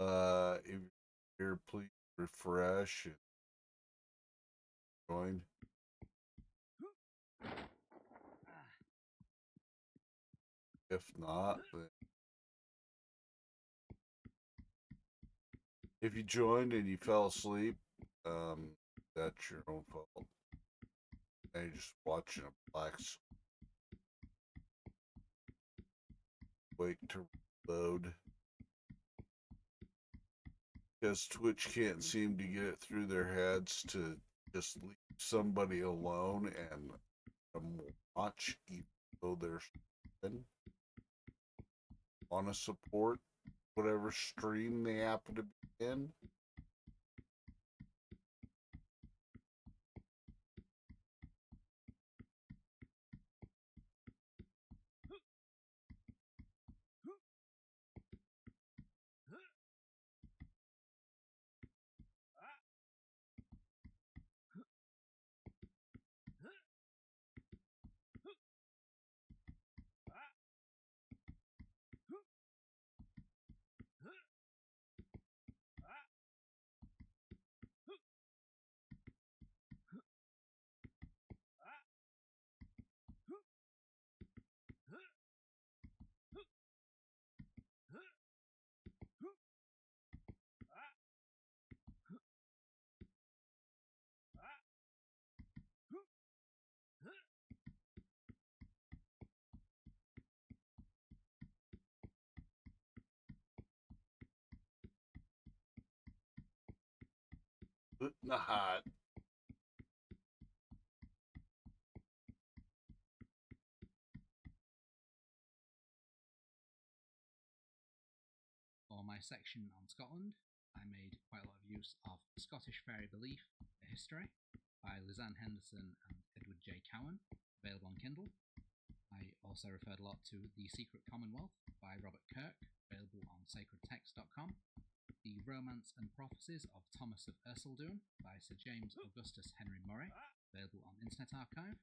If you're here, please refresh and join. If not, then if you joined and you fell asleep, that's your own fault. And you're just watching a black wake to load because Twitch can't seem to get it through their heads to just leave somebody alone and watch, even though they're want to support whatever stream they happen to be in. Not. For my section on Scotland, I made quite a lot of use of Scottish Fairy Belief, A History by Lizanne Henderson and Edward J. Cowan, available on Kindle. I also referred a lot to The Secret Commonwealth by Robert Kirk, available on sacredtext.com. The Romance and Prophecies of Thomas of Ercildoune by Sir James Augustus Henry Murray, available on Internet Archive.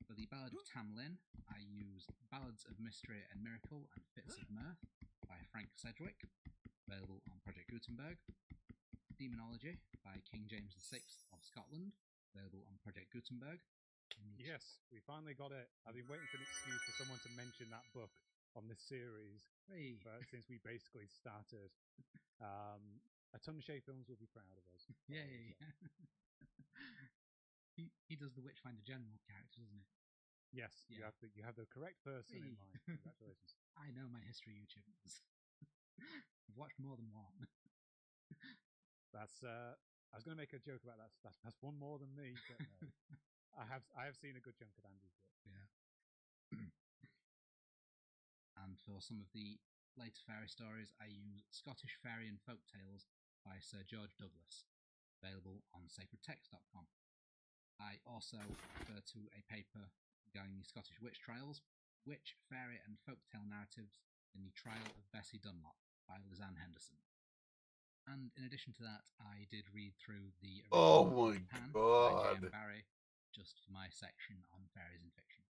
For the Ballad of Tam Lin, I use Ballads of Mystery and Miracle and Fits of Mirth by Frank Sedgwick, available on Project Gutenberg. Demonology by King James VI of Scotland, available on Project Gutenberg. Yes, we finally got it. I've been waiting for an excuse for someone to mention that book on this series, but since we basically started. A Tunshay Films will be proud of us. Yay! he does the Witchfinder General character, doesn't he? Yes, yeah. you have the correct person in mind. Congratulations. I know my history YouTubers. I've watched more than one. That's I was going to make a joke about that. That's one more than me, but no. I have seen a good chunk of Andy's work. Yeah. And for some of the later fairy stories, I use Scottish Fairy and Folk Tales by Sir George Douglas, available on sacredtext.com. I also refer to a paper regarding the Scottish witch trials, Witch, Fairy and Folktale Narratives in the Trial of Bessie Dunlop by Lizanne Henderson. And in addition to that, I did read through the original Japan by J.M. Barrie just for my section on fairies in fiction.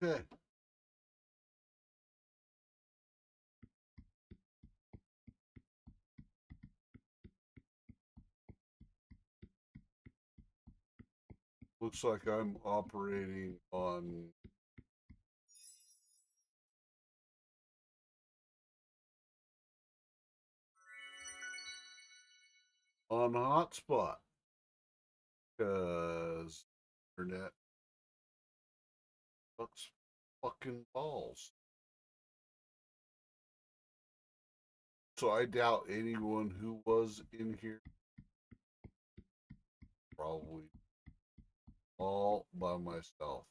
Okay. Looks like I'm operating on hotspot because internet sucks fucking balls. So I doubt anyone who was in here probably all by myself.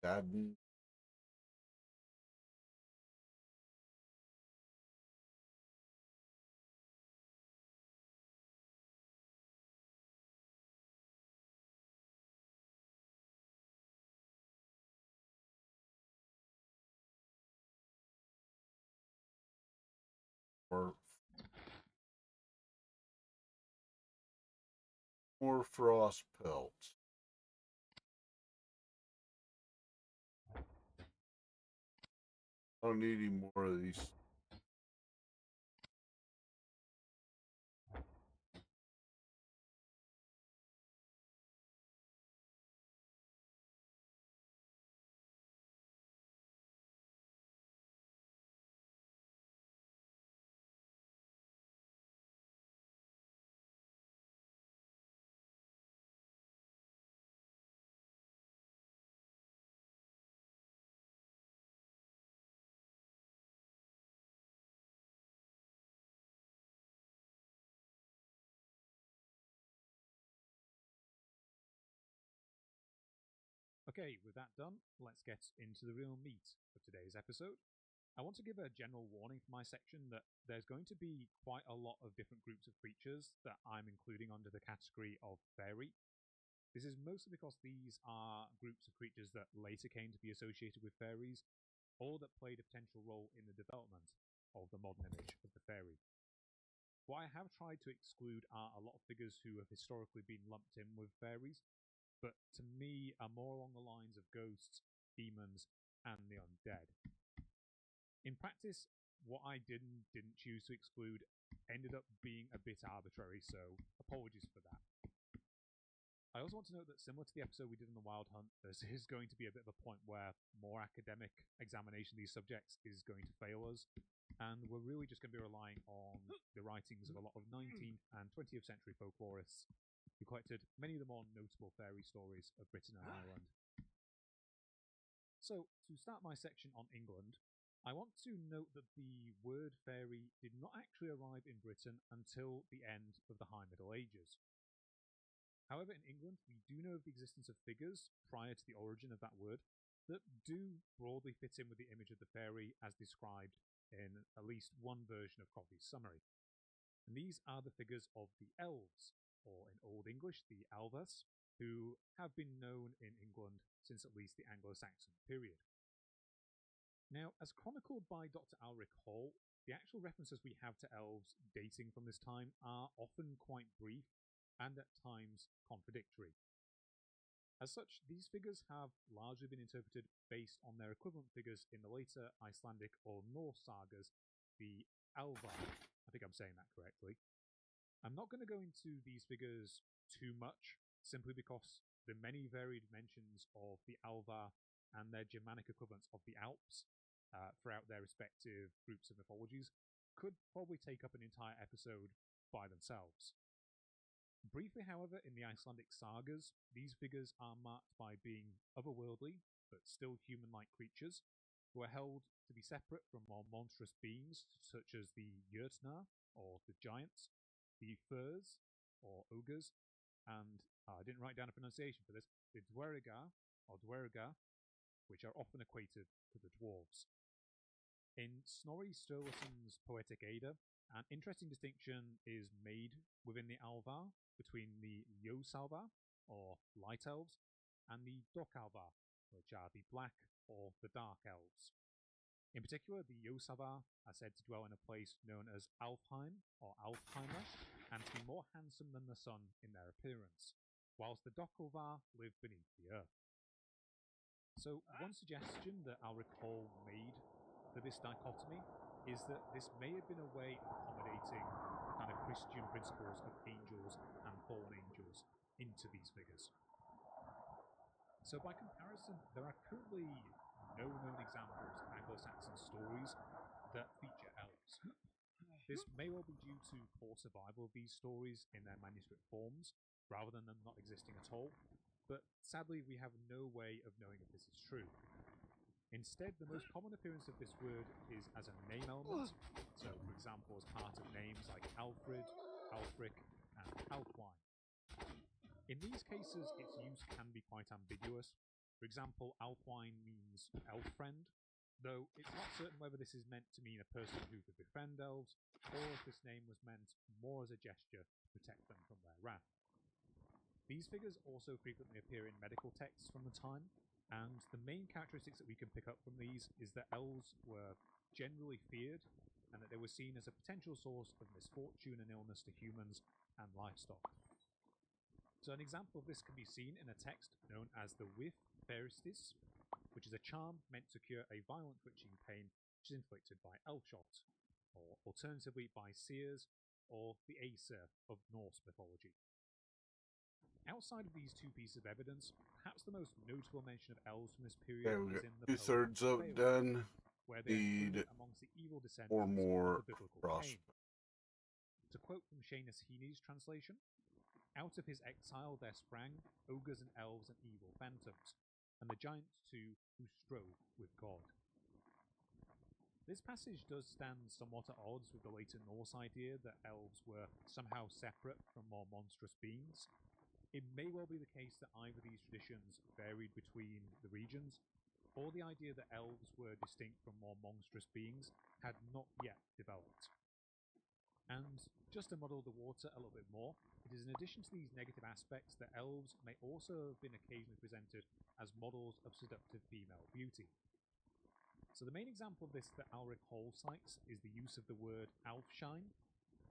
Saddened. Or more frost pelts. I don't need any more of these. Okay, with that done, let's get into the real meat of today's episode. I want to give a general warning for my section that there's going to be quite a lot of different groups of creatures that I'm including under the category of fairy. This is mostly because these are groups of creatures that later came to be associated with fairies, or that played a potential role in the development of the modern image of the fairy. What I have tried to exclude are a lot of figures who have historically been lumped in with fairies, but to me are more along the lines of ghosts, demons, and the undead. In practice, what I didn't choose to exclude ended up being a bit arbitrary, so apologies for that. I also want to note that similar to the episode we did on the Wild Hunt, this is going to be a bit of a point where more academic examination of these subjects is going to fail us, and we're really just going to be relying on the writings of a lot of 19th and 20th century folklorists who collected many of the more notable fairy stories of Britain and Ireland. So, to start my section on England, I want to note that the word fairy did not actually arrive in Britain until the end of the High Middle Ages. However, in England, we do know of the existence of figures prior to the origin of that word that do broadly fit in with the image of the fairy as described in at least one version of Crosby's summary. And these are the figures of the elves, or in Old English, the Alvas, who have been known in England since at least the Anglo-Saxon period. Now, as chronicled by Dr. Alric Hall, the actual references we have to elves dating from this time are often quite brief and at times contradictory. As such, these figures have largely been interpreted based on their equivalent figures in the later Icelandic or Norse sagas, the Alvar. I think I'm saying that correctly. I'm not going to go into these figures too much, simply because the many varied mentions of the Alvar and their Germanic equivalents of the Alps throughout their respective groups of mythologies could probably take up an entire episode by themselves. Briefly, however, in the Icelandic sagas, these figures are marked by being otherworldly, but still human-like creatures, who are held to be separate from more monstrous beings, such as the Jötnar, or the giants, the Furs, or ogres, and I didn't write down a pronunciation for this, the Dwergar, or Dwerga, which are often equated to the dwarves. In Snorri Sturluson's Poetic Edda, An interesting distinction is made within the Alvar between the Yosalvar, or light elves, and the Dokalvar, which are the black or the dark elves. In particular, the Yosavar are said to dwell in a place known as Alfheim or Alfheimer, and to be more handsome than the sun in their appearance, whilst the Dokalvar live beneath the earth. So, one suggestion that I'll recall made for this dichotomy is that this may have been a way of accommodating the kind of Christian principles of angels and fallen angels into these figures. So by comparison, there are currently no known examples of Anglo-Saxon stories that feature elves. This may well be due to poor survival of these stories in their manuscript forms, rather than them not existing at all, but sadly we have no way of knowing if this is true. Instead, the most common appearance of this word is as a name element, so for example as part of names like Alfred, Alfric, and Alfwine. In these cases, its use can be quite ambiguous. For example, Alfwine means elf friend, though it's not certain whether this is meant to mean a person who could befriend elves, or if this name was meant more as a gesture to protect them from their wrath. These figures also frequently appear in medical texts from the time, and the main characteristics that we can pick up from these is that elves were generally feared, and that they were seen as a potential source of misfortune and illness to humans and livestock. So an example of this can be seen in a text known as the With Feristis, which is a charm meant to cure a violent twitching pain which is inflicted by Elfshot, or alternatively by seers, or the Aesir of Norse mythology. Outside of these two pieces of evidence, perhaps the most notable mention of elves from this period is in the poem Two-thirds up Beowulf, done. where they are included amongst the evil descendants Or more of the biblical cross. Cain. To quote from Seamus Heaney's translation, "Out of his exile there sprang ogres and elves and evil phantoms, and the giants too who strove with God." This passage does stand somewhat at odds with the later Norse idea that elves were somehow separate from more monstrous beings. It may well be the case that either these traditions varied between the regions, or the idea that elves were distinct from more monstrous beings had not yet developed. And just to muddle the water a little bit more, it is in addition to these negative aspects that elves may also have been occasionally presented as models of seductive female beauty. So the main example of this that Alric Hall cites is the use of the word elfshine,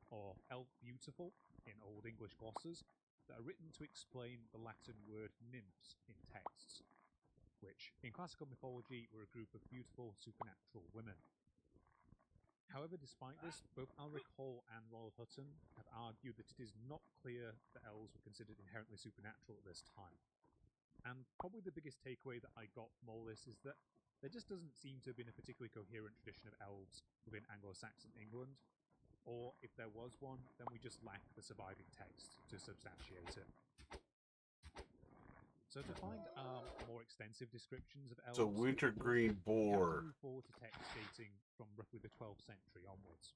or elf beautiful, in Old English glosses that are written to explain the Latin word nymphs in texts, which in classical mythology were a group of beautiful supernatural women. However, despite this, both Alric Hall and Ronald Hutton have argued that it is not clear that elves were considered inherently supernatural at this time. And probably the biggest takeaway that I got from all this is that there just doesn't seem to have been a particularly coherent tradition of elves within Anglo-Saxon England, or if there was one, then we just lack the surviving text to substantiate it. So to find more extensive descriptions of elves, So wintergreen we have boar. to move forward to texts dating from roughly the 12th century onwards.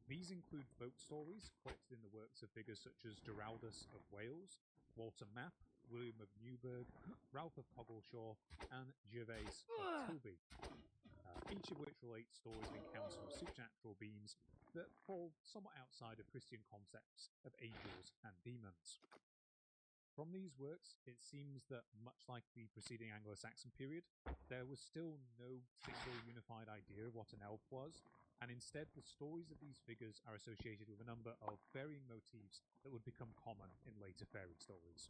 These include folk stories collected in the works of figures such as Giraldus of Wales, Walter Map, William of Newburgh, Ralph of Coggleshaw, and Gervase of Tilby, each of which relates stories of encounters with supernatural beings that fall somewhat outside of Christian concepts of angels and demons. From these works, it seems that, much like the preceding Anglo-Saxon period, there was still no single unified idea of what an elf was, and instead the stories of these figures are associated with a number of varying motifs that would become common in later fairy stories.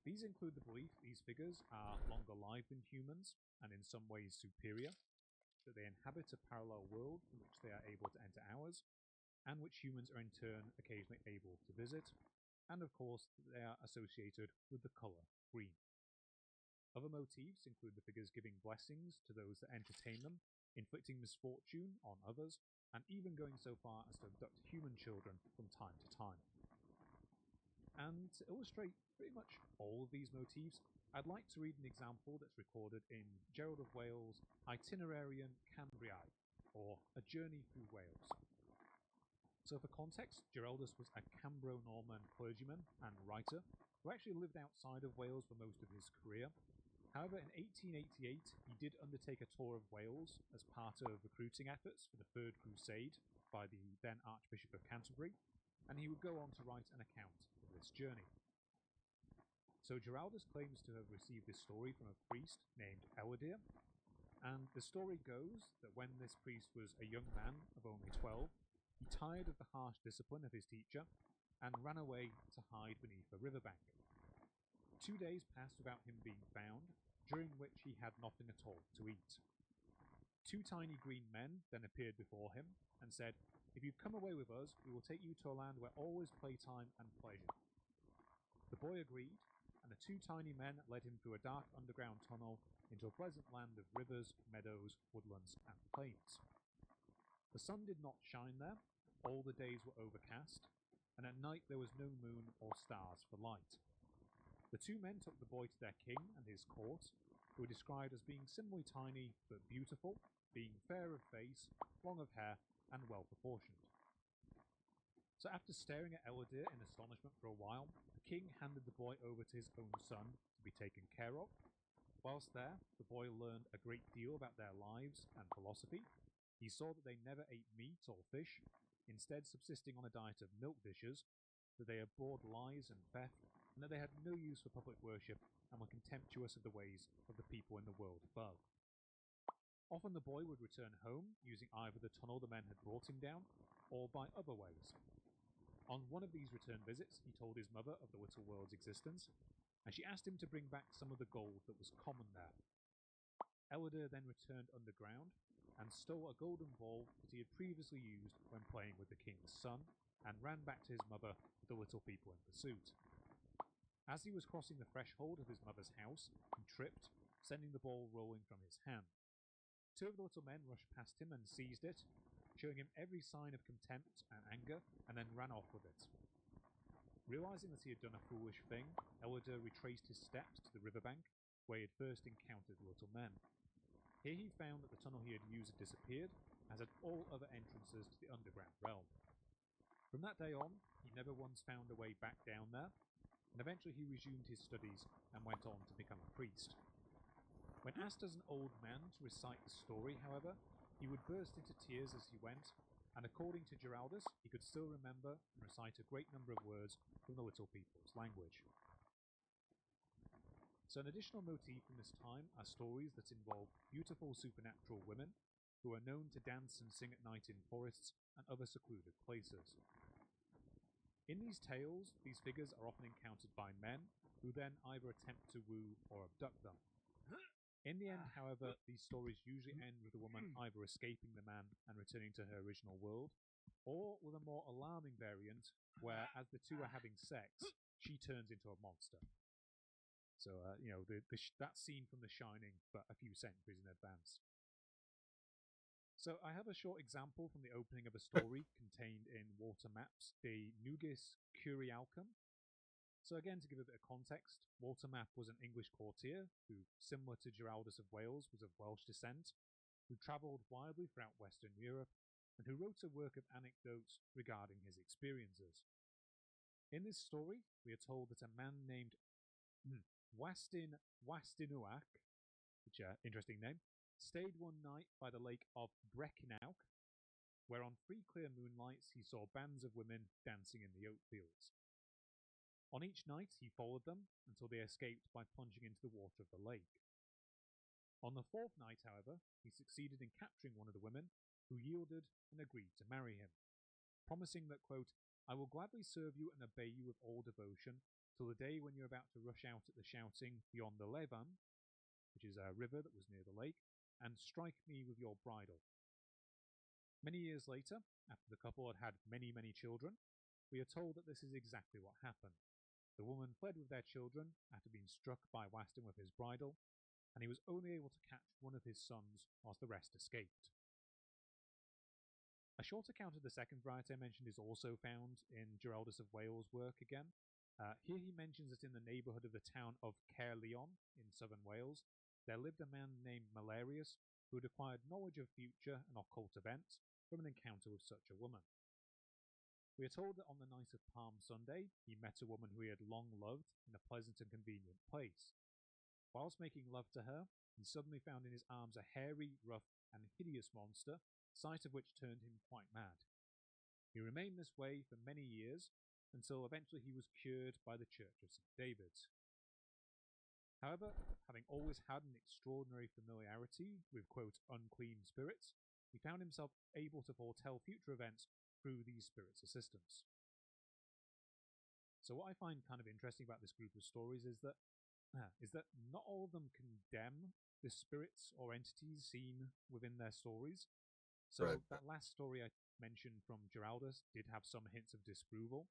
These include the belief these figures are longer lived than humans, and in some ways superior, that they inhabit a parallel world from which they are able to enter ours, and which humans are in turn occasionally able to visit, and of course they are associated with the colour green. Other motifs include the figures giving blessings to those that entertain them, inflicting misfortune on others, and even going so far as to abduct human children from time to time. And to illustrate pretty much all of these motifs, I'd like to read an example that's recorded in Gerald of Wales' Itinerarium Cambriae, or A Journey Through Wales. So for context, Giraldus was a Cambro-Norman clergyman and writer who actually lived outside of Wales for most of his career. However, in 1888, he did undertake a tour of Wales as part of recruiting efforts for the Third Crusade, by the then Archbishop of Canterbury, and he would go on to write an account of this journey. So Giraldus claims to have received this story from a priest named Eladir, and the story goes that when this priest was a young man of only 12, he tired of the harsh discipline of his teacher and ran away to hide beneath a riverbank. 2 days passed without him being found, during which he had nothing at all to eat. 2 tiny green men then appeared before him and said, "If you come away with us, we will take you to a land where all is playtime and pleasure." The boy agreed, and the 2 tiny men led him through a dark underground tunnel into a pleasant land of rivers, meadows, woodlands, and plains. The sun did not shine there, all the days were overcast, and at night there was no moon or stars for light. The 2 men took the boy to their king and his court, who were described as being similarly tiny but beautiful, being fair of face, long of hair, and well proportioned. So after staring at Eladir in astonishment for a while, the king handed the boy over to his own son to be taken care of. Whilst there, the boy learned a great deal about their lives and philosophy. He saw that they never ate meat or fish, instead subsisting on a diet of milk dishes, that they abhorred lies and theft, and that they had no use for public worship and were contemptuous of the ways of the people in the world above. Often the boy would return home using either the tunnel the men had brought him down, or by other ways. On one of these return visits, he told his mother of the little world's existence, and she asked him to bring back some of the gold that was common there. Eladir then returned underground and stole a golden ball that he had previously used when playing with the king's son, and ran back to his mother with the little people in pursuit. As he was crossing the threshold of his mother's house, he tripped, sending the ball rolling from his hand. 2 of the little men rushed past him and seized it, showing him every sign of contempt and anger, and then ran off with it. Realizing that he had done a foolish thing, Eladir retraced his steps to the riverbank, where he had first encountered the little men. Here he found that the tunnel he had used had disappeared, as had all other entrances to the underground realm. From that day on, he never once found a way back down there, and eventually he resumed his studies and went on to become a priest. When asked as an old man to recite the story, however, he would burst into tears as he went, and according to Giraldus, he could still remember and recite a great number of words from the little people's language. So an additional motif from this time are stories that involve beautiful supernatural women who are known to dance and sing at night in forests and other secluded places. In these tales, these figures are often encountered by men who then either attempt to woo or abduct them. In the end, however, these stories usually end with the woman either escaping the man and returning to her original world, or with a more alarming variant where, as the 2 are having sex, she turns into a monster. So, that scene from The Shining, but a few centuries in advance. So I have a short example from the opening of a story contained in Walter Map's De Nugis Curialcum. So again, to give a bit of context, Walter Map was an English courtier who, similar to Giraldus of Wales, was of Welsh descent, who travelled widely throughout Western Europe, and who wrote a work of anecdotes regarding his experiences. In this story, we are told that a man named Wastinuach, which is an interesting name, stayed one night by the lake of Brechinauch, where on 3 clear moonlights he saw bands of women dancing in the oat fields. On each night he followed them until they escaped by plunging into the water of the lake. On the 4th night, however, he succeeded in capturing one of the women, who yielded and agreed to marry him, promising that, quote, "I will gladly serve you and obey you with all devotion, till the day when you are about to rush out at the shouting beyond the Levan," which is a river that was near the lake, "and strike me with your bridle." Many years later, after the couple had had many, many children, we are told that this is exactly what happened. The woman fled with their children after being struck by Wastin with his bridle, and he was only able to catch one of his sons whilst the rest escaped. A short account of the second variety I mentioned is also found in Giraldus of Wales' work again. Here he mentions that in the neighbourhood of the town of Caerleon in southern Wales, there lived a man named Malarius who had acquired knowledge of future and occult events from an encounter with such a woman. We are told that on the night of Palm Sunday, he met a woman who he had long loved in a pleasant and convenient place. Whilst making love to her, he suddenly found in his arms a hairy, rough, and hideous monster, sight of which turned him quite mad. He remained this way for many years until eventually he was cured by the Church of St. David's. However, having always had an extraordinary familiarity with, quote, unclean spirits, he found himself able to foretell future events through these spirits' assistance. So what I find kind of interesting about this group of stories is that not all of them condemn the spirits or entities seen within their stories. So Right. that last story I mentioned from Giraldus did have some hints of disapproval,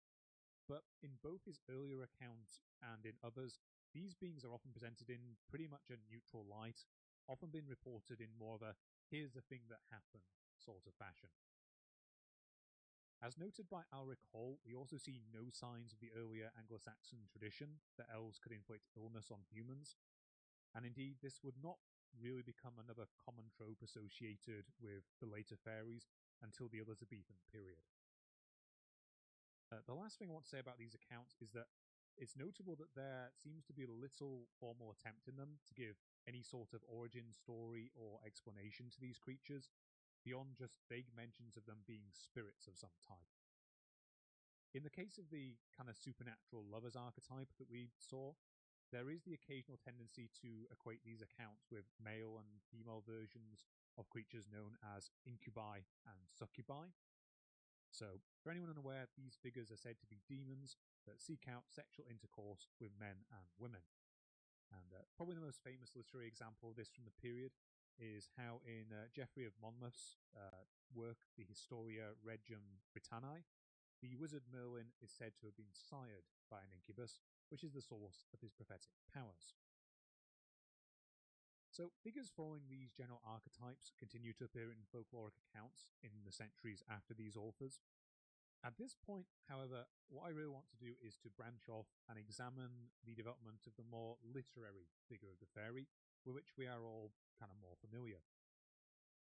but in both his earlier accounts and in others, these beings are often presented in pretty much a neutral light, often been reported in more of a here's the thing that happened sort of fashion. As noted by Alric Hall, we also see no signs of the earlier Anglo-Saxon tradition that elves could inflict illness on humans, and indeed this would not really become another common trope associated with the later fairies until the Elizabethan period. The last thing I want to say about these accounts is that it's notable that there seems to be little formal attempt in them to give any sort of origin story or explanation to these creatures, beyond just vague mentions of them being spirits of some type. In the case of the kind of supernatural lovers archetype that we saw, there is the occasional tendency to equate these accounts with male and female versions of creatures known as incubi and succubi. So, for anyone unaware, these figures are said to be demons that seek out sexual intercourse with men and women. And probably the most famous literary example of this from the period is how in Geoffrey of Monmouth's work, the Historia Regum Britanniae, the wizard Merlin is said to have been sired by an incubus, which is the source of his prophetic powers. So, figures following these general archetypes continue to appear in folkloric accounts in the centuries after these authors. At this point, however, what I really want to do is to branch off and examine the development of the more literary figure of the fairy, with which we are all kind of more familiar.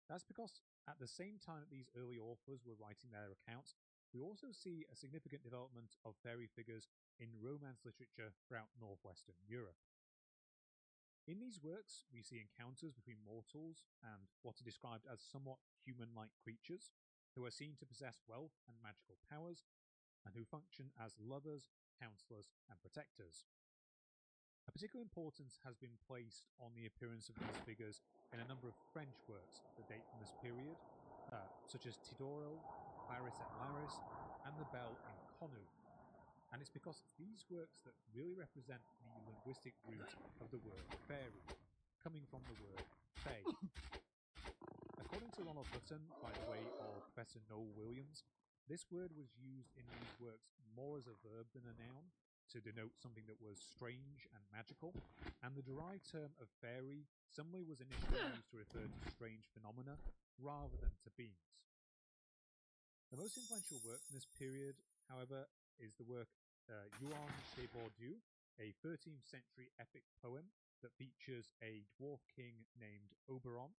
That's because at the same time that these early authors were writing their accounts, we also see a significant development of fairy figures in Romance literature throughout northwestern Europe. In these works, we see encounters between mortals and what are described as somewhat human-like creatures, who are seen to possess wealth and magical powers, and who function as lovers, counselors, and protectors. A particular importance has been placed on the appearance of these figures in a number of French works that date from this period, such as Tidorel, Clarice et Laris, and The Bell in Connu. And it's because it's these works that really represent the linguistic root of the word fairy, coming from the word fae. According to Ronald Hutton, by the way, or Professor Noel Williams, this word was used in these works more as a verb than a noun, to denote something that was strange and magical, and the derived term of fairy similarly was initially used to refer to strange phenomena rather than to beings. The most influential work from this period, however, is the work Huon de Bourdieu, a 13th century epic poem that features a dwarf king named Oberon,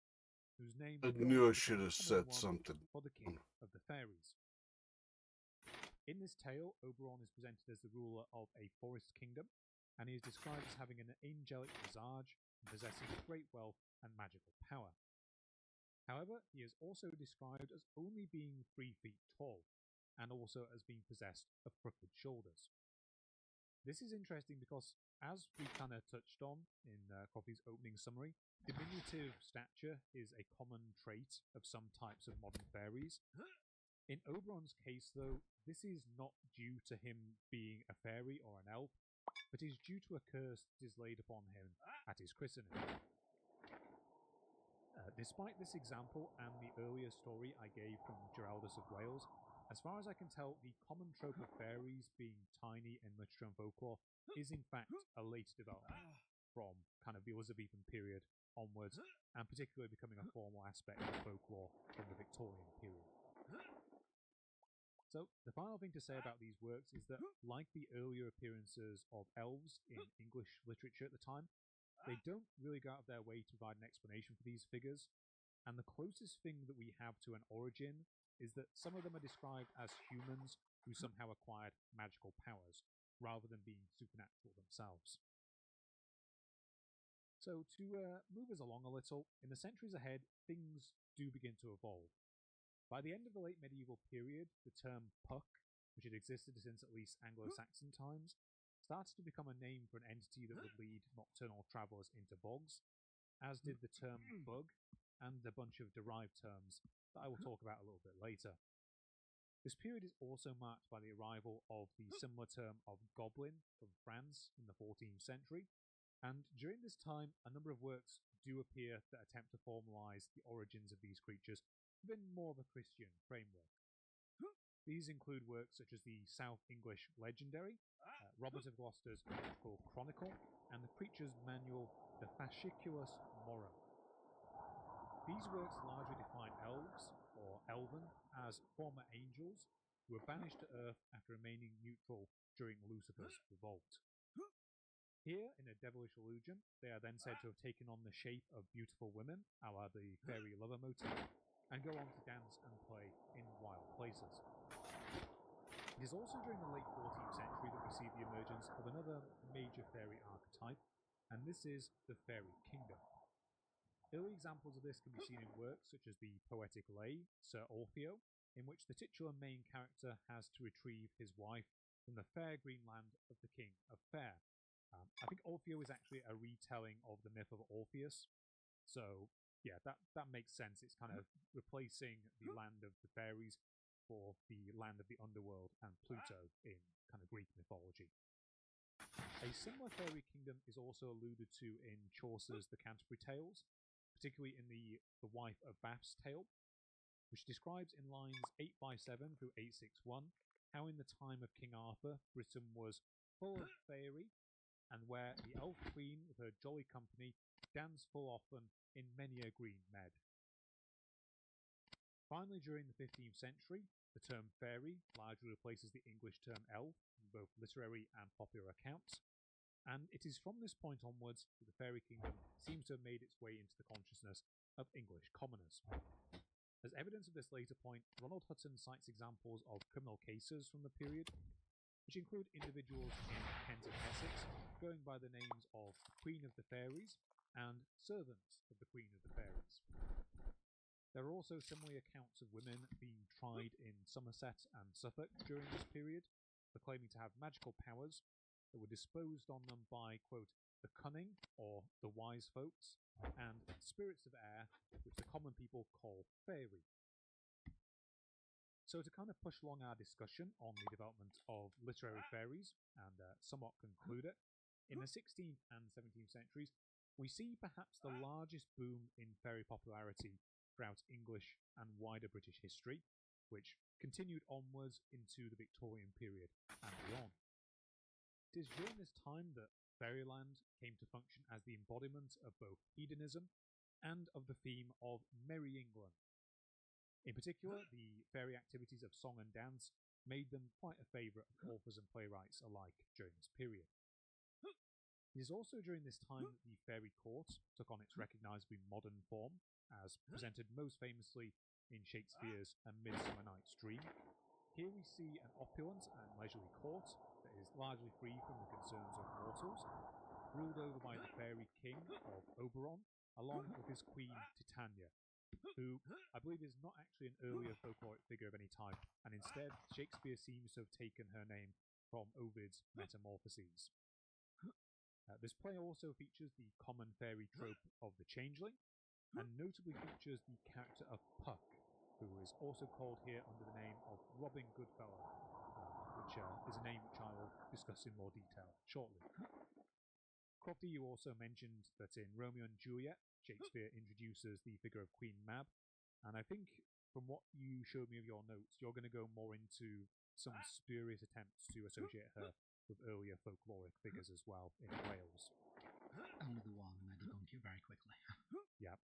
whose name I knew I should have said something. For the king of the fairies. In this tale, Oberon is presented as the ruler of a forest kingdom, and he is described as having an angelic visage and possessing great wealth and magical power. However, he is also described as only being 3 feet tall, and also as being possessed of crooked shoulders. This is interesting because, as we kind of touched on in Coffee's opening summary, diminutive stature is a common trait of some types of modern fairies. In Oberon's case, though, this is not due to him being a fairy or an elf, but is due to a curse that is laid upon him at his christening. Despite this example and the earlier story I gave from Giraldus of Wales, as far as I can tell, the common trope of fairies being tiny in literature and folklore is in fact a late development from kind of the Elizabethan period onwards, and particularly becoming a formal aspect of folklore from the Victorian period. So, the final thing to say about these works is that, like the earlier appearances of elves in English literature at the time, they don't really go out of their way to provide an explanation for these figures, and the closest thing that we have to an origin is that some of them are described as humans who somehow acquired magical powers, rather than being supernatural themselves. So, to move us along a little, in the centuries ahead, things do begin to evolve. By the end of the late medieval period, the term puck, which had existed since at least Anglo-Saxon times, started to become a name for an entity that would lead nocturnal travellers into bogs, as did the term bug and a bunch of derived terms that I will talk about a little bit later. This period is also marked by the arrival of the similar term of goblin from France in the 14th century, and during this time a number of works do appear that attempt to formalise the origins of these creatures within more of a Christian framework. These include works such as the South English Legendary, Robert of Gloucester's Mythical Chronicle, and the preacher's manual The Fasciculus Morum. These works largely define elves, or elven, as former angels who were banished to Earth after remaining neutral during Lucifer's revolt. Here, in a devilish illusion, they are then said to have taken on the shape of beautiful women, a la the fairy lover motif, and go on to dance and play in wild places. It is also during the late 14th century that we see the emergence of another major fairy archetype, and this is the fairy kingdom. Early examples of this can be seen in works such as the poetic lay, Sir Orfeo, in which the titular main character has to retrieve his wife from the fair green land of the King of Fair. I think Orfeo is actually a retelling of the myth of Orpheus, so yeah, that makes sense. It's kind of replacing the land of the fairies for the land of the underworld and Pluto in kind of Greek mythology. A similar fairy kingdom is also alluded to in Chaucer's The Canterbury Tales, particularly in the Wife of Bath's tale, which describes in lines 857 through 861 how in the time of King Arthur, Britain was full of fairy, and where the elf queen with her jolly company danced full often in many a green mead. Finally, during the 15th century, the term fairy largely replaces the English term elf in both literary and popular accounts, and it is from this point onwards that the fairy kingdom seems to have made its way into the consciousness of English commoners. As evidence of this later point, Ronald Hutton cites examples of criminal cases from the period, which include individuals in Kent and Essex going by the names of Queen of the Fairies and servants of the Queen of the Fairies. There are also similarly accounts of women being tried in Somerset and Suffolk during this period for claiming to have magical powers that were disposed on them by, quote, the cunning or the wise folks, and spirits of air, which the common people call fairy. So to kind of push along our discussion on the development of literary fairies and somewhat conclude it, in the 16th and 17th centuries, we see perhaps the largest boom in fairy popularity throughout English and wider British history, which continued onwards into the Victorian period and beyond. It is during this time that fairyland came to function as the embodiment of both hedonism and of the theme of Merry England. In particular, the fairy activities of song and dance made them quite a favourite of authors and playwrights alike during this period. It is also during this time that the fairy court took on its recognisably modern form, as presented most famously in Shakespeare's A Midsummer Night's Dream. Here we see an opulent and leisurely court that is largely free from the concerns of mortals, ruled over by the fairy king of Oberon, along with his queen Titania, who I believe is not actually an earlier folkloric figure of any type, and instead Shakespeare seems to have taken her name from Ovid's Metamorphoses. This play also features the common fairy trope of the changeling, and notably features the character of Puck, who is also called here under the name of Robin Goodfellow, which is a name which I will discuss in more detail shortly. Crofty, you also mentioned that in Romeo and Juliet, Shakespeare introduces the figure of Queen Mab, and I think from what you showed me of your notes, you're going to go more into some spurious attempts to associate her with earlier folkloric figures as well in Wales. Only the one, and I debunk it very quickly. Yeah.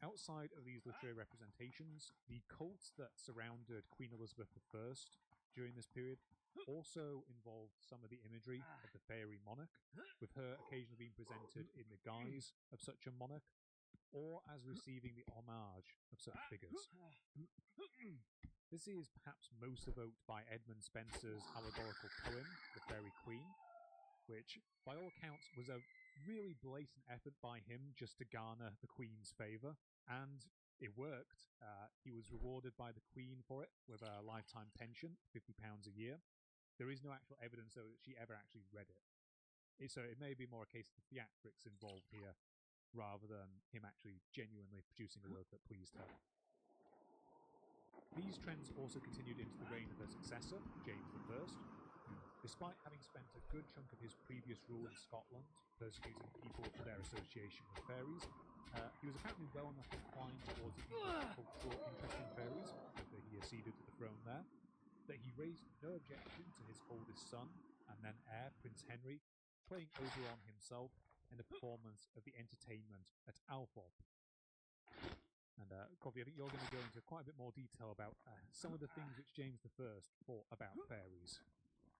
Outside of these literary representations, the cults that surrounded Queen Elizabeth I during this period also involved some of the imagery of the fairy monarch, with her occasionally being presented in the guise of such a monarch, or as receiving the homage of such figures. This is perhaps most evoked by Edmund Spenser's allegorical poem, The Fairy Queen, which, by all accounts, was a really blatant effort by him just to garner the Queen's favour, and It worked. He was rewarded by the Queen for it with a lifetime pension, £50 a year. There is no actual evidence, though, that she ever actually read it. So it may be more a case of the theatrics involved here, rather than him actually genuinely producing a work that pleased her. These trends also continued into the reign of their successor, James I, who, despite having spent a good chunk of his previous rule in Scotland persecuting people for their association with fairies, he was apparently well enough inclined towards the cultural interest in fairies, after he acceded to the throne there, that he raised no objection to his oldest son and then heir, Prince Henry, playing Oberon himself in the performance of the entertainment at Althorp. And Coffee, I think you're going to go into quite a bit more detail about some of the things which James I thought about fairies.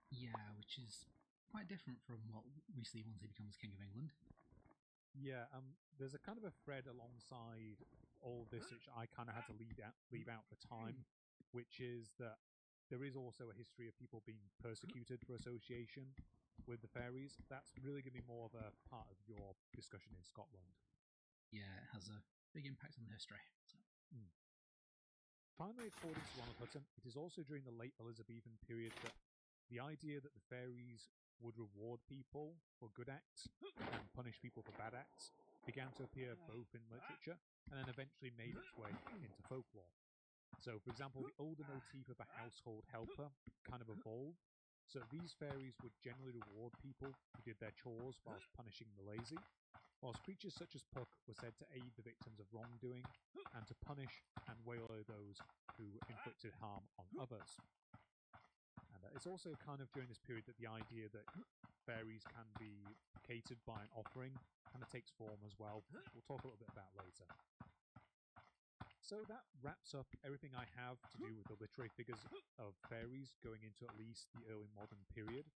Yeah, which is quite different from what we see once he becomes King of England. Yeah, there's a kind of a thread alongside all this which I kind of had to leave out the time, which is that there is also a history of people being persecuted for association with the fairies. That's really going to be more of a part of your discussion in Scotland. Yeah, it has a big impact on the history. So. Finally, according to Ronald Hutton, it is also during the late Elizabethan period that the idea that the fairies would reward people for good acts and punish people for bad acts began to appear both in literature and then eventually made its way into folklore. So, for example, the older motif of a household helper kind of evolved, so these fairies would generally reward people who did their chores whilst punishing the lazy, whilst creatures such as Puck were said to aid the victims of wrongdoing and to punish and waylay those who inflicted harm on others. And it's also kind of during this period that the idea that fairies can be catered by an offering kind of takes form as well, which we'll talk a little bit about later. So that wraps up everything I have to do with the literary figures of fairies going into at least the early modern period.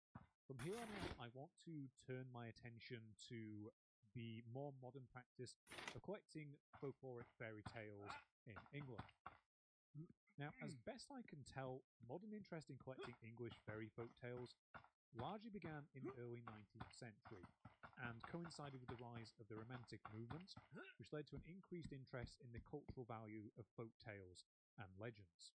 From here on out, I want to turn my attention to the more modern practice of collecting folkloric fairy tales in England. Now, as best I can tell, modern interest in collecting English fairy folk tales largely began in the early 19th century and coincided with the rise of the Romantic movement, which led to an increased interest in the cultural value of folk tales and legends.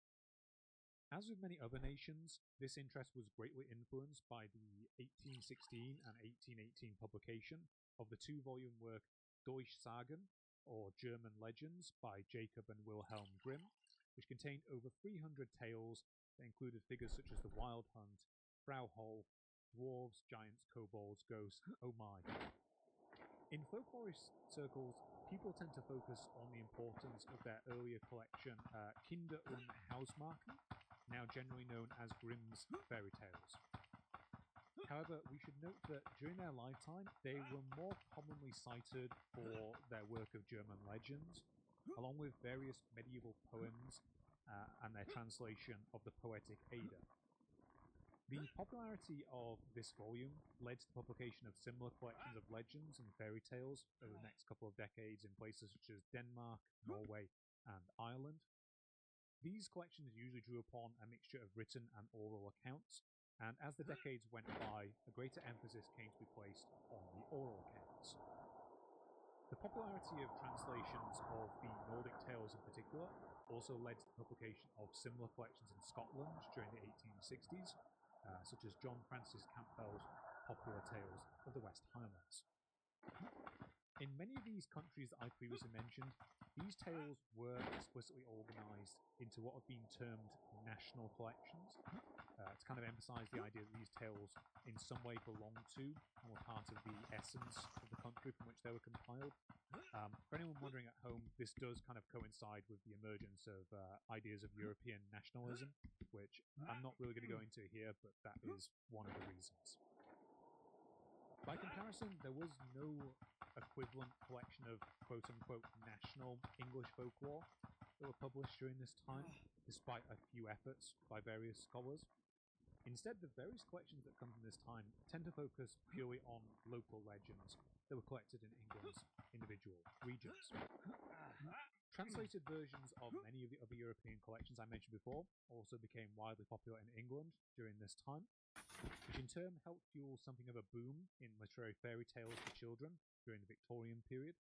As with many other nations, this interest was greatly influenced by the 1816 and 1818 publication of the two-volume work Deutsche Sagen, or German Legends, by Jacob and Wilhelm Grimm, which contained over 300 tales that included figures such as the Wild Hunt, Frau Hol, dwarves, giants, kobolds, ghosts, oh my. In folklorist circles, people tend to focus on the importance of their earlier collection, Kinder- und Hausmärchen, now generally known as Grimm's fairy tales. However, we should note that during their lifetime, they were more commonly cited for their work of German legends, along with various medieval poems and their translation of the Poetic Ada. The popularity of this volume led to the publication of similar collections of legends and fairy tales over the next couple of decades in places such as Denmark, Norway, and Ireland. These collections usually drew upon a mixture of written and oral accounts, and as the decades went by, a greater emphasis came to be placed on the oral accounts. The popularity of translations of the Nordic tales in particular also led to the publication of similar collections in Scotland during the 1860s, such as John Francis Campbell's Popular Tales of the West Highlands. In many of these countries that I previously mentioned, these tales were explicitly organised into what have been termed national collections, to kind of emphasise the idea that these tales in some way belonged to and were part of the essence of the country from which they were compiled. For anyone wondering at home, this does kind of coincide with the emergence of ideas of European nationalism, which I'm not really going to go into here, but that is one of the reasons. By comparison, there was no equivalent collection of quote-unquote national English folklore that were published during this time, despite a few efforts by various scholars. Instead, the various collections that come from this time tend to focus purely on local legends that were collected in England's individual regions. Translated versions of many of the other European collections I mentioned before also became widely popular in England during this time, which in turn helped fuel something of a boom in literary fairy tales for children during the Victorian period.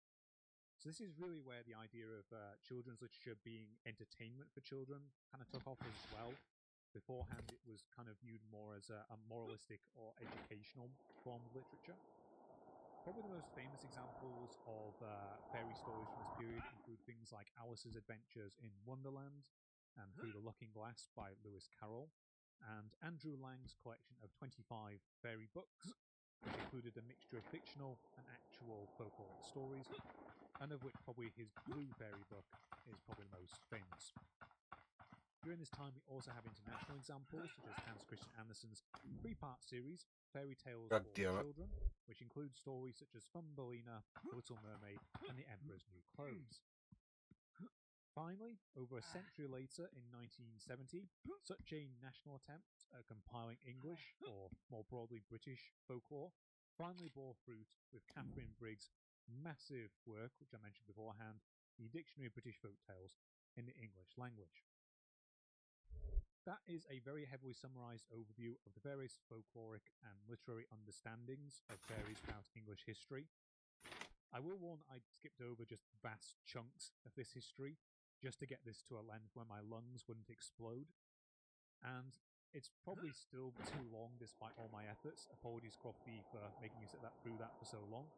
So this is really where the idea of children's literature being entertainment for children kind of took off as well. Beforehand, it was kind of viewed more as a moralistic or educational form of literature. Probably the most famous examples of fairy stories from this period include things like Alice's Adventures in Wonderland and Through the Looking Glass by Lewis Carroll, and Andrew Lang's collection of 25 fairy books, which included a mixture of fictional and actual folkloric stories, and of which probably his Blue Fairy book is probably the most famous. During this time, we also have international examples, such as Hans Christian Andersen's three-part series, Fairy Tales for Children, which includes stories such as Thumbelina, The Little Mermaid, and The Emperor's New Clothes. Finally, over a century later, in 1970, such a national attempt at compiling English, or more broadly British, folklore finally bore fruit with Catherine Briggs' massive work, which I mentioned beforehand, The Dictionary of British Folk Tales in the English Language. That is a very heavily summarised overview of the various folkloric and literary understandings of fairies throughout English history. I will warn I skipped over just vast chunks of this history just to get this to a length where my lungs wouldn't explode. And it's probably still too long despite all my efforts. Apologies, Crofty, for making you sit through that for so long.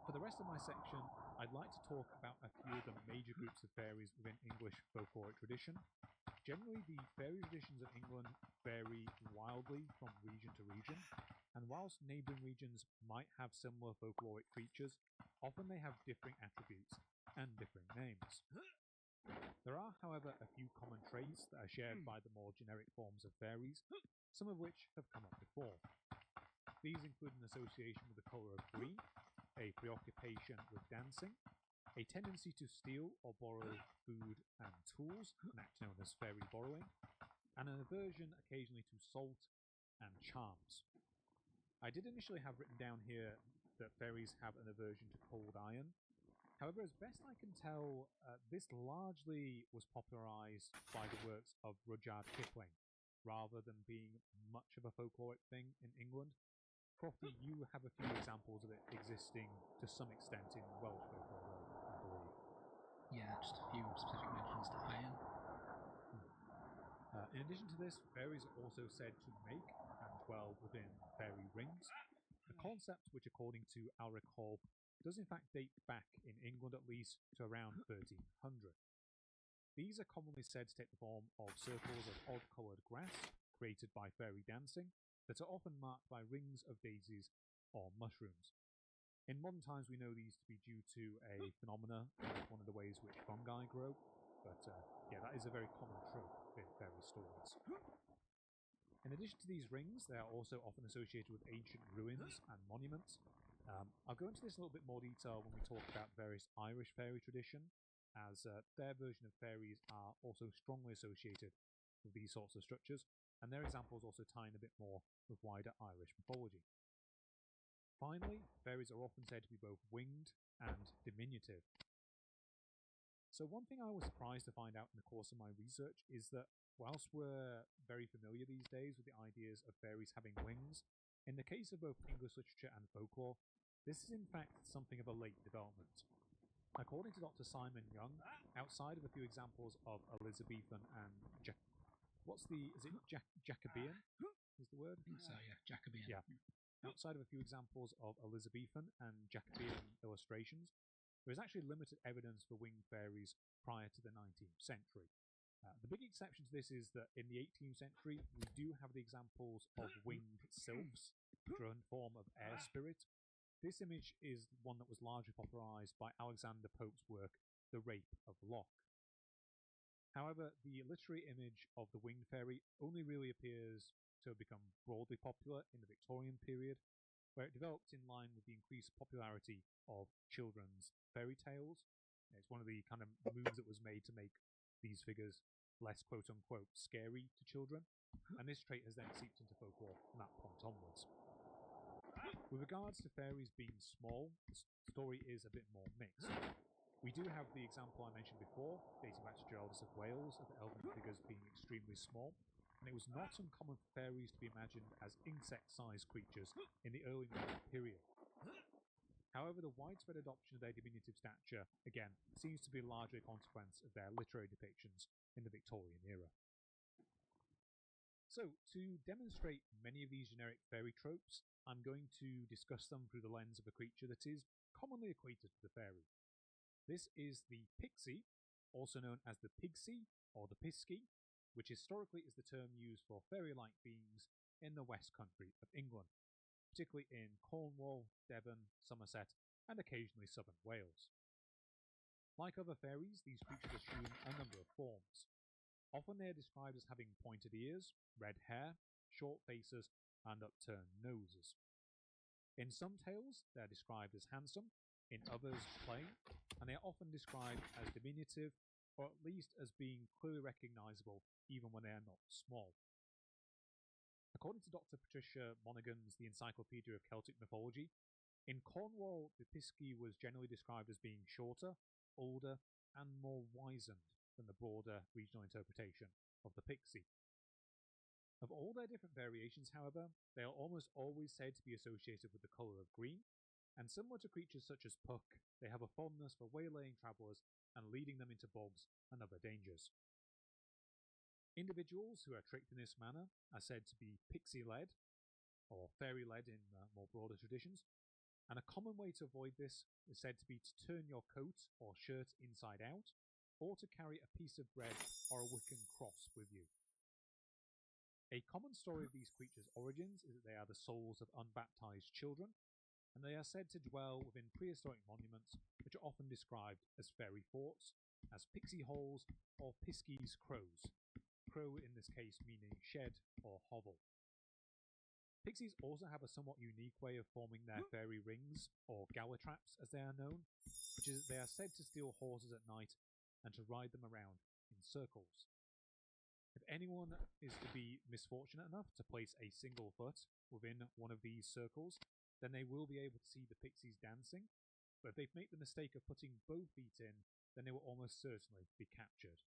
For the rest of my section, I'd like to talk about a few of the major groups of fairies within English folkloric tradition. Generally, the fairy traditions of England vary wildly from region to region, and whilst neighbouring regions might have similar folkloric creatures, often they have differing attributes and differing names. There are, however, a few common traits that are shared by the more generic forms of fairies, some of which have come up before. These include an association with the colour of green, a preoccupation with dancing, a tendency to steal or borrow food and tools, an act known as fairy borrowing, and an aversion occasionally to salt and charms. I did initially have written down here that fairies have an aversion to cold iron. However, as best I can tell, this largely was popularised by the works of Rudyard Kipling, rather than being much of a folkloric thing in England. Crofty, you have a few examples of it existing to some extent in Welsh folklore, I believe. Yeah, just a few specific mentions to iron. In addition to this, fairies are also said to make and dwell within fairy rings, a concept which, according to Alric Hall, does in fact date back, in England at least, to around 1300. These are commonly said to take the form of circles of odd-coloured grass created by fairy dancing that are often marked by rings of daisies or mushrooms. In modern times, we know these to be due to a phenomena like one of the ways which fungi grow, but yeah, that is a very common trope in fairy stories. In addition to these rings, they are also often associated with ancient ruins and monuments. I'll go into this in a little bit more detail when we talk about various Irish fairy tradition, as their version of fairies are also strongly associated with these sorts of structures, and their examples also tie in a bit more with wider Irish mythology. Finally, fairies are often said to be both winged and diminutive. So one thing I was surprised to find out in the course of my research is that whilst we're very familiar these days with the ideas of fairies having wings, in the case of both English literature and folklore, this is in fact something of a late development. According to Dr. Simon Young, outside of a few examples of Elizabethan and Jacobean is the word? I think so, yeah, Jacobean. Yeah. Outside of a few examples of Elizabethan and Jacobean illustrations, there is actually limited evidence for winged fairies prior to the 19th century. The big exception to this is that in the 18th century, we do have the examples of winged sylphs, drone form of air spirit. This image is one that was largely popularised by Alexander Pope's work, The Rape of Loch. However, the literary image of the winged fairy only really appears to have become broadly popular in the Victorian period, where it developed in line with the increased popularity of children's fairy tales. It's one of the kind of moves that was made to make these figures less quote-unquote scary to children, and this trait has then seeped into folklore from that point onwards. With regards to fairies being small, the story is a bit more mixed. We do have the example I mentioned before, dating back to Geraldus of Wales, of the elven figures being extremely small, and it was not uncommon for fairies to be imagined as insect-sized creatures in the early modern period. However, the widespread adoption of their diminutive stature, again, seems to be largely a consequence of their literary depictions in the Victorian era. So, to demonstrate many of these generic fairy tropes, I'm going to discuss them through the lens of a creature that is commonly equated to the fairy. This is the pixie, also known as the pigsy or the pisky, which historically is the term used for fairy-like beings in the West Country of England, particularly in Cornwall, Devon, Somerset, and occasionally southern Wales. Like other fairies, these creatures assume a number of forms. Often they are described as having pointed ears, red hair, short faces, and upturned noses. In some tales, they are described as handsome, in others plain, and they are often described as diminutive, or at least as being clearly recognisable even when they are not small. According to Dr. Patricia Monaghan's The Encyclopedia of Celtic Mythology, in Cornwall the Pisky was generally described as being shorter, older, and more wizened than the broader regional interpretation of the pixie. Of all their different variations, however, they are almost always said to be associated with the colour of green, and similar to creatures such as Puck, they have a fondness for waylaying travellers and leading them into bogs and other dangers. Individuals who are tricked in this manner are said to be pixie-led, or fairy-led in more broader traditions, and a common way to avoid this is said to be to turn your coat or shirt inside out, or to carry a piece of bread or a Wiccan cross with you. A common story of these creatures' origins is that they are the souls of unbaptized children, and they are said to dwell within prehistoric monuments which are often described as fairy forts, as pixie holes, or piskies crows. Crow in this case meaning shed or hovel. Pixies also have a somewhat unique way of forming their fairy rings, or gower traps as they are known, which is that they are said to steal horses at night and to ride them around in circles. If anyone is to be misfortunate enough to place a single foot within one of these circles, then they will be able to see the pixies dancing, but if they make the mistake of putting both feet in, then they will almost certainly be captured.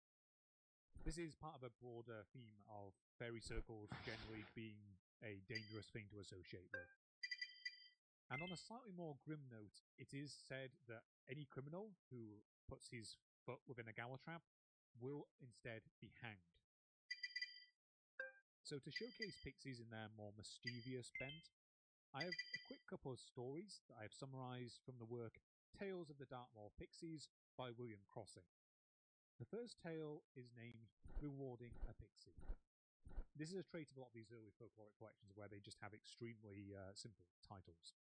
This is part of a broader theme of fairy circles generally being a dangerous thing to associate with. And on a slightly more grim note, it is said that any criminal who puts his foot within a gower trap will instead be hanged. So to showcase pixies in their more mischievous bent, I have a quick couple of stories that I have summarised from the work Tales of the Dartmoor Pixies by William Crossing. The first tale is named Rewarding a Pixie. This is a trait of a lot of these early folkloric collections where they just have extremely simple titles.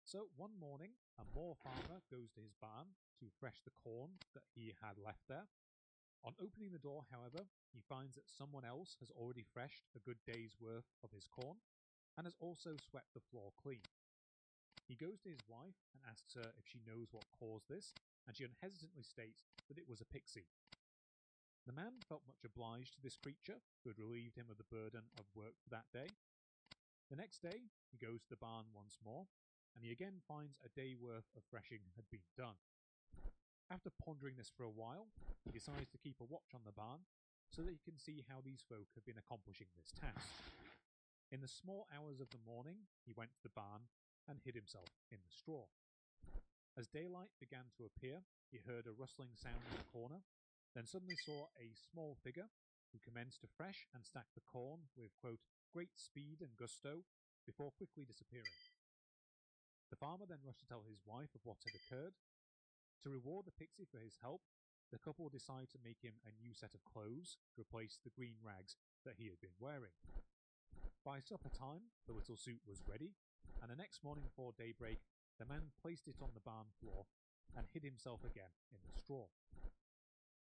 So one morning, a moor farmer goes to his barn to thresh the corn that he had left there. On opening the door, however, he finds that someone else has already threshed a good day's worth of his corn and has also swept the floor clean. He goes to his wife and asks her if she knows what caused this, and she unhesitantly states that it was a pixie. The man felt much obliged to this creature, who had relieved him of the burden of work for that day. The next day, he goes to the barn once more, and he again finds a day worth of threshing had been done. After pondering this for a while, he decides to keep a watch on the barn, so that he can see how these folk have been accomplishing this task. In the small hours of the morning, he went to the barn and hid himself in the straw. As daylight began to appear, he heard a rustling sound in the corner, then suddenly saw a small figure who commenced to thresh and stack the corn with, quote, great speed and gusto, before quickly disappearing. The farmer then rushed to tell his wife of what had occurred. To reward the pixie for his help, the couple decided to make him a new set of clothes to replace the green rags that he had been wearing. By supper time, the little suit was ready, and the next morning before daybreak, the man placed it on the barn floor and hid himself again in the straw.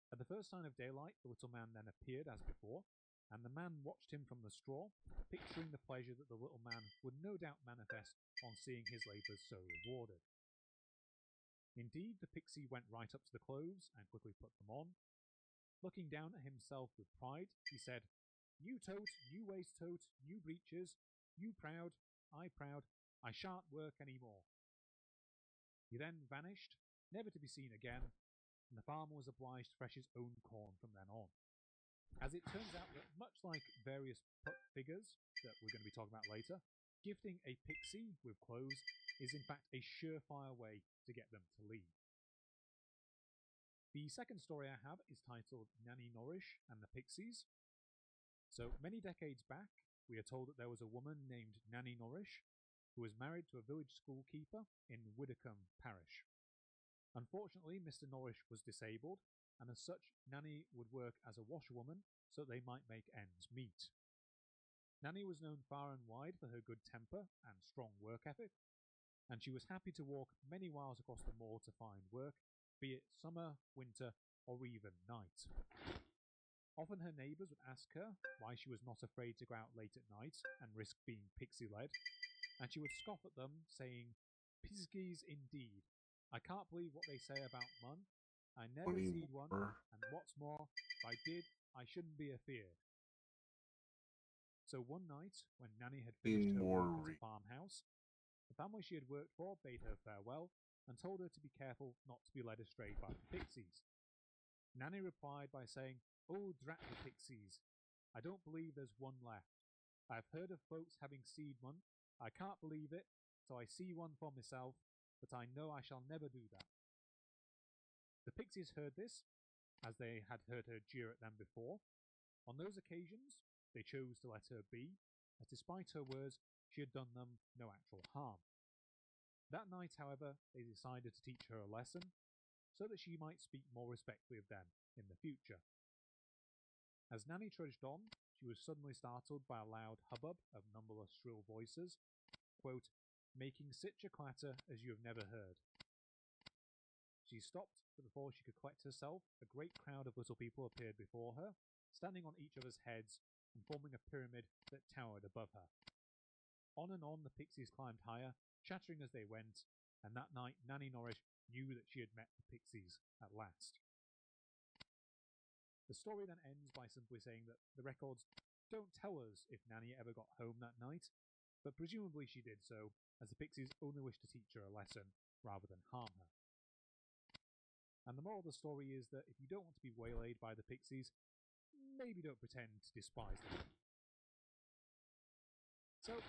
At the first sign of daylight, the little man then appeared as before, and the man watched him from the straw, picturing the pleasure that the little man would no doubt manifest on seeing his labours so rewarded. Indeed, the pixie went right up to the clothes and quickly put them on. Looking down at himself with pride, he said, "New tote, new waistcoat, new breeches, you proud, I shan't work any more." He then vanished, never to be seen again, and the farmer was obliged to thresh his own corn from then on. As it turns out that, much like various figures that we're going to be talking about later, gifting a pixie with clothes is in fact a surefire way to get them to leave. The second story I have is titled Nanny Norrish and the Pixies. So many decades back, we are told that there was a woman named Nanny Norrish who was married to a village schoolkeeper in Widdicombe parish. Unfortunately, Mr. Norrish was disabled, and as such, Nanny would work as a washerwoman so that they might make ends meet. Nanny was known far and wide for her good temper and strong work ethic, and she was happy to walk many miles across the moor to find work, be it summer, winter, or even night. Often her neighbours would ask her why she was not afraid to go out late at night and risk being pixie-led, and she would scoff at them, saying, "Piskies indeed. I can't believe what they say about mun. I never seed one, and what's more, if I did, I shouldn't be afeard." So one night, when Nanny had finished her work at a farmhouse, the family she had worked for bade her farewell and told her to be careful not to be led astray by the pixies. Nanny replied by saying, "Oh, drat the pixies. I don't believe there's one left. I've heard of folks having seed one. I can't believe it, so I see one for myself, but I know I shall never do that." The pixies heard this, as they had heard her jeer at them before. On those occasions, they chose to let her be, as despite her words, she had done them no actual harm. That night, however, they decided to teach her a lesson, so that she might speak more respectfully of them in the future. As Nanny trudged on, she was suddenly startled by a loud hubbub of numberless shrill voices, quote, "making such a clatter as you have never heard." She stopped, but before she could collect herself, a great crowd of little people appeared before her, standing on each other's heads and forming a pyramid that towered above her. On and on the pixies climbed higher, chattering as they went, and that night Nanny Norrish knew that she had met the pixies at last. The story then ends by simply saying that the records don't tell us if Nanny ever got home that night, but presumably she did so, as the pixies only wished to teach her a lesson rather than harm her. And the moral of the story is that if you don't want to be waylaid by the pixies, maybe don't pretend to despise them. So,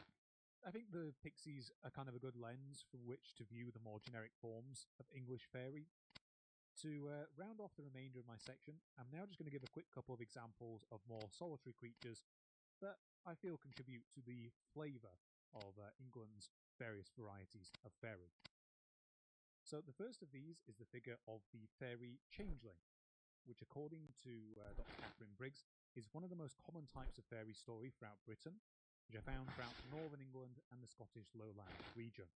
I think the pixies are kind of a good lens from which to view the more generic forms of English fairy. To round off the remainder of my section, I'm now just going to give a quick couple of examples of more solitary creatures that I feel contribute to the flavour of England's various varieties of fairy. So the first of these is the figure of the fairy changeling, which according to Dr. Catherine Briggs is one of the most common types of fairy story throughout Britain, which are found throughout northern England and the Scottish lowland region.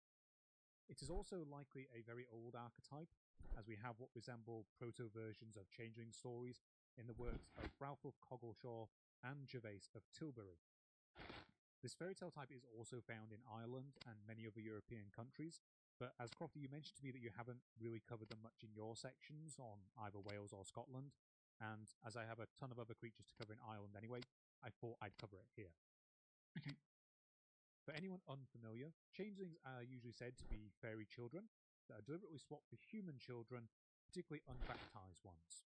It is also likely a very old archetype, as we have what resemble proto-versions of changeling stories in the works of Ralph of Coggeshall and Gervase of Tilbury. This fairy tale type is also found in Ireland and many other European countries, but as Crofty, you mentioned to me that you haven't really covered them much in your sections on either Wales or Scotland, and as I have a ton of other creatures to cover in Ireland anyway, I thought I'd cover it here. Okay. For anyone unfamiliar, changelings are usually said to be fairy children that are deliberately swapped for human children, particularly unbaptized ones.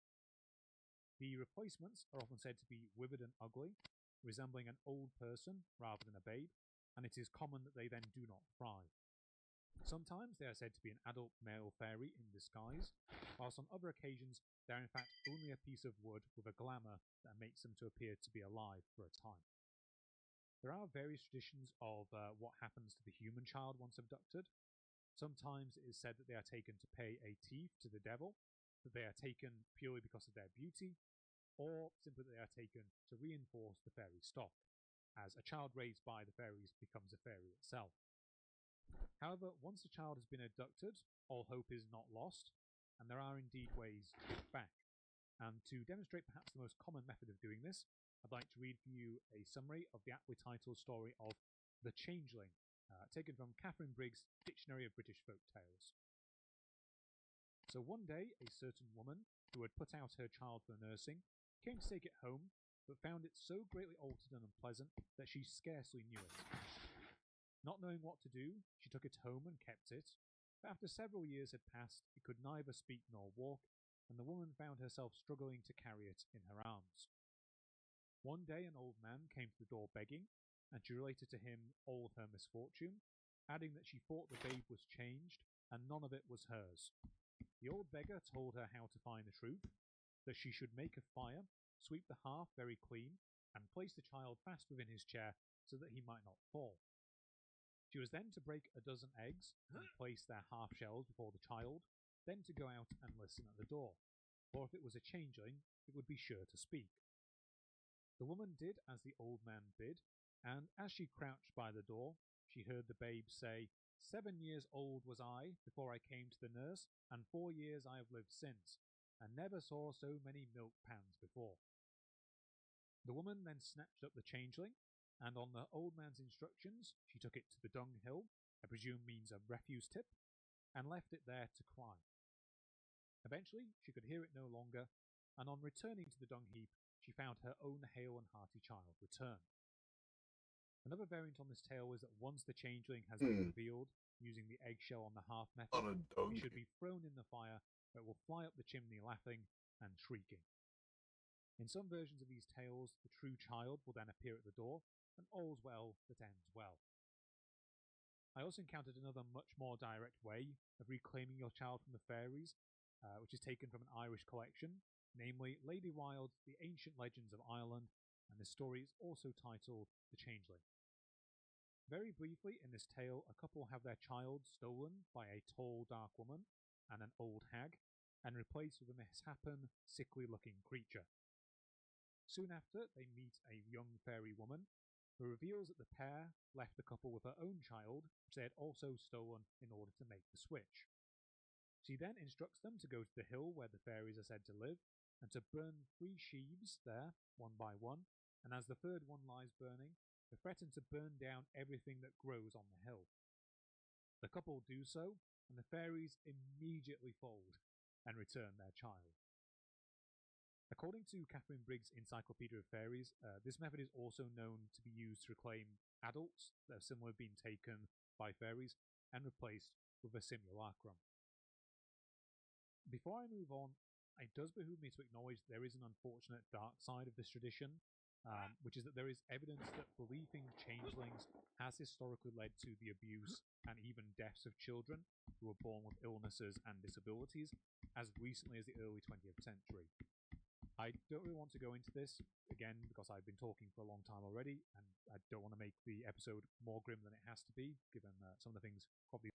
The replacements are often said to be withered and ugly, resembling an old person rather than a babe, and it is common that they then do not thrive. Sometimes they are said to be an adult male fairy in disguise, whilst on other occasions they are in fact only a piece of wood with a glamour that makes them to appear to be alive for a time. There are various traditions of what happens to the human child once abducted. Sometimes it is said that they are taken to pay a thief to the devil, that they are taken purely because of their beauty, or simply that they are taken to reinforce the fairy stock, as a child raised by the fairies becomes a fairy itself. However, once a child has been abducted, all hope is not lost, and there are indeed ways to get back. And to demonstrate perhaps the most common method of doing this, I'd like to read for you a summary of the aptly titled story of The Changeling, taken from Catherine Briggs' Dictionary of British Folk Tales. So one day, a certain woman, who had put out her child for nursing, came to take it home, but found it so greatly altered and unpleasant that she scarcely knew it. Not knowing what to do, she took it home and kept it, but after several years had passed, it could neither speak nor walk, and the woman found herself struggling to carry it in her arms. One day an old man came to the door begging, and she related to him all of her misfortune, adding that she thought the babe was changed and none of it was hers. The old beggar told her how to find the truth, that she should make a fire, sweep the hearth very clean, and place the child fast within his chair so that he might not fall. She was then to break a dozen eggs and place their half shells before the child, then to go out and listen at the door, for if it was a changeling, it would be sure to speak. The woman did as the old man bid, and as she crouched by the door, she heard the babe say, 7 years old was I before I came to the nurse, and 4 years I have lived since, and never saw so many milk pans before. The woman then snatched up the changeling, and on the old man's instructions, she took it to the dunghill, I presume means a refuse tip, and left it there to cry. Eventually, she could hear it no longer, and on returning to the dung heap, she found her own hale and hearty child returned. Another variant on this tale is that once the changeling has been revealed, using the eggshell on the hearth method, it should be thrown in the fire, where it will fly up the chimney laughing and shrieking. In some versions of these tales, the true child will then appear at the door, and all's well that ends well. I also encountered another much more direct way of reclaiming your child from the fairies, which is taken from an Irish collection, namely Lady Wilde's The Ancient Legends of Ireland, and the story is also titled The Changeling. Very briefly, in this tale, a couple have their child stolen by a tall, dark woman and an old hag, and replaced with a misshapen, sickly-looking creature. Soon after, they meet a young fairy woman, who reveals that the pair left the couple with her own child, which they had also stolen in order to make the switch. She then instructs them to go to the hill where the fairies are said to live, and to burn 3 sheaves there, one by one, and as the third one lies burning, they threaten to burn down everything that grows on the hill. The couple do so, and the fairies immediately fold and return their child. According to Catherine Briggs' Encyclopedia of Fairies, this method is also known to be used to reclaim adults that have similarly been taken by fairies and replaced with a simulacrum. Before I move on, it does behoove me to acknowledge there is an unfortunate dark side of this tradition, which is that there is evidence that belief in changelings has historically led to the abuse and even deaths of children who were born with illnesses and disabilities as recently as the early 20th century. I don't really want to go into this, again, because I've been talking for a long time already, and I don't want to make the episode more grim than it has to be, given some of the things probably.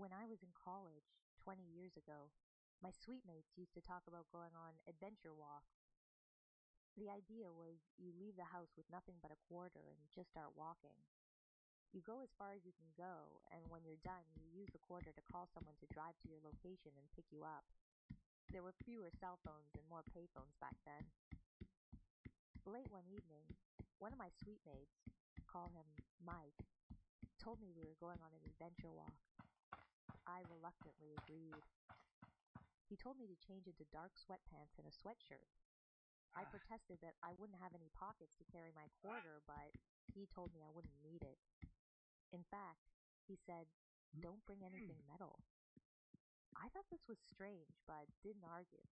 When I was in college 20 years ago, my suite mates used to talk about going on adventure walks. The idea was you leave the house with nothing but a quarter and just start walking. You go as far as you can go, and when you're done, you use the quarter to call someone to drive to your location and pick you up. There were fewer cell phones and more payphones back then. Late one evening, one of my suite mates, call him Mike, told me we were going on an adventure walk. I reluctantly agreed. He told me to change into dark sweatpants and a sweatshirt. I protested that I wouldn't have any pockets to carry my quarter, but he told me I wouldn't need it. In fact, he said, don't bring anything metal. I thought this was strange, but didn't argue.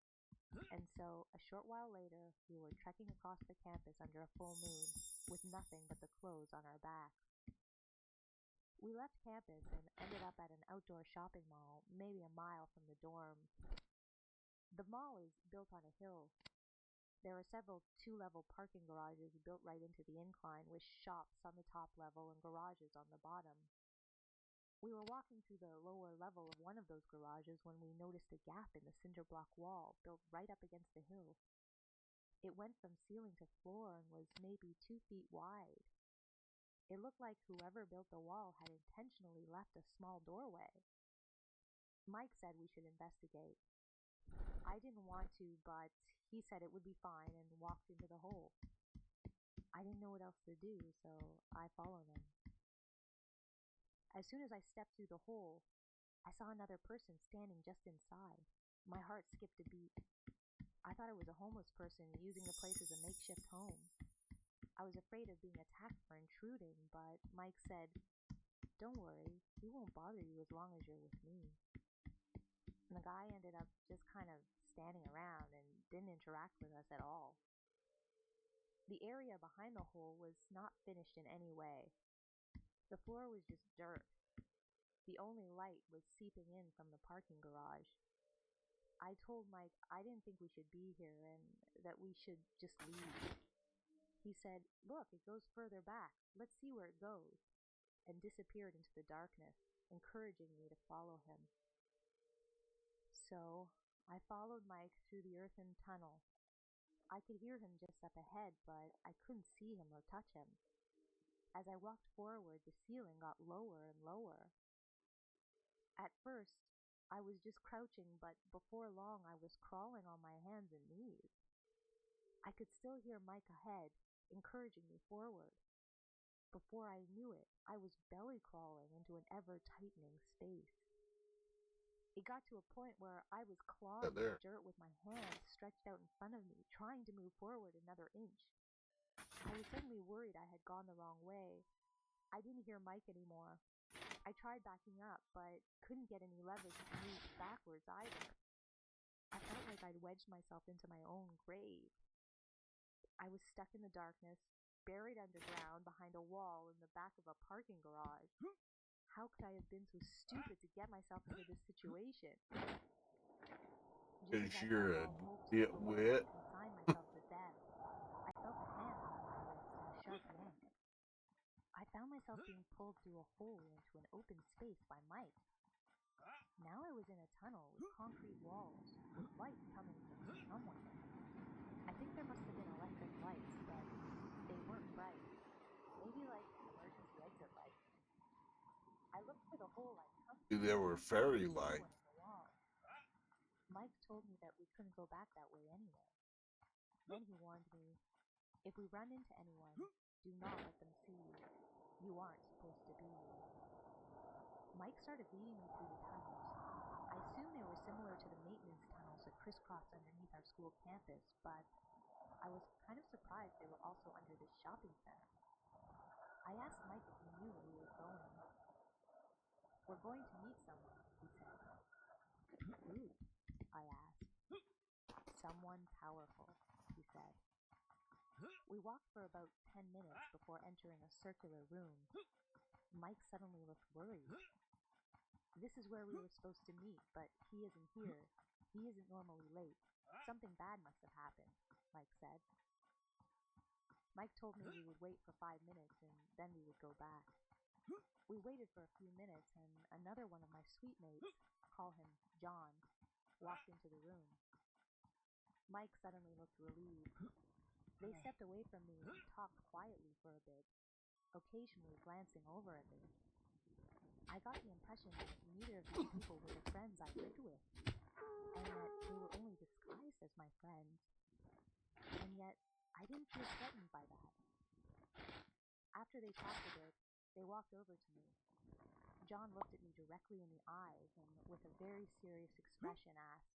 And so, a short while later, we were trekking across the campus under a full moon, with nothing but the clothes on our backs. We left campus and ended up at an outdoor shopping mall, maybe a mile from the dorms. The mall is built on a hill. There are several two-level parking garages built right into the incline, with shops on the top level and garages on the bottom. We were walking through the lower level of one of those garages when we noticed a gap in the cinder block wall built right up against the hill. It went from ceiling to floor and was maybe 2 feet wide. It looked like whoever built the wall had intentionally left a small doorway. Mike said we should investigate. I didn't want to, but he said it would be fine and walked into the hole. I didn't know what else to do, so I followed him. As soon as I stepped through the hole, I saw another person standing just inside. My heart skipped a beat. I thought it was a homeless person using the place as a makeshift home. I was afraid of being attacked for intruding, but Mike said, "Don't worry, he won't bother you as long as you're with me." And the guy ended up just kind of standing around and didn't interact with us at all. The area behind the hole was not finished in any way. The floor was just dirt. The only light was seeping in from the parking garage. I told Mike I didn't think we should be here and that we should just leave. He said, "Look, it goes further back. Let's see where it goes," and disappeared into the darkness, encouraging me to follow him. So, I followed Mike through the earthen tunnel. I could hear him just up ahead, but I couldn't see him or touch him. As I walked forward, the ceiling got lower and lower. At first, I was just crouching, but before long I was crawling on my hands and knees. I could still hear Mike ahead, encouraging me forward. Before I knew it, I was belly crawling into an ever-tightening space. It got to a point where I was clawing the dirt with my hands stretched out in front of me, trying to move forward another inch. I was suddenly worried I had gone the wrong way. I didn't hear Mike anymore. I tried backing up, but couldn't get any leverage to move backwards either. I felt like I'd wedged myself into my own grave. I was stuck in the darkness, buried underground behind a wall in the back of a parking garage. How could I have been so stupid to get myself into this situation? Because you're a nitwit. Consign myself to death. I felt a hand on my wrist and a sharp yank. I found myself being pulled through a hole into an open space by Mike. Now I was in a tunnel with concrete walls, with light coming from somewhere. I think there must have been electric lights, but they weren't bright. Maybe like emergency exit lights. I looked for the hole I'd come to. There were fairy lights. Mike told me that we couldn't go back that way anyway. Then he warned me, "If we run into anyone, do not let them see you. You aren't supposed to be here." Mike started leading me through the tunnels. I assumed they were similar to the maintenance tunnels that crisscrossed underneath our school campus, but I was kind of surprised they were also under this shopping center. I asked Mike if he knew where we were going. "We're going to meet someone," he said. "Who?" I asked. "Someone powerful," he said. We walked for about 10 minutes before entering a circular room. Mike suddenly looked worried. "This is where we were supposed to meet, but he isn't here. He isn't normally late. Something bad must have happened," Mike said. Mike told me we would wait for 5 minutes and then we would go back. We waited for a few minutes and another one of my suite mates, call him John, walked into the room. Mike suddenly looked relieved. They stepped away from me and talked quietly for a bit, occasionally glancing over at me. I got the impression that neither of these people were the friends I lived with, and that they were only disguised as my friends. And yet, I didn't feel threatened by that. After they talked a bit, they walked over to me. John looked at me directly in the eyes and, with a very serious expression, asked,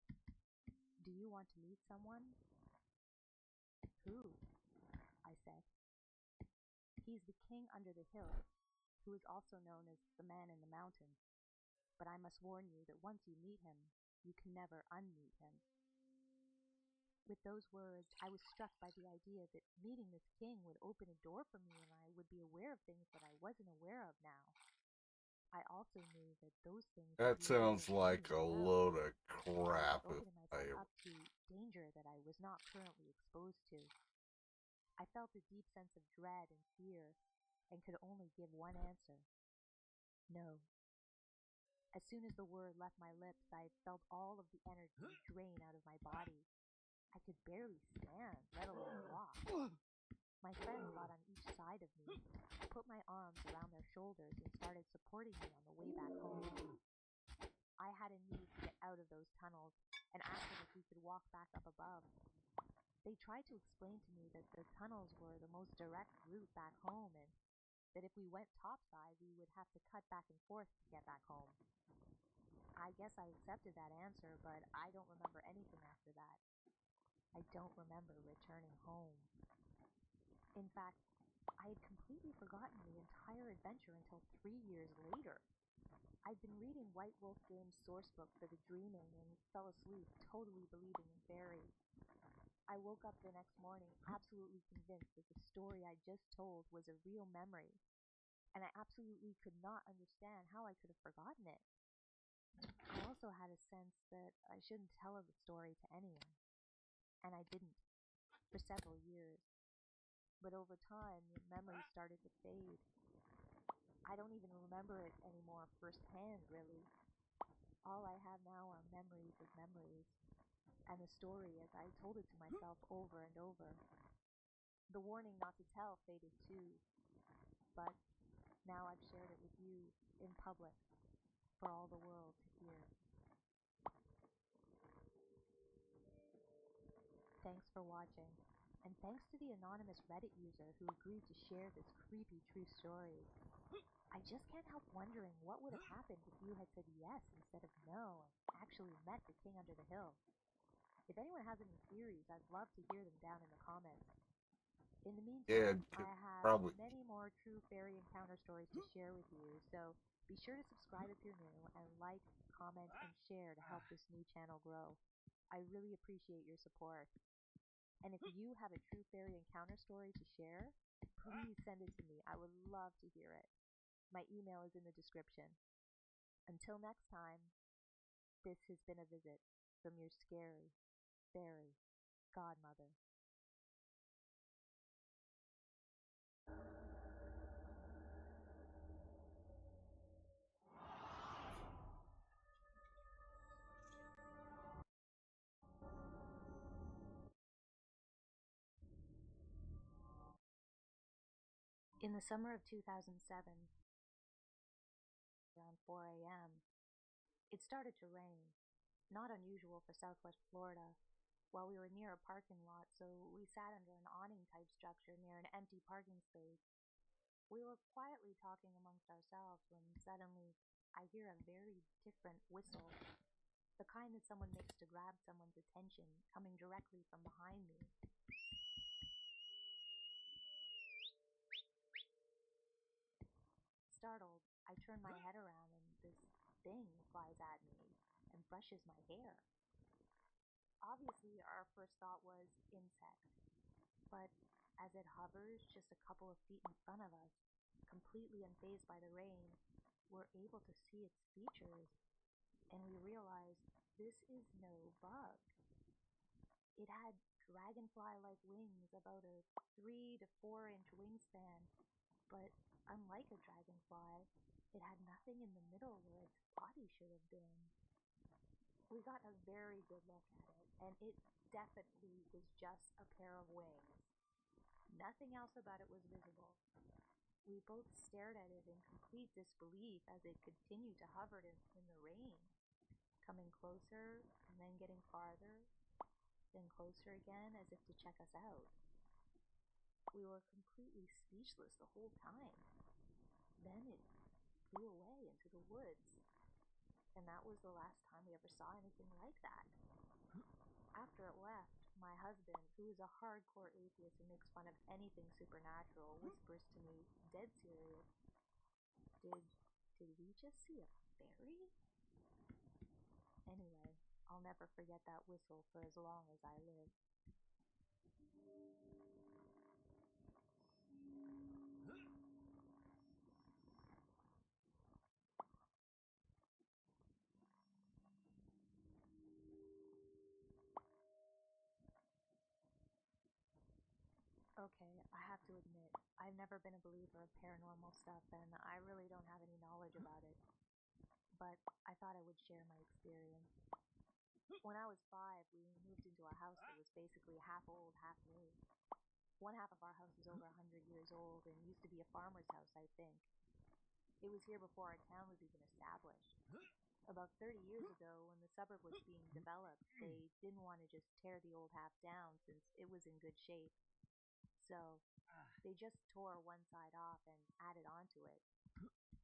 "Do you want to meet someone?" "Who?" I said. "He's the king under the hill, who is also known as the man in the mountain. but I must warn you that once you meet him, you can never unmeet him. With those words, I was struck by the idea that meeting this king would open a door for me and I would be aware of things that I wasn't aware of now. I also knew that those things That would be able sounds to like bring a me out. load of I crap. was If opening I myself up to danger that I was not currently exposed to. I felt a deep sense of dread and fear and could only give one answer. No. As soon as the word left my lips, I felt all of the energy drain out of my body. I could barely stand, let alone walk. My friends got on each side of me, put my arms around their shoulders, and started supporting me on the way back home. I had a need to get out of those tunnels and asked them if we could walk back up above. They tried to explain to me that the tunnels were the most direct route back home and that if we went topside, we would have to cut back and forth to get back home. I guess I accepted that answer, but I don't remember anything after that. I don't remember returning home. In fact, I had completely forgotten the entire adventure until 3 years later. I'd been reading White Wolf Games' source book for the dreaming and fell asleep, totally believing in fairies. I woke up the next morning absolutely convinced that the story I just told was a real memory, and I absolutely could not understand how I could have forgotten it. I also had a sense that I shouldn't tell the story to anyone, and I didn't, for several years. But over time, the memory started to fade. I don't even remember it anymore firsthand, really. All I have now are memories of memories, and the story as I told it to myself over and over. The warning not to tell faded too, but now I've shared it with you in public for all the world to hear. Thanks for watching, and thanks to the anonymous Reddit user who agreed to share this creepy true story. I just can't help wondering what would have happened if you had said yes instead of no and actually met the king under the hill. If anyone has any theories, I'd love to hear them down in the comments. In the meantime, I have many more true fairy encounter stories to share with you, so be sure to subscribe if you're new and like, comment, and share to help this new channel grow. I really appreciate your support. And if you have a true fairy encounter story to share, please send it to me. I would love to hear it. My email is in the description. Until next time, this has been a visit from your scary fairy godmother. In the summer of 2007, around 4 a.m., it started to rain, not unusual for Southwest Florida. While we were near a parking lot, so we sat under an awning-type structure near an empty parking space. We were quietly talking amongst ourselves when suddenly I hear a very different whistle, the kind that someone makes to grab someone's attention, coming directly from behind me. Startled, I turn my head around and this thing flies at me and brushes my hair. Obviously, our first thought was insect, but as it hovers just a couple of feet in front of us, completely unfazed by the rain, we're able to see its features, and we realize this is no bug. It had dragonfly-like wings, about a 3 to 4 inch wingspan, but unlike a dragonfly, it had nothing in the middle where its body should have been. We got a very good look at it, and it definitely was just a pair of wings. Nothing else about it was visible. We both stared at it in complete disbelief as it continued to hover in the rain, coming closer and then getting farther, then closer again as if to check us out. We were completely speechless the whole time. Then it flew away into the woods, and that was the last time we ever saw anything like that. After it left, my husband, who is a hardcore atheist and makes fun of anything supernatural, whispers to me, dead serious, did we just see a fairy? I'll never forget that whistle for as long as I live. Okay, I have to admit, I've never been a believer of paranormal stuff, and I really don't have any knowledge about it. But I thought I would share my experience. When I was 5, we moved into a house that was basically half old, half new. One half of our house is over 100 years old and used to be a farmer's house, I think. It was here before our town was even established. About 30 years ago, when the suburb was being developed, they didn't want to just tear the old half down since it was in good shape. So they just tore one side off and added onto it.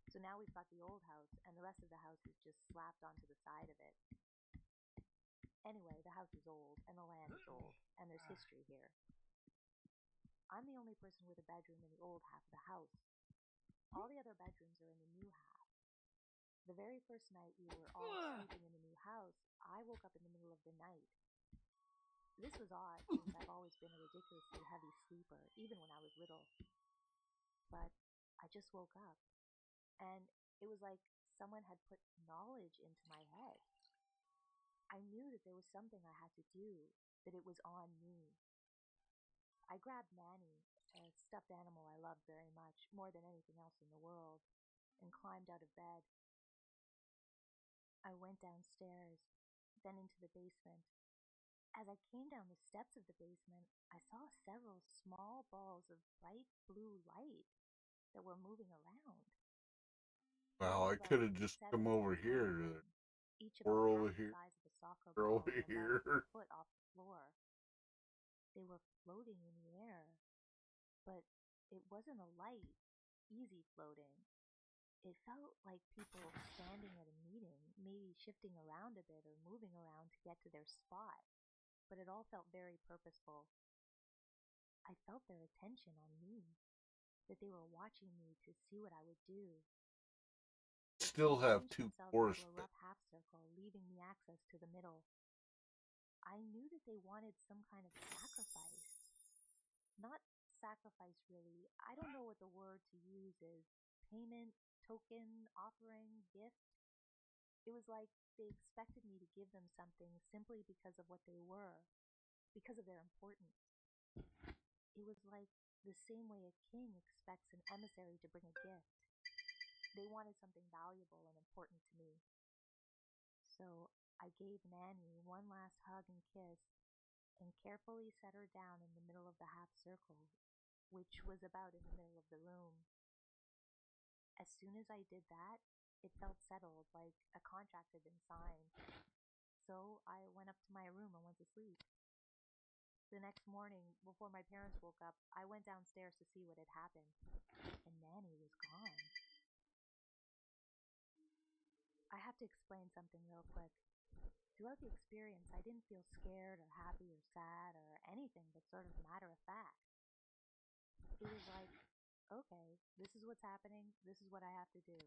So now we've got the old house, and the rest of the house is just slapped onto the side of it. Anyway, the house is old, and the land is old, and there's history here. I'm the only person with a bedroom in the old half of the house. All the other bedrooms are in the new half. The very first night we were all sleeping in the new house, I woke up in the middle of the night. This was odd, since I've always been a ridiculously heavy sleeper, even when I was little. But I just woke up, and it was like someone had put knowledge into my head. I knew that there was something I had to do, that it was on me. I grabbed Nanny, a stuffed animal I loved very much, more than anything else in the world, and climbed out of bed. I went downstairs, then into the basement. As I came down the steps of the basement, I saw several small balls of bright blue light that were moving around. Wow, I could have just come over here. Each We're about over half the here. size of a soccer We're ball over and here. about a foot off the floor. They were floating in the air, but it wasn't a light, easy floating. It felt like people standing at a meeting, maybe shifting around a bit or moving around to get to their spot, but it all felt very purposeful. I felt their attention on me, that they were watching me to see what I would do. Still They have arranged 2 themselves forest into a rough half circle, leaving me access to the middle. I knew that they wanted some kind of sacrifice. Not sacrifice, really. I don't know what the word to use is. Payment, token, offering, gift. It was like they expected me to give them something simply because of what they were, because of their importance. It was like the same way a king expects an emissary to bring a gift. They wanted something valuable and important to me. So I gave Nanny one last hug and kiss, and carefully set her down in the middle of the half circle, which was about in the middle of the room. As soon as I did that, it felt settled, like a contract had been signed. So I went up to my room and went to sleep. The next morning, before my parents woke up, I went downstairs to see what had happened, and Nanny was gone. I have to explain something real quick. Throughout the experience, I didn't feel scared or happy or sad or anything but sort of matter of fact. It was like, okay, this is what's happening, this is what I have to do.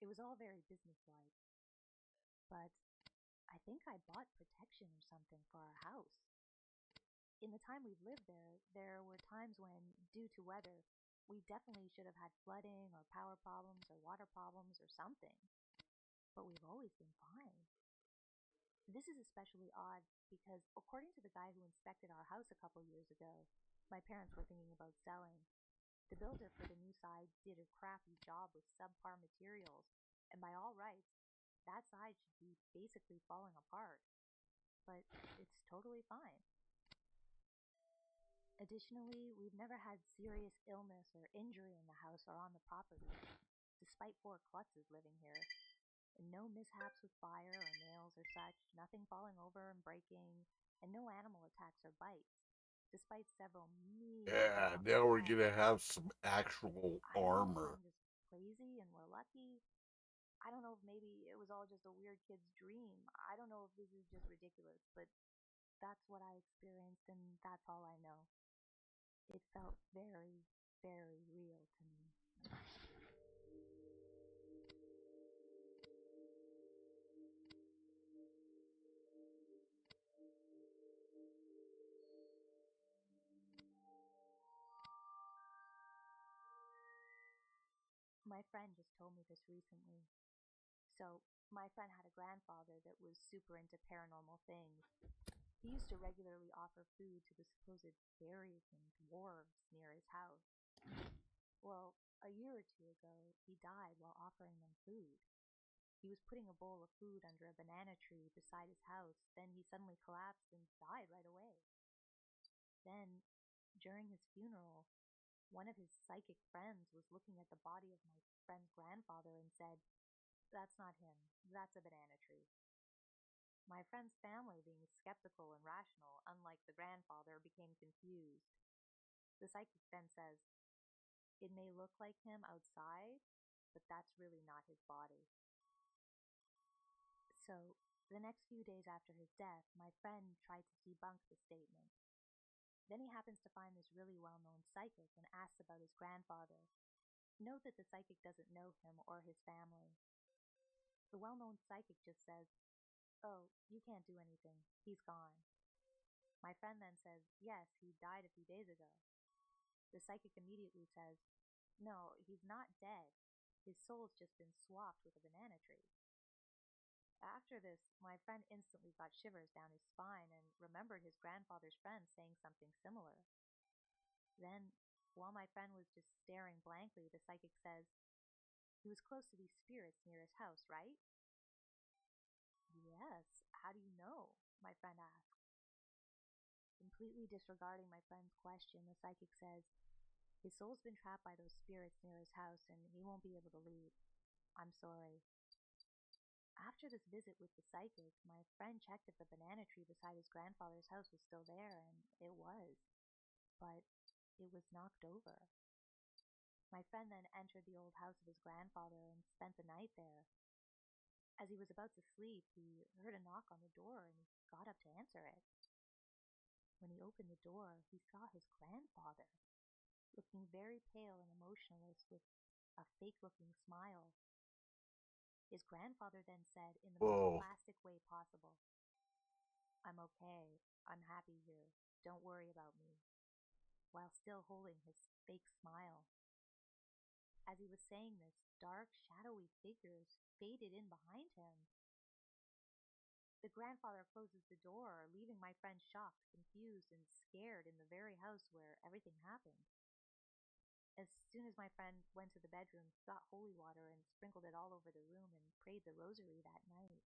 It was all very businesslike. But I think I bought protection or something for our house. In the time we've lived there, there were times when, due to weather, we definitely should have had flooding or power problems or water problems or something. But we've always been fine. This is especially odd because, according to the guy who inspected our house a couple years ago, my parents were thinking about selling. The builder for the new side did a crappy job with subpar materials, and by all rights, that side should be basically falling apart. But it's totally fine. Additionally, we've never had serious illness or injury in the house or on the property, despite 4 klutzes living here. And no mishaps with fire or nails or such, nothing falling over and breaking, and no animal attacks or bites, despite several mean. Yeah, now we're gonna have some actual I don't know armor. if I'm just crazy and we're lucky. I don't know if maybe it was all just a weird kid's dream. I don't know if this is just ridiculous, but that's what I experienced, and that's all I know. It felt very, very real to me. My friend just told me this recently. So, my friend had a grandfather that was super into paranormal things. He used to regularly offer food to the supposed fairies and dwarves near his house. Well, a year or two ago, he died while offering them food. He was putting a bowl of food under a banana tree beside his house, then he suddenly collapsed and died right away. Then, during his funeral, one of his psychic friends was looking at the body of my friend's grandfather and said, "That's not him, that's a banana tree." My friend's family, being skeptical and rational, unlike the grandfather, became confused. The psychic then says, "It may look like him outside, but that's really not his body." So, the next few days after his death, my friend tried to debunk the statement. Then he happens to find this really well-known psychic and asks about his grandfather. Note that the psychic doesn't know him or his family. The well-known psychic just says, "Oh, you can't do anything. He's gone." My friend then says, "Yes, he died a few days ago." The psychic immediately says, "No, he's not dead. His soul's just been swapped with a banana tree." After this, my friend instantly got shivers down his spine and remembered his grandfather's friend saying something similar. Then, while my friend was just staring blankly, the psychic says, "He was close to these spirits near his house, right?" "Yes, how do you know?" my friend asked. Completely disregarding my friend's question, the psychic says, "His soul's been trapped by those spirits near his house and he won't be able to leave. I'm sorry." After this visit with the psychic, my friend checked if the banana tree beside his grandfather's house was still there, and it was. But it was knocked over. My friend then entered the old house of his grandfather and spent the night there. As he was about to sleep, he heard a knock on the door and he got up to answer it. When he opened the door, he saw his grandfather, looking very pale and emotionless with a fake-looking smile. His grandfather then said in the Whoa. most plastic way possible, "I'm okay. I'm happy here. Don't worry about me," while still holding his fake smile. As he was saying this, dark, shadowy figures faded in behind him. The grandfather closes the door, leaving my friend shocked, confused, and scared in the very house where everything happened. As soon as my friend went to the bedroom, he got holy water and sprinkled it all over the room and prayed the rosary that night.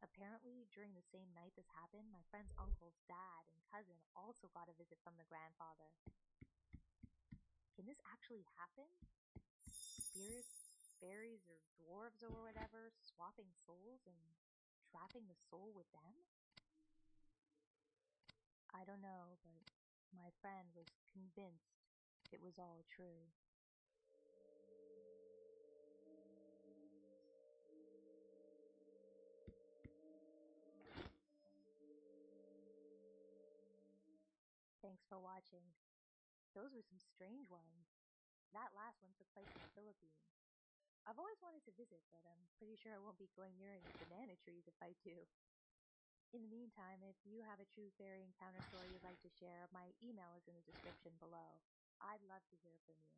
Apparently, during the same night this happened, my friend's uncle's dad and cousin also got a visit from the grandfather. Can this actually happen? Spirits, fairies, or dwarves or whatever swapping souls and trapping the soul with them? I don't know, but my friend was convinced it was all true. Thanks for watching. Those were some strange ones. That last one took place in the Philippines. I've always wanted to visit, but I'm pretty sure I won't be going near any banana trees if I do. In the meantime, if you have a true fairy encounter story you'd like to share, my email is in the description below. I'd love to hear from you.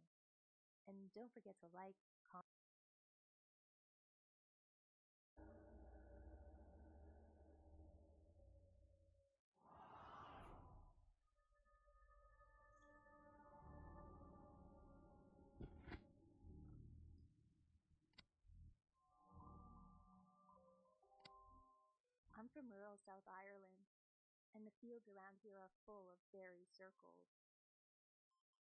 And don't forget to like, comment. I'm from rural South Ireland, and the fields around here are full of fairy circles.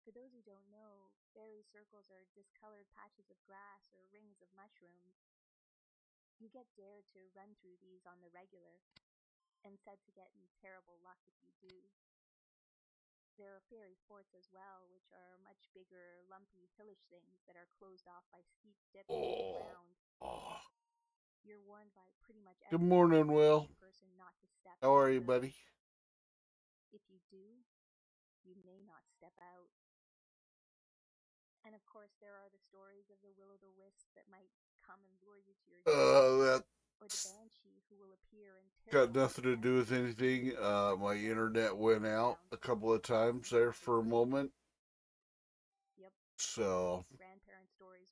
For those who don't know, fairy circles are discolored patches of grass or rings of mushrooms. You get dared to run through these on the regular, and said to get in terrible luck if you do. There are fairy forts as well, which are much bigger, lumpy, hillish things that are closed off by steep dips in the ground. Oh. You're warned by pretty much Good every morning, Will. person not to step How are into you, them. buddy? If you do, you may not step out. And of course, there are the stories of the will-o'-the-wisp that might come and lure you to your death, or the banshee who will appear and Got terrorize nothing to do with anything. My internet went out a couple of times there for a moment. Yep. So Grandparent stories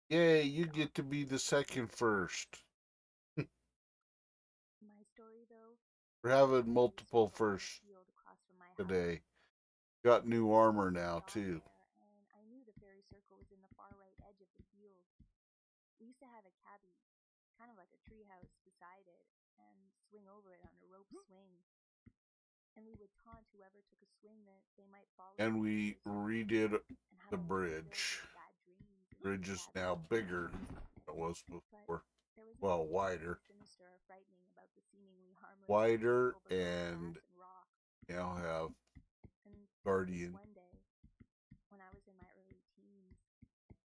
Yay, you get to be the second first. My story, though, We're having multiple firsts today. Got new armor now, too. And I knew the fairy circle was in the far right edge of the field. We used to have a cabbie, kind of like a treehouse, beside it, and swing over it on a rope swing. And we would taunt whoever took a swing that they might fall. And we redid the bridge. The bridge is now bigger than it was before. Well, wider. Wider, and now have guardian. One day, when I was in my early teens,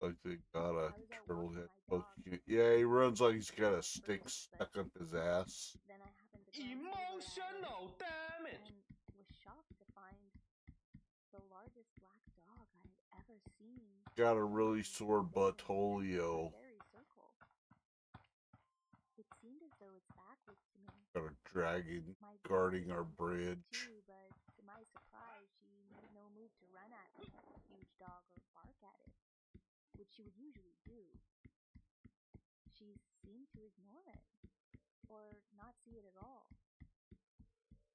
Like they got a turtle head poking it. Yeah, he runs like he's got a stick stuck up his ass. then I happened to emotional, damn it! And was shocked to find the largest black dog I had ever seen. Got a really sore buttolio. It seemed as though its back was to me. Got a dragon guarding our bridge. Too, but to my surprise, she made no move to run at me like a huge dog or bark at it, which she would usually do. She seemed to ignore it, or not see it at all.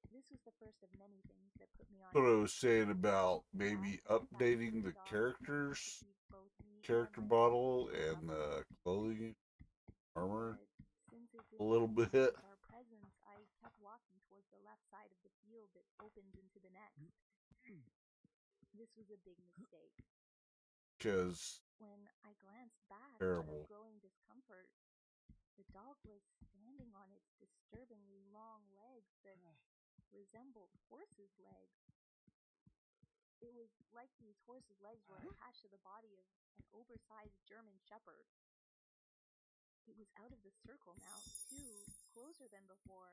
This was the first of many things that put me on. What I was saying about maybe updating the characters, character model, and the clothing, armor a little bit. Our presence, I kept walking towards the left side of the field that opens into the next. This was a big mistake. Because when I glanced back, terrible. Growing discomfort, the dog was standing on its disturbingly long legs that resembled horses' legs. It was like these horses' legs were attached to the body of an oversized German shepherd. It was out of the circle now, too, closer than before.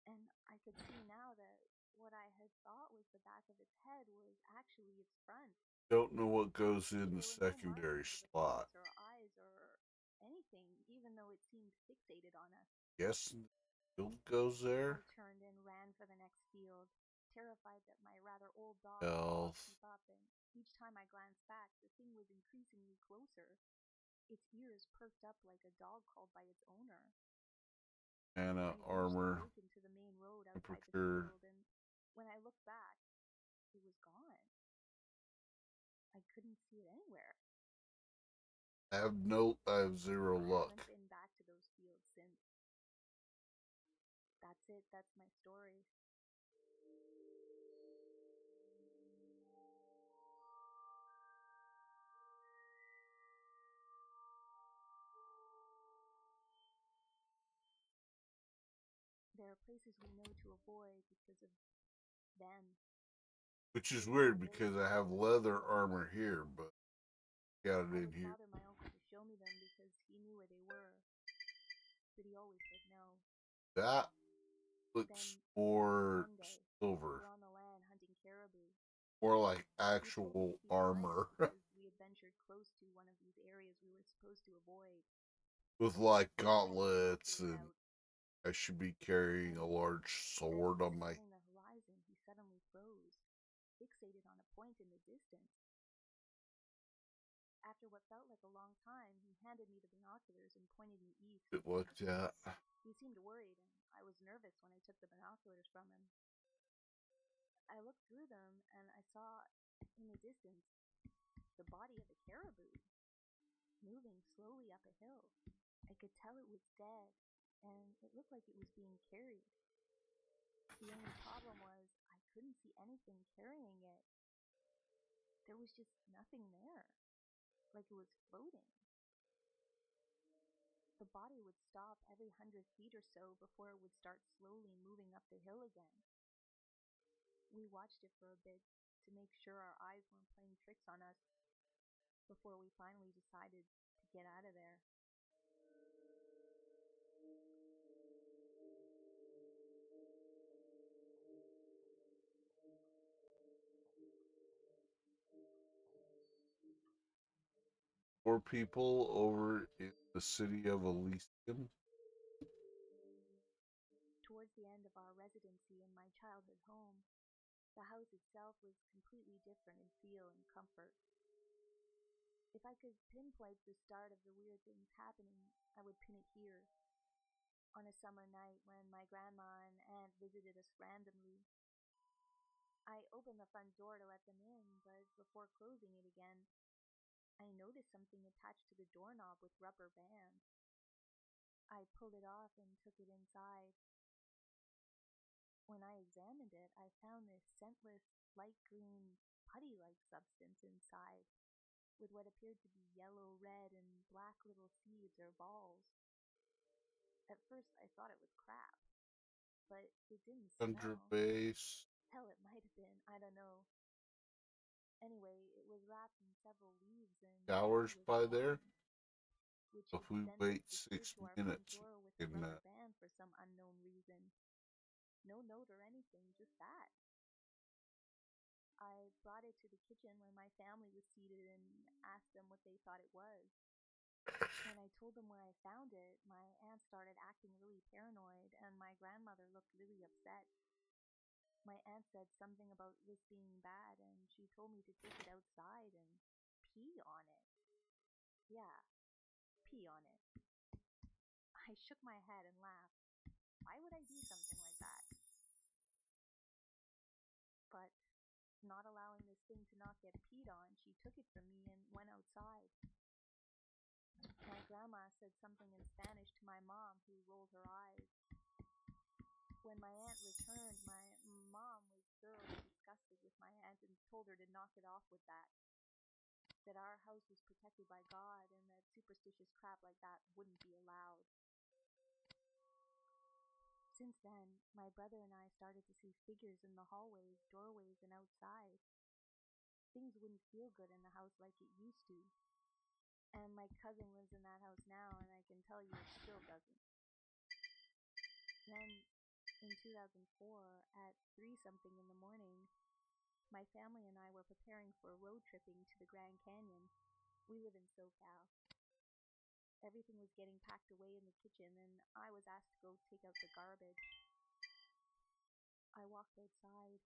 And I could see now that what I had thought was the back of its head was actually its front. Don't know what goes in the secondary slot. Or eyes or anything, even though it seemed fixated on us. Yes, field goes there. I turned and ran for the next field, terrified that my rather old dog would keep up, and each time I glanced back, the thing was increasingly closer. Its ears perked up like a dog called by its owner. And armor, into the main road outside the temperature. field, and when I looked back, it was gone. I couldn't see it anywhere. I have zero luck. I haven't been back to those fields since. That's it. That's my story. There are places we know to avoid because of them. Which is weird because I have leather armor here, but got it in here. I would bother my uncle to show me them because he knew where they were, but he always said no. That looks more silver, we're on the land hunting caribou. more like actual armor. We had ventured close to one of these areas we were supposed to avoid. With like gauntlets, and I should be carrying a large sword on my. The horizon, he suddenly froze, fixated on a point in the distance. After what felt like a long time, he handed me the binoculars and pointed me east. It looked at. He seemed worried, and I was nervous when I took the binoculars from him. I looked through them, and I saw, in the distance, the body of a caribou, moving slowly up a hill. I could tell it was dead, and it looked like it was being carried. The only problem was I couldn't see anything carrying it. There was just nothing there, like it was floating. The body would stop every 100 feet or so before it would start slowly moving up the hill again. We watched it for a bit to make sure our eyes weren't playing tricks on us before we finally decided to get out of there. Four people over in the city of Elysium. Towards the end of our residency in my childhood home, the house itself was completely different in feel and comfort. If I could pinpoint the start of the weird things happening, I would pin it here. On a summer night when my grandma and aunt visited us randomly, I opened the front door to let them in, but before closing it again, I noticed something attached to the doorknob with rubber bands. I pulled it off and took it inside. When I examined it, I found this scentless, light green, putty-like substance inside, with what appeared to be yellow, red, and black little seeds or balls. At first, I thought it was crap, but it didn't Thunder smell. Base. Hell, it might have been. I don't know. Anyway, it was wrapped in several leaves and Showers sealed with by there. twine, which If had we then been wait secured 6 to our front minutes, door with we a can rubber band for some unknown reason. No note or anything, just that. I brought it to the kitchen where my family was seated and asked them what they thought it was. When I told them where I found it, my aunt started acting really paranoid, and my grandmother looked really upset. My aunt said something about this being bad, and she told me to take it outside and pee on it. Yeah, pee on it. I shook my head and laughed. Why would I do something like that? But, not allowing this thing to not get peed on, she took it from me and went outside. My grandma said something in Spanish to my mom, who rolled her eyes. When my aunt returned, my mom was thoroughly disgusted with my aunt and told her to knock it off with that. That our house was protected by God and that superstitious crap like that wouldn't be allowed. Since then, my brother and I started to see figures in the hallways, doorways, and outside. Things wouldn't feel good in the house like it used to. And my cousin lives in that house now, and I can tell you it still doesn't. Then, in 2004, at 3-something in the morning, my family and I were preparing for road tripping to the Grand Canyon. We live in SoCal. Everything was getting packed away in the kitchen, and I was asked to go take out the garbage. I walked outside.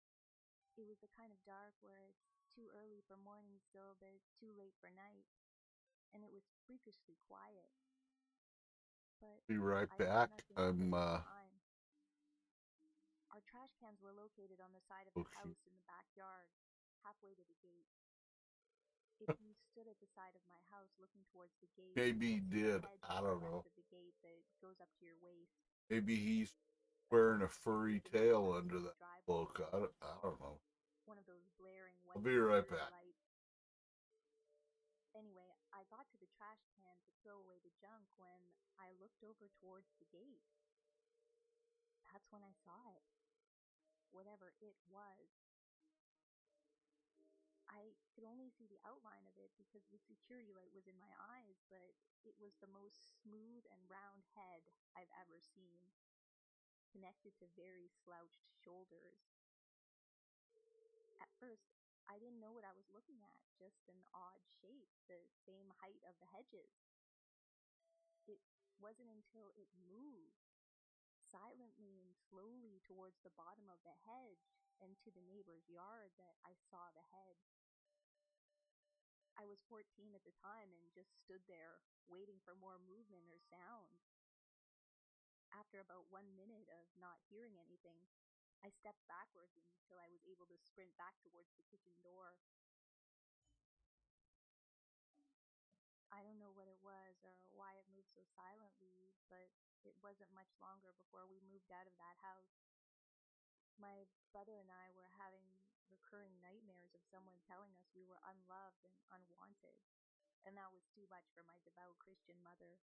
It was the kind of dark where it's too early for morning still, but too late for night. And it was freakishly quiet. But be right I back. snuck in I'm just in time. Our trash cans were located on the side of the okay. house in the backyard, halfway to the gate. If you stood at the side of my house looking towards the gate, Maybe you he could see the did. hedge I to the don't left know. of the gate that goes up to your waist. Maybe he's But wearing a now furry there's no tail lights under in the that driveway. cloak. I don't know. One of those blaring I'll white be right security back. lights. Anyway, I got to the trash can to throw away the junk when I looked over towards the gate. That's when I saw it. Whatever it was. I could only see the outline of it because the security light was in my eyes, but it was the most smooth and round head I've ever seen, connected to very slouched shoulders. At first, I didn't know what I was looking at, just an odd shape, the same height of the hedges. It wasn't until it moved, silently and slowly towards the bottom of the hedge and to the neighbor's yard, that I saw the head. I was 14 at the time and just stood there, waiting for more movement or sound. After about 1 minute of not hearing anything, I stepped backwards until I was able to sprint back towards the kitchen door. I don't know what it was or why it moved so silently, but it wasn't much longer before we moved out of that house. My brother and I were having recurring nightmares of someone telling us we were unloved and unwanted, and that was too much for my devout Christian mother.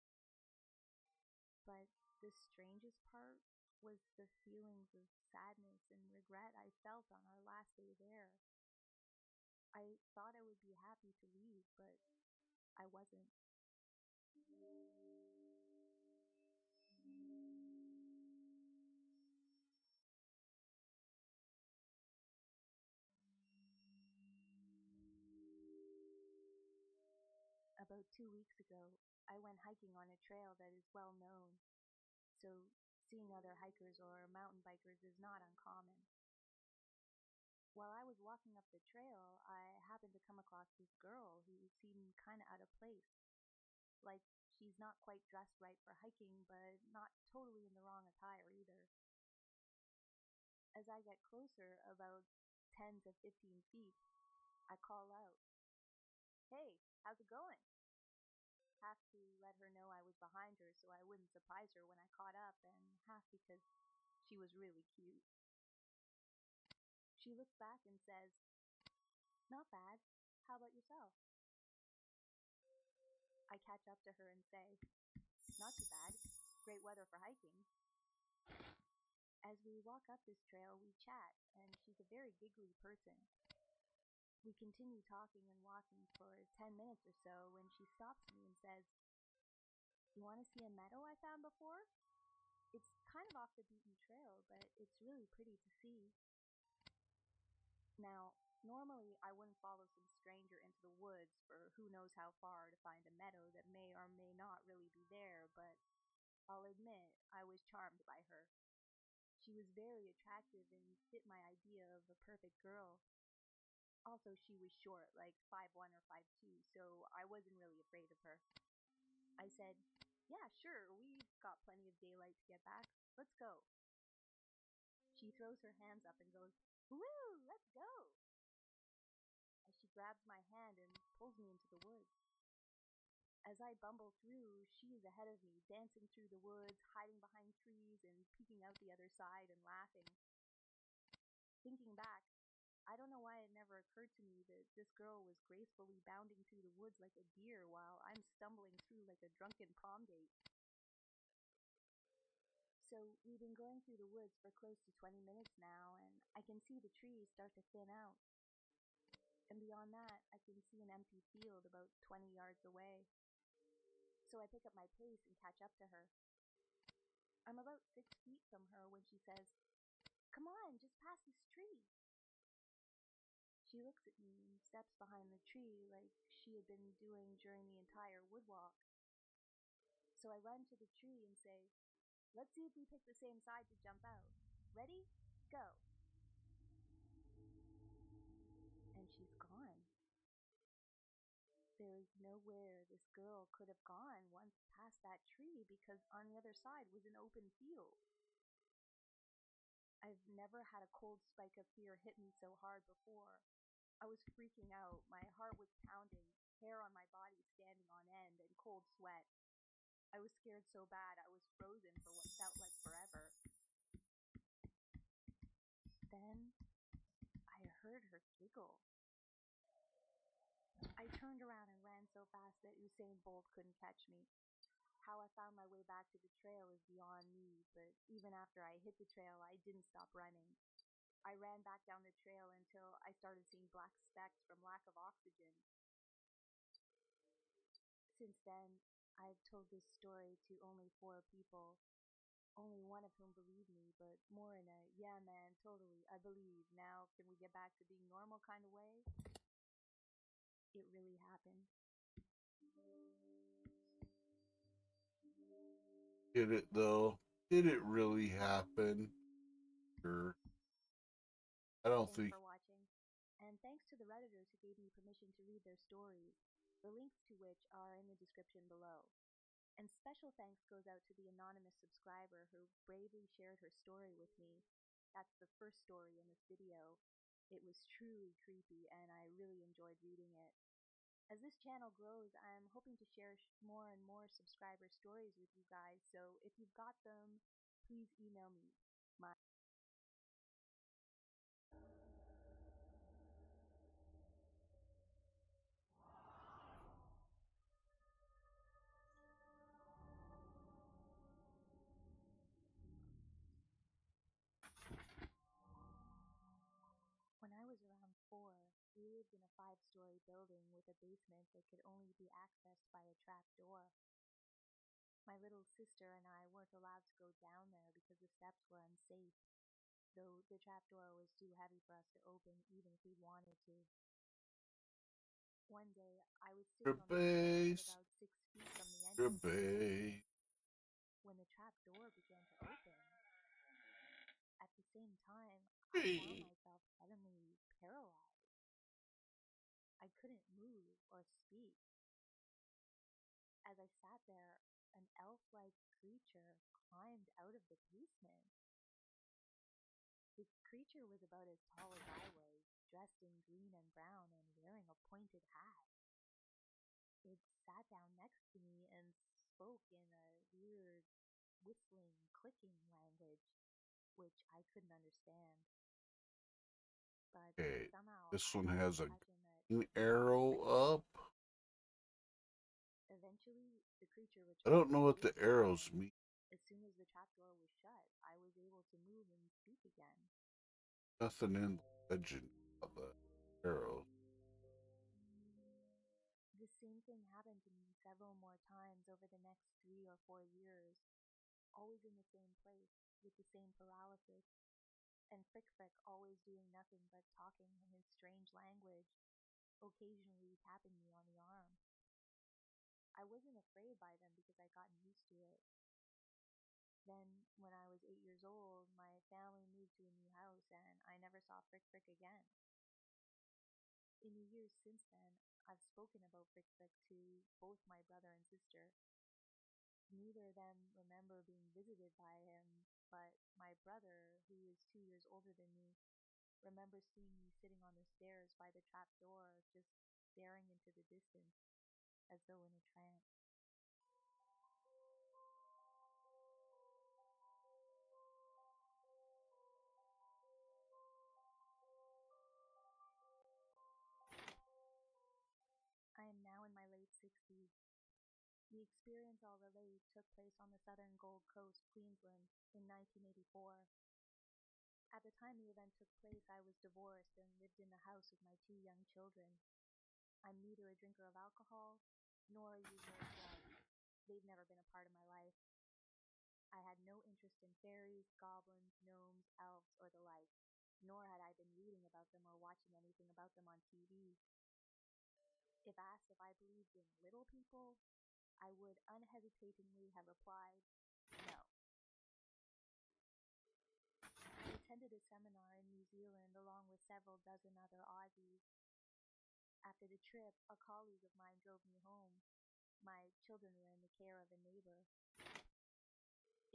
But the strangest part was the feelings of sadness and regret I felt on our last day there. I thought I would be happy to leave, but I wasn't. About 2 weeks ago, I went hiking on a trail that is well known, so seeing other hikers or mountain bikers is not uncommon. While I was walking up the trail, I happened to come across this girl who seemed kind of out of place. Like, she's not quite dressed right for hiking, but not totally in the wrong attire either. As I get closer, about 10 to 15 feet, I call out, "Hey, how's it going?" Half to let her know I was behind her so I wouldn't surprise her when I caught up, and half because she was really cute. She looks back and says, "Not bad. How about yourself?" I catch up to her and say, "Not too bad. Great weather for hiking." As we walk up this trail, we chat, and she's a very giggly person. We continue talking and walking for 10 minutes or so when she stops me and says, "You want to see a meadow I found before? It's kind of off the beaten trail, but it's really pretty to see." Now, normally I wouldn't follow some stranger into the woods for who knows how far to find a meadow that may or may not really be there, but I'll admit I was charmed by her. She was very attractive and fit my idea of a perfect girl. Also, she was short, like 5'1" or 5'2", so I wasn't really afraid of her. I said, "Yeah, sure, we've got plenty of daylight to get back. Let's go." She throws her hands up and goes, "Woo, let's go!" As she grabs my hand and pulls me into the woods. As I bumble through, she is ahead of me, dancing through the woods, hiding behind trees, and peeking out the other side and laughing. Thinking back, I don't know why it never occurred to me that this girl was gracefully bounding through the woods like a deer while I'm stumbling through like a drunken prom date. So we've been going through the woods for close to 20 minutes now, and I can see the trees start to thin out. And beyond that, I can see an empty field about 20 yards away. So I pick up my pace and catch up to her. I'm about 6 feet from her when she says, "Come on, just past this tree." She looks at me and steps behind the tree like she had been doing during the entire woodwalk. So I run to the tree and say, "Let's see if we pick the same side to jump out. Ready? Go." And she's gone. There is nowhere this girl could have gone once past that tree because on the other side was an open field. I've never had a cold spike of fear hit me so hard before. I was freaking out, my heart was pounding, hair on my body standing on end, and cold sweat. I was scared so bad I was frozen for what felt like forever. Then I heard her giggle. I turned around and ran so fast that Usain Bolt couldn't catch me. How I found my way back to the trail is beyond me, but even after I hit the trail, I didn't stop running. I ran back down the trail until I started seeing black specks from lack of oxygen. Since then, I've told this story to only 4 people, only one of whom believed me, but more in a, "Yeah man, totally, I believe, now can we get back to being normal" kind of way. It really happened. Did it though? Did it really happen? Sure. I don't Thanks think. for watching, and thanks to the Redditors who gave me permission to read their stories, the links to which are in the description below. And special thanks goes out to the anonymous subscriber who bravely shared her story with me. That's the first story in this video. It was truly creepy and I really enjoyed reading it. As this channel grows, I'm hoping to share more and more subscriber stories with you guys, so if you've got them, please email me. When I was around 4, we lived in a 5-story building with a basement that could only be accessed by a trap door. My little sister and I weren't allowed to go down there because the steps were unsafe, though the trapdoor was too heavy for us to open even if we wanted to. One day, I was sitting on the stairs Base. about 6 feet from the entrance Base. when the trapdoor began to open. At the same time, I found myself suddenly paralyzed. I couldn't move or speak. As I sat there, an elf-like creature climbed out of the basement. The creature was about as tall as I was, dressed in green and brown and wearing a pointed hat. It sat down next to me and spoke in a weird, whistling, clicking language, which I couldn't understand. But Okay, somehow this I one got the has a impression that green it was arrow comforting me. up. Eventually, the creature I returned don't to know the what the basement, arrows and mean. as soon as the trapdoor was shut, I was able to move and speak again. Nothing in the legend of the arrows. The same thing happened to me several more times over the next 3 or 4 years, always in the same place, with the same paralysis, and Frick Frick always doing nothing but talking in his strange language, occasionally tapping me on the arm. I wasn't afraid by them because I'd gotten used to it. Then, when I was 8 years old, my family moved to a new house and I never saw Frick Frick again. In the years since then, I've spoken about Frick Frick to both my brother and sister. Neither of them remember being visited by him, but my brother, who is 2 years older than me, remembers seeing me sitting on the stairs by the trap door, just staring into the distance, as though in a trance. I am now in my late 60s. The experience I'll relate took place on the southern Gold Coast, Queensland, in 1984. At the time the event took place, I was divorced and lived in the house with my 2 young children. I'm neither a drinker of alcohol nor a user of drugs. They've never been a part of my life. I had no interest in fairies, goblins, gnomes, elves, or the like, nor had I been reading about them or watching anything about them on TV. If asked if I believed in little people, I would unhesitatingly have replied, no. I attended a seminar in New Zealand along with several dozen other Aussies. After the trip, a colleague of mine drove me home. My children were in the care of a neighbor.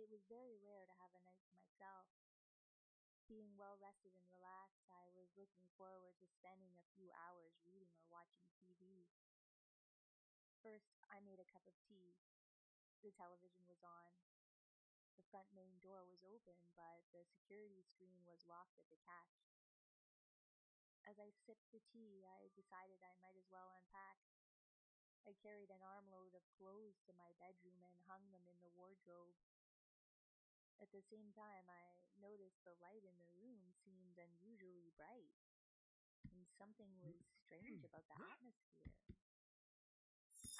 It was very rare to have a night to myself. Being well rested and relaxed, I was looking forward to spending a few hours reading or watching TV. First, I made a cup of tea. The television was on. The front main door was open, but the security screen was locked at the catch. As I sipped the tea, I decided I might as well unpack. I carried an armload of clothes to my bedroom and hung them in the wardrobe. At the same time, I noticed the light in the room seemed unusually bright, and something was strange about the atmosphere.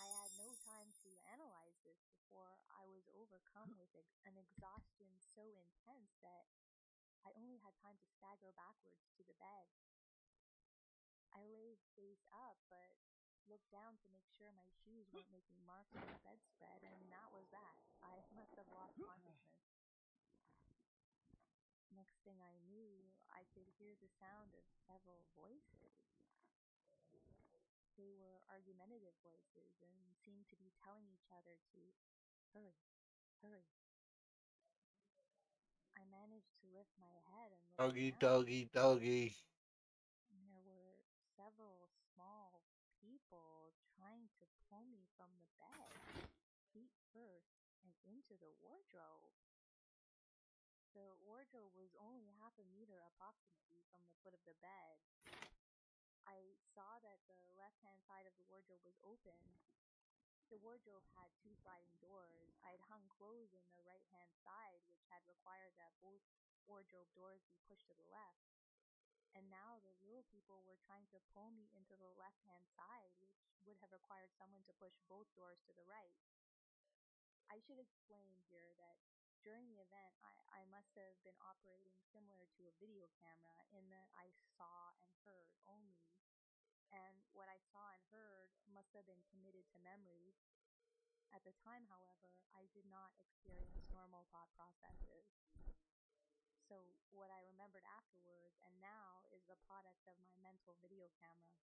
I had no time to analyze this before I was overcome with an exhaustion so intense that I only had time to stagger backwards to the bed. I lay face up, but looked down to make sure my shoes weren't making marks on the bedspread, and that was that. I must have lost consciousness. Next thing I knew, I could hear the sound of several voices. They were argumentative voices and seemed to be telling each other to hurry, hurry. I managed to lift my head and look Doggy, around. doggy, doggy. And there were several small people trying to pull me from the bed, feet first, and into the wardrobe. The wardrobe was only half a meter approximately from the foot of the bed. I saw that the left-hand side of the wardrobe was open. The wardrobe had 2 sliding doors. I'd hung clothes in the right-hand side, which had required that both wardrobe doors be pushed to the left. And now the little people were trying to pull me into the left-hand side, which would have required someone to push both doors to the right. I should explain here that during the event, I must have been operating similar to a video camera in that I saw and heard only, and what I saw and heard must have been committed to memory. At the time, however, I did not experience normal thought processes. So what I remembered afterwards and now is the product of my mental video camera.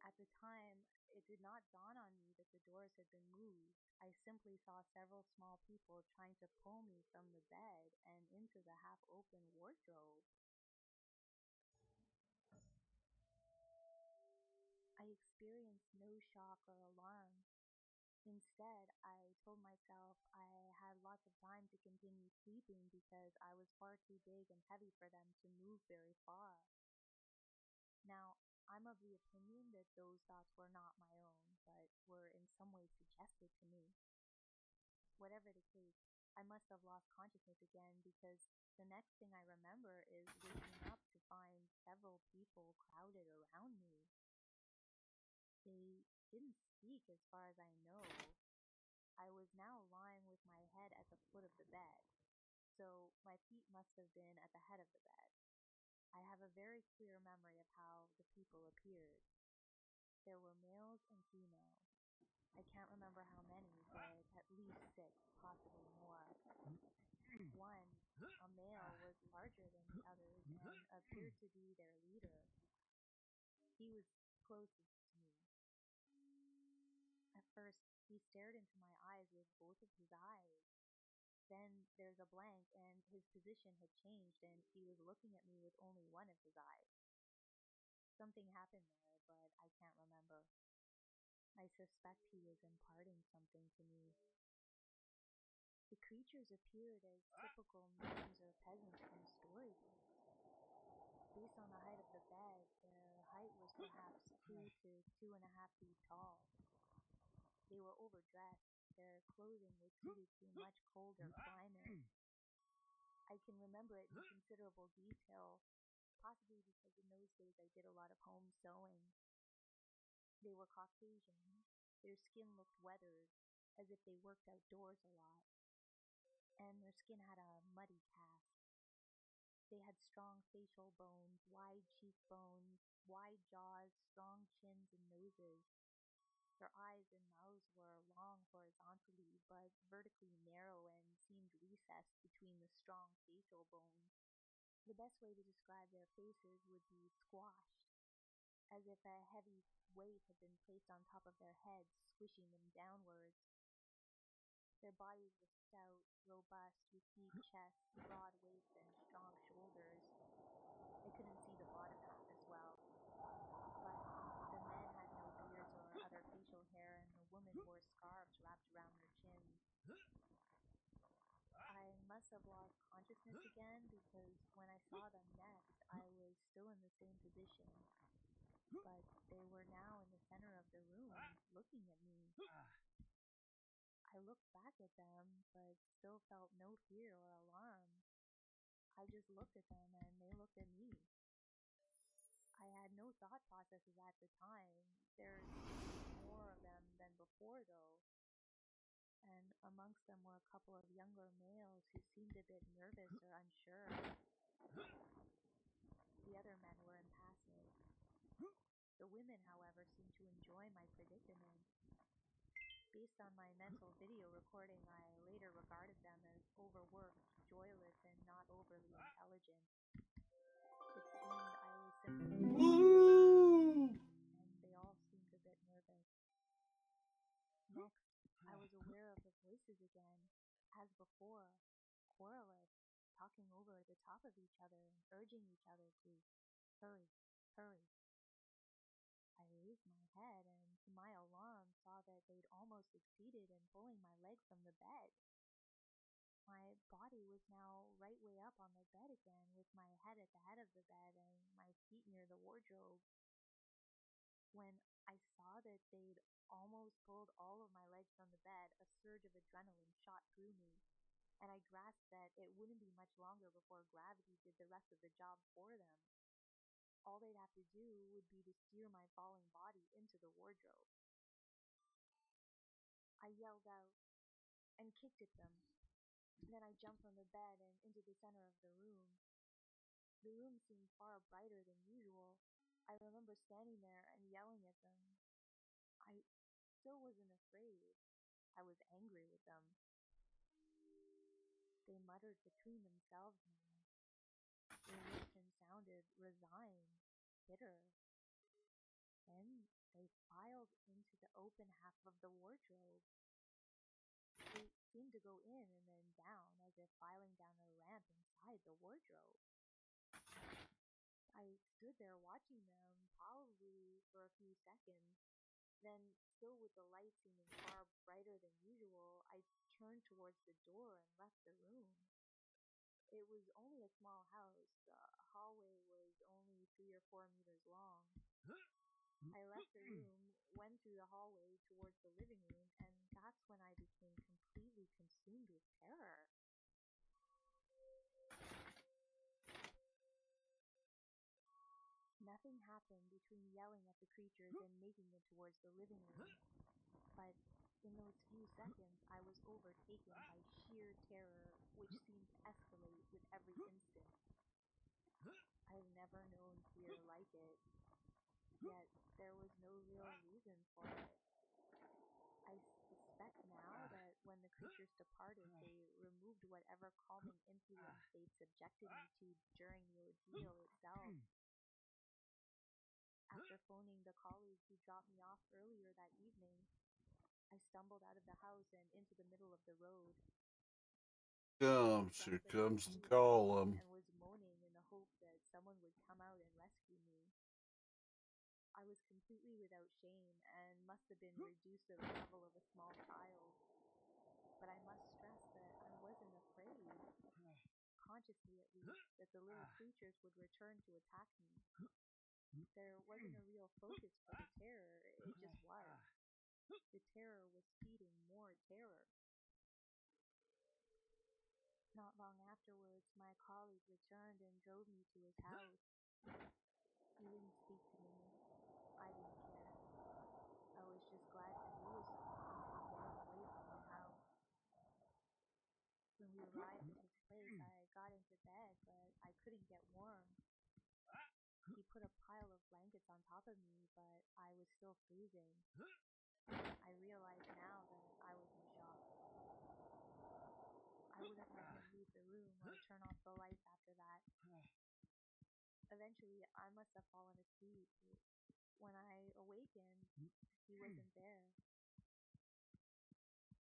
At the time, it did not dawn on me that the doors had been moved. I simply saw several small people trying to pull me from the bed and into the half-open wardrobe. I experienced no shock or alarm. Instead, I told myself I had lots of time to continue sleeping because I was far too big and heavy for them to move very far. Now, I'm of the opinion that those thoughts were not my own, but were in some way suggested to me. Whatever the case, I must have lost consciousness again because the next thing I remember is waking up to find several people crowded around me. They didn't speak as far as I know. I was now lying with my head at the foot of the bed, so my feet must have been at the head of the bed. I have a very clear memory of how the people appeared. There were males and females. I can't remember how many, but at least 6, possibly more. One, a male, was larger than the others and appeared to be their leader. He was closest to me. At first, he stared into my eyes with both of his eyes. Then there's a blank, and his position had changed, and he was looking at me with only one of his eyes. Something happened there, but I can't remember. I suspect he was imparting something to me. The creatures appeared as typical gnomes or peasants from storybooks. Based on the height of the bed, their height was perhaps 2 to 2.5 feet tall. They were overdressed. Their clothing was suited to a much colder climate. I can remember it in considerable detail, possibly because in those days I did a lot of home sewing. They were Caucasian. Their skin looked weathered, as if they worked outdoors a lot, and their skin had a muddy cast. They had strong facial bones, wide cheekbones, wide jaws, strong chins and noses. Their eyes and mouths were long horizontally, but vertically narrow and seemed recessed between the strong facial bones. The best way to describe their faces would be squashed, as if a heavy weight had been placed on top of their heads, squishing them downwards. Their bodies were stout, robust, with deep chests, broad waists, and strong shoulders. I couldn't see the bottom half as well, but the men had no beards or other facial hair, and the women wore scarves wrapped around their chins. I must have lost consciousness again because when I saw them next, I was still in the same position, but they were now in the center of the room, looking at me. I looked back at them, but still felt no fear or alarm. I just looked at them and they looked at me. I had no thought processes at the time. There seemed more of them than before, though, and amongst them were a couple of younger males who seemed a bit nervous or unsure. The other men were impassive. The women, however, seemed to enjoy my predicament. Based on my mental video recording, I later regarded them as overworked, joyless, and not overly intelligent. It seemed I was sympathetic, and they all seemed a bit nervous. Next, I was aware of the voices again, as before, querulous, talking over the top of each other and urging each other to hurry, hurry. I raised my head and, to my alarm, saw that they'd almost succeeded in pulling my leg from the bed. My body was now right way up on the bed again, with my head at the head of the bed and my feet near the wardrobe. When I saw that they'd almost pulled all of my legs from the bed, a surge of adrenaline shot through me, and I grasped that it wouldn't be much longer before gravity did the rest of the job for them. All they'd have to do would be to steer my falling body into the wardrobe. I yelled out and kicked at them. Then I jumped from the bed and into the center of the room. The room seemed far brighter than usual. I remember standing there and yelling at them. I still wasn't afraid. I was angry with them. They muttered between themselves now. They looked and sounded resigned, bitter. Then they filed into the open half of the wardrobe. They seemed to go in and then down, as if filing down a ramp inside the wardrobe. I stood there watching them, probably for a few seconds. Then, still with the light seeming far brighter than usual, I turned towards the door and left the room. It was only a small house. The hallway was only 3 or 4 meters long. I left the room, went through the hallway towards the living room, and that's when I became completely consumed with terror. Nothing happened between yelling at the creatures and making it towards the living room. But in those few seconds, I was overtaken by sheer terror, which seemed to escalate with every instant. I've never known fear like it, yet there was no real reason for it. I suspect now that when the creatures departed, they removed whatever calming influence they'd subjected me to during the ordeal itself. After phoning the colleague who dropped me off earlier that evening, I stumbled out of the house and into the middle of the road. Here comes the column. And was moaning in the hope that someone would come out and rescue me. I was completely without shame and must have been reduced to the level of a small child. But I must stress that I wasn't afraid, consciously at least, that the little creatures would return to attack me. There wasn't a real focus for the terror, it just was. The terror was feeding more terror. Not long afterwards, my colleague returned and drove me to his house. He didn't speak to me. I didn't care. I was just glad that he was getting away from the house. When we arrived at his place, I got into bed, but I couldn't get warm. He put a pile of blankets on top of me, but I was still freezing. I realized now that I was in shock. I wouldn't let him leave the room or turn off the lights after that. Eventually, I must have fallen asleep. When I awakened, he wasn't there.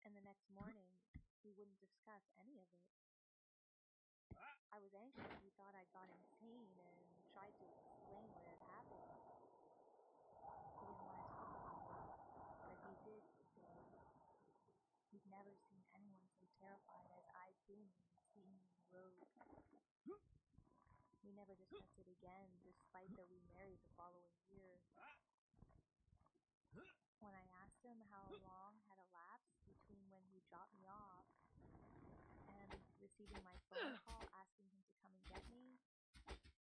And the next morning, he wouldn't discuss any of it. I was anxious. He thought I'd gone insane and tried to explain what had happened. He didn't want to talk about it, but he did say he'd never seen anyone so terrified as I'd been when seeing me in the road. We never discussed it again, despite that we married the following year. When I asked him how long had elapsed between when he dropped me off and receiving my phone call asking him to come and get me,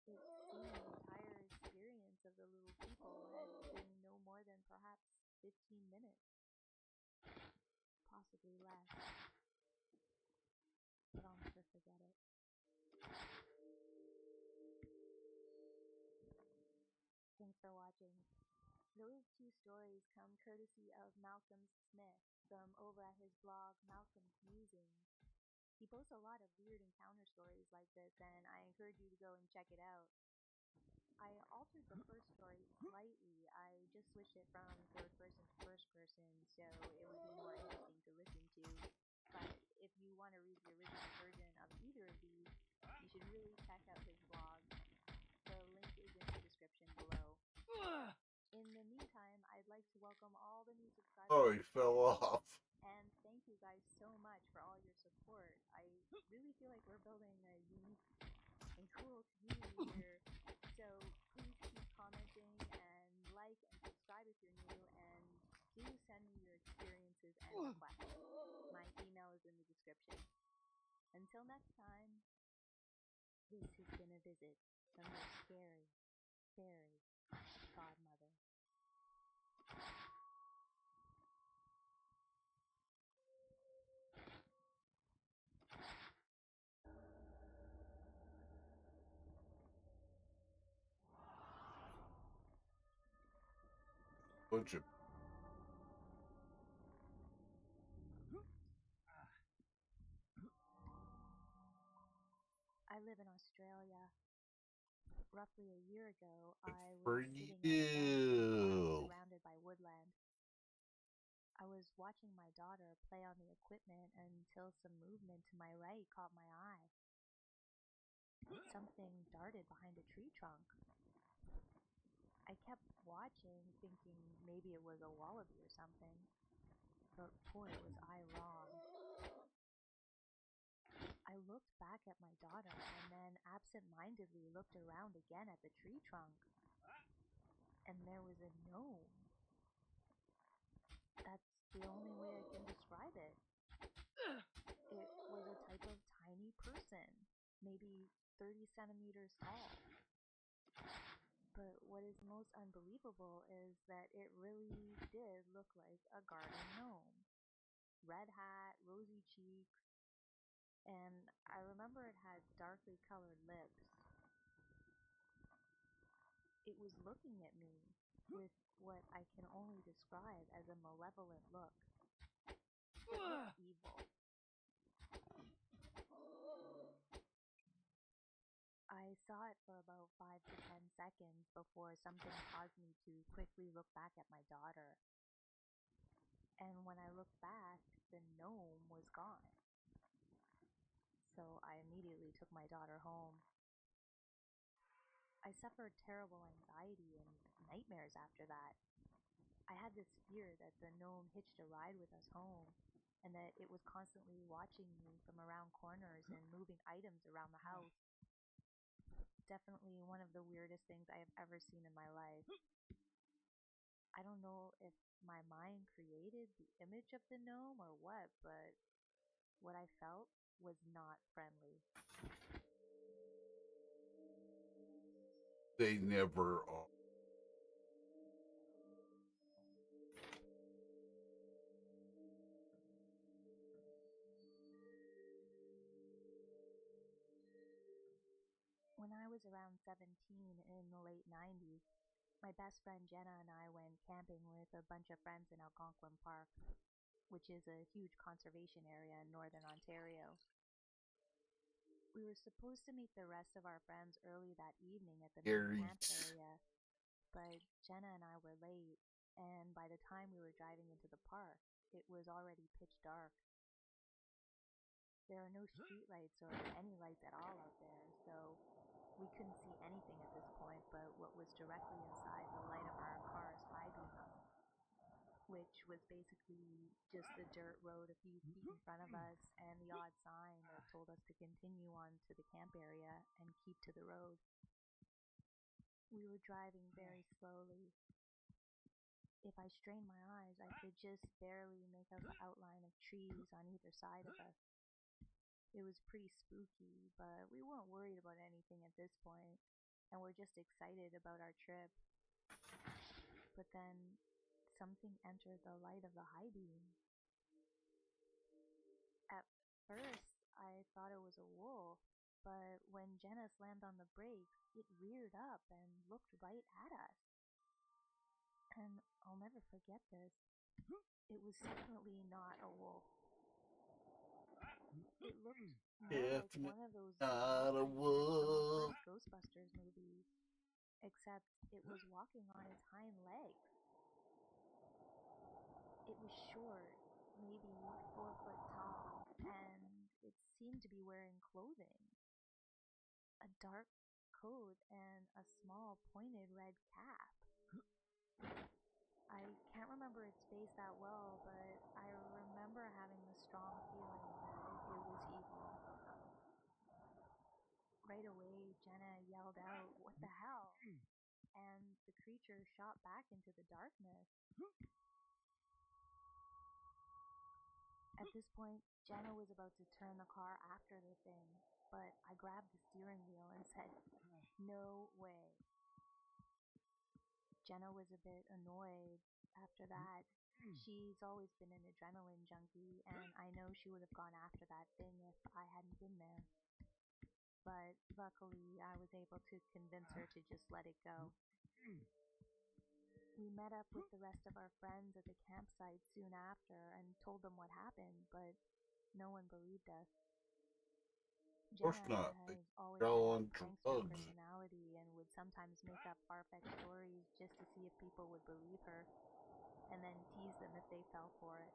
it seemed the entire experience of the little people had been no more than perhaps 15 minutes. Possibly less. But I'll never forget it. Thanks for watching. Those two stories come courtesy of Malcolm Smith from over at his blog Malcolm's Musings. He posts a lot of weird encounter stories like this, and I encourage you to go and check it out. I altered the first story slightly. I just switched it from third person to first person, so it would be more interesting to listen to. But if you want to read the original version of either of these, you should really check out his blog. The link is in the description below. In the meantime, I'd like to welcome all the new subscribers. Oh, he fell off. And thank you guys so much for all your support. I really feel like we're building a unique and cool community here. So please keep commenting and like and subscribe if you're new, and do send me your experiences and requests. My email is in the description. Until next time, this has been a visit from your scary fairy godmother. Bunch of live in Australia. Roughly a year ago, I For was sitting at a bench in a park you. surrounded by woodland. I was watching my daughter play on the equipment until some movement to my right caught my eye. Something darted behind a tree trunk. I kept watching, thinking maybe it was a wallaby or something. But boy, was I wrong. I looked back at my daughter and then absent-mindedly looked around again at the tree trunk. And there was a gnome. That's the only way I can describe it. It was a type of tiny person, maybe 30 centimeters tall. But what is most unbelievable is that it really did look like a garden gnome. Red hat, rosy cheeks, and I remember it had darkly colored lips. It was looking at me with what I can only describe as a malevolent look. It looked evil. I saw it for about 5 to 10 seconds before something caused me to quickly look back at my daughter. And when I looked back, the gnome was gone. So I immediately took my daughter home. I suffered terrible anxiety and nightmares after that. I had this fear that the gnome hitched a ride with us home, and that it was constantly watching me from around corners and moving items around the house. Definitely one of the weirdest things I have ever seen in my life. I don't know if my mind created the image of the gnome or what, but what I felt was not friendly. They never are. When I was around 17 in the late 90s, my best friend Jenna and I went camping with a bunch of friends in Algonquin Park, which is a huge conservation area in northern Ontario. We were supposed to meet the rest of our friends early that evening at the main Scary. camp area, but Jenna and I were late, and by the time we were driving into the park, it was already pitch dark. There are no streetlights or any lights at all out there, so we couldn't see anything at this point but what was directly inside the light of our car's high beam, which was basically just the dirt road a few feet in front of us and the odd sign that told us to continue on to the camp area and keep to the road. We were driving very slowly. If I strained my eyes, I could just barely make out the outline of trees on either side of us. It was pretty spooky, but we weren't worried about anything at this point, and we're just excited about our trip. But then something entered the light of the high beam. At first, I thought it was a wolf, but when Jenna slammed on the brakes, it reared up and looked right at us. And I'll never forget this. It was definitely not a wolf. It looked more like one of those Not a monsters from the wolf. first Ghostbusters movie, except it was walking on its hind legs. It was short, maybe 4 foot tall, and it seemed to be wearing clothing. A dark coat and a small pointed red cap. I can't remember its face that well, but I remember having the strong feeling that it was evil. Right away, Jenna yelled out, "What the hell?" And the creature shot back into the darkness. At this point, Jenna was about to turn the car after the thing, but I grabbed the steering wheel and said, "No way." Jenna was a bit annoyed after that. She's always been an adrenaline junkie, and I know she would have gone after that thing if I hadn't been there. But luckily, I was able to convince her to just let it go. We met up with the rest of our friends at the campsite soon after and told them what happened, but no one believed us. Of course Jenna not. They has always had all this on prankster drugs. personality and would sometimes make up far-fetched stories just to see if people would believe her, and then tease them if they fell for it.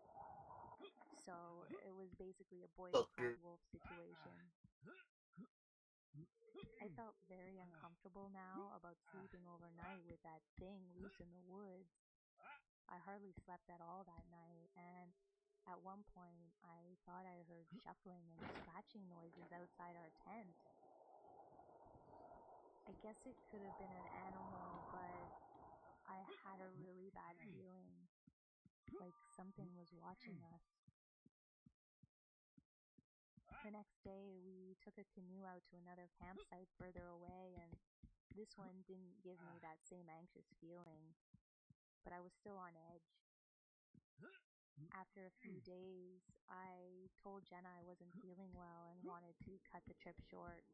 So it was basically a boy who cried Sucker. wolf situation. I felt very uncomfortable now about sleeping overnight with that thing loose in the woods. I hardly slept at all that night, and at one point I thought I heard shuffling and scratching noises outside our tent. I guess it could have been an animal, but I had a really bad feeling, like something was watching us. The next day, we took a canoe out to another campsite further away, and this one didn't give me that same anxious feeling, but I was still on edge. After a few days, I told Jenna I wasn't feeling well and wanted to cut the trip short.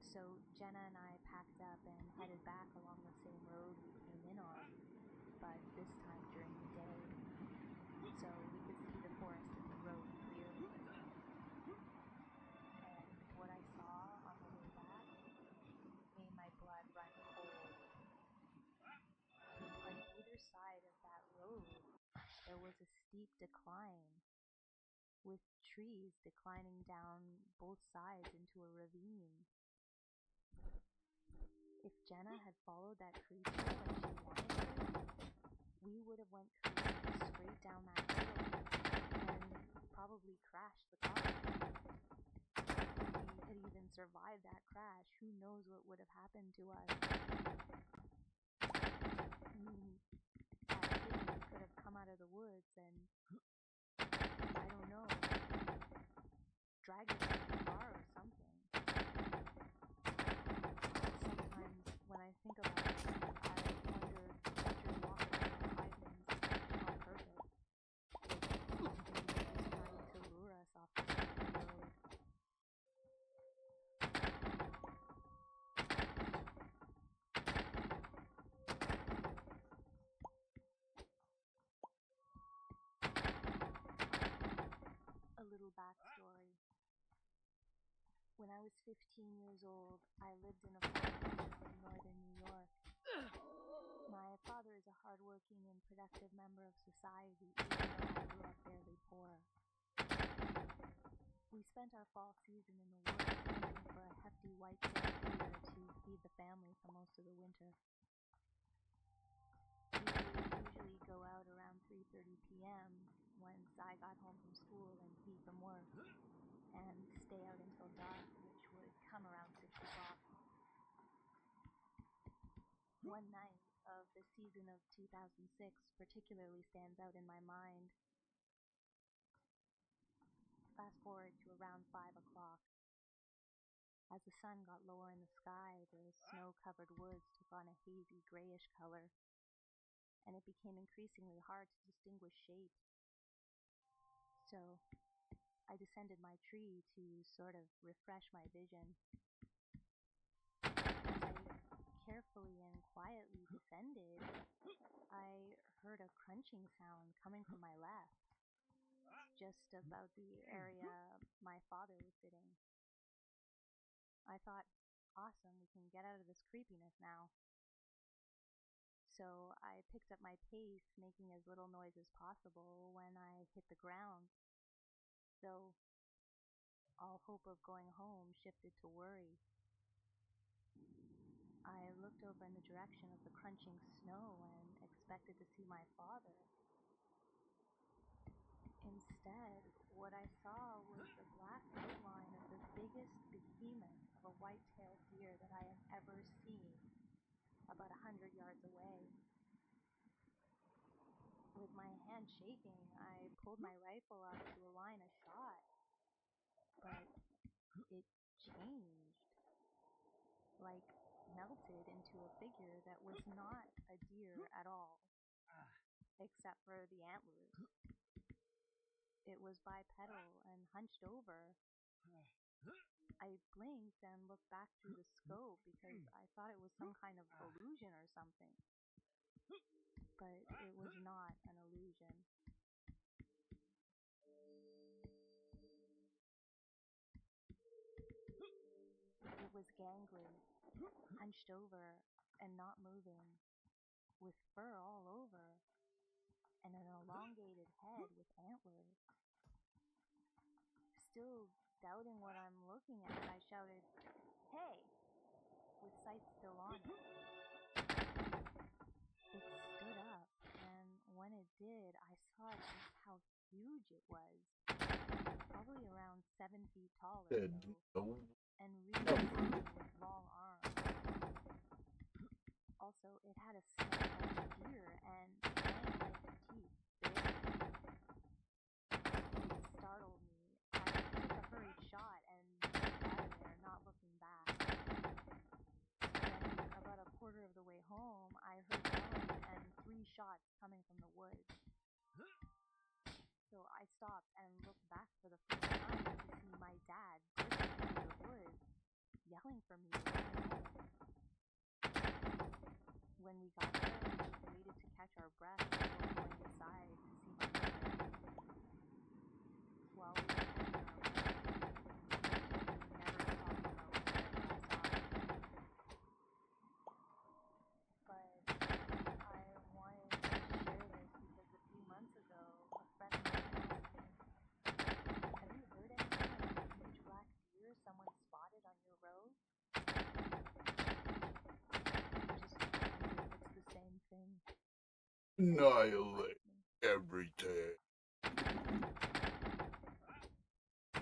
So Jenna and I packed up and headed back along the same road we came in on, but this time during the day, so we could see the forested road clearly. And what I saw on the way back made my blood run cold. On either side of that road, there was a steep decline, with trees declining down both sides into a ravine. If Jenna had followed that creature like she wanted to, we would have went cruising straight down that hill and probably crashed the car. If we had even survived that crash, who knows what would have happened to us. I mean, that thing could have come out of the woods and, I don't know, dragged us out of the car or something. Sometimes when I think about it, I wonder if future walkers or hidings on purpose. Maybe they're just trying to lure us off the side of the road. A little backstory. When I was 15 years old, I lived in a farming town in northern New York. My father is a hardworking and productive member of society, even though I grew up fairly poor. We spent our fall season in the woods hunting for a hefty white-tailed deer to feed the family for most of the winter. We would usually go out around 3:30 p.m. once I got home from school and he from work, and stay out until dark, which would come around 6 o'clock. One night of the season of 2006 particularly stands out in my mind. Fast forward to around 5 o'clock. As the sun got lower in the sky, the snow-covered woods took on a hazy grayish color, and it became increasingly hard to distinguish shapes. So I descended my tree to sort of refresh my vision. As I carefully and quietly descended, I heard a crunching sound coming from my left, just about the area my father was sitting. I thought, awesome, we can get out of this creepiness now. So I picked up my pace, making as little noise as possible when I hit the ground, though all hope of going home shifted to worry. I looked over in the direction of the crunching snow and expected to see my father. Instead, what I saw was the black outline of the biggest behemoth of a white-tailed deer that I had ever seen, about 100 yards away. With my hand shaking, I pulled my rifle up to align a shot, but it changed, like melted into a figure that was not a deer at all, except for the antlers. It was bipedal and hunched over. I blinked and looked back through the scope because I thought it was some kind of illusion or something. But it was not an illusion. was gangly, hunched over and not moving, with fur all over, and an elongated head with antlers. Still doubting what I'm looking at, I shouted, "Hey!" with sight still on it. It stood up, and when it did, I saw just how huge it was. Probably around 7 feet tall or so, and really skinny with long arms. Also, it had a snout like a deer and fang-like teeth, big. It startled me. I took a hurried shot and jumped out of there, not looking back. Then, about a quarter of the way home, I heard yelling and 3 shots coming from the woods. So I stopped and looked back for the first time to see my dad bursting out of the woods, yelling for me to run home. When we got there, we waited to catch our breath before going inside to see my mother. While we were catching our breath, she told me never to talk about whatever I saw. But I wanted to share this because a few months ago, a friend of mine asked me, "Have you heard anything about a huge black deer someone spotted on your road?" Just wonder if it's the same thing. Annihilate everything.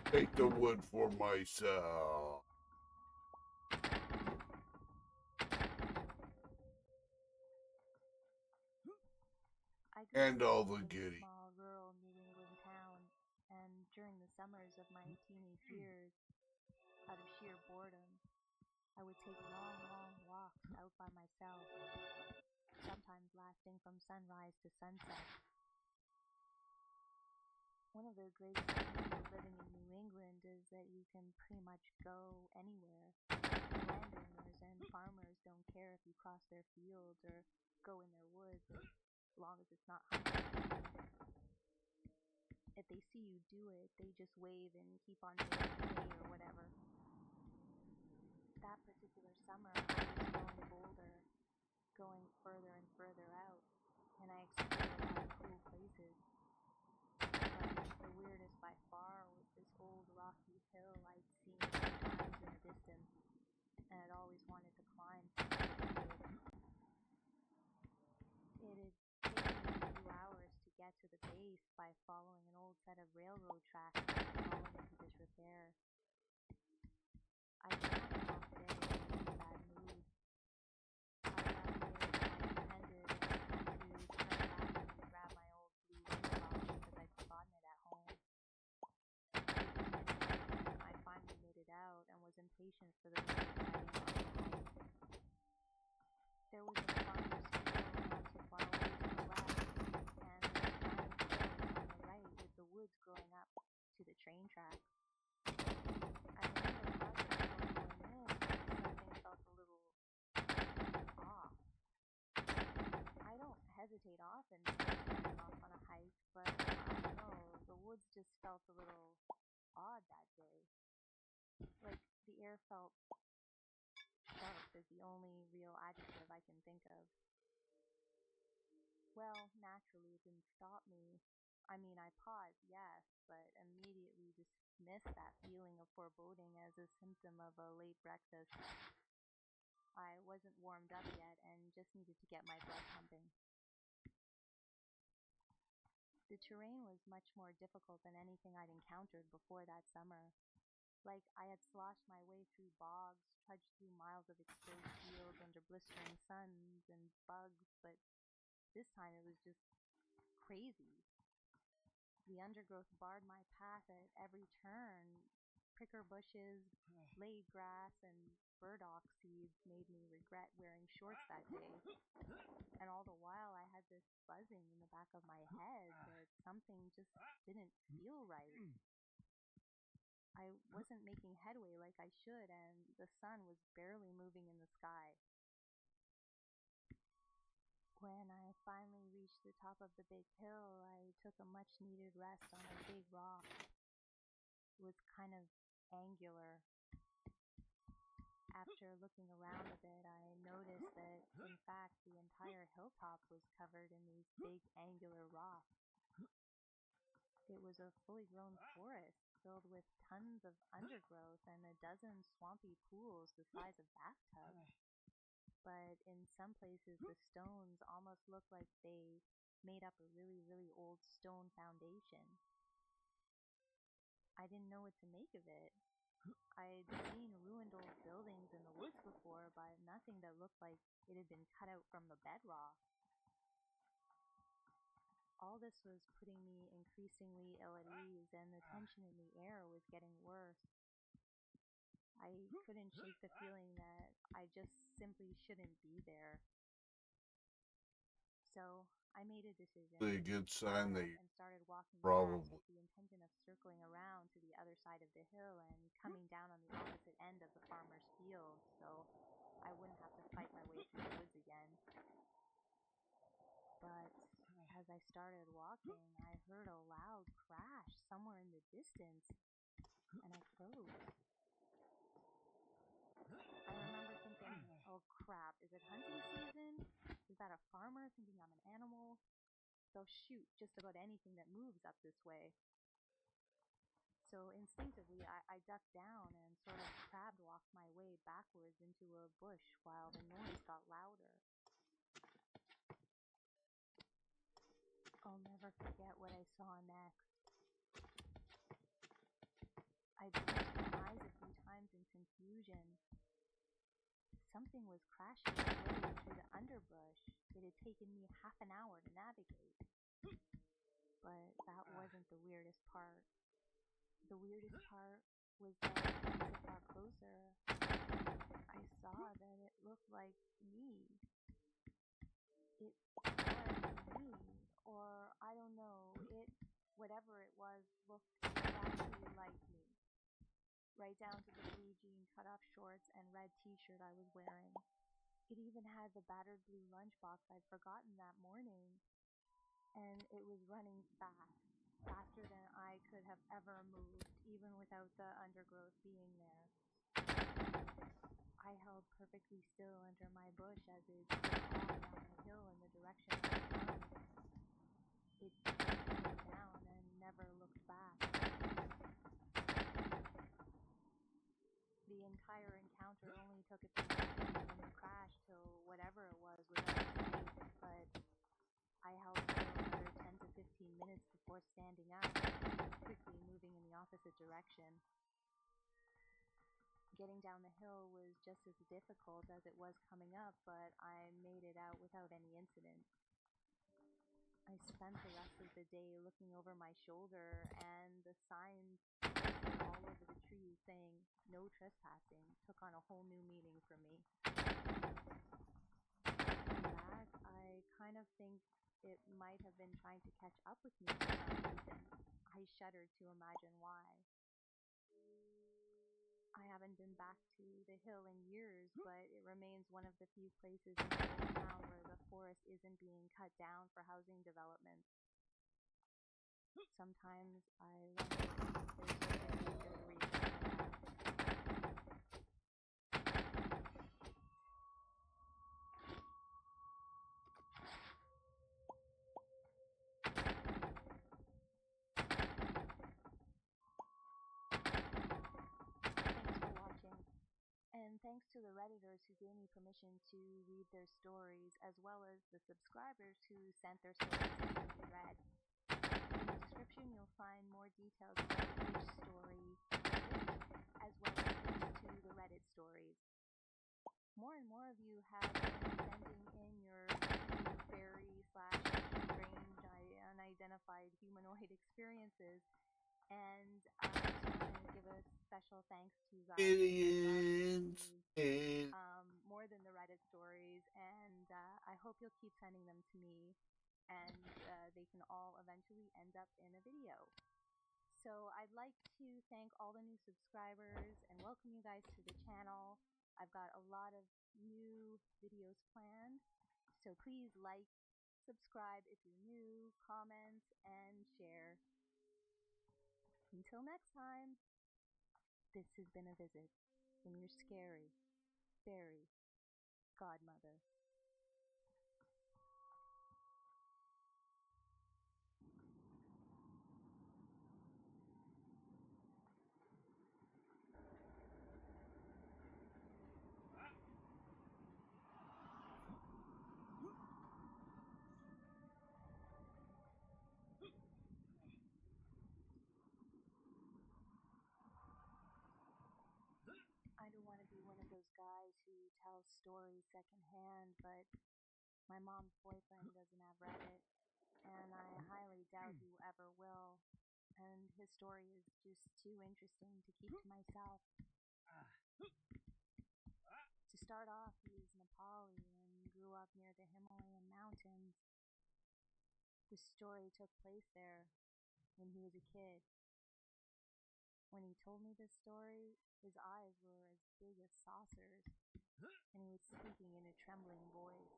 Take the wood for myself. I grew And all up the in a giddy. small rural New England town, and during the summers of my teenage years, out of sheer boredom, I would take long walks out by myself, sometimes lasting from sunrise to sunset. One of the great things about living in New England is that you can pretty much go anywhere. The landowners and farmers don't care if you cross their fields or go in their woods as long as it's not hunting season. If they see you do it, they just wave and keep on making hay or whatever. That particular summer, I was growing bolder, going further and further out, and I explored a lot of cool places. But the weirdest by far was this old rocky hill I'd seen a few times in the distance, and I'd always wanted to climb since I was a kid. It had taken me a few hours to get to the base by following an old set of railroad tracks that had fallen into disrepair. I'd had an off day and was in a bad mood. I left later than I intended and had to turn back to grab my old blue rain sock because I'd forgotten it at home. It was mid-morning when I finally made it out and was impatient for the really exciting uphill hike. There was a farmer's field not too far away to the left, and those giant hills on the right with the woods growing up to the train tracks. I remember pausing before going in because something felt a little off. I don't hesitate often before starting off on a hike, but I don't know, the woods just felt a little odd that day. Like the air felt sharp is the only real adjective I can think of. Well, naturally, it didn't stop me. I mean, I paused, yes, but immediately dismissed that feeling of foreboding as a symptom of a late breakfast. I wasn't warmed up yet and just needed to get my blood pumping. The terrain was much more difficult than anything I'd encountered before that summer. Like I had sloshed my way through bogs, trudged through miles of exposed fields under blistering suns and bugs, but this time it was just crazy. The undergrowth barred my path at every turn. Pricker bushes, blade grass, and burdock seeds made me regret wearing shorts that day. And all the while I had this buzzing in the back of my head that something just didn't feel right. I wasn't making headway like I should, and the sun was barely moving in the sky. When I finally reached the top of the big hill, I took a much-needed rest on a big rock. It was kind of angular. After looking around a bit, I noticed that, in fact, the entire hilltop was covered in these big angular rocks. It was a fully grown forest filled with tons of undergrowth and a dozen swampy pools the size of bathtubs. But in some places, the stones almost looked like they made up a really, really old stone foundation. I didn't know what to make of it. I'd seen ruined old buildings in the woods before, but nothing that looked like it had been cut out from the bedrock. All this was putting me increasingly ill at ease, and the tension in the air was getting worse. I couldn't shake the feeling that I just simply shouldn't be there. So I made a decision. A good sign Got they up and started walking probably back with the intention of circling around to the other side of the hill and coming down on the opposite end of the farmer's field, so I wouldn't have to fight my way through the woods again. But as I started walking, I heard a loud crash somewhere in the distance, and I froze. I remember thinking, oh crap, is it hunting season? Is that a farmer thinking I'm an animal? They'll shoot just about anything that moves up this way. So instinctively, I ducked down and sort of crab walked my way backwards into a bush while the noise got louder. I'll never forget what I saw next. I blinked my eyes a few times in confusion. Something was crashing its way through the underbrush. It had taken me half an hour to navigate. But that wasn't the weirdest part. The weirdest part was that once it got closer, I saw that it looked like me. It was me, or I don't know, whatever it was, looked exactly like me. Right down to the blue jean cutoff shorts and red t-shirt I was wearing. It even had the battered blue lunchbox I'd forgotten that morning. And it was running fast, faster than I could have ever moved, even without the undergrowth being there. I held perfectly still under my bush as it took off down the hill in the direction I had come. It didn't slow down and never looked back. The entire encounter only took a few seconds from the crash till whatever it was out of sight, but I held still another 10 to 15 minutes before standing up and quickly moving in the opposite direction. Getting down the hill was just as difficult as it was coming up, but I made it out without any incident. I spent the rest of the day looking over my shoulder, and the signs posted all over the trees saying "No trespassing" took on a whole new meaning for me. Looking back, I kind of think it might have been trying to catch up with me for some reason. I shuddered to imagine why. I haven't been back to the hill in years, but it remains one of the few places in the old town where the forest isn't being cut down for housing development. Sometimes I wonder if there's a really good reason for that. Thanks for watching. And thanks to the Redditors who gave me permission to read their stories, as well as the subscribers who sent their stories in to be read. In the description, you'll find more details about which story is which, as well as links to the Reddit stories. More and more of you have been sending in your true fairy / strange unidentified humanoid experiences, and I just want to give a special thanks to you guys. aliens More than the Reddit stories, and I hope you'll keep sending them to me, and they can all eventually end up in a video. So I'd like to thank all the new subscribers and welcome you guys to the channel. I've got a lot of new videos planned, so please like, subscribe if you're new, comment, and share. Until next time, this has been a visit from your scary Fairy godmother. I don't want to be one of those guys who tells stories secondhand, but my mom's boyfriend doesn't have Reddit, and I highly doubt he ever will. And his story is just too interesting to keep to myself. To start off, he is Nepali and grew up near the Himalayan mountains. The story took place there when he was a kid. When he told me this story, his eyes were as big as saucers, and he was speaking in a trembling voice.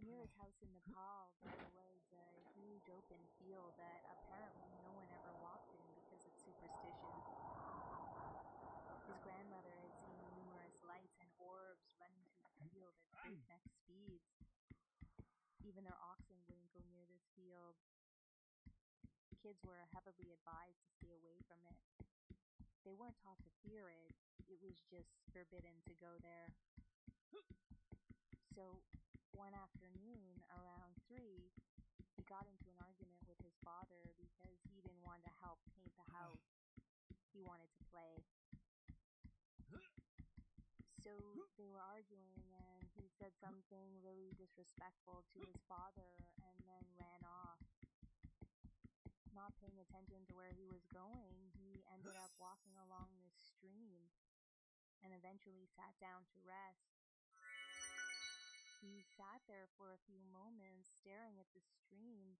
Near his house in Nepal, there was a huge open field that apparently no one ever walked in because of superstition. His grandmother had seen numerous lights and orbs running through the field at breakneck speeds. Even their oxen wouldn't go near this field. Kids were heavily advised to stay away from it. They weren't taught to fear it, it was just forbidden to go there. So, one afternoon, around 3, he got into an argument with his father because he didn't want to help paint the house. He wanted to play. So they were arguing, and he said something really disrespectful to his father and then ran off. Not paying attention to where he was going, he ended up walking along this stream and eventually sat down to rest. He sat there for a few moments staring at the stream,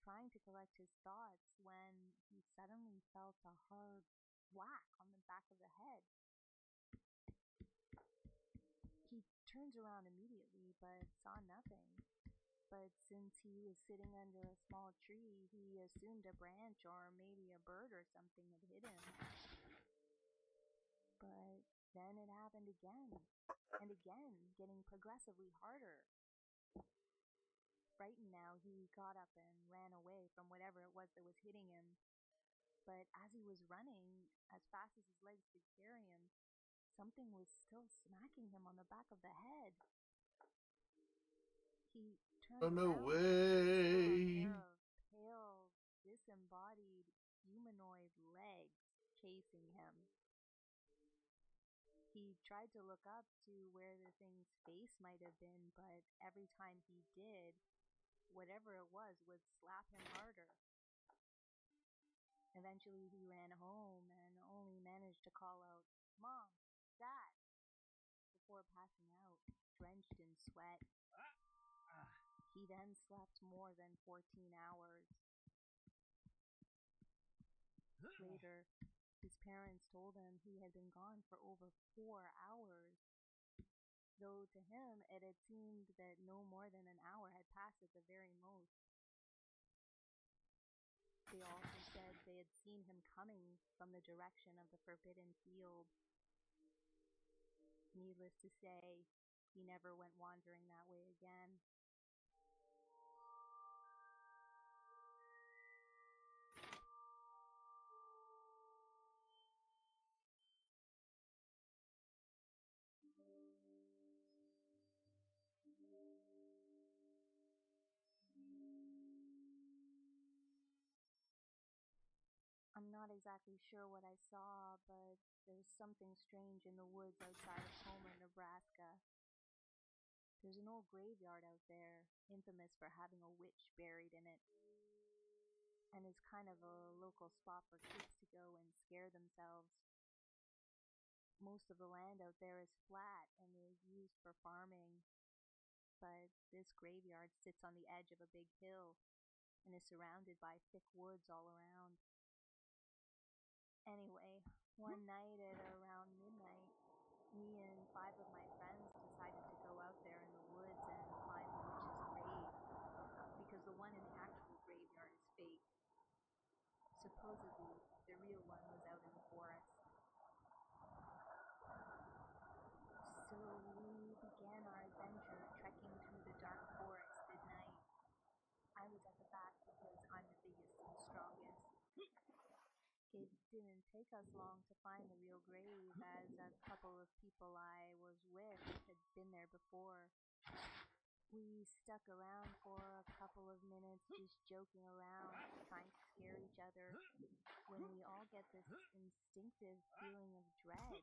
trying to collect his thoughts when he suddenly felt a hard whack on the back of the head. He turns around immediately but saw nothing. But since he was sitting under a small tree, he assumed a branch or maybe a bird or something had hit him. But then it happened again, and again, getting progressively harder. Frightened now, he got up and ran away from whatever it was that was hitting him. But as he was running, as fast as his legs could carry him, something was still smacking him on the back of the head. He turned Oh, no around and saw a way. pair of pale, disembodied humanoid legs chasing him. He tried to look up to where the thing's face might have been, but every time he did, whatever it was would slap him harder. Eventually he ran home and only managed to call out, "Mom, Dad," before passing out, drenched in sweat. He then slept more than 14 hours. Later, his parents told him he had been gone for over 4 hours, though to him it had seemed that no more than an hour had passed at the very most. They also said they had seen him coming from the direction of the forbidden field. Needless to say, he never went wandering that way again. I'm not exactly sure what I saw, but there's something strange in the woods outside of Homer, Nebraska. There's an old graveyard out there, infamous for having a witch buried in it, and is kind of a local spot for kids to go and scare themselves. Most of the land out there is flat and is used for farming, but this graveyard sits on the edge of a big hill and is surrounded by thick woods all around. Anyway, one night at around midnight, me and 5 of my friends decided to go out there in the woods and find the witch's grave, because the one in the actual graveyard is fake. Supposedly, the real one was out in the forest. began our adventure trekking through the dark forest at night. I was at the back because I'm the biggest and strongest. It didn't take us long to find the real grave, as a couple of people I was with had been there before. We stuck around for a couple of minutes just joking around, trying to scare each other, when we all get this instinctive feeling of dread.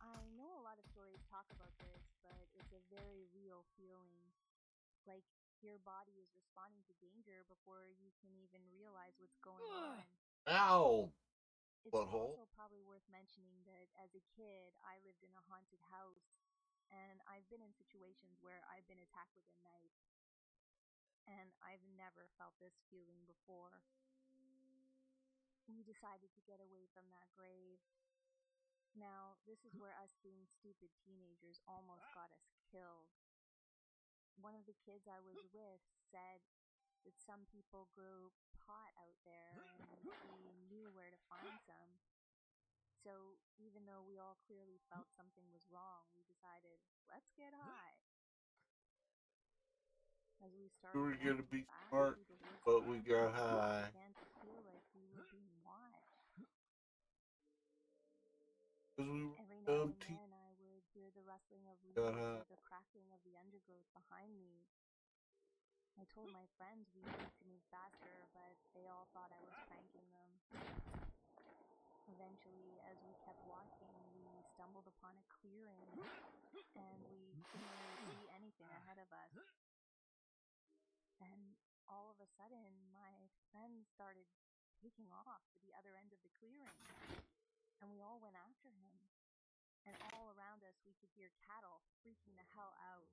I know a lot of stories talk about this, but it's a very real feeling. Like your body is responding to danger before you can even realize what's going on. Ow! It's Butthole. also probably worth mentioning that as a kid, I lived in a haunted house, and I've been in situations where I've been attacked with a knife, and I've never felt this feeling before. We decided to get away from that grave. Now, this is where us being stupid teenagers almost got us killed. One of the kids I was with said that some people grow pot out there and he knew where to find some. So even though we all clearly felt something was wrong, we decided, let's get high. As we We started were gonna walking be back smart, through the woods, but we got high. we began to feel like we were being watched. Because we were Every now dumb and teens. then I would hear the rustling of Got leaves high. or the crackling of the undergrowth behind me. I told my friends we needed to move faster, but they all thought I was pranking them. Eventually, as we kept walking, we stumbled upon a clearing, and we couldn't really see anything ahead of us. Then, all of a sudden, my friend started taking off to the other end of the clearing, and we all went after him. And all around us, we could hear cattle freaking the hell out.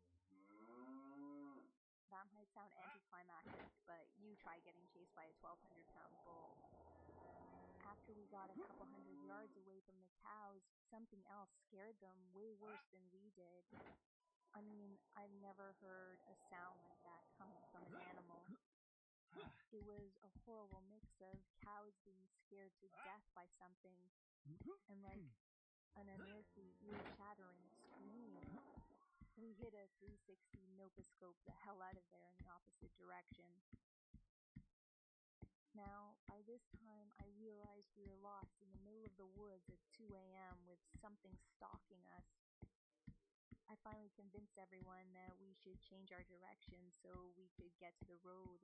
That might sound anticlimactic, but you try getting chased by a 1,200-pound bull. After we got a couple hundred yards away from the cows, something else scared them way worse than we did. I mean, I've never heard a sound like that coming from an animal. It was a horrible mix of cows being scared to death by something and like an unearthly, ear-shattering scream. We hit a 360 noposcope the hell out of there in the opposite direction. Now, by this time, I realized we were lost in the middle of the woods at 2 a.m. with something stalking us. I finally convinced everyone that we should change our direction so we could get to the road.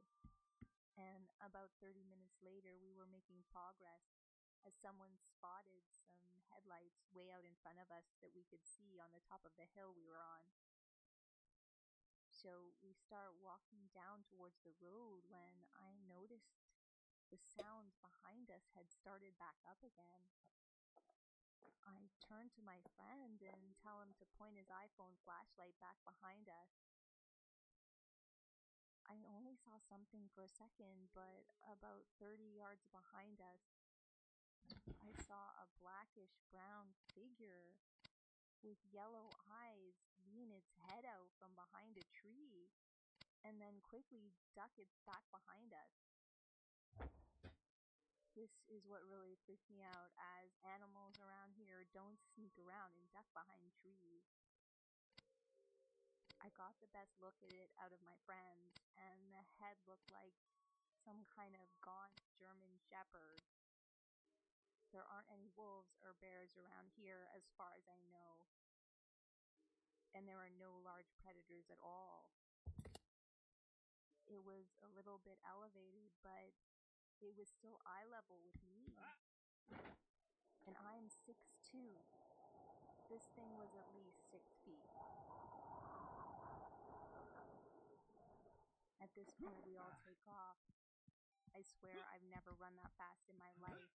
And about 30 minutes later, we were making progress as someone spotted some headlights way out in front of us that we could see on the top of the hill we were on. So we start walking down towards the road when I noticed the sounds behind us had started back up again. I turn to my friend and tell him to point his iPhone flashlight back behind us. I only saw something for a second, but about 30 yards behind us, I saw a blackish brown figure with yellow eyes lean its head out from behind a tree and then quickly duck its back behind us. This is what really freaked me out, as animals around here don't sneak around and duck behind trees. I got the best look at it out of my friends, and the head looked like some kind of gaunt German shepherd. There aren't any wolves or bears around here as far as I know, and there are no large predators at all. It was a little bit elevated, but it was still eye level with me. And I'm 6'2". This thing was at least 6 feet. At this point, we all take off. I swear I've never run that fast in my life.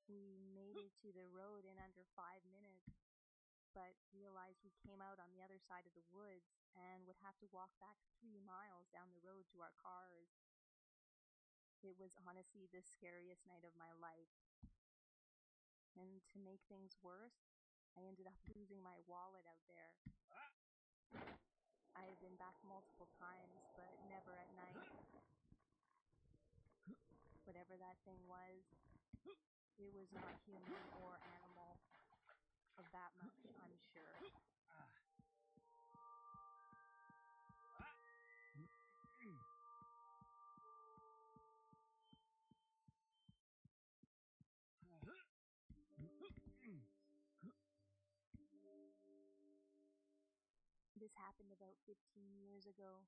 We made it to the road in under 5 minutes, but realized we came out on the other side of the woods and would have to walk back 3 miles down the road to our cars. It was honestly the scariest night of my life. And to make things worse, I ended up losing my wallet out there. I have been back multiple times, but never at night. Whatever that thing was, it was not human or animal. Of that much, I'm sure. This happened about 15 years ago.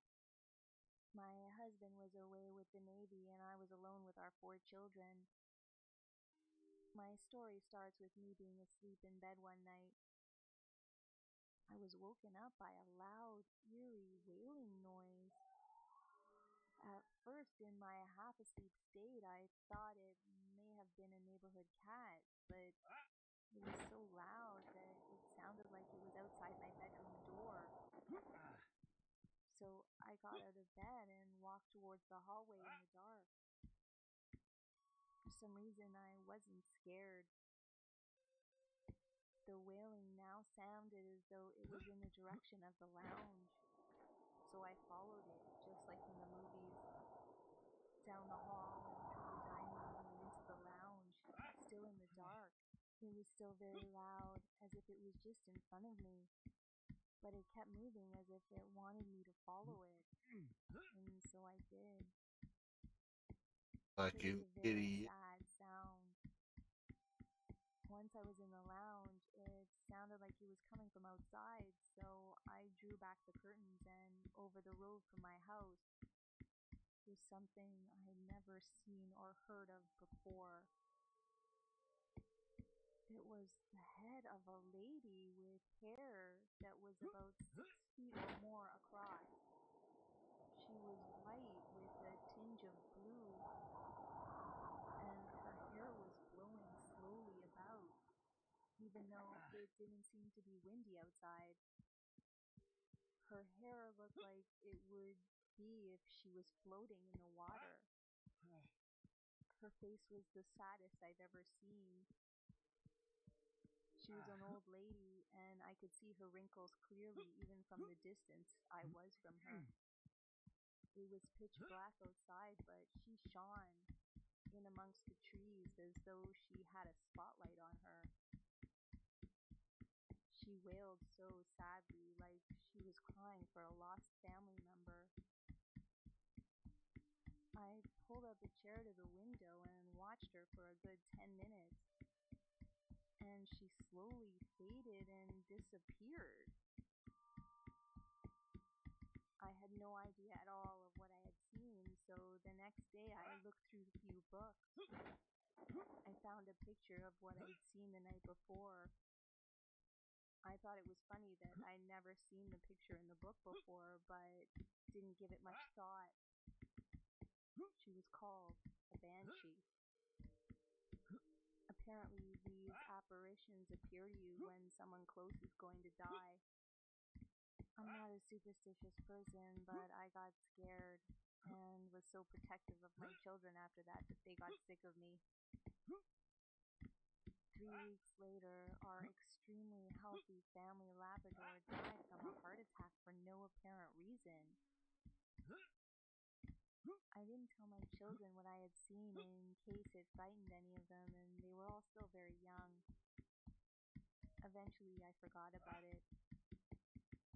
My husband was away with the Navy and I was alone with our 4 children. My story starts with me being asleep in bed one night. I was woken up by a loud, eerie wailing noise. At first, in my half-asleep state, I thought it may have been a neighborhood cat, but it was so loud that it sounded like it was outside my bedroom door. So I got out of bed and walked towards the hallway in the dark. For some reason, I wasn't scared. The wailing now sounded as though it was in the direction of the lounge. So I followed it, just like in the movies, down the hall and through the dining room and into the lounge, still in the dark. It was still very loud, as if it was just in front of me, but it kept moving as if it wanted me to follow it, and so I did. Like It was an a very idiot. sad sound. Once I was in the lounge, it sounded like it was coming from outside, so I drew back the curtains, and over the road from my house was something I had never seen or heard of before. It was the head of a lady with hair that was about 6 feet or more across. She was white with a tinge of blue, and her hair was blowing slowly about, even though it didn't seem to be windy outside. Her hair looked like it would be if she was floating in the water. Her face was the saddest I've ever seen. She was an old lady, and I could see her wrinkles clearly even from the distance I was from her. It was pitch black outside, but she shone in amongst the trees as though she had a spotlight on her. She wailed so sadly, like she was crying for a lost family member. I pulled up a chair to the window and watched her for a good 10 minutes. And she slowly faded and disappeared. I had no idea at all of what I had seen, so the next day I looked through a few books. I found a picture of what I'd seen the night before. I thought it was funny that I'd never seen the picture in the book before, but didn't give it much thought. She was called a banshee. Apparently, these apparitions appear to you when someone close is going to die. I'm not a superstitious person, but I got scared and was so protective of my children after that they got sick of me. 3 weeks later, our extremely healthy family Labrador died from a heart attack for no apparent reason. I didn't tell my children what I had seen in case it frightened any of them, and they were all still very young. Eventually, I forgot about it.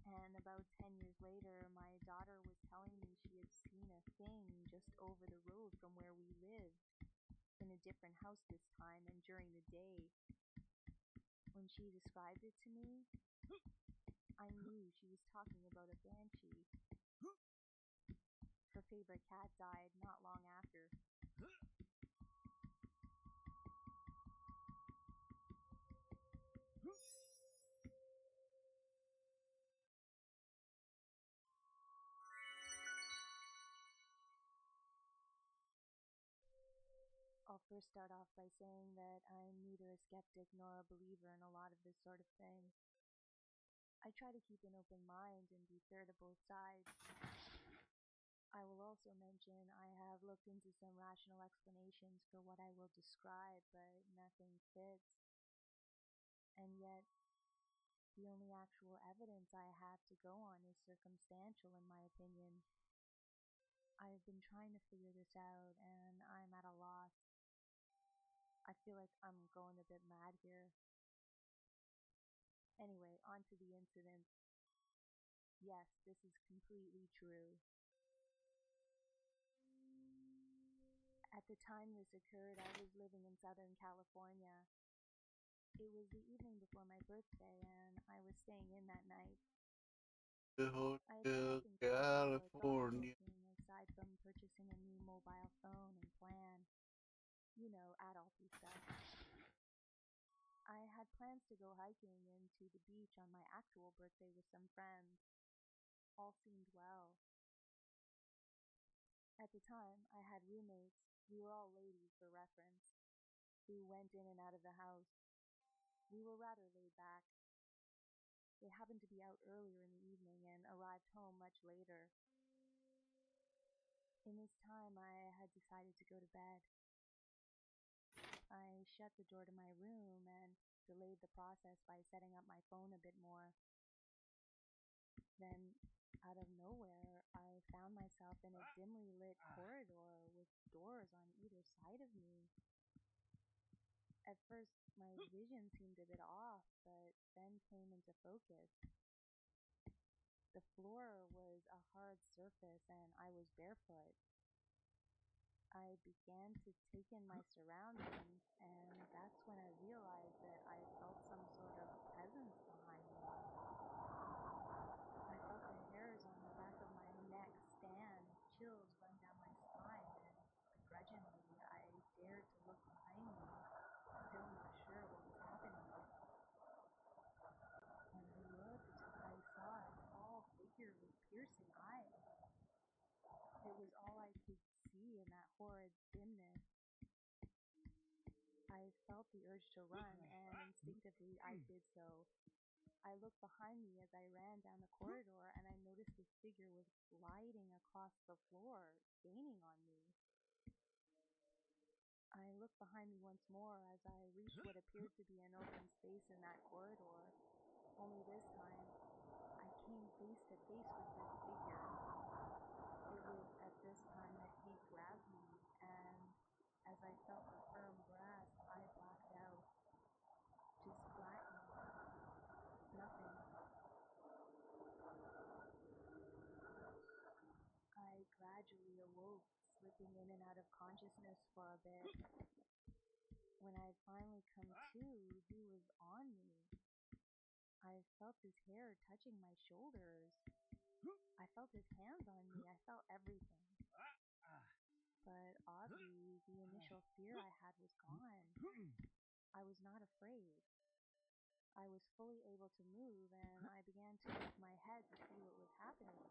And about 10 years later, my daughter was telling me she had seen a thing just over the road from where we lived, in a different house this time and during the day. When she described it to me, I knew she was talking about a banshee. Her favorite cat died not long after. I'll first start off by saying that I'm neither a skeptic nor a believer in a lot of this sort of thing. I try to keep an open mind and be fair to both sides. I will also mention I have looked into some rational explanations for what I will describe, but nothing fits. And yet, the only actual evidence I have to go on is circumstantial, in my opinion. I've been trying to figure this out, and I'm at a loss. I feel like I'm going a bit mad here. Anyway, on to the incident. Yes, this is completely true. At the time this occurred, I was living in Southern California. It was the evening before my birthday, and I was staying in that night. The I had done Hotel nothing special or California. thought-provoking aside from purchasing a new mobile phone and plan. You know, adulty stuff. I had plans to go hiking and to the beach on my actual birthday with some friends. All seemed well. At the time, I had roommates, we were all ladies for reference, who went in and out of the house. We were rather laid back. They happened to be out earlier in the evening and arrived home much later. In this time, I had decided to go to bed. I shut the door to my room and delayed the process by setting up my phone a bit more. Then, out of nowhere, I found myself in a dimly lit corridor with doors on either side of me. At first, my vision seemed a bit off, but then came into focus. The floor was a hard surface and I was barefoot. I began to take in my surroundings, and that's when I realized that I felt some sort of presence behind me. I felt the hairs on the back of my neck stand, chills run down my spine, and begrudgingly I dared to look behind me, still not sure what was happening. When I looked, I saw a tall figure with piercing eyes. It was all I could see in that horrid dimness. I felt the urge to run, and instinctively I did so. I looked behind me as I ran down the corridor, and I noticed this figure was gliding across the floor, gaining on me. I looked behind me once more as I reached what appeared to be an open space in that corridor. Only this time, I came face to face with this figure. It was at this time that he grabbed me, and as I felt the firm grasp, I blacked out. Just blackness. Nothing. I gradually awoke, slipping in and out of consciousness for a bit. When I had finally come to, he was on me. I felt his hair touching my shoulders. I felt his hands on me. I felt everything. But oddly, the initial fear I had was gone. I was not afraid. I was fully able to move, and I began to lift my head to see what was happening.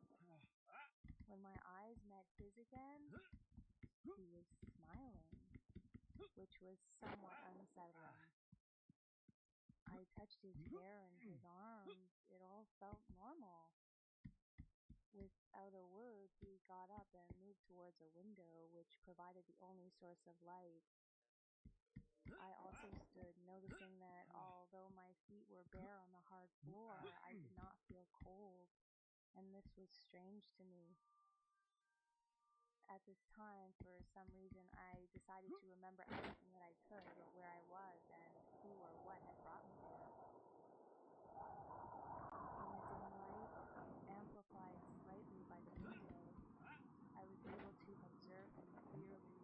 When my eyes met his again, he was smiling, which was somewhat unsettling. I touched his hair and his arms. It all felt normal. Without a word, he got up and moved towards a window, which provided the only source of light. I also stood, noticing that although my feet were bare on the hard floor, I did not feel cold, and this was strange to me. At this time, for some reason, I decided to remember everything that I could, or where I was, and who or what had brought me there. In the dim light, amplified slightly by the window, I was able to observe him clearly.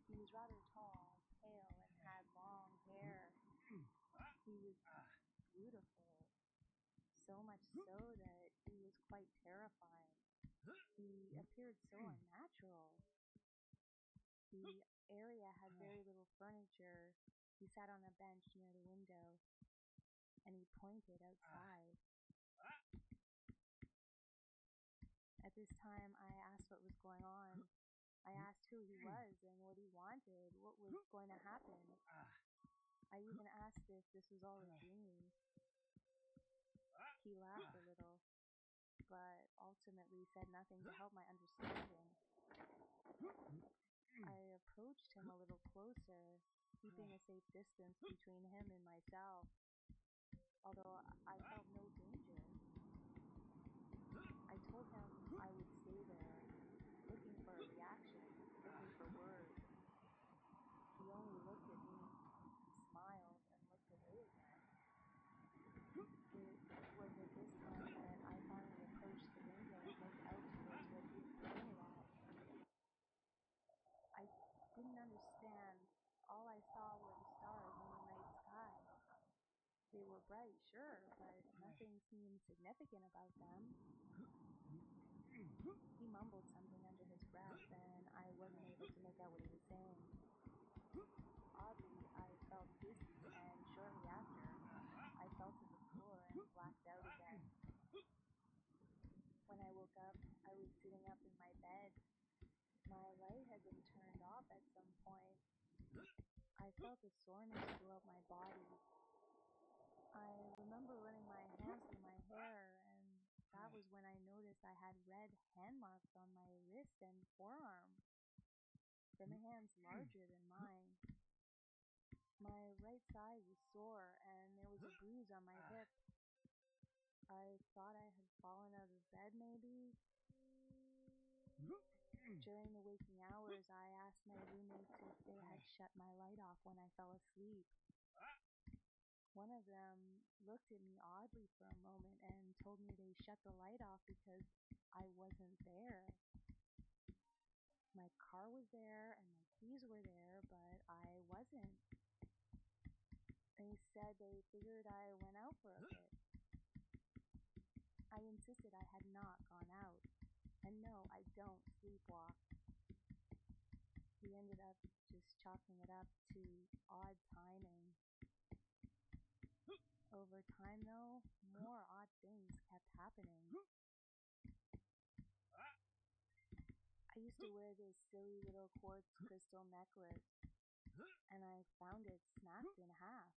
He was rather tall, pale, and had long hair. He was beautiful, so much so that he was quite terrifying. He appeared so unnatural. The area had very little furniture. He sat on a bench near the window, and he pointed outside. At this time, I asked what was going on. I asked who he was and what he wanted, what was going to happen. I even asked if this was all a dream. He laughed a little, but ultimately said nothing to help my understanding. I approached him a little closer, keeping a safe distance between him and myself, although I felt no danger. I told him I would stay there, looking for a reaction, looking for words. He only looked at me, smiled, and looked away again. understand. All I saw were the stars in the night sky. They were bright, sure, but nothing seemed significant about them. He mumbled something under his breath, and I wasn't able to make out what he was saying. Oddly, I felt dizzy, and shortly after, I fell to the floor and blacked out again. When I woke up, I was sitting up in my bed. My light had been turned off at some point. I felt a soreness throughout my body. I remember running my hands through my hair, and that was when I noticed I had red hand marks on my wrist and forearm, from a hands larger than mine. My right side was sore, and there was a bruise on my hip. I thought I had fallen out of bed, maybe. During the waking hours, I asked my roommates if they had shut my light off when I fell asleep. One of them looked at me oddly for a moment and told me they shut the light off because I wasn't there. My car was there and my keys were there, but I wasn't. They said they figured I went out for a bit. I insisted I had not gone out. And no, I don't sleepwalk. We ended up just chalking it up to odd timing. Over time, though, more odd things kept happening. I used to wear this silly little quartz crystal necklace, and I found it snapped in half.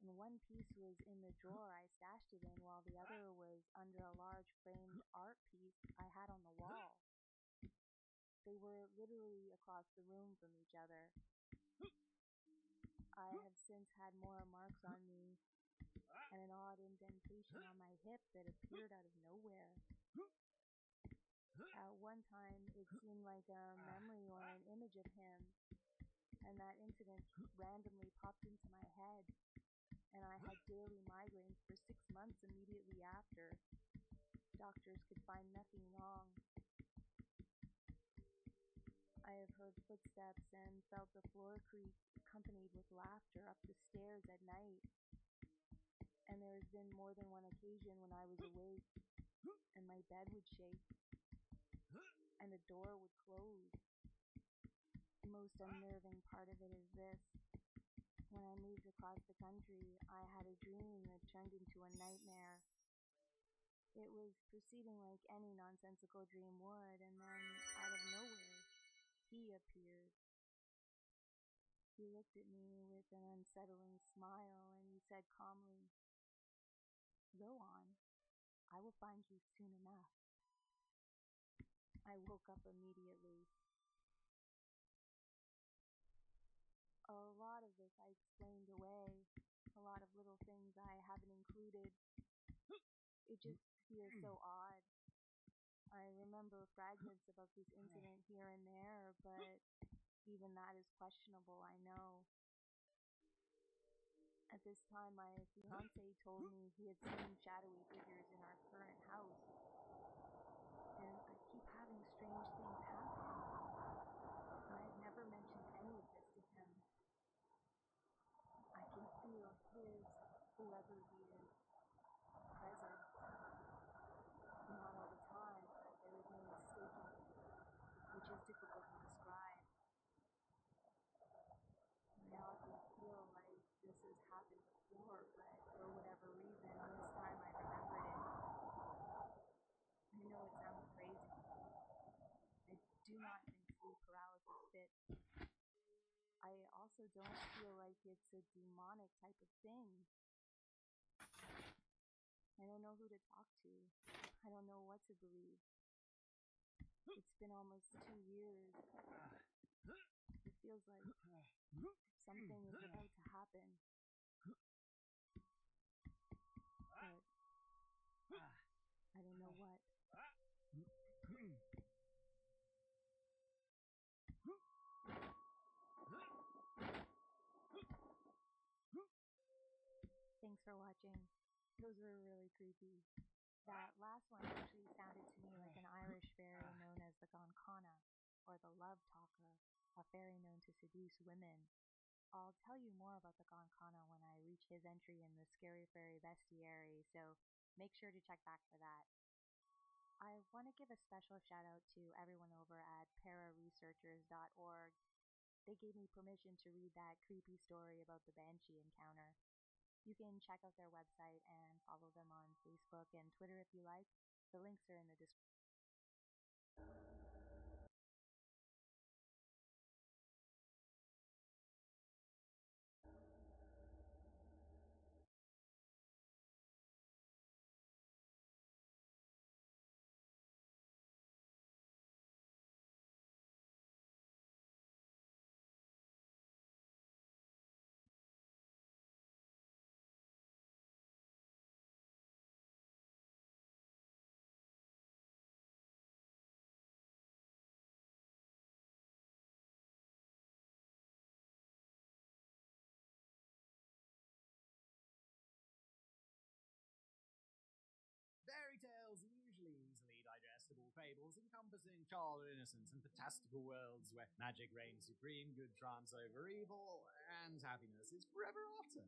And one piece was in the drawer I stashed it in, while the other was under a large framed art piece I had on the wall. They were literally across the room from each other. I have since had more marks on me, and an odd indentation on my hip that appeared out of nowhere. At one time, it seemed like a memory or an image of him, and that incident randomly popped into my head, and I had daily migraines for 6 months immediately after. Doctors could find nothing wrong. I have heard footsteps and felt the floor creak, accompanied with laughter up the stairs at night. And there has been more than one occasion when I was awake, and my bed would shake, and the door would close. The most unnerving part of it is this. When I moved across the country, I had a dream that turned into a nightmare. It was proceeding like any nonsensical dream would, and then, out of nowhere, he appeared. He looked at me with an unsettling smile, and he said calmly, "Go on. I will find you soon enough." I woke up immediately. A lot of this I explained away, a lot of little things I haven't included. It just feels so odd. I remember fragments about this incident here and there, but even that is questionable, I know. At this time, my fiancé told me he had seen shadowy figures in our current house, and I keep having strange things happen, and I've never mentioned any of this to him. I can feel his, whoever he is, presence. Not all the time, but there is no mistaking it, which is difficult to describe. I often feel like this has happened before, but for whatever reason, this time I remembered it. I know it sounds crazy. I do not think sleep paralysis fits. I also don't feel like it's a demonic type of thing. I don't know who to talk to. I don't know what to believe. It's been almost 2 years. It feels like something is about to happen. But I don't know what. Thanks for watching. Those were really creepy. That last one actually sounded to me like an Irish fairy known as the Goncana, or the Love Talker, a fairy known to seduce women. I'll tell you more about the Gonkana when I reach his entry in the Scary Fairy Bestiary, so make sure to check back for that. I want to give a special shout out to everyone over at pararesearchers.org. They gave me permission to read that creepy story about the Banshee encounter. You can check out their website and follow them on Facebook and Twitter if you like. The links are in the description. Fairy tales are usually easily digestible fables encompassing childhood innocence and fantastical worlds where magic reigns supreme, good triumphs over evil, and happiness is forever after.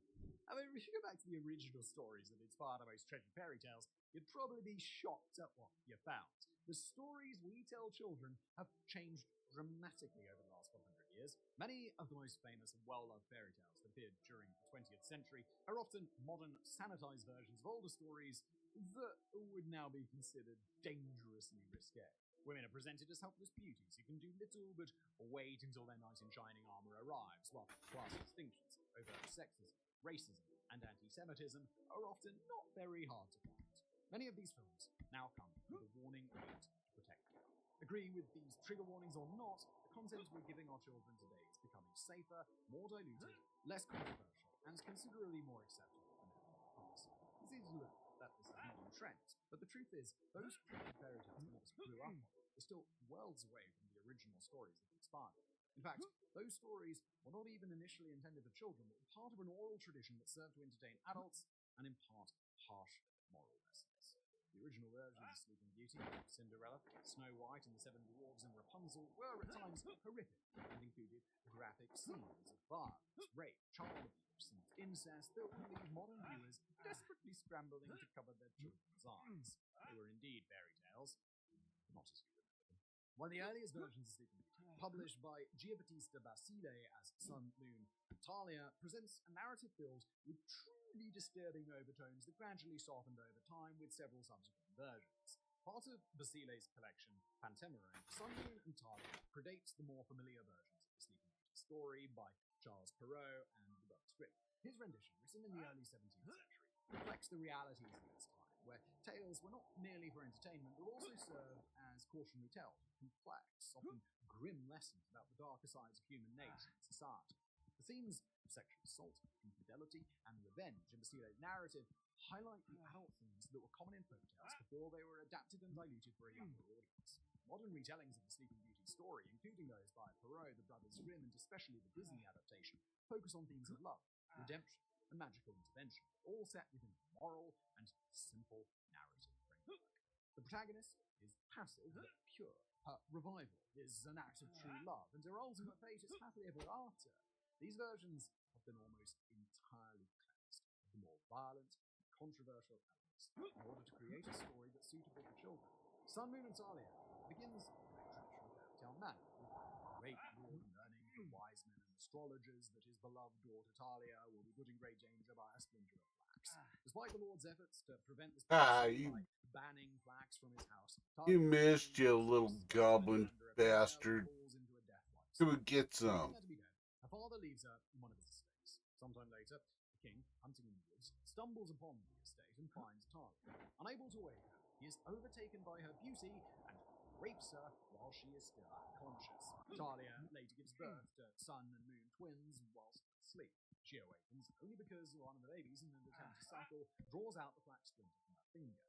However, if you go back to the original stories that inspired our most treasured fairy tales, you'd probably be shocked at what you found. The stories we tell children have changed dramatically over the last 100 years. Many of the most famous and well-loved fairy tales that appeared during the 20th century are often modern, sanitized versions of older stories that would now be considered dangerously risque. Women are presented as helpless beauties who can do little but wait until their knight in shining armor arrives, while class distinctions over sexism, racism, and anti-Semitism are often not very hard to find. Many of these films now come with a warning aimed to protect you. Agree with these trigger warnings or not, the content we're giving our children today is becoming safer, more diluted, less controversial, and considerably more acceptable than ever in the past. It's easy to look that this is modern trends, but the truth is, those creepy fairy tales most of us grew up on are still worlds away from the original stories that inspired them. In fact, those stories were not even initially intended for children, but were part of an oral tradition that served to entertain adults and impart harsh moral lessons. The original versions of Sleeping Beauty, Cinderella, Snow White, and the Seven Dwarfs, and Rapunzel were at times horrific and included graphic scenes of violence, rape, child abuse, and incest that would leave modern viewers desperately scrambling to cover their children's eyes. They were indeed fairy tales, not as you remember them. One of the earliest versions of Sleeping Beauty, published by Giambattista Basile as Sun, Moon, and Talia, presents a narrative filled with truly disturbing overtones that gradually softened over time with several subsequent versions. Part of Basile's collection, Panthémérine, Sun, Moon, and Talia predates the more familiar versions of the Sleeping Beauty story by Charles Perrault and the Brothers Grimm. His rendition, written in the early 17th century, reflects the realities of its time, where tales were not merely for entertainment, but also served as cautionary tales with complex, often grim lessons about the darker sides of human nature and society. The themes of sexual assault, infidelity, and revenge in Basile's narrative highlight the adult themes that were common in folktales before they were adapted and diluted for a younger audience. Modern retellings of the Sleeping Beauty story, including those by Perrault, the Brothers Grimm, and especially the Disney adaptation, focus on themes of love, redemption, and magical intervention, all set within a moral and simple narrative framework. The protagonist is passive but pure. Her revival is an act of true love, and her ultimate fate is happily ever after. These versions have been almost entirely cleansed of the more violent and controversial elements in order to create a story that's suitable for children. Sun, Moon, and Talia begins in a traditional fairy tale manner, with a great lord learning from wise men and astrologers that his beloved daughter Talia will be put in great danger by a splinter of flax. Despite the lord's efforts to prevent this prophecy by banning flax from his house, You missed, you little goblin bastard. Who would get some? Her father leaves her in one of his estates. Sometime later, the king, hunting in the woods, stumbles upon the estate and finds Talia. Unable to wake her, he is overtaken by her beauty and rapes her while she is still unconscious. Talia later gives birth to Sun and Moon twins whilst asleep. She awakens only because one of the babies, in an attempt to suckle, draws out the flax splinter from her finger.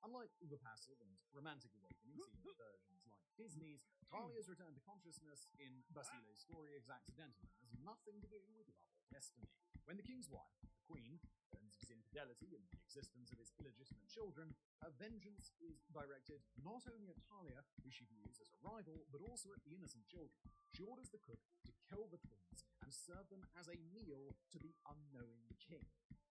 Unlike the passive and romantic awakening seen in versions like Disney's, Talia's return to consciousness in Basile's story is accidental and has nothing to do with love or destiny. When the king's wife, the queen, learns of his infidelity and the existence of his illegitimate children, her vengeance is directed not only at Talia, who she views as a rival, but also at the innocent children. She orders the cook to kill the twins and serve them as a meal to the unknowing king.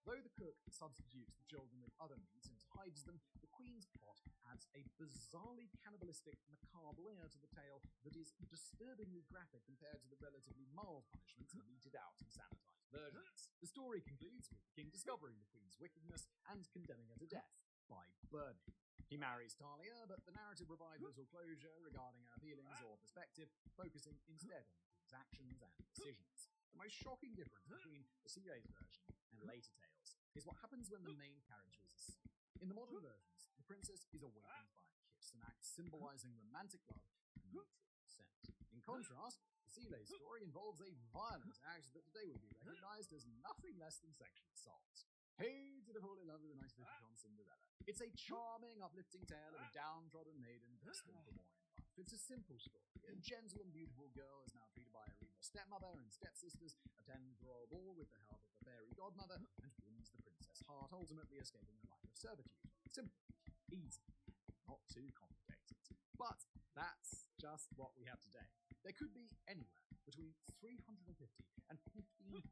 Though the cook substitutes the children with other meat and hides them, the queen's plot adds a bizarrely cannibalistic, macabre layer to the tale that is disturbingly graphic compared to the relatively mild punishments meted out in sanitized versions. The story concludes with the king discovering the queen's wickedness and condemning her to death by burning. He marries Talia, but the narrative provides little closure regarding her feelings or perspective, focusing instead on the queen's actions and decisions. The most shocking difference between Basile's version and later tales is what happens when the main character is asleep. In the modern versions, the princess is awakened by a kiss, an act symbolizing romantic love and mutual consent. In contrast, Basile's story involves a violent act that today would be recognized as nothing less than sexual assault. Who did fall in love with the 1950s Cinderella? It's a charming, uplifting tale of a downtrodden maiden destined for more in life. It's a simple story. A gentle and beautiful girl is now treated by her evil stepmother and stepsisters, attends the royal ball with the help of the fairy godmother, and wins the princess' heart, ultimately escaping a life of servitude. Simple, easy, not too complicated. But that's just what we have today. There could be anywhere between 350 and 1,500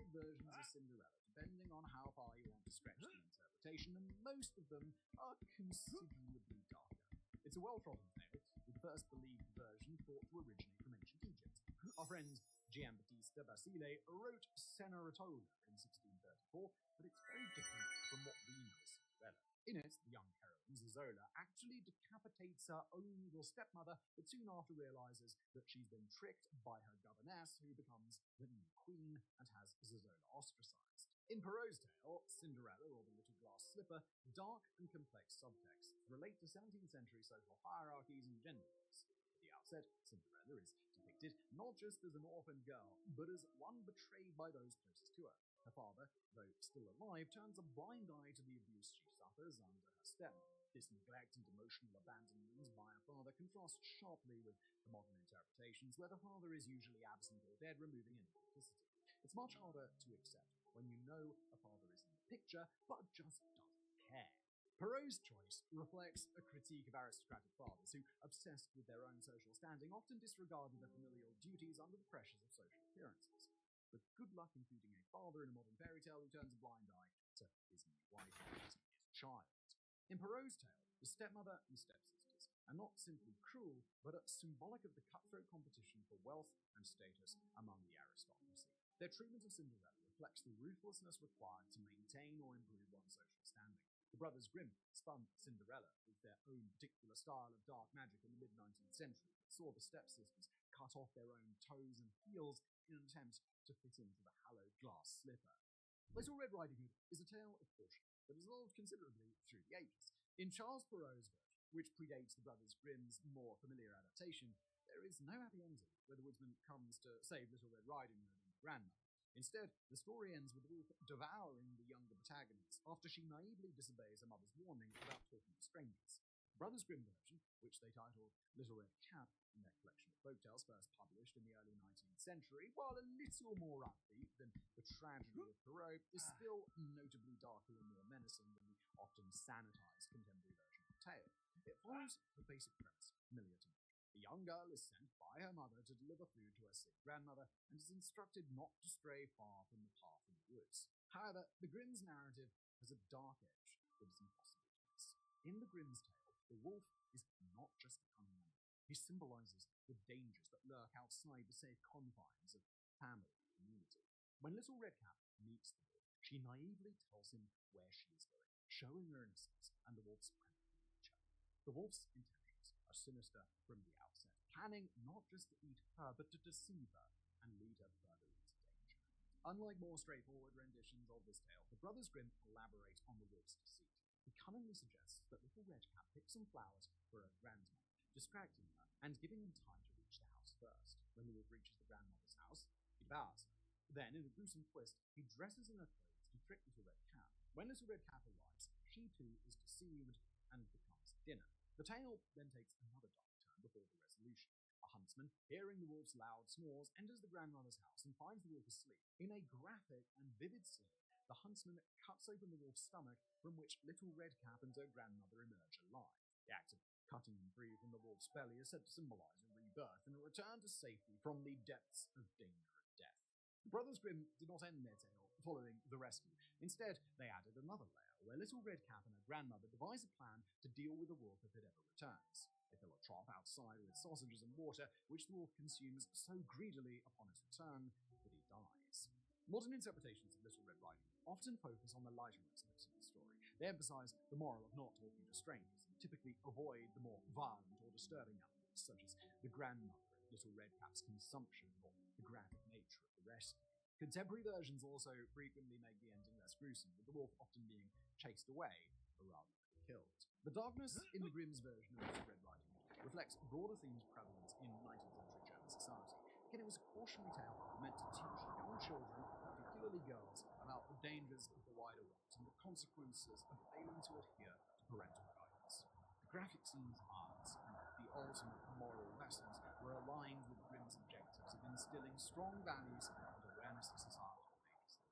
versions of Cinderella, depending on how far you want to stretch the interpretation, and most of them are considerably darker. It's a well-trodden tale, with the first believed version thought to originate from ancient Egypt. Our friend Giambattista Basile wrote Cenerentola in 1634, but it's very different from what we know as Cinderella. In it, the young heroine, Zola, actually decapitates her own evil stepmother, but soon after realizes that she's been tricked by her governess, who becomes the new queen and has Zola ostracized. In Perrault's tale, Cinderella, or the Little Glass Slipper, dark and complex subtexts relate to 17th century social hierarchies and gender roles. At the outset, Cinderella is depicted not just as an orphan girl, but as one betrayed by those closest to her. Her father, though still alive, turns a blind eye to the abuse she suffers under her stepmother. This neglect and emotional abandonment by a father contrasts sharply with the modern interpretations, where the father is usually absent or dead, removing any complicity. It's much harder to accept when you know a father is in the picture, but just doesn't care. Perrault's choice reflects a critique of aristocratic fathers who, obsessed with their own social standing, often disregarded their familial duties under the pressures of social appearances. But good luck including a father in a modern fairy tale who turns a blind eye to his new wife and his child. In Perrault's tale, the stepmother and stepsisters are not simply cruel, but are symbolic of the cutthroat competition for wealth and status among the aristocracy. Their treatment of Cinderella reflects the ruthlessness required to maintain or improve one's social standing. The Brothers Grimm spun Cinderella with their own particular style of dark magic in the mid-19th century that saw the stepsisters cut off their own toes and heels in an attempt to fit into the hallowed glass slipper. Little Red Riding Hood is a tale of caution that has evolved considerably through the ages. In Charles Perrault's version, which predates the Brothers Grimm's more familiar adaptation, there is no happy ending where the woodsman comes to save Little Red Riding Hood and the grandmother. Instead, the story ends with the wolf devouring the younger protagonist after she naively disobeys her mother's warning about talking to strangers. The Brothers Grimm version, which they titled Little Red Cap in their collection of folktales first published in the early 19th century, while a little more upbeat than the tragedy of Perrault, is still notably darker and more menacing than the often sanitized contemporary version of the tale. It follows the basic premise, familiar to me. A young girl is sent by her mother to deliver food to her sick grandmother and is instructed not to stray far from the path in the woods. However, the Grimm's narrative has a dark edge that is impossible to miss. In the Grimm's tale, the wolf is not just a cunning animal. He symbolizes the dangers that lurk outside the safe confines of family and community. When Little Redcap meets the wolf, she naively tells him where she is going, showing her innocence and the wolf's predatory nature. The wolf's intentions are sinister from the outset, planning not just to eat her, but to deceive her and lead her further into danger. Unlike more straightforward renditions of this tale, the Brothers Grimm elaborate on the wolf's deceit. He cunningly suggests that Little Redcap picks some flowers for her grandmother, distracting her and giving him time to reach the house first. When the wolf reaches the grandmother's house, he devours her. Then, in a gruesome twist, he dresses in her clothes to trick Little Red Cap. When Little Red Cap arrives, she too is deceived and becomes dinner. The tale then takes another dark turn before the resolution. A huntsman, hearing the wolf's loud snores, enters the grandmother's house and finds the wolf asleep. In a graphic and vivid scene, the huntsman cuts open the wolf's stomach, from which Little Redcap and her grandmother emerge alive. The act of cutting them free from the wolf's belly is said to symbolize a rebirth and a return to safety from the depths of danger and death. The Brothers Grimm did not end their tale following the rescue. Instead, they added another layer, where Little Redcap and her grandmother devise a plan to deal with the wolf if it ever returns. They fill a trough outside with sausages and water, which the wolf consumes so greedily upon his return that he dies. Modern interpretations of Little Red Riding Hood often focus on the lighter aspects of the story. They emphasize the moral of not talking to strangers and typically avoid the more violent or disturbing elements, such as the grandmother and Little Redcap's consumption or the graphic nature of the rescue. Contemporary versions also frequently make the ending less gruesome, with the wolf often being chased away rather than killed. The darkness in the Grimm's version of Little Red Riding Hood reflects broader themes prevalent in 19th century German society. Again, it was a cautionary tale meant to teach young children, particularly girls, about the dangers of the wider world and the consequences of failing to adhere to parental guidance. The graphic scenes, arts, and the ultimate moral lessons were aligned with Grimm's objectives of instilling strong values and awareness of societal dangers.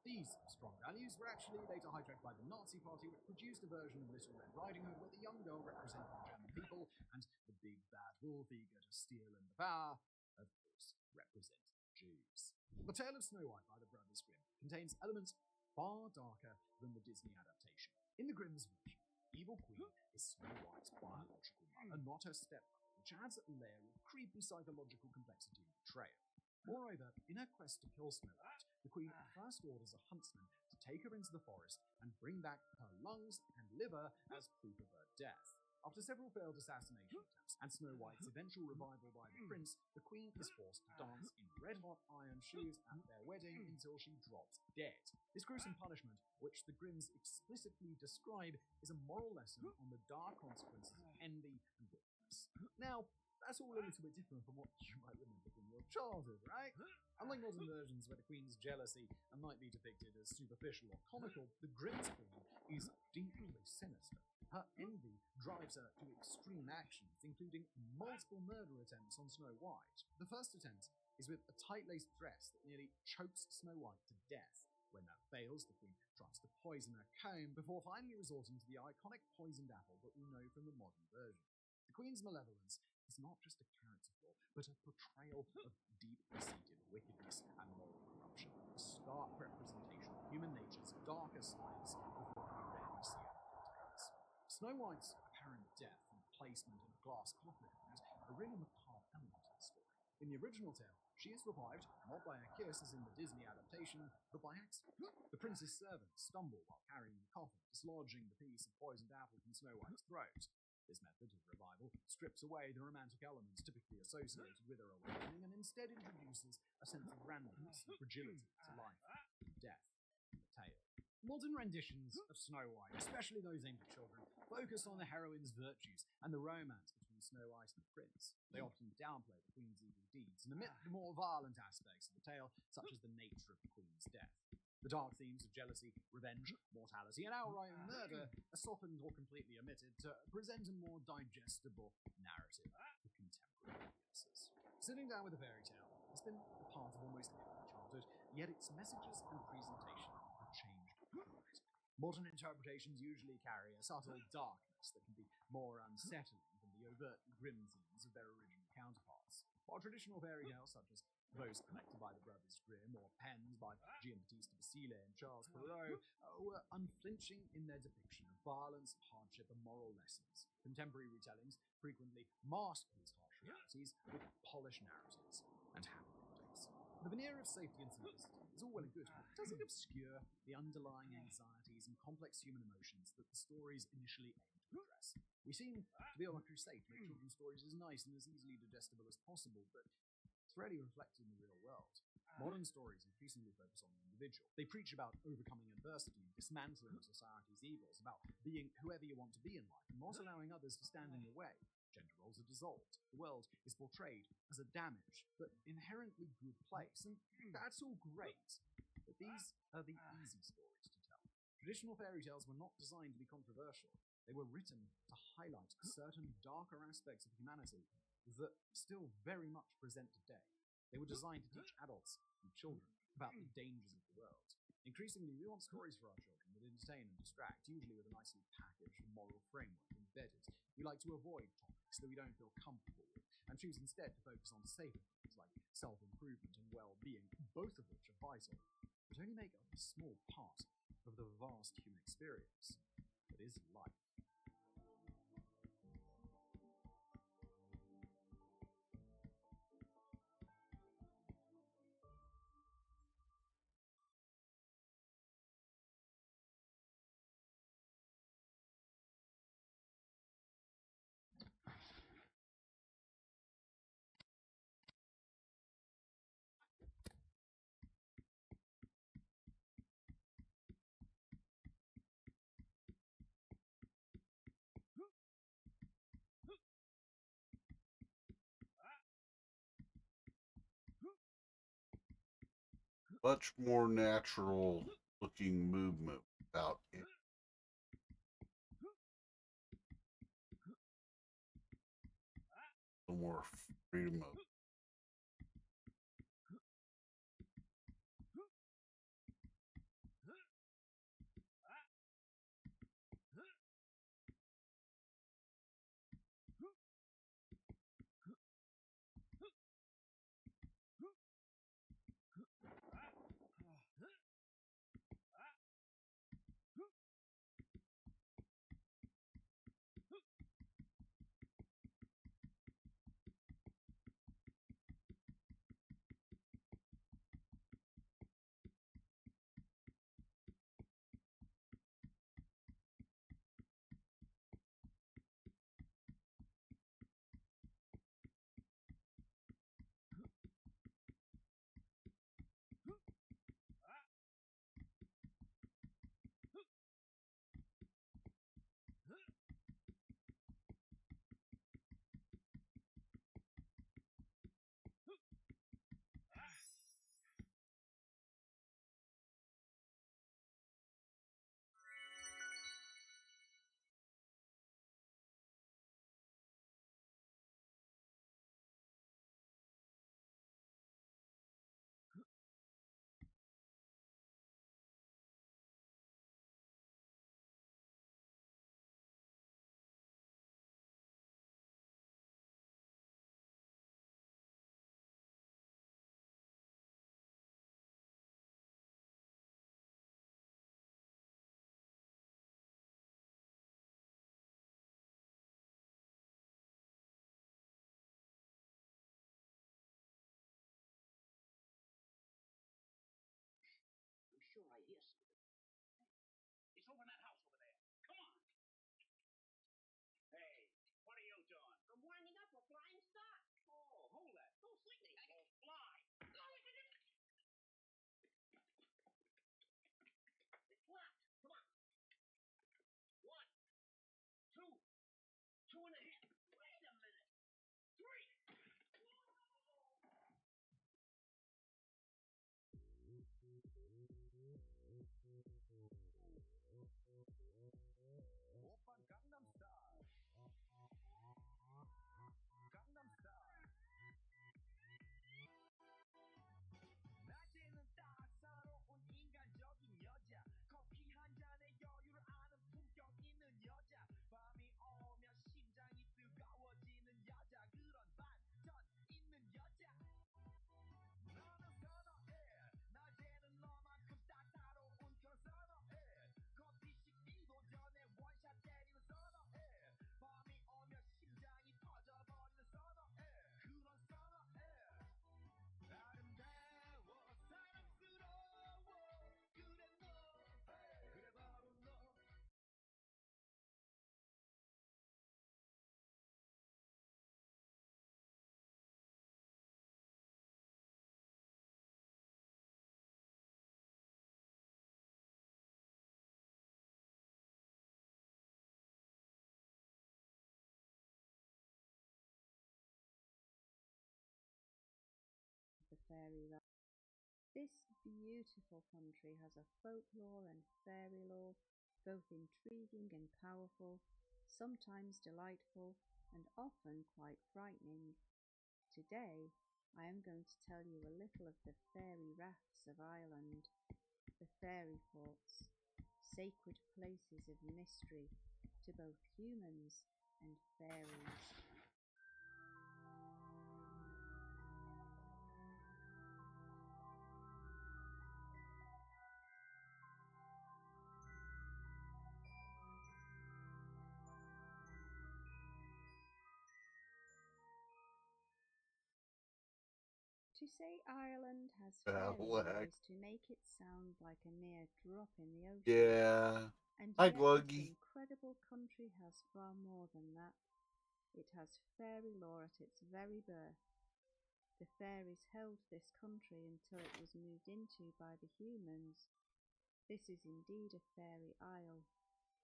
These strong values were actually later hijacked by the Nazi Party, which produced a version of Little Red Riding Hood where the young girl represented the German people and the big bad wolf eager to steal and devour, of course, represented Jews. The Tale of Snow White by the Brothers Grimm contains elements far darker than the Disney adaptation. In the Grimm's version, the evil queen is Snow White's biological mother, not her stepmother, which adds a layer of creepy psychological complexity and betrayal. Moreover, in her quest to kill Snow White, the queen first orders a huntsman to take her into the forest and bring back her lungs and liver as proof of her death. After several failed assassination attempts and Snow White's eventual revival by the prince, the queen is forced to dance in red-hot iron shoes at their wedding until she drops dead. This gruesome punishment, which the Grimms explicitly describe, is a moral lesson on the dark consequences of envy and wickedness. Now, that's all a little bit different from what you might remember from your childhood, right? Unlike modern versions where the queen's jealousy might be depicted as superficial or comical, the Grimm's queen is deeply sinister. Her envy drives her to extreme actions, including multiple murder attempts on Snow White. The first attempt is with a tight-laced dress that nearly chokes Snow White to death. When that fails, the queen tries to poison her comb before finally resorting to the iconic poisoned apple that we know from the modern version. The queen's malevolence is not just a character flaw, but a portrayal of deep-seated wickedness and moral corruption, a stark representation of human nature's darker sides of what we rarely see in modern tales. Snow White's apparent death and placement in a glass coffin adds a really macabre element to the story. In the original tale, she is revived not by a kiss as in the Disney adaptation, but by accident. The prince's servants stumble while carrying the coffin, dislodging the piece of poisoned apple from Snow White's throat. This method of revival strips away the romantic elements typically associated with her awakening and instead introduces a sense of randomness and fragility to life, death, and the tale. Modern renditions of Snow White, especially those aimed at children, focus on the heroine's virtues and the romance between Snow White and the prince. They often downplay the queen's evil deeds and omit the more violent aspects of the tale, such as the nature of the queen's death. The dark themes of jealousy, revenge, mortality, and outright murder are softened or completely omitted to present a more digestible narrative for contemporary audiences. Sitting down with a fairy tale has been a part of almost every childhood, yet its messages and presentation have changed dramatically. Modern interpretations usually carry a subtle darkness that can be more unsettling than the overtly grim themes of their original counterparts. While traditional fairy tales, such as those collected by the Brothers Grimm or penned by Giambattista Basile and Charles Perrault, were unflinching in their depiction of violence, hardship, and moral lessons. Contemporary retellings frequently mask these harsh realities with polished narratives and happy endings. The veneer of safety and simplicity is all well and good, but does it obscure the underlying anxieties and complex human emotions that the stories initially aim to address? We seem to be on a crusade to make children's stories as nice and as easily digestible as possible, but it's rarely reflected in the real world. Modern stories increasingly focus on the individual. They preach about overcoming adversity and dismantling society's evils, about being whoever you want to be in life and not allowing others to stand in your way. Gender roles are dissolved. The world is portrayed as a damaged but inherently good place, and that's all great. But these are the easy stories to tell. Traditional fairy tales were not designed to be controversial. They were written to highlight certain darker aspects of humanity that still very much present today. They were designed to teach adults and children about the dangers of the world. Increasingly, we want stories for our children that entertain and distract, usually with a nicely packaged moral framework embedded. We like to avoid topics that we don't feel comfortable with, and choose instead to focus on safer things like self-improvement and well-being, both of which are vital, but only make up a small part of the vast human experience that is life. Much more natural looking movement without it. More freedom of. I'm sure I hear something. It's over in that house over there. Come on. Hey, what are you doing? I'm winding up for flying stock. Oh, hold that. Don't sweep me. Oh, fly. It's locked. Come on. 1, 2, 2.5. Wait a minute. 3. Open Gangnam Style. Gangnam Style. 낮에는 따사로운 인간적인 여자 커피 한 잔에 여유를 아는 품격 있는 여자 밤이 오면 심장이 뜨거워지는 여자 그런 반전 있는 여자 나는 선어해 낮에는 너만큼 따사로운 그런 선어해 커피 식기도 전에 원샷 때리는 선어해 밤이 오면 심장이 터져버리는 선어해 그런 선어해 아름다워 사랑스러워 그래 너 그래 바로 너 the fairy land. This beautiful country has a folklore and fairy lore, both intriguing and powerful, sometimes delightful and often quite frightening. Today, I am going to tell you a little of the fairy raths of Ireland, the fairy forts, sacred places of mystery to both humans and fairies. To say Ireland has fairies Like, is to make it sound like a mere drop in the ocean. yeah. And Hi, yet Gluggy. this incredible country has far more than that. It has fairy lore at its very birth. The fairies held this country until it was moved into by the humans. This is indeed a fairy isle,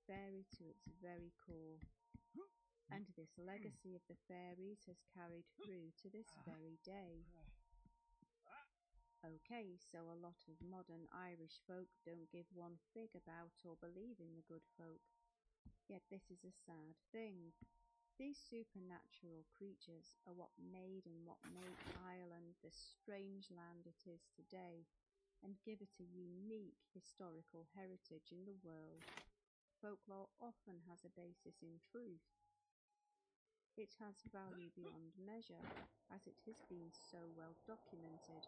fairy to its very core. And this legacy of the fairies has carried through to this very day. Okay, so a lot of modern Irish folk don't give one fig about or believe in the good folk. Yet this is a sad thing. These supernatural creatures are what made and what make Ireland the strange land it is today, and give it a unique historical heritage in the world. Folklore often has a basis in truth. It has value beyond measure, as it has been so well documented.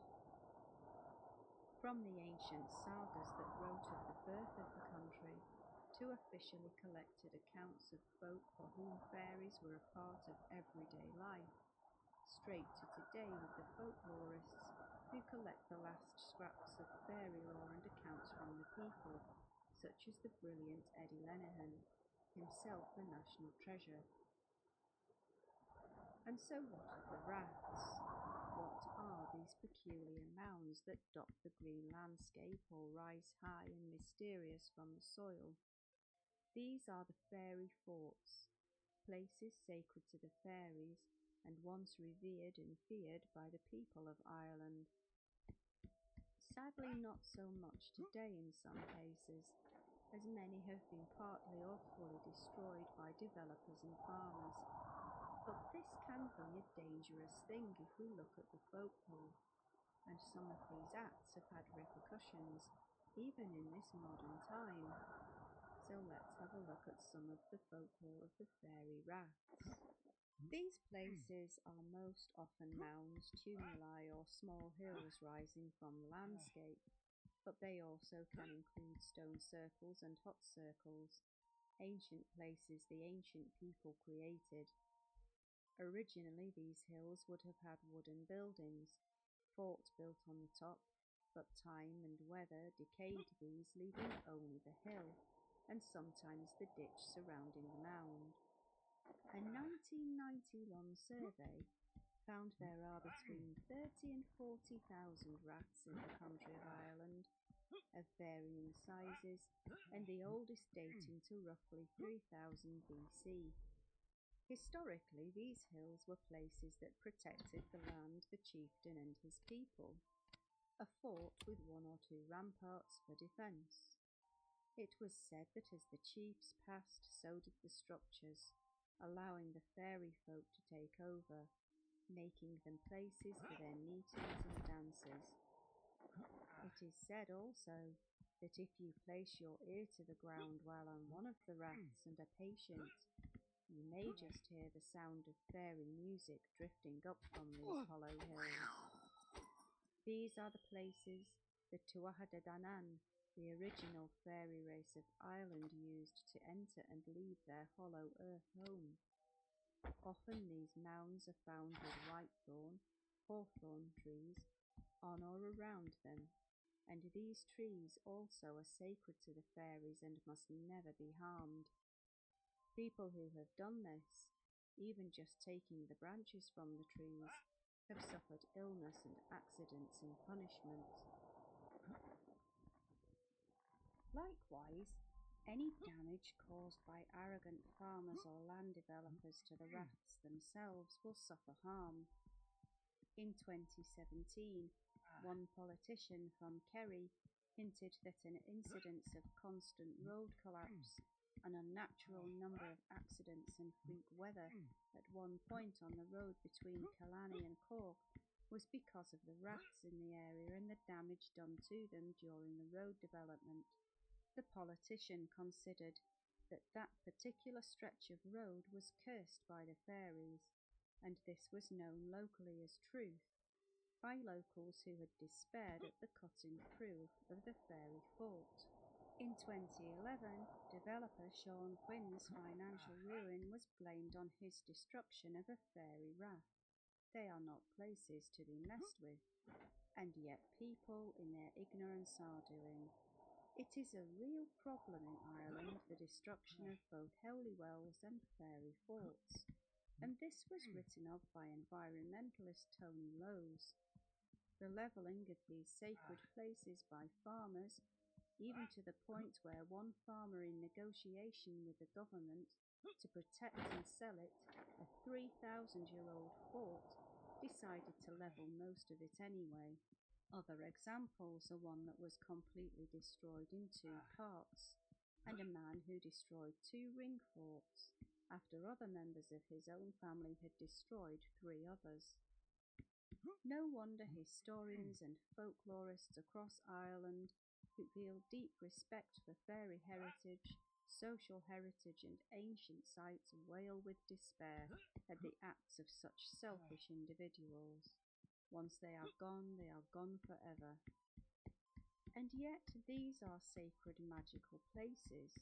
From the ancient sagas that wrote of the birth of the country, to officially collected accounts of folk for whom fairies were a part of everyday life, straight to today with the folklorists who collect the last scraps of fairy lore and accounts from the people, such as the brilliant Eddie Lenihan, himself a national treasure. And so what of the raths? What are these peculiar mounds that dot the green landscape or rise high and mysterious from the soil? These are the fairy forts, places sacred to the fairies and once revered and feared by the people of Ireland. Sadly, not so much today in some cases, as many have been partly or fully destroyed by developers and farmers. But this can be a dangerous thing if we look at the folklore, and some of these acts have had repercussions, even in this modern time. So let's have a look at some of the folklore of the fairy raths. These places are most often mounds, tumuli, or small hills rising from the landscape, but they also can include stone circles and hot circles, ancient places the ancient people created. Originally, these hills would have had wooden buildings, fort built on the top, but time and weather decayed these, leaving only the hill, and sometimes the ditch surrounding the mound. A 1991 survey found there are between 30 and 40,000 raths in the country of Ireland, of varying sizes, and the oldest dating to roughly 3000 BC. Historically, these hills were places that protected the land, the chieftain and his people, a fort with one or two ramparts for defence. It was said that as the chiefs passed, so did the structures, allowing the fairy folk to take over, making them places for their meetings and dances. It is said also that if you place your ear to the ground while on one of the raths and are patient, you may just hear the sound of fairy music drifting up from these hollow hills. These are the places the Tuatha De Danann, the original fairy race of Ireland, used to enter and leave their hollow earth home. Often these mounds are found with whitethorn, hawthorn trees on or around them, and these trees also are sacred to the fairies and must never be harmed. People who have done this, even just taking the branches from the trees, have suffered illness and accidents in punishment. Likewise, any damage caused by arrogant farmers or land developers to the raths themselves will suffer harm. In 2017, one politician from Kerry hinted that an incidence of constant road collapse An unnatural number of accidents and freak weather at one point on the road between Killarney and Cork was because of the rafts in the area and the damage done to them during the road development. The politician considered that that particular stretch of road was cursed by the fairies, and this was known locally as truth by locals who had despaired at the cutting through of the fairy fort. In 2011, developer Sean Quinn's financial ruin was blamed on his destruction of a fairy raft. They are not places to be messed with, and yet people in their ignorance are doing. It is a real problem in Ireland, the destruction of both holy wells and fairy forts, and this was written of by environmentalist Tony Lowes. The levelling of these sacred places by farmers, even to the point where one farmer in negotiation with the government to protect and sell it, a 3,000-year-old fort, decided to level most of it anyway. Other examples are one that was completely destroyed in 2 parts, and a man who destroyed 2 ring forts, after other members of his own family had destroyed 3 others. No wonder historians and folklorists across Ireland who feel deep respect for fairy heritage, social heritage and ancient sites wail with despair at the acts of such selfish individuals. Once they are gone forever. And yet these are sacred magical places.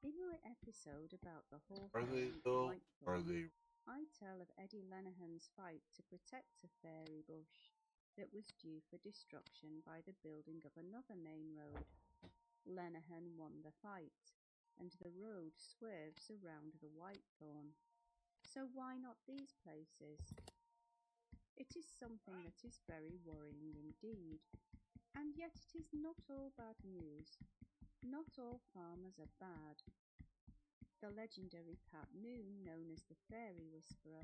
In my episode about the Are they Hawthorne though? Are Whitethorn, they? I tell of Eddie Lenihan's fight to protect a fairy bush that was due for destruction by the building of another main road. Lenihan won the fight, and the road swerves around the Whitethorn. So why not these places? It is something that is very worrying indeed, and yet it is not all bad news. Not all farmers are bad. The legendary Pat Noon, known as the Fairy Whisperer,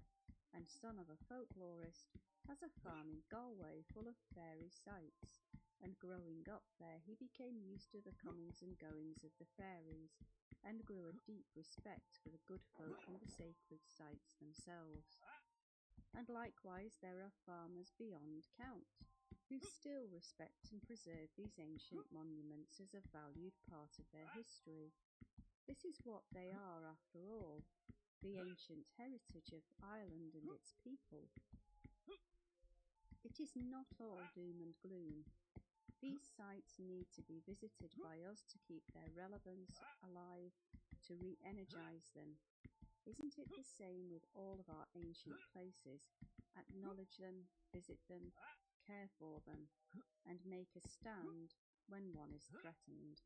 and son of a folklorist, has a farm in Galway full of fairy sights, and growing up there he became used to the comings and goings of the fairies, and grew a deep respect for the good folk and the sacred sites themselves. And likewise there are farmers beyond count, who still respect and preserve these ancient monuments as a valued part of their history. This is what they are, after all, the ancient heritage of Ireland and its people. It is not all doom and gloom. These sites need to be visited by us to keep their relevance alive, to re-energize them. Isn't it the same with all of our ancient places? Acknowledge them, visit them, care for them, and make a stand when one is threatened.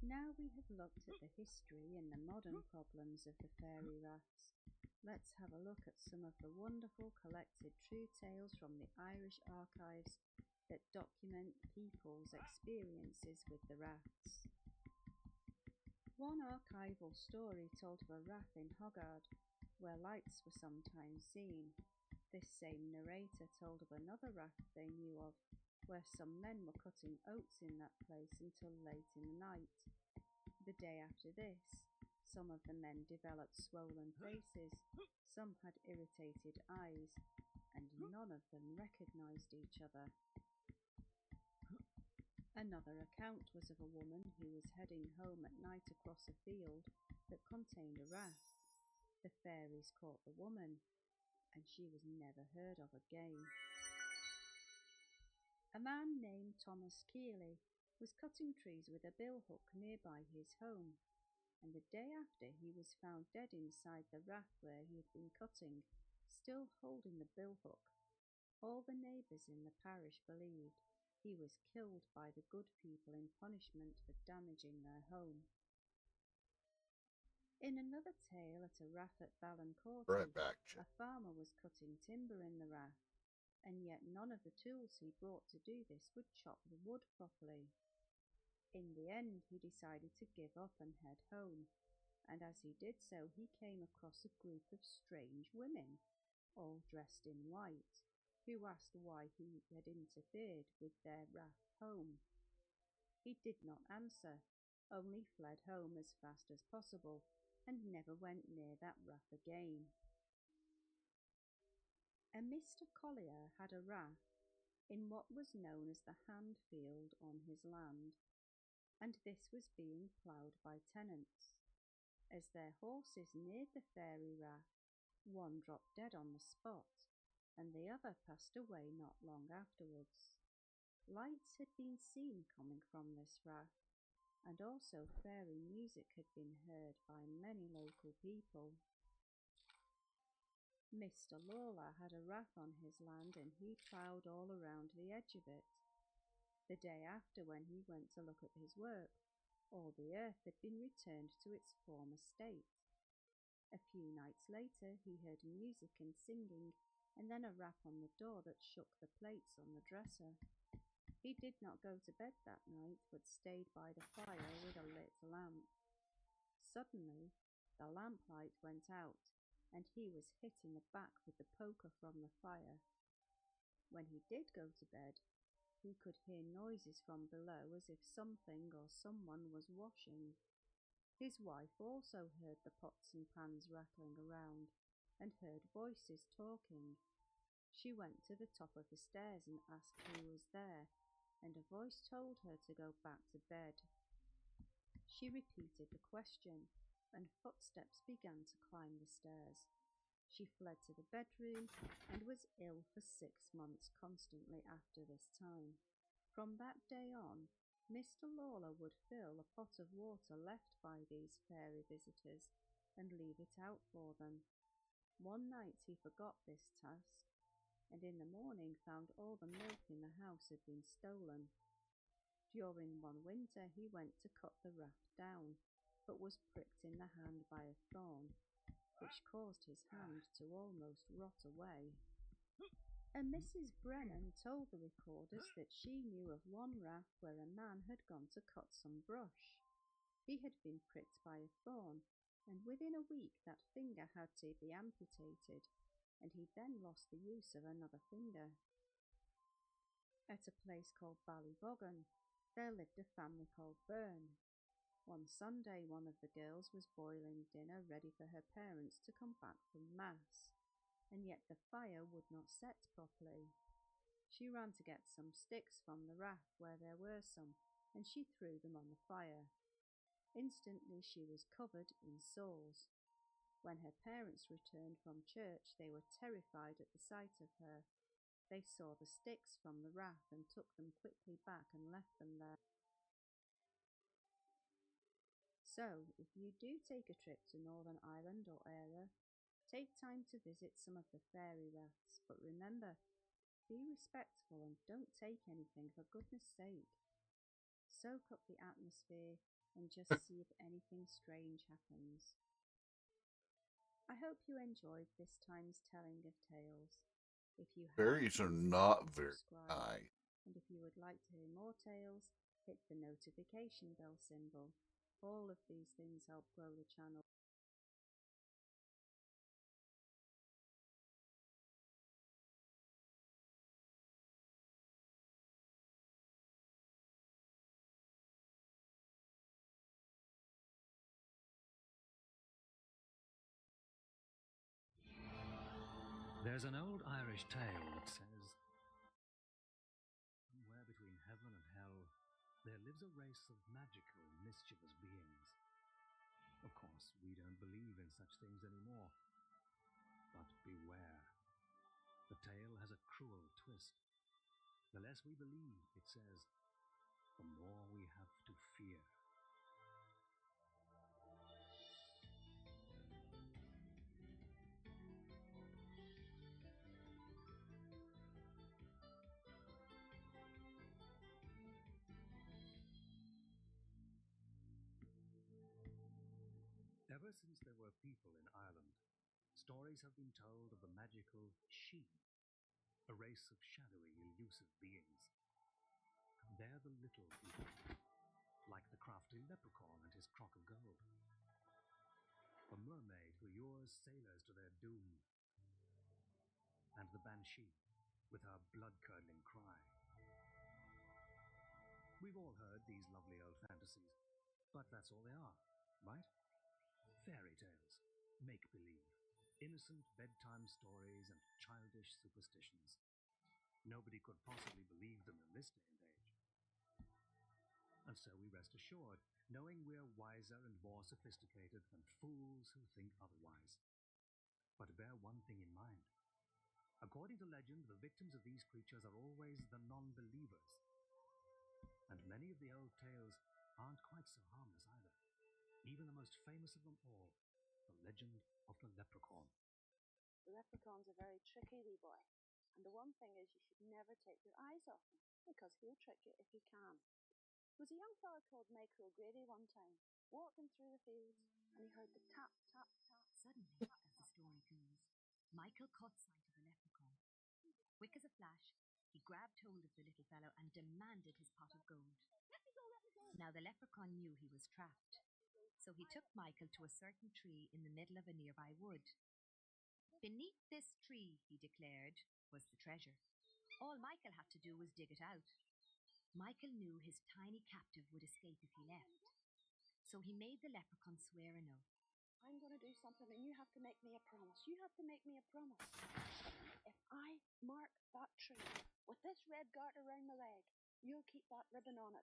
Now we have looked at the history and the modern problems of the fairy rafts. Let's have a look at some of the wonderful collected true tales from the Irish archives that document people's experiences with the rafts. One archival story told of a raft in Hoggard, where lights were sometimes seen. This same narrator told of another raft they knew of, where some men were cutting oats in that place until late in the night. The day after this, some of the men developed swollen faces, some had irritated eyes, and none of them recognized each other. Another account was of a woman who was heading home at night across a field that contained a raft. The fairies caught the woman, and she was never heard of again. A man named Thomas Keeley was cutting trees with a billhook nearby his home, and the day after he was found dead inside the raft where he had been cutting, still holding the billhook. All the neighbours in the parish believed he was killed by the good people in punishment for damaging their home. In another tale at a raft at Ballincorty, Right back, a farmer was cutting timber in the raft, and yet none of the tools he brought to do this would chop the wood properly. In the end he decided to give up and head home, and as he did so he came across a group of strange women, all dressed in white, who asked why he had interfered with their raft home. He did not answer, only fled home as fast as possible, and never went near that rath again. A Mr. Collier had a rath in what was known as the Handfield on his land, and this was being ploughed by tenants. As their horses neared the fairy rath, one dropped dead on the spot, and the other passed away not long afterwards. Lights had been seen coming from this rath, and also fairy music had been heard by many local people. Mr. Lawler had a rath on his land, and he ploughed all around the edge of it. The day after, when he went to look at his work, all the earth had been returned to its former state. A few nights later he heard music and singing, and then a rap on the door that shook the plates on the dresser. He did not go to bed that night, but stayed by the fire with a lit lamp. Suddenly the lamplight went out, and he was hit in the back with the poker from the fire. When he did go to bed, he could hear noises from below as if something or someone was washing. His wife also heard the pots and pans rattling around, and heard voices talking. She went to the top of the stairs and asked who was there, and a voice told her to go back to bed. She repeated the question, and footsteps began to climb the stairs. She fled to the bedroom and was ill for 6 months constantly after this time. From that day on, Mr. Lawler would fill a pot of water left by these fairy visitors and leave it out for them. One night he forgot this task, and in the morning found all the milk in the house had been stolen. During one winter he went to cut the raft down, but was pricked in the hand by a thorn, which caused his hand to almost rot away. A Mrs. Brennan told the recorders that she knew of one raft where a man had gone to cut some brush. He had been pricked by a thorn, and within a week that finger had to be amputated, and he then lost the use of another finger. At a place called Ballyboggan, there lived a family called Byrne. One Sunday, one of the girls was boiling dinner ready for her parents to come back from Mass, and yet the fire would not set properly. She ran to get some sticks from the raft where there were some, and she threw them on the fire. Instantly she was covered in sores. When her parents returned from church, they were terrified at the sight of her. They saw the sticks from the raft and took them quickly back and left them there. So, if you do take a trip to Northern Ireland or area, take time to visit some of the fairy rafts, but remember, be respectful and don't take anything, for goodness sake. Soak up the atmosphere and just see if anything strange happens. I hope you enjoyed this time's telling of tales. If you have, Fairies are please not like and very subscribe. nice. And if you would like to hear more tales, hit the notification bell symbol. All of these things help grow the channel. There's an old Irish tale that says, somewhere between heaven and hell, there lives a race of magical, mischievous beings. Of course, we don't believe in such things anymore. But beware. The tale has a cruel twist. The less we believe, it says, the more we have to fear. Ever since there were people in Ireland, stories have been told of the magical She, a race of shadowy, elusive beings. They're the little people, like the crafty leprechaun and his crock of gold, the mermaid who lures sailors to their doom, and the banshee with her blood-curdling cry. We've all heard these lovely old fantasies, but that's all they are, right? Fairy tales, make-believe, innocent bedtime stories and childish superstitions. Nobody could possibly believe them in this day and age. And so we rest assured, knowing we're wiser and more sophisticated than fools who think otherwise. But bear one thing in mind. According to legend, the victims of these creatures are always the non-believers. And many of the old tales aren't quite so harmless either. Even the most famous of them all, the legend of the leprechaun. The leprechaun's a very tricky wee boy. And the one thing is you should never take your eyes off him, because he'll trick you if he can. There was a young fellow called Michael O'Grady one time, walking through the fields, and he heard the tap, tap, tap. Suddenly, as the story goes, Michael caught sight of the leprechaun. Quick as a flash, he grabbed hold of the little fellow and demanded his pot of gold. Now the leprechaun knew he was trapped, so he took Michael to a certain tree in the middle of a nearby wood. Beneath this tree, he declared, was the treasure. All Michael had to do was dig it out. Michael knew his tiny captive would escape if he left, so he made the leprechaun swear an oath. I'm going to do something and you have to make me a promise. You have to make me a promise. If I mark that tree with this red garter around my leg, you'll keep that ribbon on it.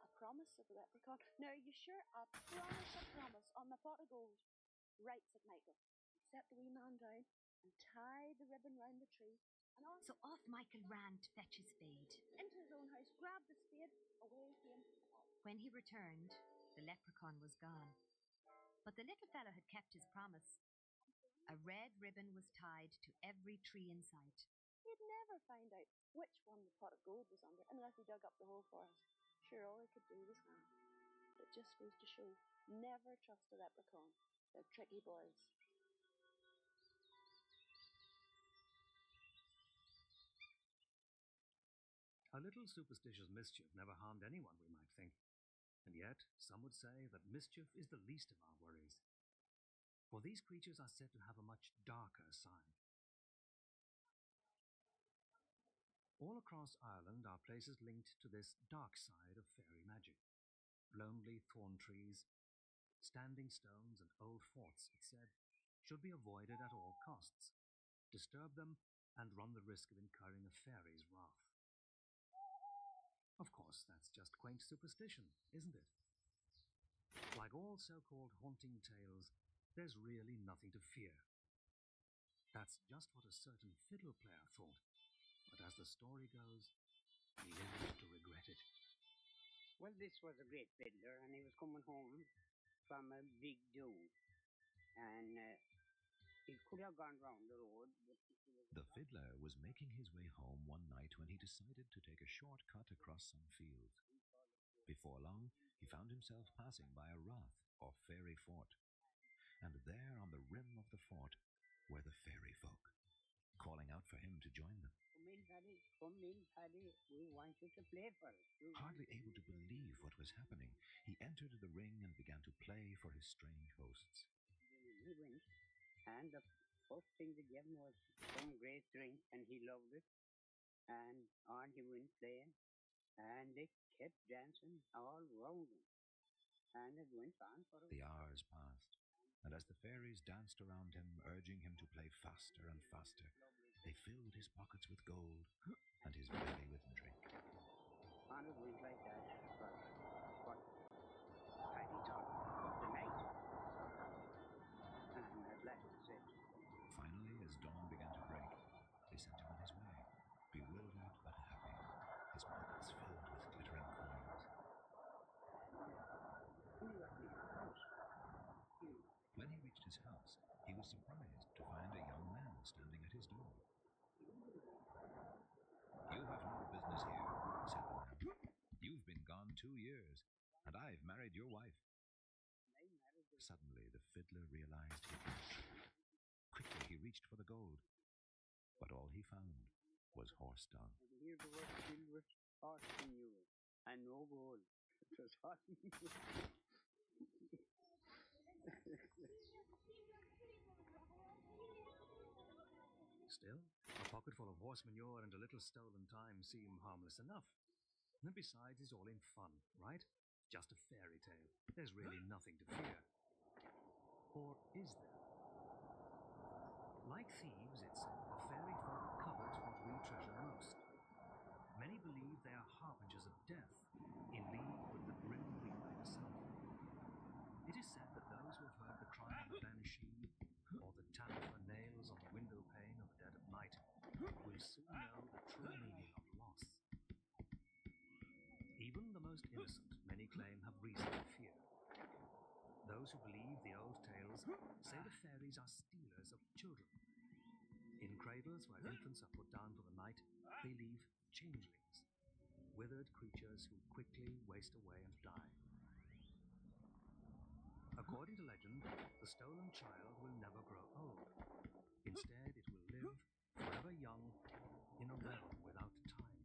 A promise, said the leprechaun. Now, are you sure? A promise on the pot of gold. Right, said Michael. He set the wee man down and tied the ribbon round the tree. And on So off Michael ran to fetch his spade. Into his own house, grabbed the spade, away came. When he returned, the leprechaun was gone. But the little fellow had kept his promise. A red ribbon was tied to every tree in sight. He'd never find out which one the pot of gold was under unless he dug up the whole forest. Sure, all he could do was laugh. It just goes to show, never trust a leprechaun. They're tricky boys. A little superstitious mischief never harmed anyone, we might think. And yet, some would say that mischief is the least of our worries. For these creatures are said to have a much darker side. All across Ireland are places linked to this dark side of fairy magic. Lonely thorn trees, standing stones, and old forts, it's said, should be avoided at all costs. Disturb them, and run the risk of incurring a fairy's wrath. Of course, that's just quaint superstition, isn't it? Like all so-called haunting tales, there's really nothing to fear. That's just what a certain fiddle player thought, but as the story goes, he lived to regret it. Well, this was a great fiddler, and he was coming home from a big do. And he could have gone round the road, but the fiddler was making his way home one night when he decided to take a short cut across some fields. Before long, he found himself passing by a rath, or fairy fort. And there on the rim of the fort were the fairy folk, calling out for him to join them. Come in, Paddy, we want you to play for us. Hardly able to believe what was happening, he entered the ring and began to play for his strange hosts. He went, and the first thing they gave him was some great drink, and he loved it. And on he went playing, and they kept dancing all round him. And it went on for a The hours passed, and as the fairies danced around him, urging him to play faster and faster, they filled his pockets with gold and his belly with drink. And it went like that for Paddy thought of the night. And at last he said, Finally, as dawn began to break, they sent him on his way, bewildered but happy, his pockets filled with glittering coins. When he reached his house, he was surprised to find a young man standing at his door. "You have no business here," said the man. "You've been gone 2 years, and I've married your wife." Suddenly, the fiddler realized he'd been tricked. Quickly, he reached for the gold, but all he found was horse dung. Here the was filled with horse manure, and no gold. It was horse manure. Still, a pocket full of horse manure and a little stolen time seem harmless enough. And besides, it's all in fun, right? Just a fairy tale. There's really nothing to fear. Or is there? Like thieves, it's said, the fairy folk covet what we treasure most. Many believe they are harbingers of death, in league with the grim reaper himself. It is said that those who have heard the cry of the banshee, or the tap of her nails on the window pane of the dead of night, will soon know the true meaning of loss. Even the most innocent, many claim, have reason to fear. Those who believe the old tales say the fairies are stealers of children. In cradles where infants are put down for the night, they leave changelings, withered creatures who quickly waste away and die. According to legend, the stolen child will never grow old. Instead, it will live forever young in a realm without time.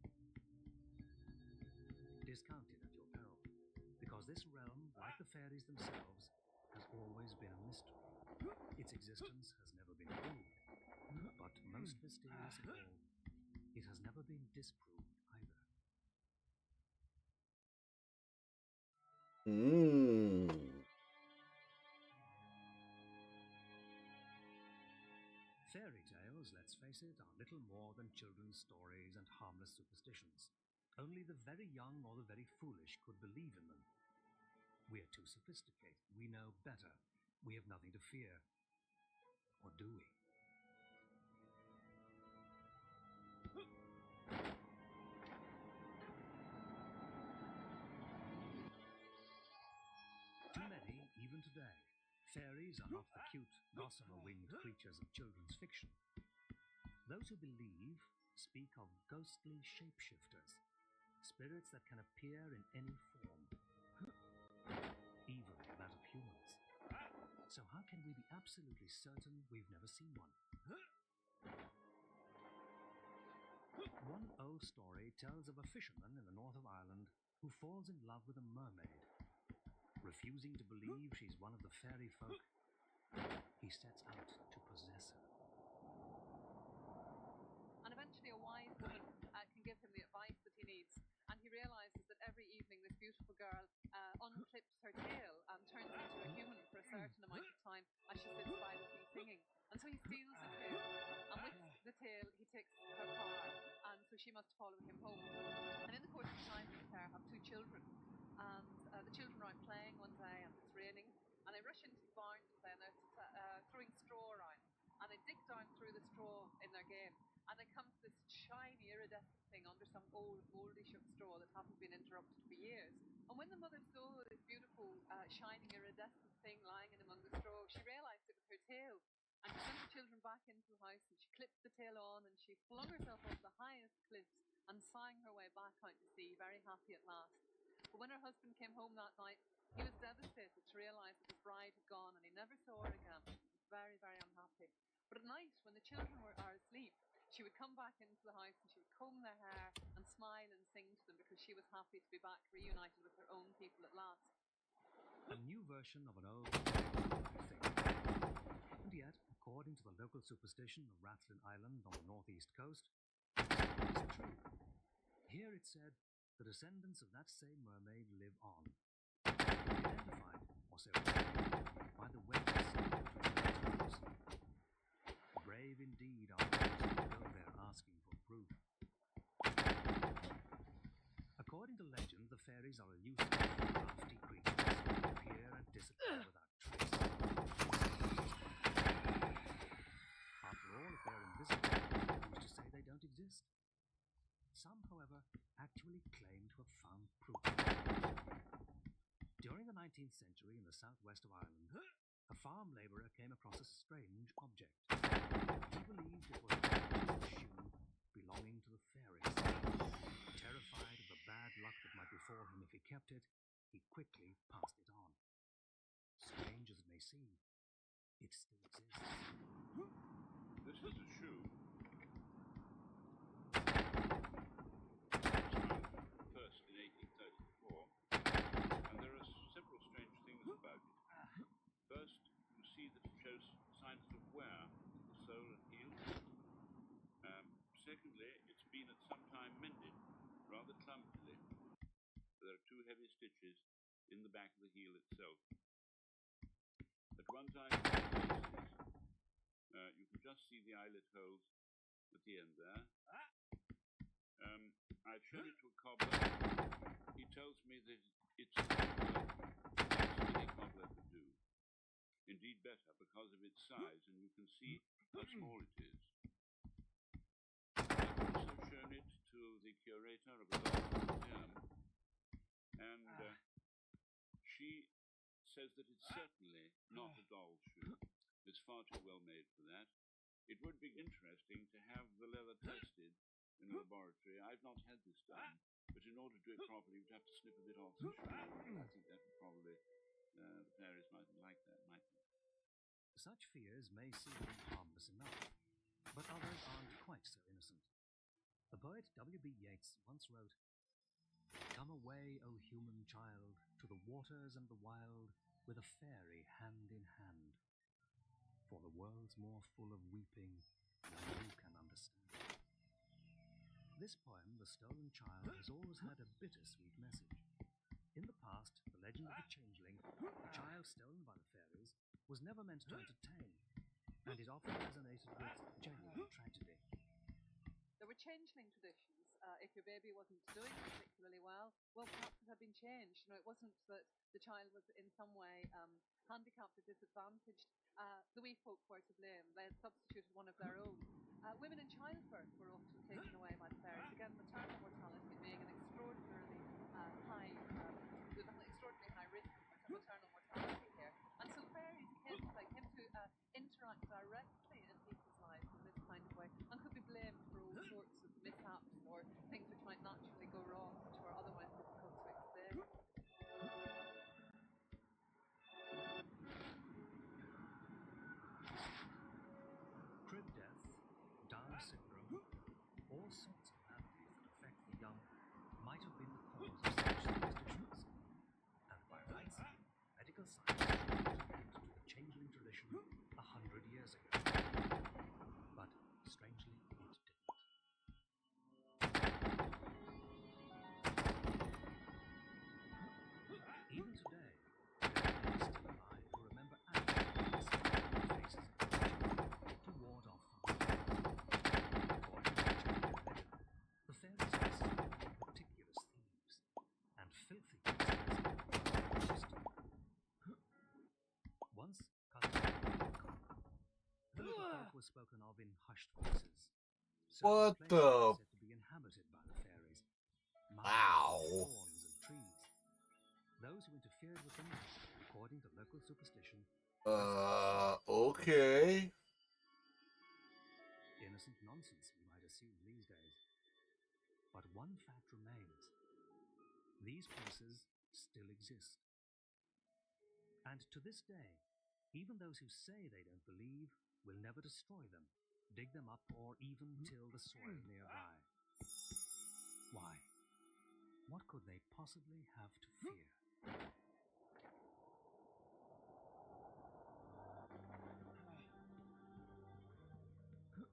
Discount it at your peril, because this realm, like the fairies themselves, has always been a mystery. Its existence has never been proved, but most mysterious of all, it has never been disproved either. Fairy tales, let's face it, are little more than children's stories and harmless superstitions. Only the very young or the very foolish could believe in them. We are too sophisticated. We know better. We have nothing to fear. Or do we? To many, even today, fairies are not the cute, gossamer-winged creatures of children's fiction. Those who believe speak of ghostly shapeshifters, spirits that can appear in any form, even that of humans. So how can we be absolutely certain we've never seen one? One old story tells of a fisherman in the north of Ireland who falls in love with a mermaid. Refusing to believe she's one of the fairy folk, he sets out to possess her. And eventually a wise woman can give him the advice that he needs. And he realizes that every evening this beautiful girl unclips her tail and turns into a human for a certain amount of time as she sits by the sea singing. And so he steals the tail. And with the tail, he takes her car. And so she must follow him home. And in the course of time, this pair have 2 children. And the children are out playing one day and it's raining. And they rush into the barn to play and they're throwing straw around. And they dig down through the straw in their game. And they come to this shiny, iridescent thing under some old, mouldy straw that hasn't been interrupted for years. And when the mother saw this beautiful, shining, iridescent thing lying in among the straw, she realised it was her tail. And she sent the children back into the house and she clipped the tail on and she flung herself off the highest cliffs and sang her way back out to sea, very happy at last. But when her husband came home that night, he was devastated to realise that his bride had gone and he never saw her again. He was very, very unhappy. But at night, when the children are asleep, she would come back into the house and she would comb their hair and smile and sing to them because she was happy to be back reunited with her own people at last. A new version of an old thing. And yet, according to the local superstition of Rathlin Island on the northeast coast, it's true. Here it's said the descendants of that same mermaid live on. Identified, or so by the webs between their toes. Brave indeed are those who go there asking for proof. According to legend, the fairies are elusive, crafty creatures who appear and disappear without trace. After all, if they're invisible, who's to say they don't exist? Some, however, actually claim to have found proof. During the 19th century in the southwest of Ireland, a farm labourer came across a strange object. He believed it was a magic shoe belonging to the fairies. Terrified of the bad luck that might befall him if he kept it, he quickly passed it on. Strange as it may seem, it still exists. This is a shoe. First in 1834, and there are several strange things about it. First, you see that it shows signs of wear in the sole and heel. Secondly, it's been at some time mended, rather clumsily, two heavy stitches in the back of the heel itself. At one time, you can just see the eyelet holes at the end there. I've shown it to a cobbler. He tells me that it's the work any cobbler could do. Indeed better, because of its size, and you can see how small it is. I've also shown it to the curator of a local museum, and she says that it's certainly not a doll's shoe. It's far too well made for that. It would be interesting to have the leather tested in a laboratory. I've not had this done, but in order to do it properly, you'd have to snip a bit off the shoe. I think that would probably, the fairies mightn't like that, might they? Such fears may seem harmless enough, but others aren't quite so innocent. The poet W.B. Yeats once wrote, "Come away, O human child, to the waters and the wild, with a fairy hand in hand. For the world's more full of weeping than you can understand." This poem, The Stolen Child, has always had a bittersweet message. In the past, the legend of the changeling, the child stolen by the fairies, was never meant to entertain, and it often resonated with genuine tragedy. There were changeling traditions. If your baby wasn't doing particularly well, perhaps it had been changed. It wasn't that the child was in some way handicapped or disadvantaged. The wee folk were to blame. They had substituted one of their own. Women in childbirth were often taken away by the fairies. Again, maternal mortality being an extraordinarily high, with an extraordinarily high risk of maternal mortality here. And so fairies came to interact directly in people's lives in this kind of way, and could be blamed for all sorts of mishaps or things which might naturally go wrong, which were otherwise difficult to explain. Crib death, Down syndrome, all sorts of maladies that affect the young might have been the cause of such superstitions. And by rights, medical science should have put an end to the changeling tradition 100 years ago. But strangely, it didn't. Even today, there are many still alive who remember acting on the faces of the children to ward off the According to the Chinese legend, the fairies were meticulous thieves and filthy gangsters were worst. Once, customers were common. The little folk was spoken of in hushed voices. What Certain places the? were said to be inhabited by the fairies. Wow. Thorns and trees. Those who interfered with them, according to local superstition, Okay. innocent nonsense, we might assume these days. But one fact remains. These places still exist. And to this day, even those who say they don't believe will never destroy them, dig them up, or even till the soil nearby. Why? What could they possibly have to fear?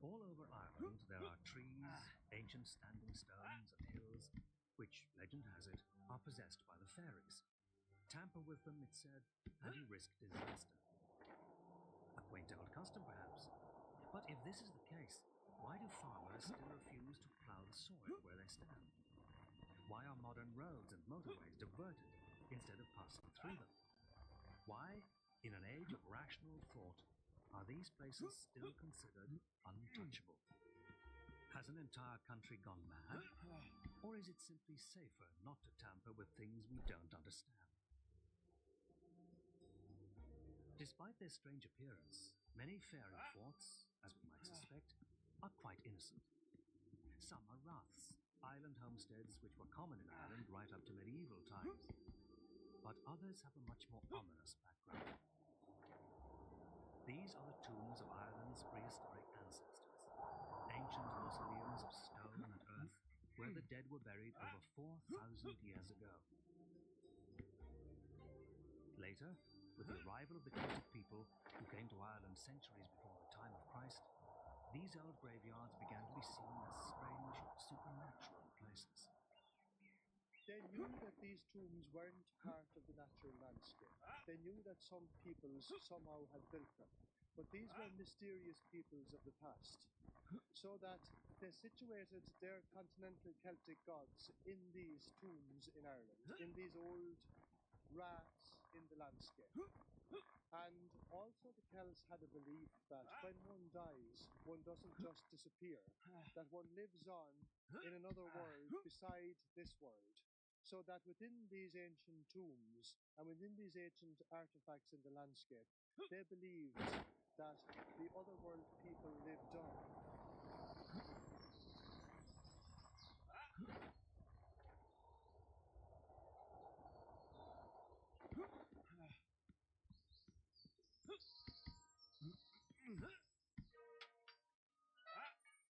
All over Ireland there are trees, ancient standing stones, and hills, which, legend has it, are possessed by the fairies. Tamper with them, it's said, and you risk disaster. A quaint old custom, perhaps. But if this is the case, why do farmers still refuse to plough the soil where they stand? Why are modern roads and motorways diverted instead of passing through them? Why, in an age of rational thought, are these places still considered untouchable? Has an entire country gone mad? Or is it simply safer not to tamper with things we don't understand? Despite their strange appearance, many fairy forts, as we might suspect, are quite innocent. Some are raths, island homesteads which were common in Ireland right up to medieval times. But others have a much more ominous background. These are the tombs of Ireland's prehistoric ancestors, ancient mausoleums of stone and earth where the dead were buried over 4,000 years ago. Later, with the arrival of the Celtic people who came to Ireland centuries before the time of Christ, these old graveyards began to be seen as strange, supernatural places. They knew that these tombs weren't part of the natural landscape. They knew that some peoples somehow had built them. But these were mysterious peoples of the past. So that they situated their continental Celtic gods in these tombs in Ireland, in these old rats in the landscape. And also the Celts had a belief that when one dies, one doesn't just disappear, that one lives on in another world beside this world. So that within these ancient tombs and within these ancient artifacts in the landscape, they believed that the otherworld people lived on.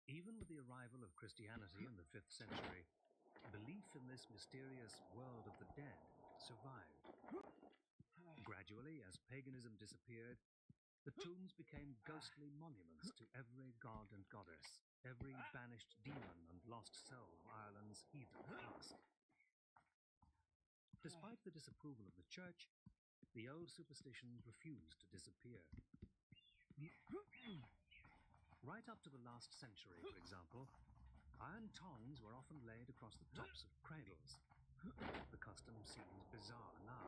Even with the arrival of Christianity in the 5th century, belief in this mysterious world of the dead survived. Gradually, as paganism disappeared, the tombs became ghostly monuments to every god and goddess, every banished demon and lost soul of Ireland's heathen past. Despite the disapproval of the church, the old superstitions refused to disappear. Right up to the last century, for example, iron tongs were often laid across the tops of cradles. The custom seems bizarre now,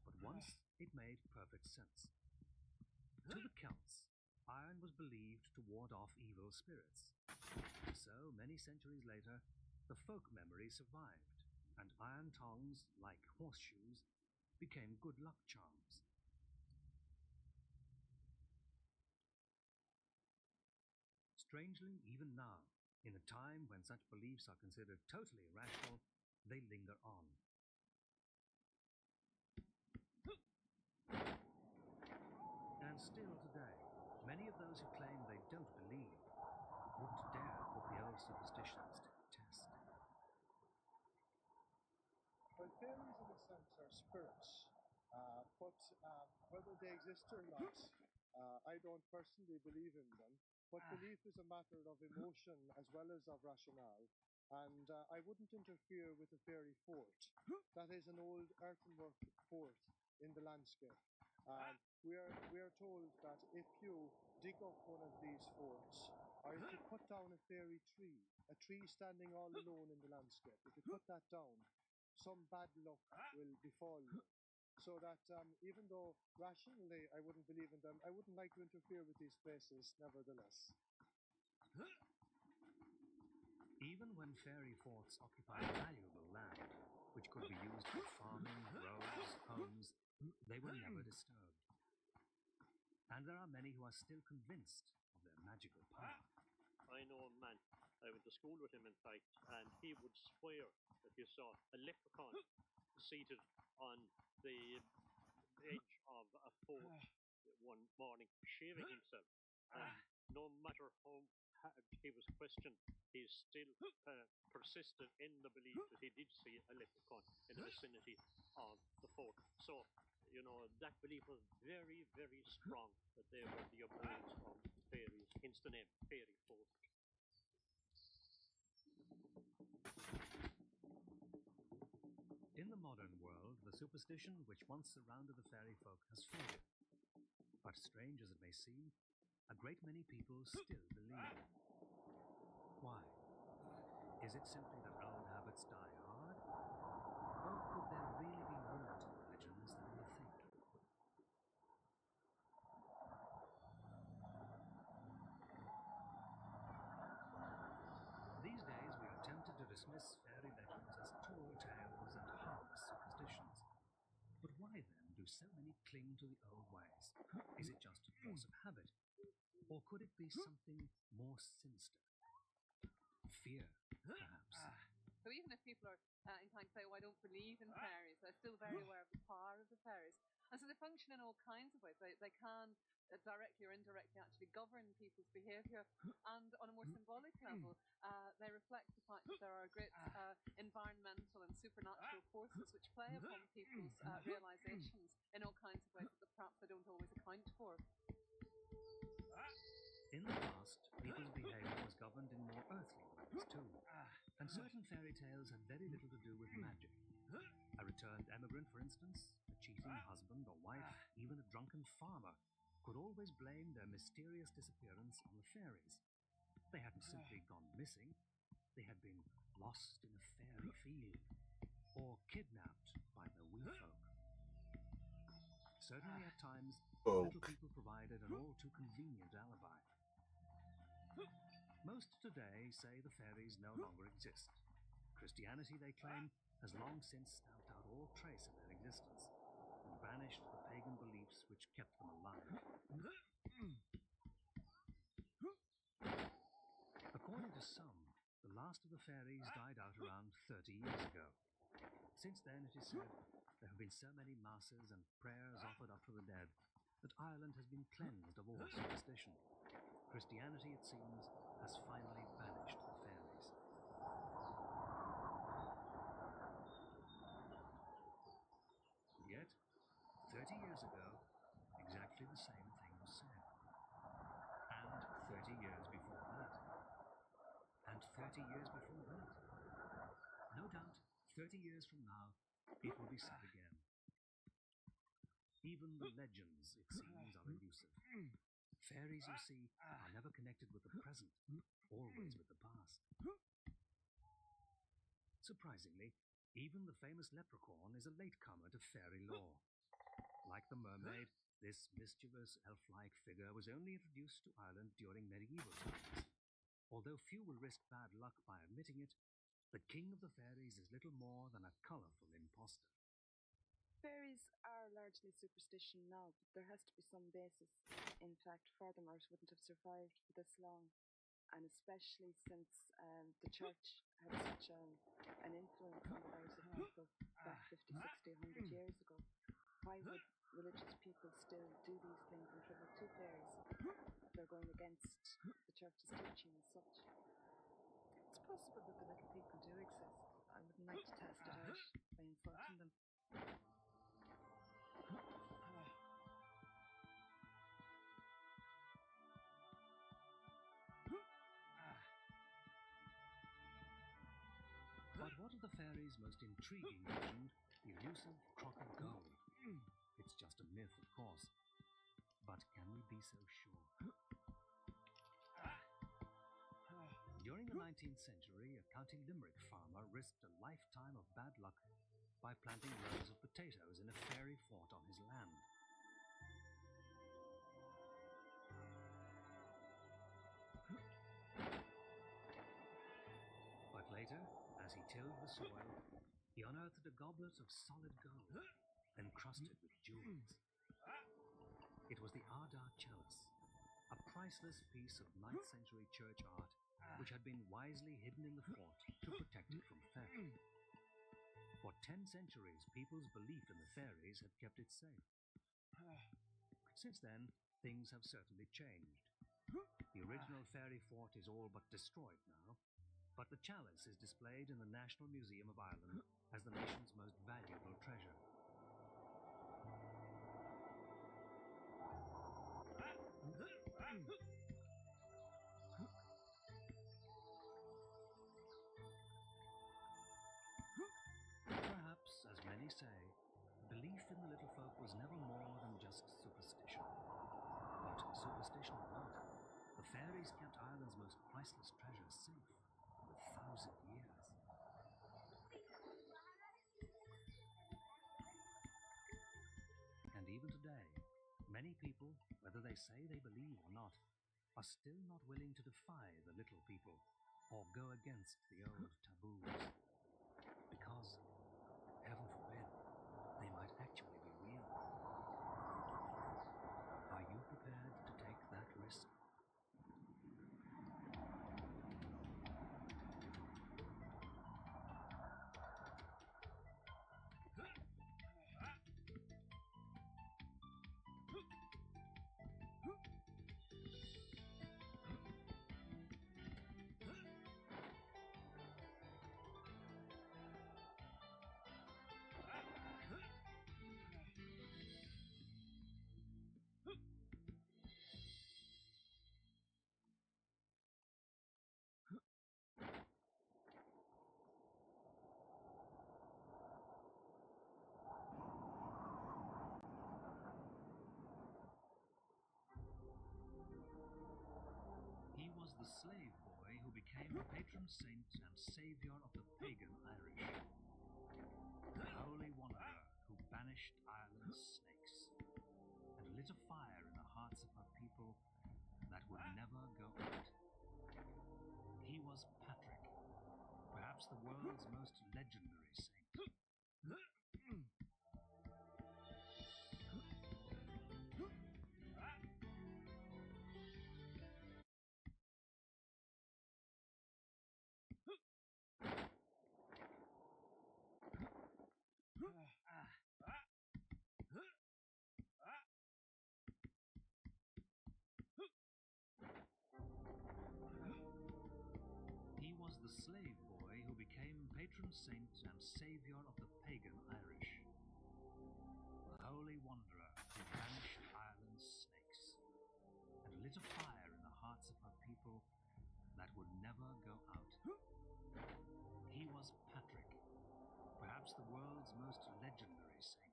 but once it made perfect sense. To the Celts, iron was believed to ward off evil spirits. So, many centuries later, the folk memory survived, and iron tongs, like horseshoes, became good luck charms. Strangely, even now, in a time when such beliefs are considered totally irrational, they linger on. And still today, many of those who claim they don't believe wouldn't dare put the old superstitions to the test. Well, fairies in a sense are spirits, but whether they exist or not, I don't personally believe in them. But belief is a matter of emotion as well as of rationale, and I wouldn't interfere with a fairy fort. That is an old earthenwork fort in the landscape. We are told that if you dig up one of these forts, or if you cut down a fairy tree, a tree standing all alone in the landscape, if you cut that down, some bad luck will befall you. So that even though rationally I wouldn't believe in them, I wouldn't like to interfere with these places nevertheless. Even when fairy forts occupied valuable land, which could be used for farming, roads, homes, they were never disturbed. And there are many who are still convinced of their magical power. I know a man, I went to school with him in fact, and he would swear that he saw a leprechaun seated on the edge of a fort one morning, shaving himself. And no matter how hard he was questioned, he still persisted in the belief that he did see a leprechaun in the vicinity of the fort. So, you know, that belief was very, very strong that they were the abodes of fairies, hence the name Fairy Fort. In the modern world, the superstition which once surrounded the fairy folk has faded. But strange as it may seem, a great many people still believe. Why? Is it simply that old habits die hard? Or could there really be more to the legends than we think? These days we are tempted to dismiss fairy legends as tall tales and harmless superstitions. But why then do so many cling to the old ways? Is it just force of habit? Or could it be something more sinister? Fear, perhaps. So even if people are inclined to say, oh, I don't believe in fairies, they're still very aware of the power of the fairies. And so they function in all kinds of ways. They can directly or indirectly actually govern people's behaviour. And on a more symbolic level, they reflect the fact that there are great environmental and supernatural forces which play upon people's realisations in all kinds of ways that perhaps they don't always account for. In the past, people's behaviour was governed in more earthly ways too. And And certain fairy tales had very little to do with magic. A returned emigrant, for instance, a cheating husband or wife, even a drunken farmer, could always blame their mysterious disappearance on the fairies. They hadn't simply gone missing, they had been lost in a fairy field, or kidnapped by the wee folk. Certainly at times, little people provided an all too convenient alibi. Most today say the fairies no longer exist. Christianity, they claim, has long since stamped out all trace of their existence and banished the pagan beliefs which kept them alive. According to some, the last of the fairies died out around 30 years ago. Since then, it is said, there have been so many masses and prayers offered up for the dead that Ireland has been cleansed of all superstition. Christianity, it seems, has finally banished the fairies. Yet, 30 years ago, exactly the same thing was said. And 30 years before that. And 30 years before that. No doubt, 30 years from now, it will be said again. Even the legends, it seems, are elusive. Fairies, you see, are never connected with the present, always with the past. Surprisingly, even the famous leprechaun is a latecomer to fairy lore. Like the mermaid, this mischievous elf-like figure was only introduced to Ireland during medieval times. Although few will risk bad luck by admitting it, the king of the fairies is little more than a colourful impostor. Fairies are largely superstition now, but there has to be some basis. In fact, furthermore, it wouldn't have survived for this long, and especially since the church had such an influence on the lives of people back 50, 60, 100 years ago. Why would religious people still do these things and tribute to fairies? They're going against the church's teaching and such. It's possible that the little people do exist. I wouldn't like to test it out by insulting them. But what of the fairies' most intriguing legend, the elusive crock of gold? It's just a myth, of course. But can we be so sure? During the 19th century, a County Limerick farmer risked a lifetime of bad luck by planting rows of potatoes in a fairy fort on his land. But later, as he tilled the soil, he unearthed a goblet of solid gold, encrusted with jewels. It was the Ardagh chalice, a priceless piece of 9th century church art which had been wisely hidden in the fort to protect it from theft. For 10 centuries, people's belief in the fairies had kept it safe. Since then, things have certainly changed. The original fairy fort is all but destroyed now, but the chalice is displayed in the National Museum of Ireland as the nation's most valuable treasure. Perhaps, as many say, belief in the little folk was never more than just superstition. But superstition or not, the fairies kept Ireland's most priceless treasure safe for 1,000 years. And even today, many people, whether they say they believe or not, are still not willing to defy the little people or go against the old taboos. Because, heaven forbid, they might actually be real. Are you prepared to take that risk? patron saint and saviour of the pagan Irish, the holy wanderer who banished Ireland's snakes and lit a fire in the hearts of her people that would never go out. He was Patrick, perhaps the world's most legendary saint. He was the slave boy who became patron saint and saviour of the pagan Irish, the holy wanderer who banished Ireland's snakes and lit a fire in the hearts of her people that would never go out. He was Patrick, perhaps the world's most legendary saint.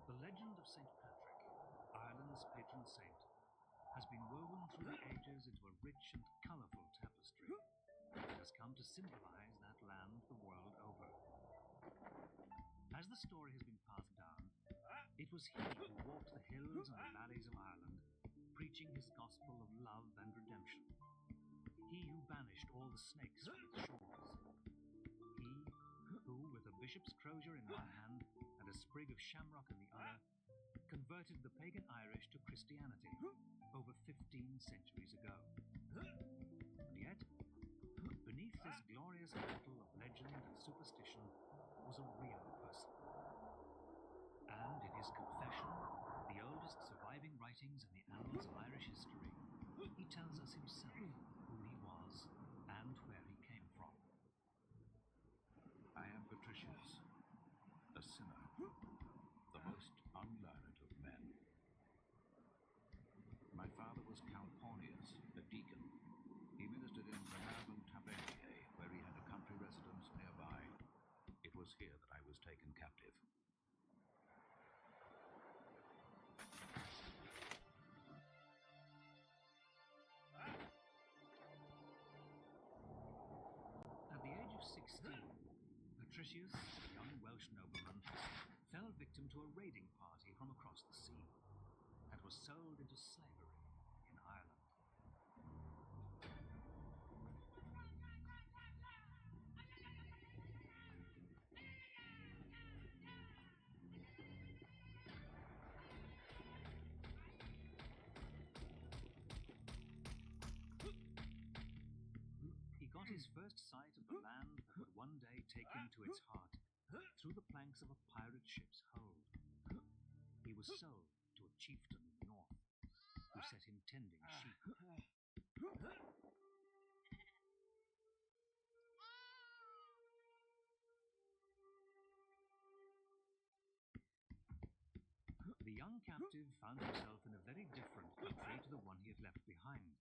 The legend of St. Patrick, Ireland's patron saint, has been woven through the ages into a rich and colourful tapestry that has come to symbolise that land the world over. As the story has been passed down, it was he who walked the hills and the valleys of Ireland, preaching his gospel of love and redemption. He who banished all the snakes from its shores. He who, with a bishop's crozier in one hand and a sprig of shamrock in the other, converted the pagan Irish to Christianity over 15 centuries ago. And yet, beneath this glorious mantle of legend and superstition was a real person. And in his confession, the oldest surviving writings in the annals of Irish history, he tells us himself who he was and where he came from. I am Patricius, a sinner, the most unlearned of men. My father was Count Pornius, a deacon. He ministered in Bernarvin Tavernier, where he had a country residence nearby. It was here that I was taken captive. At the age of 16, Patricius, a young Welsh nobleman, fell victim to a raiding party from across the sea and was sold into slavery in Ireland. He got his first sight of the land that would one day take him to its heart through the planks of a pirate ship's hold. He was sold to a chieftain in the north, who set him tending sheep. The young captive found himself in a very different country to the one he had left behind.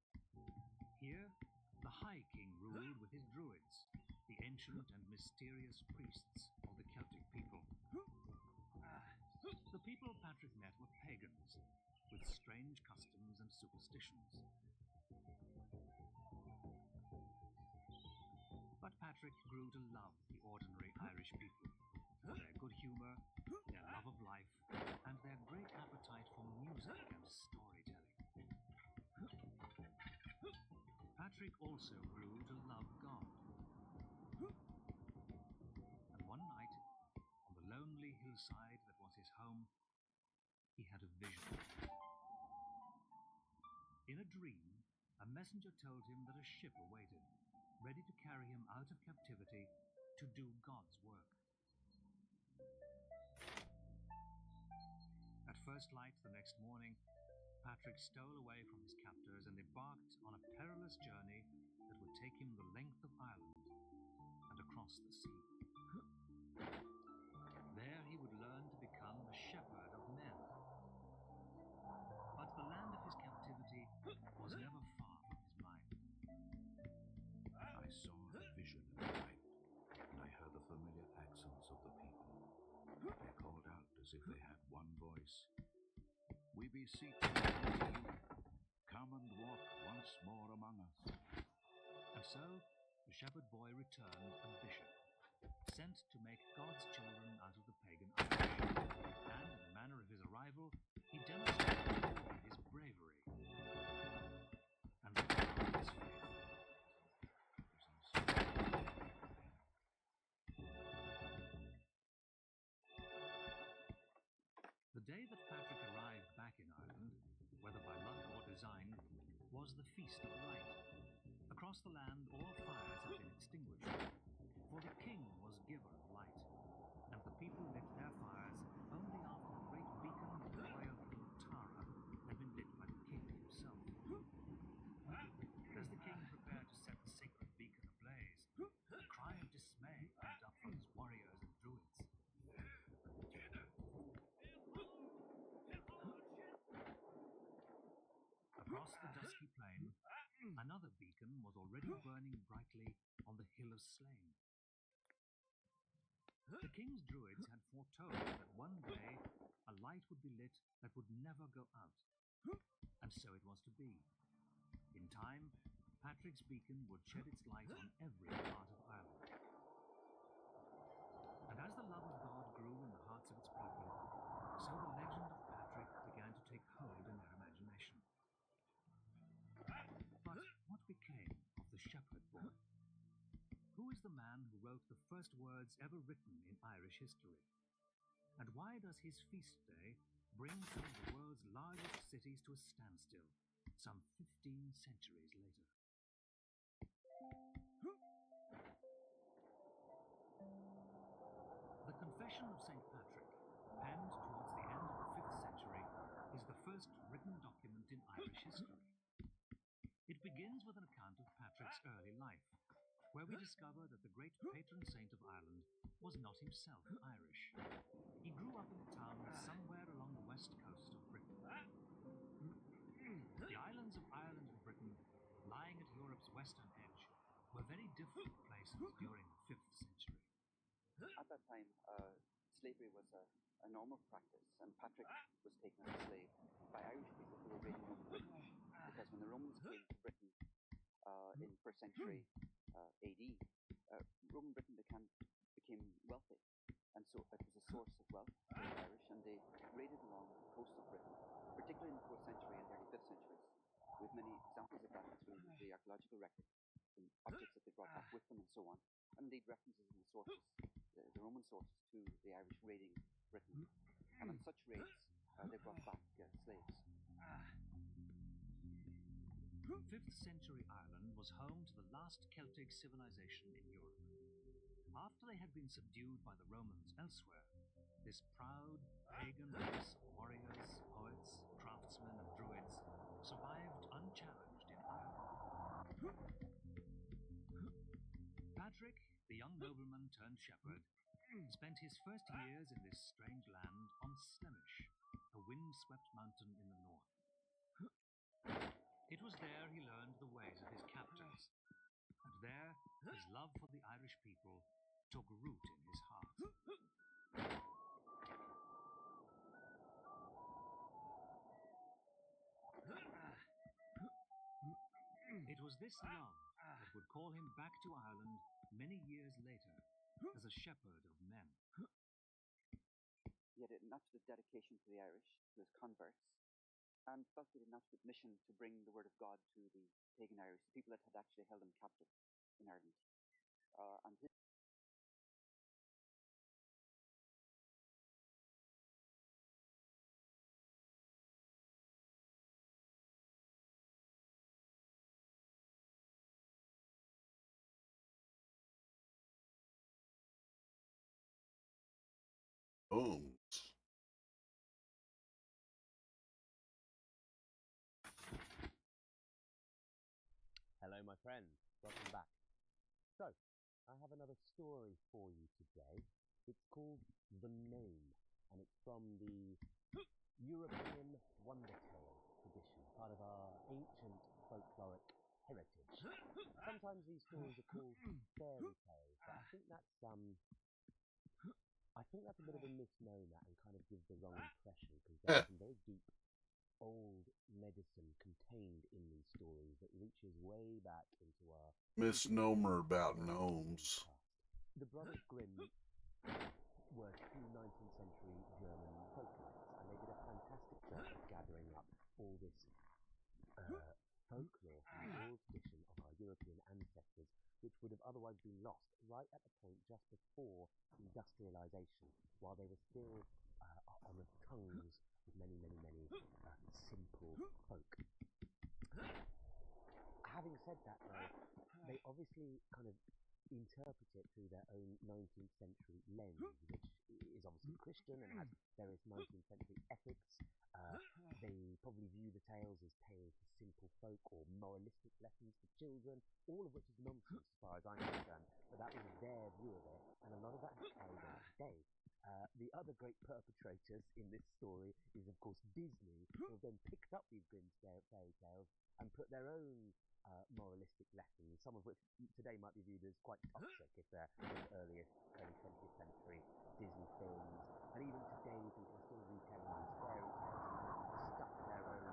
Here, the High King ruled with his druids, the ancient and mysterious priests of the Celtic people. The people Patrick met were pagans, with strange customs and superstitions. But Patrick grew to love the ordinary Irish people, for their good humour, their love of life, and their great appetite for music and storytelling. Patrick also grew to love God. And one night, on the lonely hillside that was his home, he had a vision. In a dream, a messenger told him that a ship awaited, ready to carry him out of captivity to do God's work. At first light the next morning, Patrick stole away from his captors and embarked on a perilous journey that would take him the length of Ireland and across the sea. There he would learn to become a shepherd of men. as if they had one voice. We beseech you, come and walk once more among us. And so the shepherd boy returned a bishop, sent to make God's children out of the pagan Irish. And in the manner of his arrival, he demonstrated to all his bravery and the power of his faith. The day that Patrick arrived back in Ireland, whether by luck or design, was the Feast of Light. Across the land all fires had been extinguished, for the king was giver of light, and the people lit their fires only after the great beacon of the royal hill Tara had been lit by the king himself. And as the king prepared to set the sacred beacon ablaze, a cry of dismay went up from his warriors and druids. Across the dusky plain, another beacon was already burning brightly on the Hill of Slain. The king's druids had foretold that one day a light would be lit that would never go out. And so it was to be. In time, Patrick's beacon would shed its light on every part of Ireland. And as the love of God grew in the hearts of its people, so the legend of Patrick began to take hold in their imagination. But what became of the shepherd boy? Who is the man who wrote the first words ever written in Irish history? And why does his feast day bring some of the world's largest cities to a standstill some 15 centuries later? The Confession of St. Patrick, penned towards the end of the 5th century, is the first written document in Irish history. It begins with an account of Patrick's early life, where we discover that the great patron saint of Ireland was not himself Irish. He grew up in a town somewhere along the west coast of Britain. The islands of Ireland and Britain, lying at Europe's western edge, were very different places during the 5th century. At that time, slavery was a normal practice, and Patrick was taken as a slave by Irish people who were raiding Roman Britain. Because when the Romans came to Britain in 1st century AD, Roman Britain became wealthy, and so it was a source of wealth for the Irish, and they raided along the coast of Britain, particularly in the 4th century and early 5th centuries. We have many examples of that through the archaeological record, the objects that they brought back with them and so on, and indeed references in the sources, the Roman sources, to the Irish raiding Britain. And on such raids, they brought back slaves. 5th century Ireland was home to the last Celtic civilization in Europe. After they had been subdued by the Romans elsewhere, this proud pagan race of warriors, poets, craftsmen, and druids survived unchallenged in Ireland. Patrick, the young nobleman turned shepherd, spent his first years in this strange land on Slemish, a wind-swept mountain in the north. It was there he learned the ways of his captors, and there his love for the Irish people took root in his heart. It was this love that would call him back to Ireland many years later as a shepherd of men. He had an absolute dedication to the Irish, to his converts, and felt he had an absolute mission to bring the word of God to the pagan Irish, the people that had actually held him captive in Ireland. And his Bones. Hello, my friends. Welcome back. So, I have another story for you today. It's called The Name, and it's from the European Wonder Tale tradition, part of our ancient folkloric heritage. Sometimes these stories are called fairy tales, but I think that's I think that's a bit of a misnomer and kind of gives the wrong impression because there's some very deep old medicine contained in these stories that reaches way back into our misnomer about gnomes. The Brothers Grimm were two 19th century German folklorists, and they did a fantastic job of gathering up all this folklore from the oral tradition of our European ancestors, which would have otherwise been lost right at the point just before industrialization, while they were still on the tongues of many, many, many simple folk. Having said that, though, they obviously kind of interpret it through their own 19th century lens, which is obviously Christian and has various 19th century ethics. They probably view the tales as tales for simple folk or moralistic lessons for children, all of which is nonsense as far as I'm concerned, but that was their view of it, and a lot of that has carried on today. The other great perpetrators in this story is, of course, Disney, who have then picked up these Grimm fairy tales and put their own moralistic lessons, some of which today might be viewed as quite toxic if they're those early 20th century Disney films. And even today, people are still retelling these fairy tales and stuck their own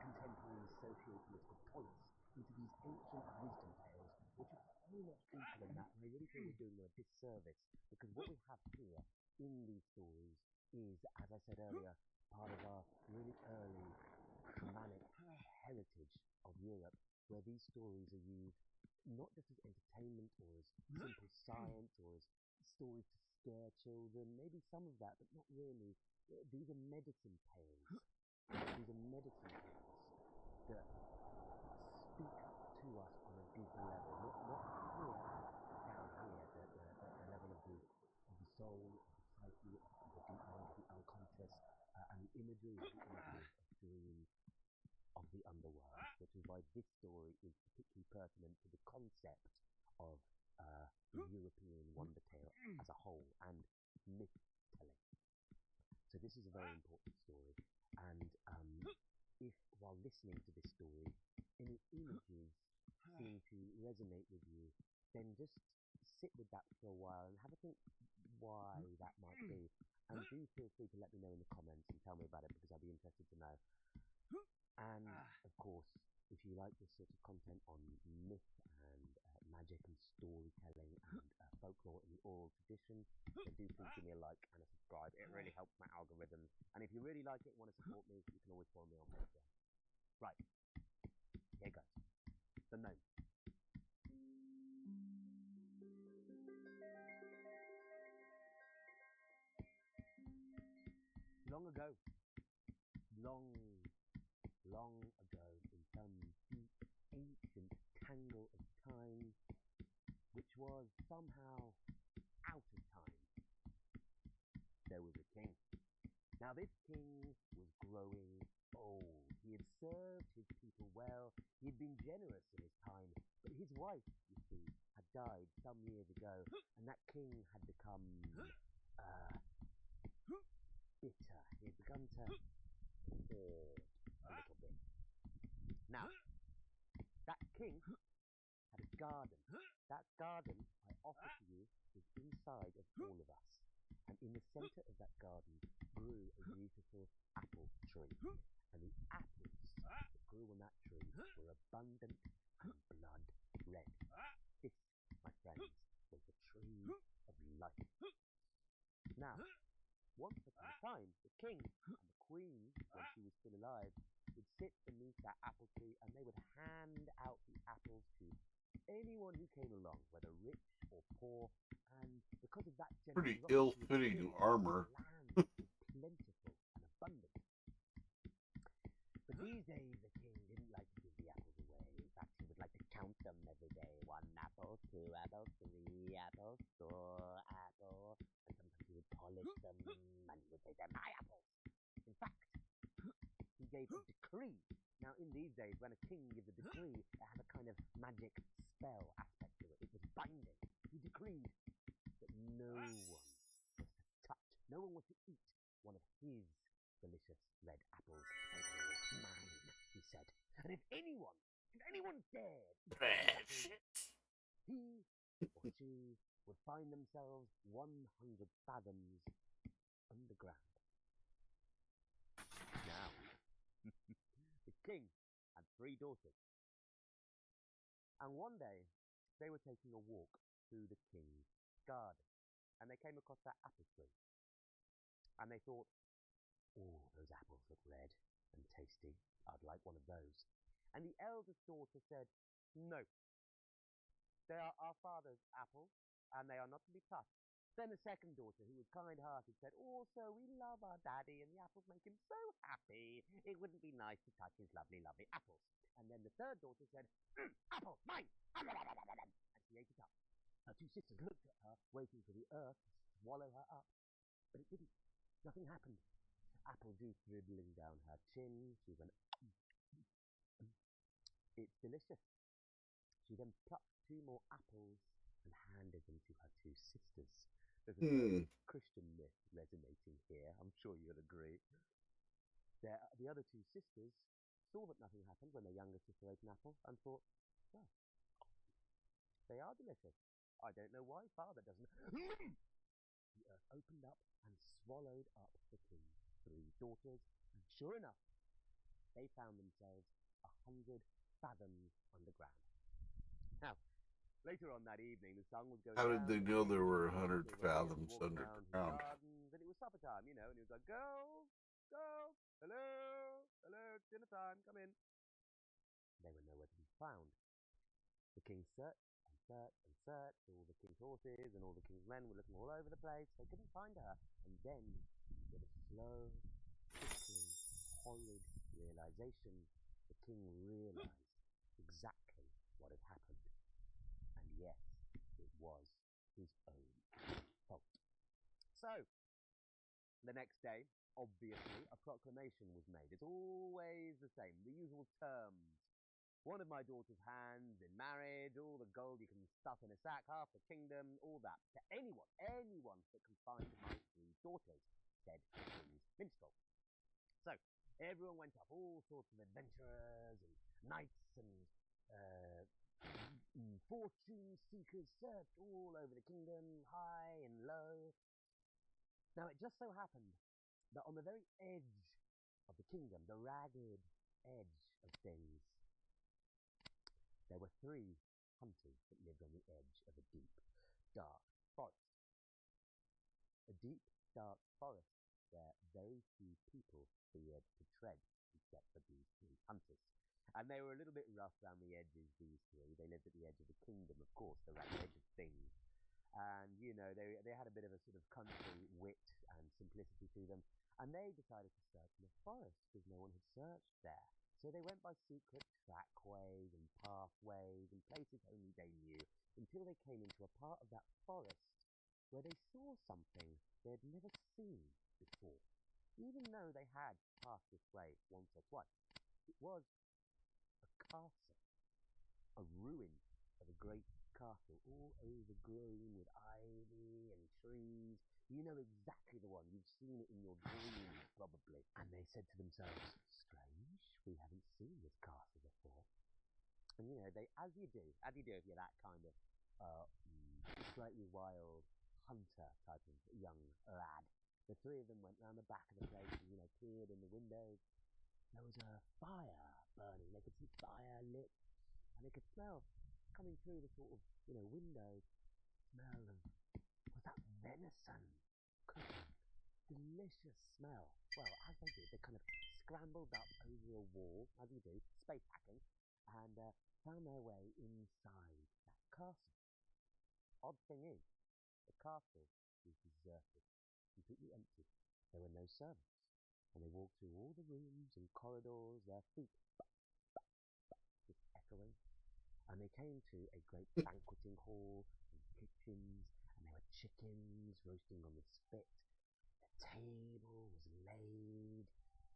contemporary socio-political points into these ancient wisdom tales, which are very much deeper than that. And I really feel we're doing them a disservice because what we have here in these stories is, as I said earlier, part of our really early shamanic heritage of Europe, where these stories are used not just as entertainment or as simple science or as stories to scare children, maybe some of that, but not really. These are medicine tales. These are medicine tales that speak to us on a deeper level, not here, down here, the level of the soul, of the psyche, of the deep mind, of the unconscious, and the imagery is the imagery of dreams of the underworld, which is why this story is particularly pertinent to the concept of the European wonder tale as a whole and myth telling. So this is a very important story, and if while listening to this story any images seem to resonate with you, then just sit with that for a while and have a think why that might be, and do feel free to let me know in the comments and tell me about it because I'll be interested to know. And of course, if you like this sort of content on myth and magic and storytelling and folklore in the oral tradition, then do please give me a like and a subscribe. It really helps my algorithms. And if you really like it and want to support me, you can always follow me on Patreon. Right, here goes. The Gnome. Long ago, long ago, in some deep, ancient tangle of time, which was somehow out of time, there was a king. Now this king was growing old. He had served his people well. He had been generous in his time, but his wife, you see, had died some years ago, and that king had become bitter. He had begun to hoard a little bit. Now, that king had a garden. That garden, I offer to you, is inside of all of us. And in the center of that garden grew a beautiful apple tree. And the apples that grew on that tree were abundant and blood red. This, my friends, was the tree of life. Now, once upon a time, the king and the queen, when she was still alive, would sit beneath that apple tree and they would hand out the apples to anyone who came along, whether rich or poor, and because of that Pretty generosity, ill-fitting armor. the land was plentiful and abundant. But these days, the king didn't like to give the apples away. In fact, he would like to count them every day. 1 apple, 2 apples, 3 apples, 4 apples, and sometimes he would polish them, and he would say, they're my apples. In fact, he gave a decree. Now, in these days, when a king gives a decree, it has a kind of magic spell aspect to it. It was binding. He decreed that no one was to touch, no one was to eat one of his delicious red apples. They were mine, he said. And if anyone dared eat these apples, he or she would find themselves 100 fathoms underground. Now, the king had 3 daughters, and one day they were taking a walk through the king's garden, and they came across that apple tree, and they thought, oh, those apples look red and tasty. I'd like one of those. And the eldest daughter said, no, they are our father's apples, and they are not to be touched. Then the second daughter, who was kind-hearted, said, also, we love our daddy, and the apples make him so happy. It wouldn't be nice to touch his lovely, lovely apples. And then the third daughter said, apple, mine! And she ate it up. Her 2 sisters looked at her, waiting for the earth to swallow her up. But it didn't. Nothing happened. Apple juice dribbling down her chin. She went, it's delicious. She then plucked 2 more apples and handed them to her 2 sisters. There's a very Christian myth resonating here. I'm sure you'll agree. The other 2 sisters saw that nothing happened when their younger sister ate an apple and thought, well, they are delicious. I don't know why father doesn't. The earth opened up and swallowed up the king's 3 daughters, and sure enough, they found themselves 100 fathoms underground. Now, later on that evening, the sun was going How down. did they The know king there were was 100 walking fathoms around his underground? gardens, and it was supper time, and he was like, girls, girls, hello, hello, it's dinner time, come in. They were nowhere to be found. The king searched and searched and searched. All the king's horses and all the king's men were looking all over the place. They couldn't find her. And then, with a slow, trickling, horrid realization, the king realized exactly what had happened. And yes, it was his own fault. So, the next day, obviously, a proclamation was made. It's always the same, the usual terms. One of my daughter's hands in marriage, all the gold you can stuff in a sack, half the kingdom, all that. To anyone that can find my 3 daughters, said the king's minstrel. So, everyone went up, all sorts of adventurers and knights and fortune seekers searched all over the kingdom, high and low. Now, it just so happened that on the very edge of the kingdom, the ragged edge of things, there were 3 hunters that lived on the edge of a deep, dark forest. A deep, dark forest where very few people feared to tread except for these 3 hunters. And they were a little bit rough around the edges, these 3. They lived at the edge of the kingdom, of course, the ragged edge of things. And, they had a bit of a sort of country wit and simplicity to them. And they decided to search in the forest because no one had searched there. So they went by secret trackways and pathways and places only they knew until they came into a part of that forest where they saw something they had never seen before, even though they had passed this way once or twice. It was a castle, a ruin of a great castle, all overgrown with ivy and trees. You know exactly the one. You've seen it in your dreams, probably. And they said to themselves, strange, we haven't seen this castle before. And as you do if you're that kind of slightly wild hunter type of young lad, the 3 of them went round the back of the place and, peered in the windows. There was a fire burning. They could see fire lit, and they could smell coming through the sort of, windows, smell of, was that venison cooking? Delicious smell. Well, as they did, they kind of scrambled up over a wall, as you do, space hacking, and found their way inside that castle. Odd thing is, the castle was deserted, completely empty. There were no servants, and they walked through all the rooms and corridors, their feet just echoing. And they came to a great banqueting hall and kitchens, and there were chickens roasting on the spit. The table was laid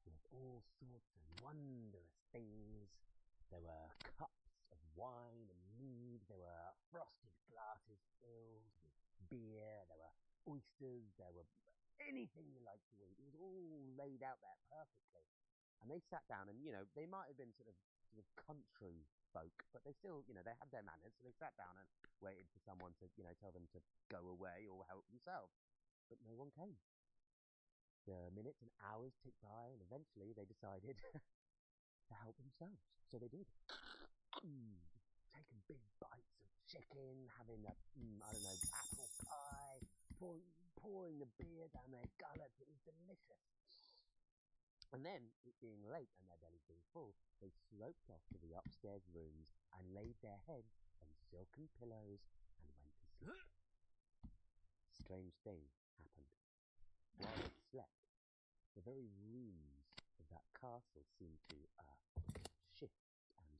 with all sorts of wondrous things. There were cups of wine and mead. There were frosted glasses filled with beer. There were oysters. There were anything you like to eat. It was all laid out there perfectly. And they sat down, and they might have been sort of country folk, but they still, they had their manners. So they sat down and waited for someone to, tell them to go away or help themselves. But no one came. The minutes and hours ticked by, and eventually they decided to help themselves. So they did. Taking big bites of chicken, having a, apple pie, pouring the beer down their gullets. It was delicious. And then, it being late and their bellies being full, they sloped off to the upstairs rooms and laid their heads on silken pillows and went to sleep. Strange thing happened. While they slept, the very rooms of that castle seemed to shift and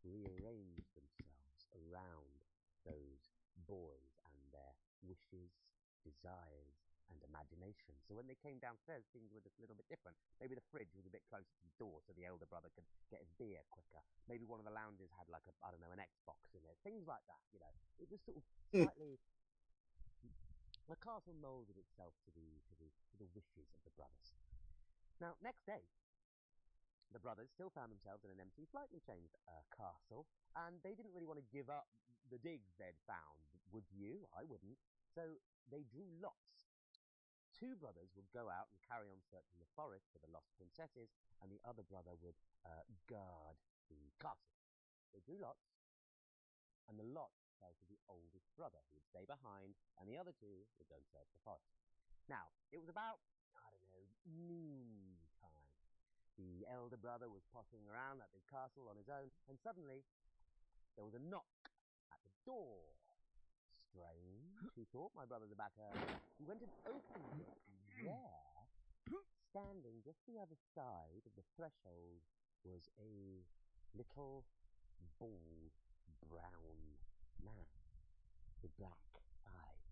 rearrange themselves around those boys and their wishes, desires, and imagination. So when they came downstairs, things were just a little bit different. Maybe the fridge was a bit closer to the door so the elder brother could get his beer quicker. Maybe one of the lounges had like an Xbox in it. Things like that, It was sort of slightly... The castle moulded itself to the wishes of the brothers. Now, next day, the brothers still found themselves in an empty, slightly changed castle, and they didn't really want to give up the digs they'd found. Would you? I wouldn't. So they drew lots. Two brothers would go out and carry on searching the forest for the lost princesses, and the other brother would guard the castle. They drew lots, and the lot fell to the oldest brother, who would stay behind, and the other two would go and search the forest. Now, it was about, noon time. The elder brother was pottering around that big castle on his own, and suddenly there was a knock at the door. Strange, he thought. My brothers are back early. He went and opened it, and there, standing just the other side of the threshold, was a little bald brown man with black eyes.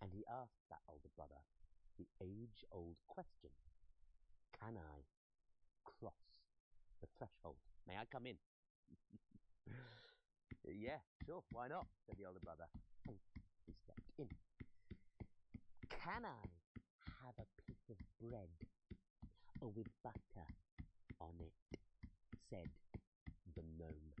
And he asked that older brother the age-old question: can I cross the threshold? May I come in? Yeah, sure, why not? Said the older brother. And he stepped in. Can I have a piece of bread with butter on it? Said the gnome.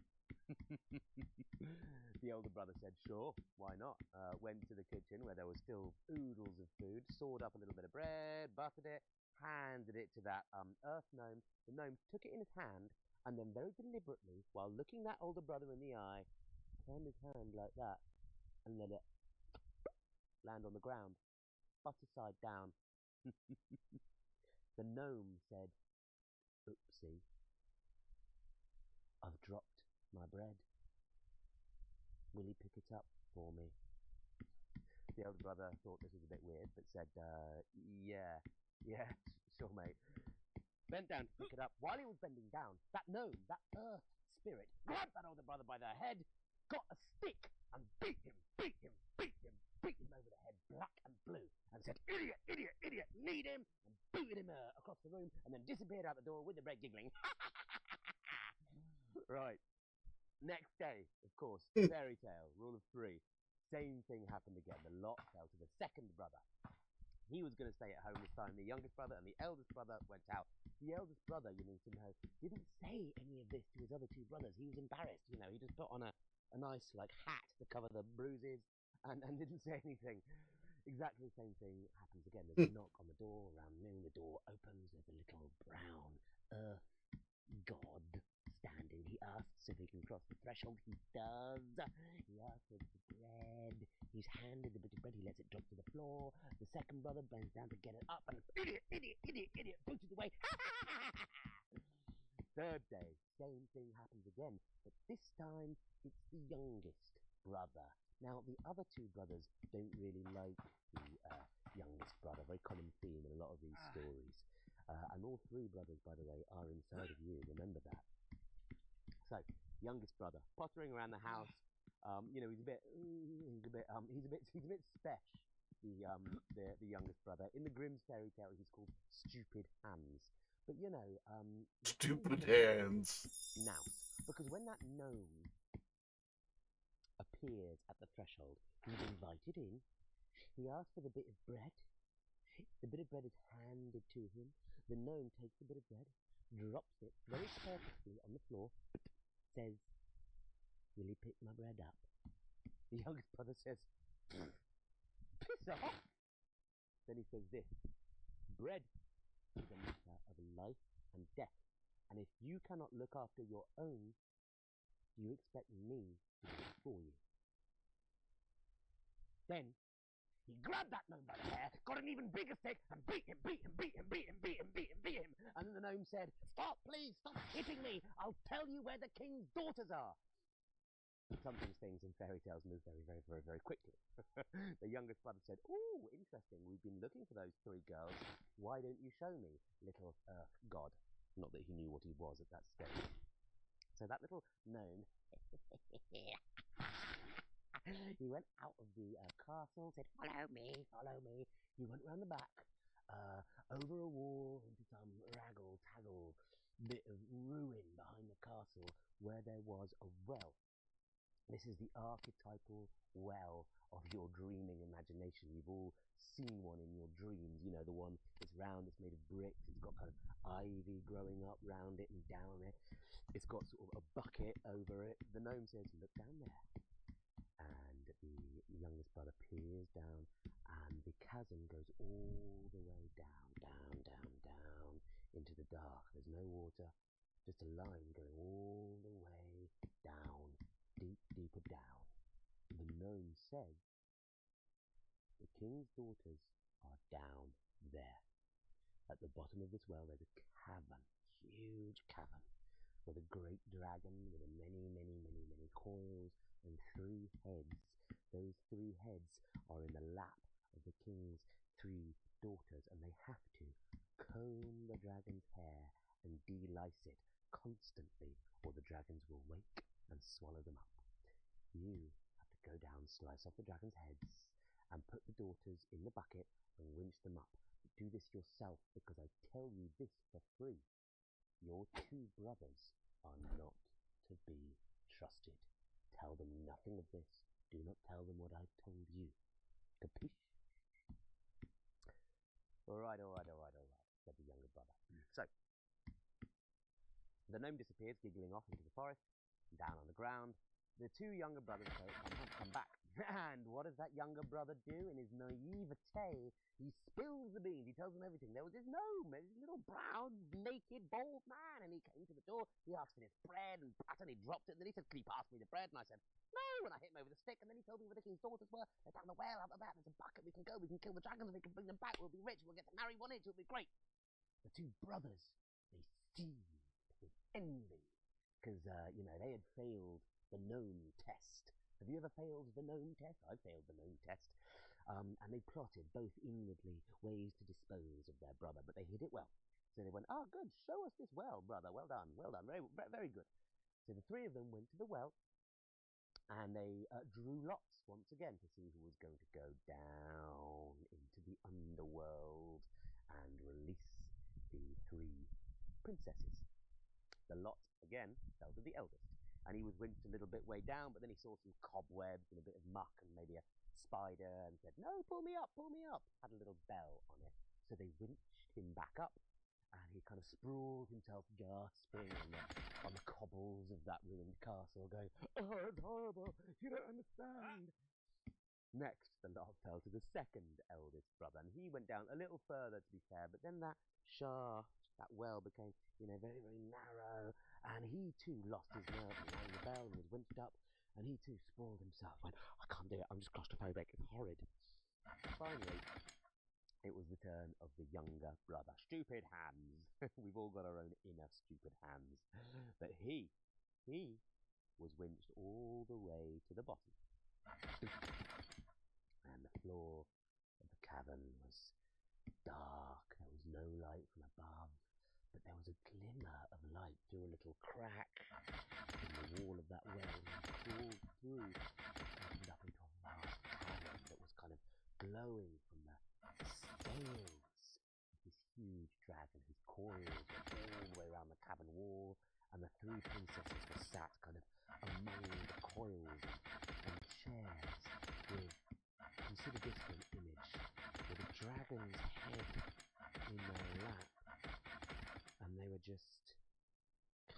The older brother said, sure, why not? Went to the kitchen where there was still oodles of food, sawed up a little bit of bread, buttered it, handed it to that earth gnome. The gnome took it in his hand, and then very deliberately, while looking that older brother in the eye, turned his hand like that and let it land on the ground, butter side down. The gnome said, oopsie, I've dropped my bread. Will you pick it up for me? The elder brother thought this was a bit weird, but said, yeah, sure, mate. Bent down to pick it up. While he was bending down, that gnome, that earth spirit, grabbed that older brother by the head, got a stick, and beat him over the head, black and blue, and said, idiot, idiot, idiot, need him, and booted him across the room, and then disappeared out the door with the bread giggling. Right. Next day, of course, fairy tale, rule of three. Same thing happened again. The lot fell to the second brother. He was going to stay at home this time. The youngest brother and the eldest brother went out. The eldest brother, you need to know, didn't say any of this to his other two brothers. He was embarrassed, He just put on a nice, hat to cover the bruises and didn't say anything. Exactly the same thing happens again. There's a knock on the door around noon. The door opens. There's a little brown earth god standing. He asks if he can cross the threshold. He does. He asks for the bread. He's handed the bit of bread. He lets it drop to the floor. The second brother bends down to get it up, and idiot, idiot, idiot, idiot, booted away. Third day, same thing happens again, but this time it's the youngest brother. Now, the other two brothers don't really like the youngest brother. Very common theme in a lot of these stories. And all three brothers, by the way, are inside of you. Remember that. So, youngest brother, pottering around the house. He's a bit spesh. The youngest brother. In the Grimm's fairy tale, he's called Stupid Hans. But Stupid Hands. Now, because when that gnome appears at the threshold, he's invited in. He asks for the bit of bread. The bit of bread is handed to him. The gnome takes the bit of bread, drops it very purposefully on the floor, says, "Will he pick my bread up?" The youngest brother says, "Piss off!" Then he says this, "Bread is a matter of life and death, and if you cannot look after your own, do you expect me to do it for you?" Then he grabbed that gnome by the hair, got an even bigger stick, and beat him. And then the gnome said, "Stop, please, stop hitting me. I'll tell you where the king's daughters are." Sometimes things in fairy tales move very, very, very, very quickly. The youngest brother said, "Ooh, interesting. We've been looking for those 3 girls. Why don't you show me, little earth god?" Not that he knew what he was at that stage. So that little gnome, he went out of the castle, said, "Follow me, follow me." He went round the back, over a wall, into some raggle-taggle bit of ruin behind the castle where there was a well. This is the archetypal well of your dreaming imagination. You've all seen one in your dreams. You know, the one that's round, it's made of bricks, it's got kind of ivy growing up round it and down it. It's got sort of a bucket over it. The gnome says, "Look down there." And the youngest brother peers down, and the chasm goes all the way down into the dark. There's no water, just a line going all the way down, deeper down. The gnome says, "The king's daughters are down there. At the bottom of this well, there's a cavern, huge cavern, with a great dragon with many coils and 3 heads. Those 3 heads are in the lap of the king's 3 daughters, and they have to comb the dragon's hair and delice it constantly, or the dragons will wake and swallow them up. You have to go down, slice off the dragon's heads, and put the daughters in the bucket and winch them up. But do this yourself, because I tell you this for free. Your 2 brothers are not to be trusted. Tell them nothing of this. Do not tell them what I've told you. Capiche?" All right, said the younger brother. So, the gnome disappears, giggling off into the forest, down on the ground. The 2 younger brothers come back. And what does that younger brother do in his naivete? He spills the beans. He tells them everything. There was this gnome, this little brown, naked, bald man, and he came to the door. He asked for this bread and butter, and he dropped it. And then he said, "Can you pass me the bread?" And I said, "No." And I hit him over the stick. And then he told me where the king's daughters were. They're down the well, up the back. There's a bucket. We can go. We can kill the dragons, and we can bring them back. We'll be rich. We'll get to marry one each. It'll be great. The 2 brothers, they seethed with envy because, they had failed the gnome test. Have you ever failed the gnome test? I failed the gnome test. And they plotted, both inwardly, ways to dispose of their brother, but they hid it well. So they went, "Ah, good, show us this well, brother. Well done, very, very good." So the 3 of them went to the well, and they drew lots once again to see who was going to go down into the underworld and release the 3 princesses. The lot, again, fell to the eldest. And he was winched a little bit way down, but then he saw some cobwebs and a bit of muck and maybe a spider and said, "No, pull me up, pull me up." Had a little bell on it. So they winched him back up, and he kind of sprawled himself, gasping on the cobbles of that ruined castle, going, "Oh, it's horrible, you don't understand." Next, the lot fell to the 2nd eldest brother, and he went down a little further, to be fair, but then that shaft, that well became, very, very narrow, and he too lost his nerve and rang the bell and was winched up, and he too sprawled himself, went, "I can't do it, I'm just claustrophobic, it's horrid." Finally, it was the turn of the younger brother. Stupid Hans. We've all got our own inner stupid Hans. But he was winched all the way to the bottom. And the floor of the cavern was dark. There was no light from above, but there was a glimmer of light through a little crack in the wall of that well. And he crawled through and opened up into a vast cavern that was kind of glowing from the scales of this huge dragon whose coils went all the way around the cavern wall, and the 3 princesses were sat kind of among the coils and chairs with, consider this for an image, with a dragon's head in their lap, and they were just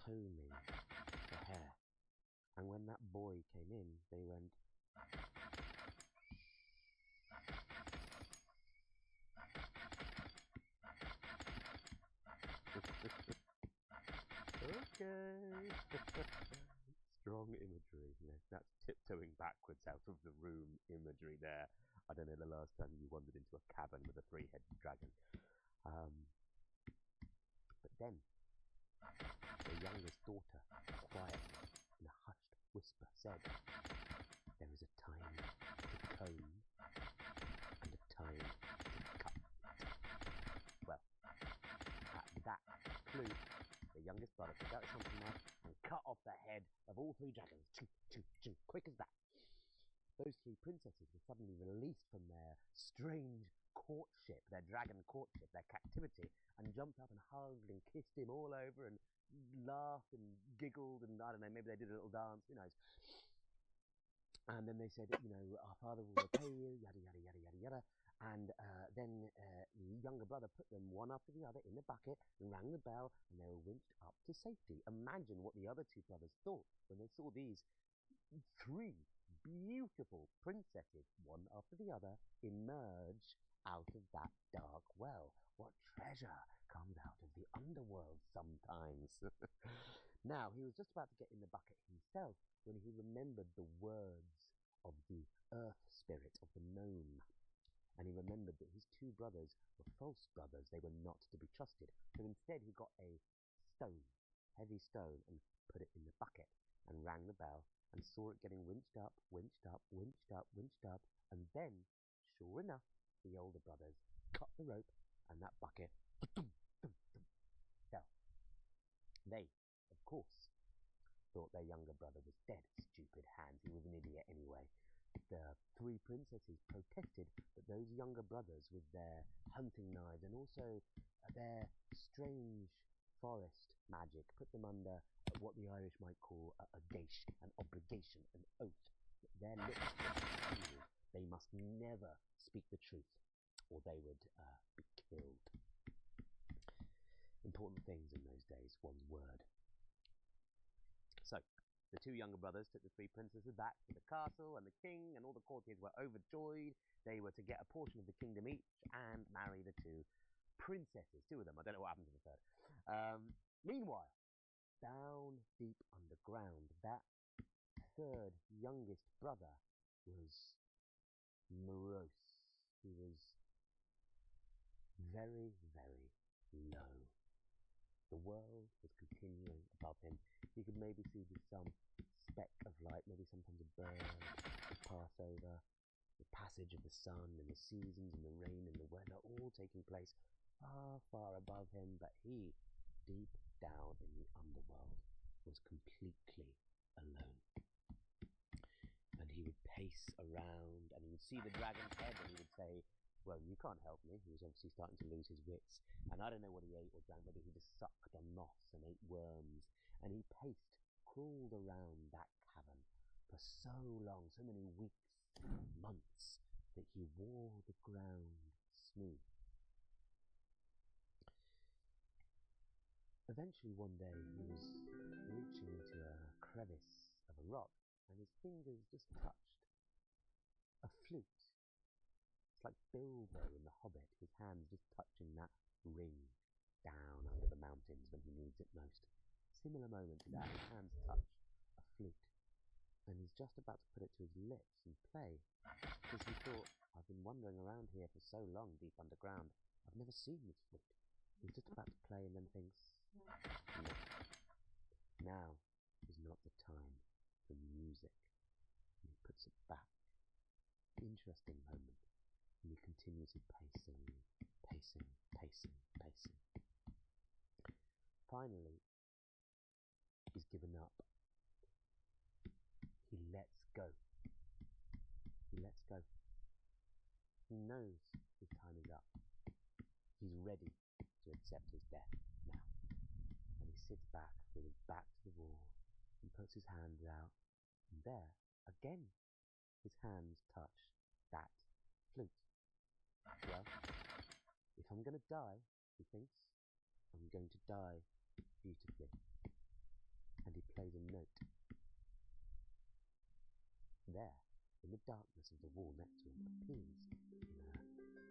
combing the hair. And when that boy came in, they went, okay. Strong imagery, that's tiptoeing backwards out of the room imagery there. I don't know the last time you wandered into a cabin with a three-headed dragon. But then, the youngest daughter, quietly, in a hushed whisper, said, "There is a time to comb and a time to cut." Well, at that clue, the youngest brother took out his hunting knife and cut off the head of all three dragons. Ching, ching, ching, quick as that. Those three princesses were suddenly released from their strange courtship, their dragon courtship, their captivity, and jumped up and hugged and kissed him all over and laughed and giggled, and I don't know, maybe they did a little dance, who knows. And then they said, our father will repay you, yada, yada, yada, yada, yada. And then the younger brother put them one after the other in the bucket and rang the bell, and they were winched up to safety. Imagine what the other two brothers thought when they saw these three beautiful princesses, one after the other, emerge out of that dark well. What treasure comes out of the underworld sometimes. Now, he was just about to get in the bucket himself when he remembered the words of the earth spirit, of the gnome. And he remembered that his two brothers were false brothers. They were not to be trusted. So instead he got a stone, heavy stone, and put it in the bucket and rang the bell and saw it getting winched up, winched up, winched up, winched up. And then, sure enough, the older brothers cut the rope and that bucket fell. They, of course, thought their younger brother was dead. Stupid Hans, he was an idiot anyway. The three princesses protested that those younger brothers, with their hunting knives and also their strange forest magic, put them under what the Irish might call a geish, an obligation, an oath, that their lips were sealed. They must never speak the truth, or they would be killed. Important things in those days, one's word. So, the two younger brothers took the three princesses back to the castle, and the king and all the courtiers were overjoyed. They were to get a portion of the kingdom each and marry the two princesses. Two of them. I don't know what happened to the third. Meanwhile, down deep underground, that third youngest brother was morose. He was very, very low. The world was continuing above him. He could maybe see some speck of light, maybe sometimes a bird would pass over. The passage of the sun and the seasons and the rain and the weather all taking place far, far above him, but he, deep down in the underworld, was completely alone. And he would pace around and he would see the dragon's head and he would say, "Well, you can't help me." He was obviously starting to lose his wits. And I don't know what he ate or drank, whether he just sucked on moss and ate worms. And he paced, crawled around that cavern for so long, so many weeks, months, that he wore the ground smooth. Eventually one day he was reaching into a crevice of a rock and his fingers just touched a flute. It's like Bilbo in The Hobbit, his hands just touching that ring down under the mountains when he needs it most. Similar moment to that, his hands touch a flute, and he's just about to put it to his lips and play, because he thought, I've been wandering around here for so long deep underground, I've never seen this flute. He's just about to play and then thinks, no, now is not the time for music. And he puts it back. Interesting moment. And he continues his pacing, pacing, pacing, pacing. Finally, he's given up. He lets go. He lets go. He knows his time is up. He's ready to accept his death now. And he sits back with his back to the wall and puts his hands out. And there, again, his hands touch that flute. Well, if I'm going to die, he thinks, I'm going to die beautifully. And he plays a note. There, in the darkness of the wall next to him, appears, in a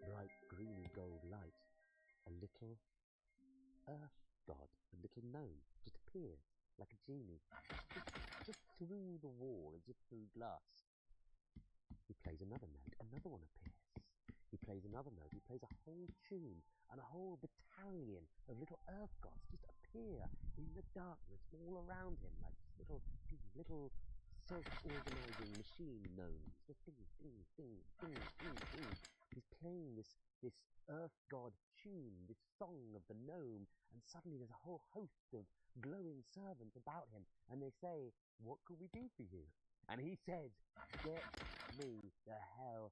bright greeny gold light, a little earth god, a little gnome, just appears like a genie, just through the wall, as if through glass. He plays another note, another one appears. He plays another note, he plays a whole tune, and a whole battalion of little earth gods just appear in the darkness all around him, like these little self-organizing machine gnomes. Just ding, ding, ding, ding, ding, ding. He's playing this earth god tune, this song of the gnome, and suddenly there's a whole host of glowing servants about him, and they say, "What can we do for you?" And he says, "Get me the hell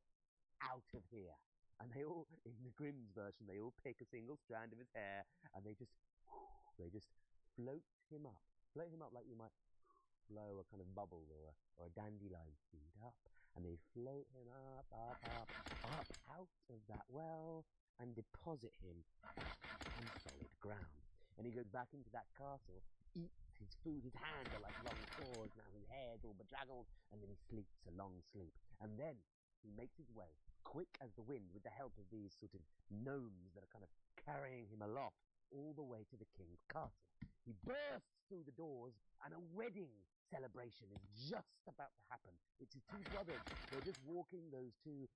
out of here." And they all, in the Grimm's version, they all pick a single strand of his hair, and they just float him up like you might blow a kind of bubble or a dandelion seed up, and they float him up out of that well and deposit him back on solid ground. And he goes back into that castle, eats his food, his hands are like long claws, now his hair's all bedraggled, and then he sleeps a long sleep. And then he makes his way, quick as the wind, with the help of these sort of gnomes that are kind of carrying him aloft, all the way to the king's castle. He bursts through the doors, and a wedding celebration is just about to happen. It's his two brothers. They're just walking, those two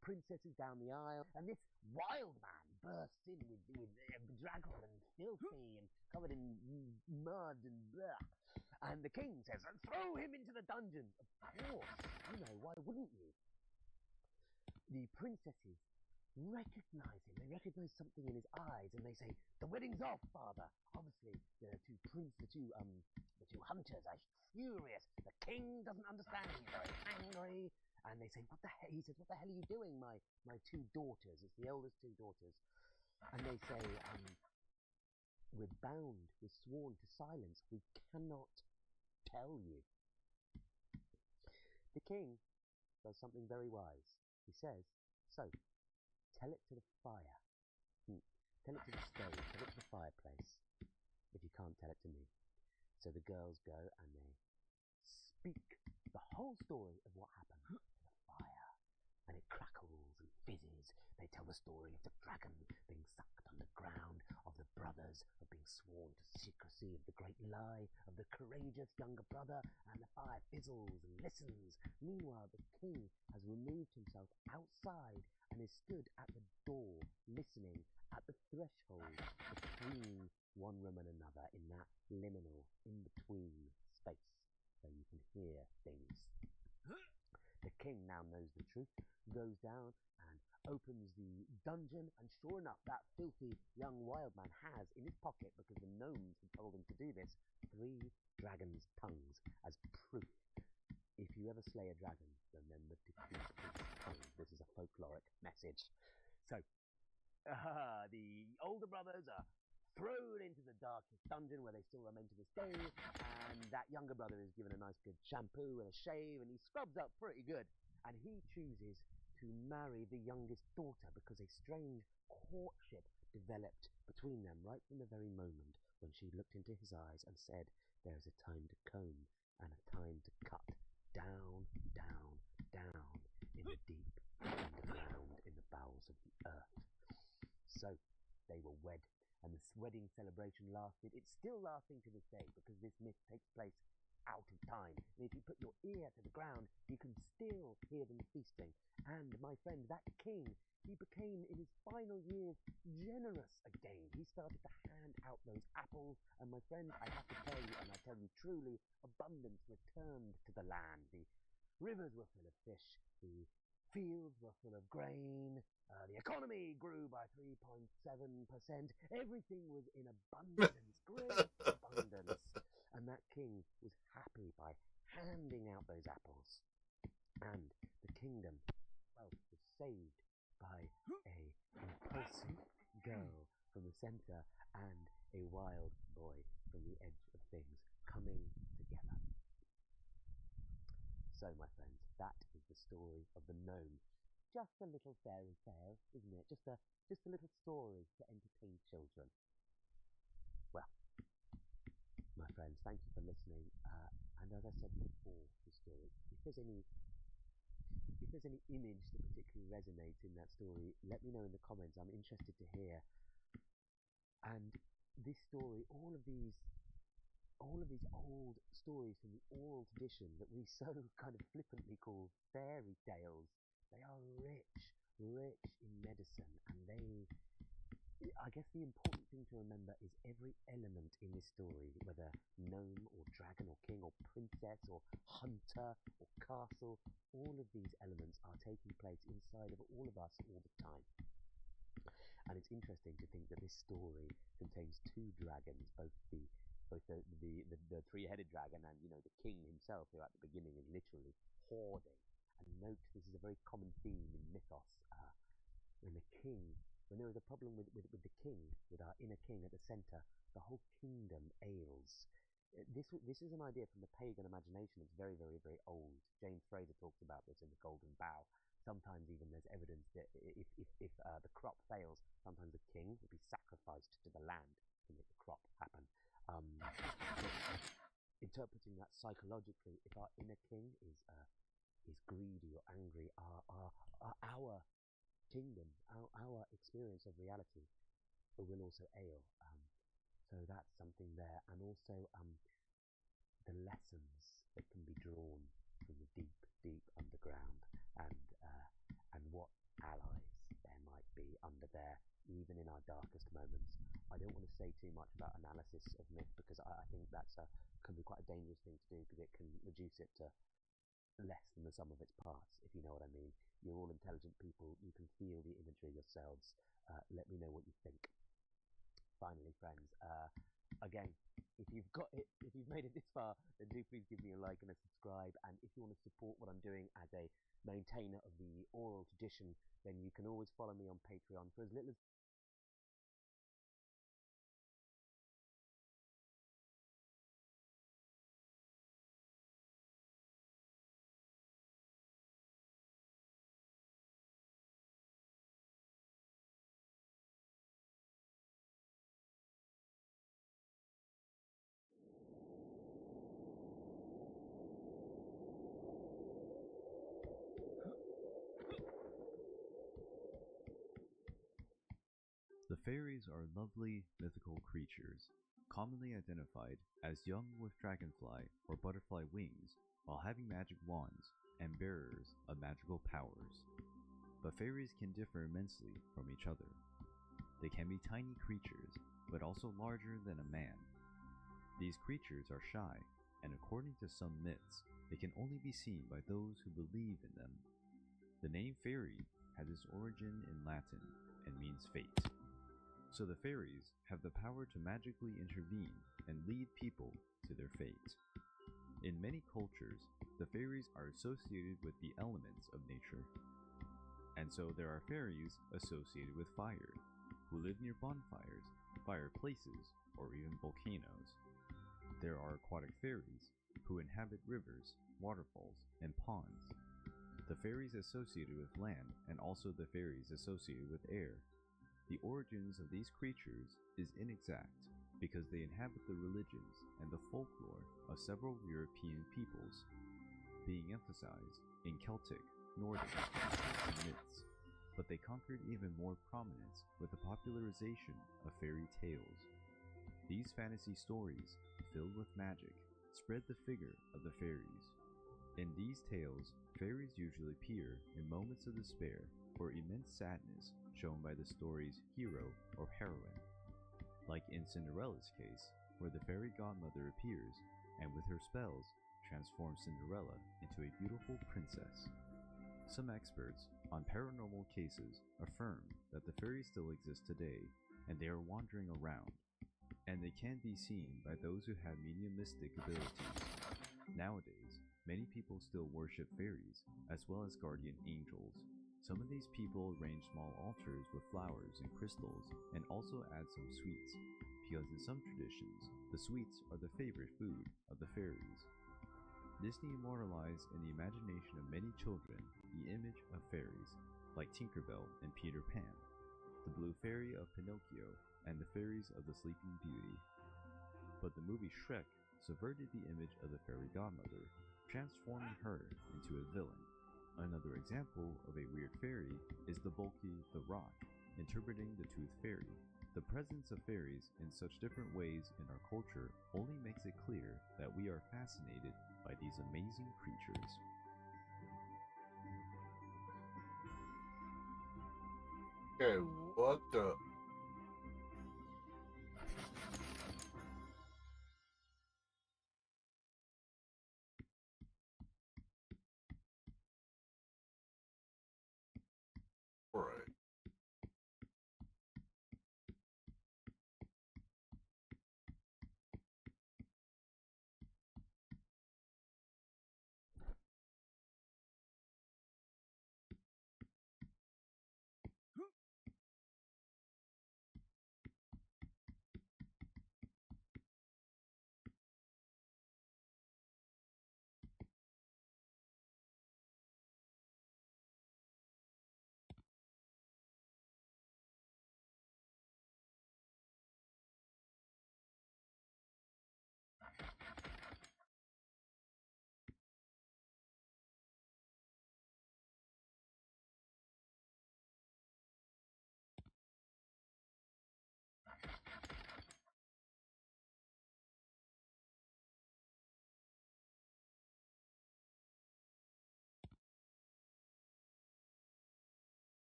princesses, down the aisle, and this wild man bursts in with bedraggled and filthy and covered in mud and blah. And the king says, "Throw him into the dungeon." Of course, why wouldn't you? The princesses recognize him. They recognize something in his eyes, and they say, "The wedding's off, father." Obviously, the two hunters are furious. The king doesn't understand. He's very angry, and they say, "What the hell?" He says, "What the hell are you doing, my two daughters?" It's the eldest two daughters, and they say, "We're bound. We're sworn to silence. We cannot tell you." The king does something very wise. He says, "So, tell it to the fire. Tell it to the stove. Tell it to the fireplace, if you can't tell it to me." So the girls go and they speak the whole story of what happened to the fire. And it crackles and fizzes. They tell the story of the dragon being sucked underground, of the brothers of being sworn to secrecy, of the great lie of the courageous younger brother, and the fire fizzles and listens. Meanwhile, the king has removed himself outside and is stood at the door, listening at the threshold between one room and another, in that liminal, in-between space, so you can hear things. The king now knows the truth, goes down and opens the dungeon, and sure enough, that filthy young wild man has in his pocket, because the gnomes had told him to do this, 3 dragon's tongues as proof. If you ever slay a dragon, remember to keep his tongue. This is a folkloric message. So, the older brothers are thrown into the darkest dungeon, where they still remain to this day, and that younger brother is given a nice good shampoo and a shave, and he scrubs up pretty good, and he chooses to marry the youngest daughter, because a strange courtship developed between them right from the very moment when she looked into his eyes and said, "There is a time to comb and a time to cut, down, down, down, in the deep underground, in the bowels of the earth." So they were wed, and this wedding celebration lasted. It's still lasting to this day, because this myth takes place out of time. And if you put your ear to the ground, you can still hear them feasting. And my friend, that king, he became, in his final years, generous again. He started to hand out those apples, and my friend, I have to tell you, and I tell you truly, abundance returned to the land. The rivers were full of fish, the fields were full of grain, the economy grew by 3.7%. Everything was in abundance, great abundance. And that king was happy by handing out those apples. And the kingdom, well, was saved by a impulsive girl from the center and a wild boy from the edge of things, coming together. So, my friends, that is the story of the gnome. just a little fairy tale, isn't it? Just a little story to entertain children. Well, my friends, thank you for listening. And as I said before, the story, if there's any image that particularly resonates in that story, let me know in the comments. I'm interested to hear. And this story, all of these old stories from the oral tradition that we so kind of flippantly call fairy tales, they are rich in medicine, and I guess the important thing to remember is every element in this story, whether gnome or dragon or king or princess or hunter or castle, all of these elements are taking place inside of all of us all the time. And it's interesting to think that this story contains two dragons, both the three-headed dragon and, the king himself, who at the beginning is literally hoarding. And note, this is a very common theme in mythos. When there is a problem with the king, with our inner king at the center, the whole kingdom ails. This is an idea from the pagan imagination that's very, very, very old. James Fraser talks about this in The Golden Bough. Sometimes even there's evidence that if the crop fails, sometimes the king will be sacrificed to the land to make the crop happen. Interpreting that psychologically, if our inner king is greedy or angry, our kingdom, our experience of reality will also ail. So that's something there, and also the lessons that can be drawn from the deep, deep underground, and what allies there might be under there, even in our darkest moments. I don't want to say too much about analysis of myth, because I think that's can be quite a dangerous thing to do, because it can reduce it to less than the sum of its parts, if you know what I mean. You're all intelligent people. You can feel the imagery yourselves. Let me know what you think. Finally, friends, again, if you've made it this far, then do please give me a like and a subscribe. And if you want to support what I'm doing as a maintainer of the oral tradition, then you can always follow me on Patreon for as little as The fairies are lovely mythical creatures, commonly identified as young with dragonfly or butterfly wings, while having magic wands and bearers of magical powers. But fairies can differ immensely from each other. They can be tiny creatures, but also larger than a man. These creatures are shy, and according to some myths, they can only be seen by those who believe in them. The name fairy has its origin in Latin and means fate. So the fairies have the power to magically intervene and lead people to their fate. In many cultures, the fairies are associated with the elements of nature. And so there are fairies associated with fire, who live near bonfires, fireplaces, or even volcanoes. There are aquatic fairies, who inhabit rivers, waterfalls, and ponds. The fairies associated with land, and also the fairies associated with air. The origins of these creatures is inexact, because they inhabit the religions and the folklore of several European peoples, being emphasized in Celtic, Nordic, and myths, but they conquered even more prominence with the popularization of fairy tales. These fantasy stories, filled with magic, spread the figure of the fairies. In these tales, fairies usually appear in moments of despair or immense sadness shown by the story's hero or heroine, like in Cinderella's case, where the fairy godmother appears and with her spells transforms Cinderella into a beautiful princess. Some experts on paranormal cases affirm that the fairies still exist today and they are wandering around, and they can be seen by those who have mediumistic abilities. Nowadays, many people still worship fairies as well as guardian angels. Some of these people arrange small altars with flowers and crystals and also add some sweets, because in some traditions, the sweets are the favorite food of the fairies. Disney immortalized in the imagination of many children the image of fairies, like Tinkerbell and Peter Pan, the Blue Fairy of Pinocchio, and the fairies of the Sleeping Beauty. But the movie Shrek subverted the image of the fairy godmother, transforming her into a villain. Another example of a weird fairy is the bulky The Rock, interpreting the Tooth Fairy. The presence of fairies in such different ways in our culture only makes it clear that we are fascinated by these amazing creatures. Okay, what the? Alright.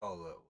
Oh, that.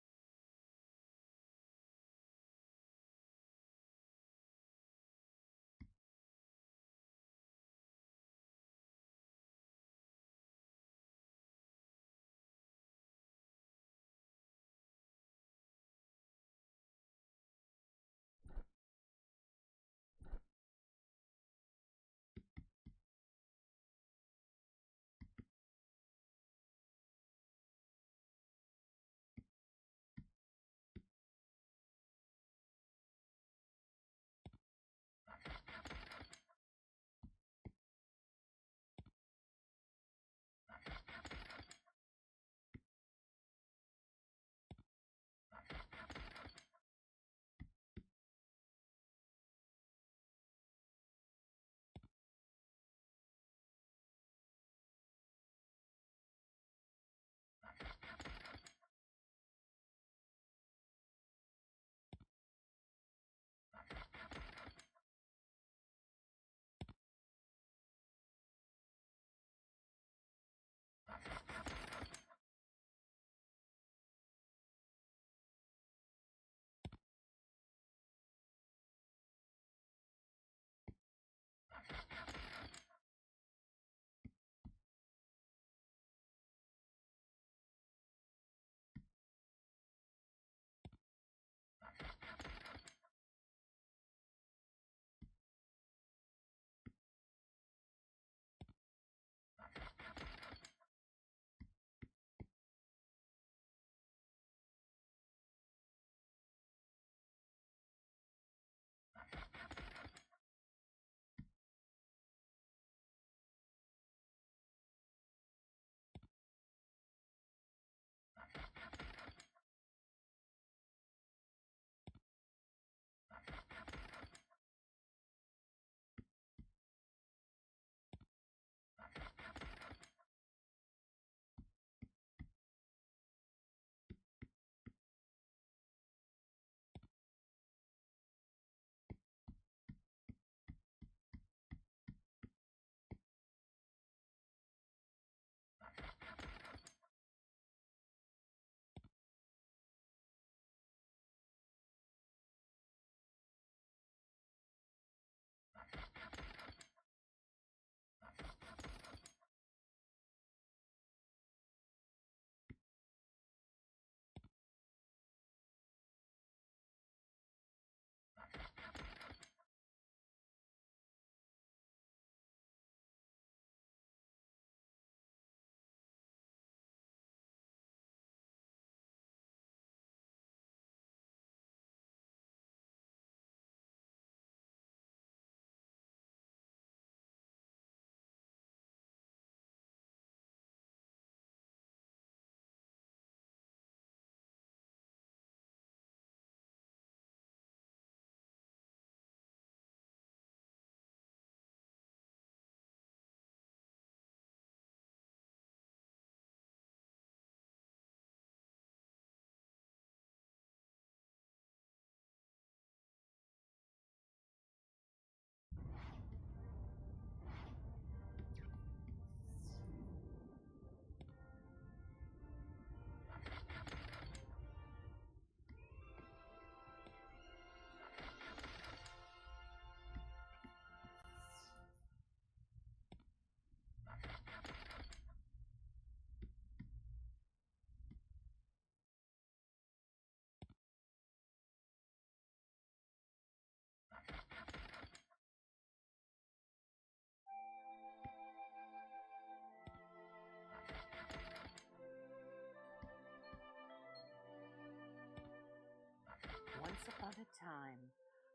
Once upon a time,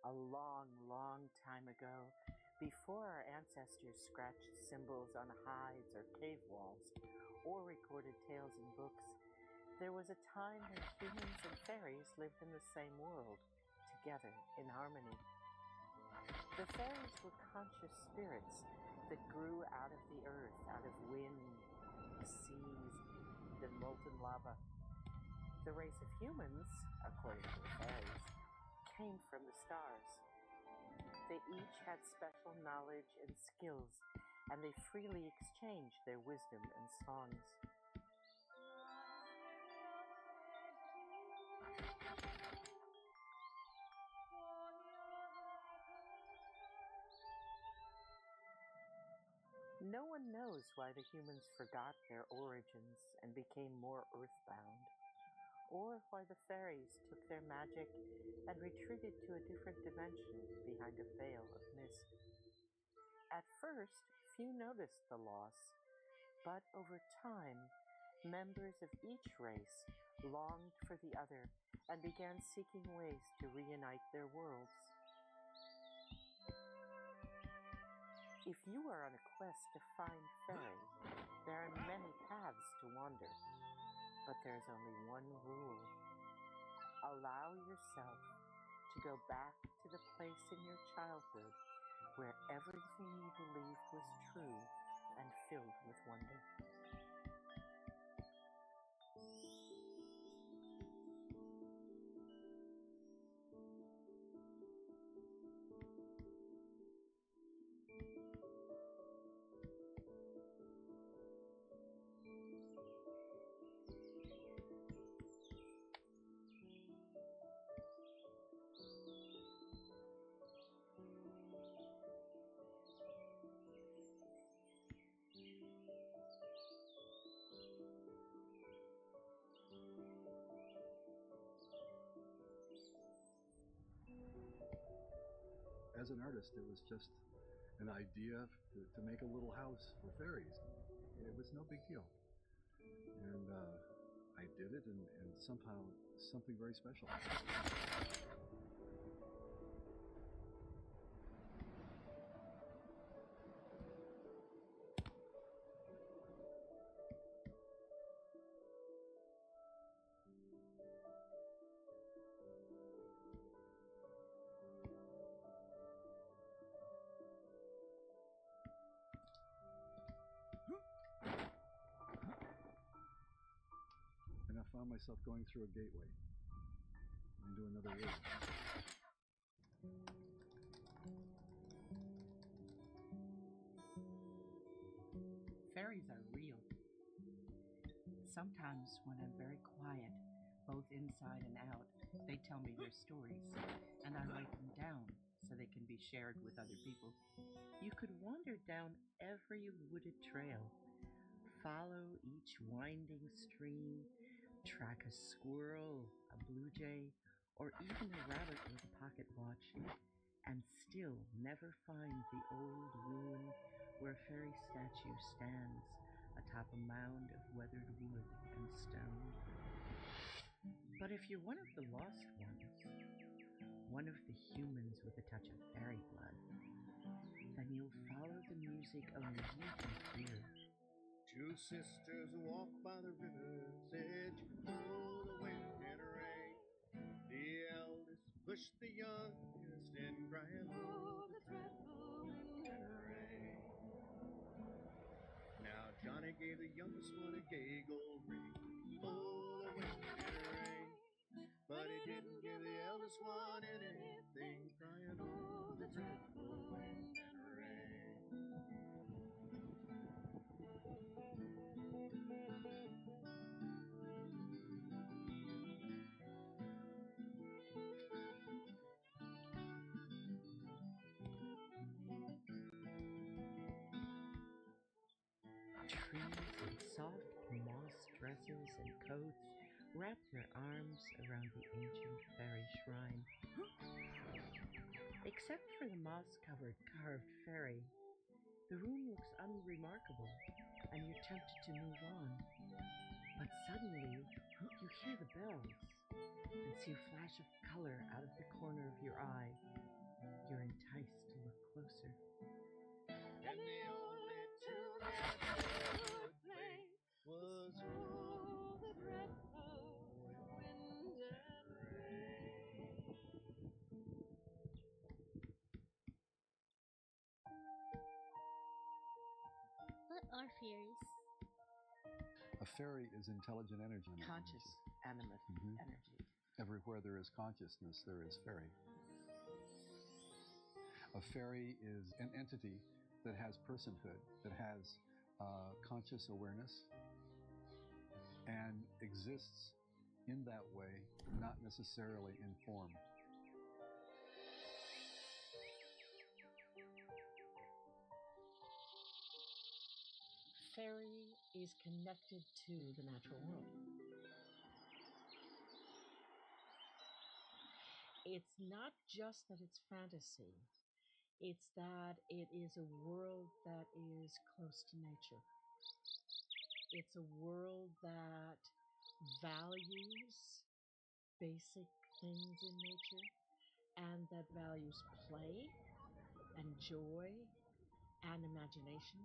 a long, long time ago, before our ancestors scratched symbols on hides or cave walls, or recorded tales in books, there was a time when humans and fairies lived in the same world, together in harmony. The fairies were conscious spirits that grew out of the earth, out of wind, seas, and molten lava. The race of humans, according to the fairies, came from the stars. They each had special knowledge and skills, and they freely exchanged their wisdom and songs. No one knows why the humans forgot their origins and became more earthbound, or why the fairies took their magic and retreated to a different dimension behind a veil of mist. At first, few noticed the loss, but over time, members of each race longed for the other and began seeking ways to reunite their worlds. If you are on a quest to find Fairy, there are many paths to wander, but there's only one rule. Allow yourself to go back to the place in your childhood where everything you believed was true and filled with wonder. As an artist, it was just an idea to make a little house for fairies. It was no big deal. And I did it, and somehow something very special. And I found myself going through a gateway into another world. Fairies are real. Sometimes when I'm very quiet, both inside and out, they tell me their stories, and I write them down so they can be shared with other people. You could wander down every wooded trail, follow each winding stream, track a squirrel, a blue jay, or even a rabbit with a pocket watch, and still never find the old ruin where a fairy statue stands atop a mound of weathered wood and stone. But if you're one of the lost ones, one of the humans with a touch of fairy blood, then you'll follow the music only you can hear. Two sisters walk by the river's edge, oh, the wind and rain. The eldest pushed the youngest and cried, oh, the dreadful wind and rain. Now Johnny gave the youngest one a gay gold ring, oh, the wind and rain. But he didn't give the eldest one anything, crying, oh, the dreadful wind and rain. Trees in soft moss dresses and coats wrap their arms around the ancient fairy shrine. Except for the moss-covered carved fairy, the room looks unremarkable, and you're tempted to move on. But suddenly, you hear the bells and see a flash of color out of the corner of your eye. You're enticed to look closer. And the only tune that would play was, oh, the dreadful wind and rain. What are fairies? A fairy is intelligent energy. Conscious, animate energy. Everywhere there is consciousness, there is fairy. A fairy is an entity that has personhood, that has conscious awareness, and exists in that way, not necessarily in form. fairy is connected to the natural world. It's not just that it's fantasy, it's that it is a world that is close to nature. It's a world that values basic things in nature and that values play and joy and imagination.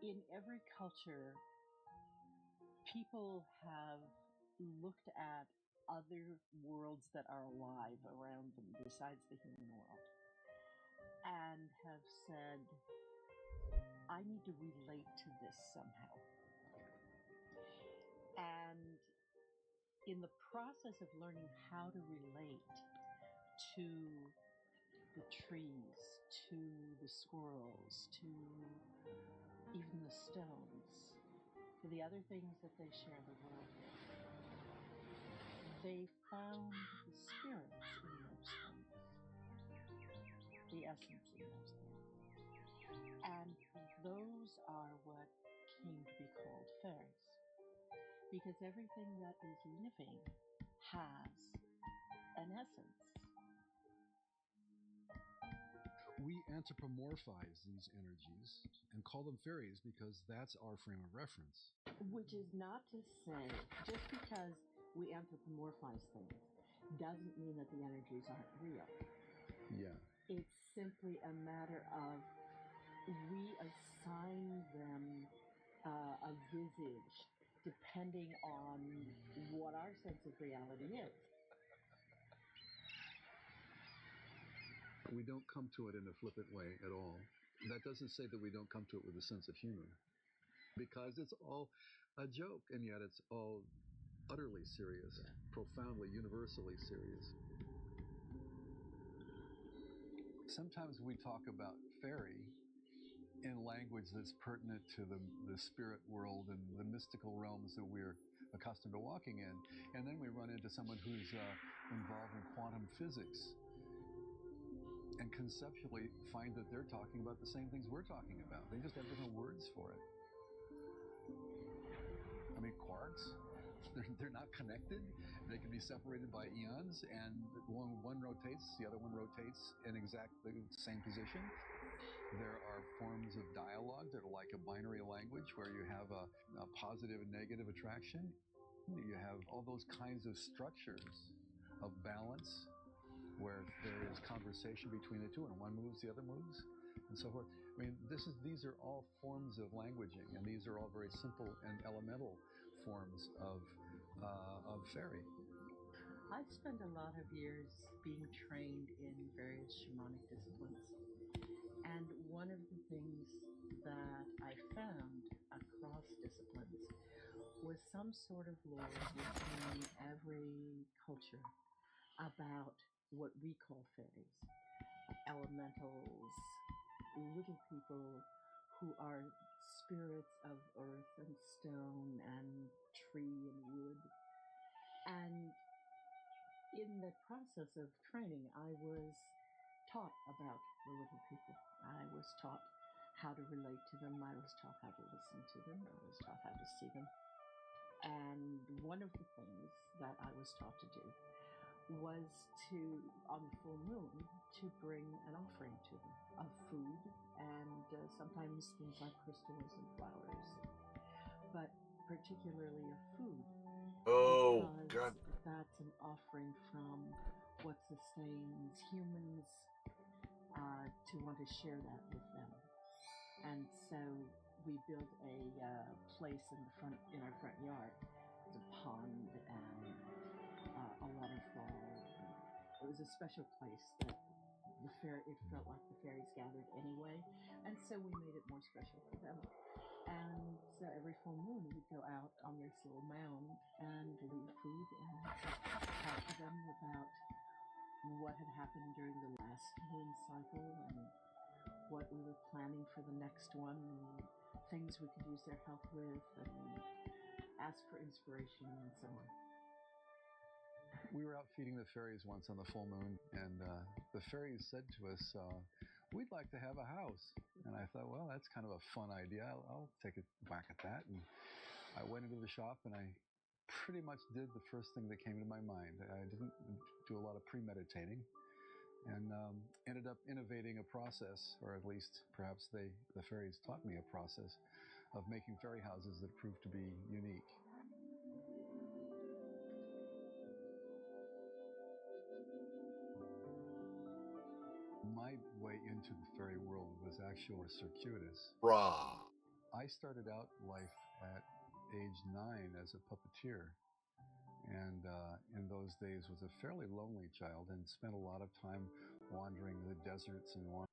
In every culture, people have looked at other worlds that are alive around them besides the human world and have said, I need to relate to this somehow. And in the process of learning how to relate to the trees, to the squirrels, to even the stones, to the other things that they share the world with, they found the spirits in those things, the essence in those things. And those are what came to be called fairies. Because everything that is living has an essence. We anthropomorphize these energies and call them fairies because that's our frame of reference. Which is not to say, just because we anthropomorphize things doesn't mean that the energies aren't real. Yeah. It's simply a matter of we assign them a visage depending on what our sense of reality is. We don't come to it in a flippant way at all. That doesn't say that we don't come to it with a sense of humor, because it's all a joke, and yet it's all utterly serious, profoundly, universally serious. Sometimes we talk about fairy in language that's pertinent to the spirit world and the mystical realms that we're accustomed to walking in. And then we run into someone who's involved in quantum physics and conceptually find that they're talking about the same things we're talking about. They just have different words for it. I mean, quarks, they're not connected. They can be separated by eons, and one rotates, the other one rotates in exactly the same position. There are forms of dialogue that are like a binary language where you have a positive and negative attraction. You have all those kinds of structures of balance where there is conversation between the two, and one moves, the other moves, and so forth. I mean, these are all forms of languaging, and these are all very simple and elemental forms of fairy. I've spent a lot of years being trained in various shamanic disciplines, and one of the things that I found across disciplines was some sort of lore within every culture about what we call fairies, elementals, little people who are spirits of earth and stone and tree and wood. And in the process of training, I was taught about the little people. I was taught how to relate to them. I was taught how to listen to them. I was taught how to see them. And one of the things that I was taught to do was to, on the full moon, to bring an offering to them of food and sometimes things like crystals and flowers, but particularly of food. Oh, because God. that's an offering from what sustains humans to want to share that with them. And so we built a place in our front yard. It's a pond and a waterfall. It was a special place that it felt like the fairies gathered anyway, and so we made it more special for them. And so every full moon we'd go out on this little mound and leave food and talk to them about what had happened during the last moon cycle and what we were planning for the next one and things we could use their help with and ask for inspiration and so on. We were out feeding the fairies once on the full moon, and the fairies said to us, we'd like to have a house. And I thought, well, that's kind of a fun idea. I'll take a whack at that. And I went into the shop and I pretty much did the first thing that came to my mind. I didn't do a lot of premeditating, and ended up innovating a process, or at least perhaps the fairies taught me a process of making fairy houses that proved to be unique. My way into the fairy world was actually circuitous. Rah. I started out life at age 9 as a puppeteer, and in those days was a fairly lonely child and spent a lot of time wandering the deserts and wandering.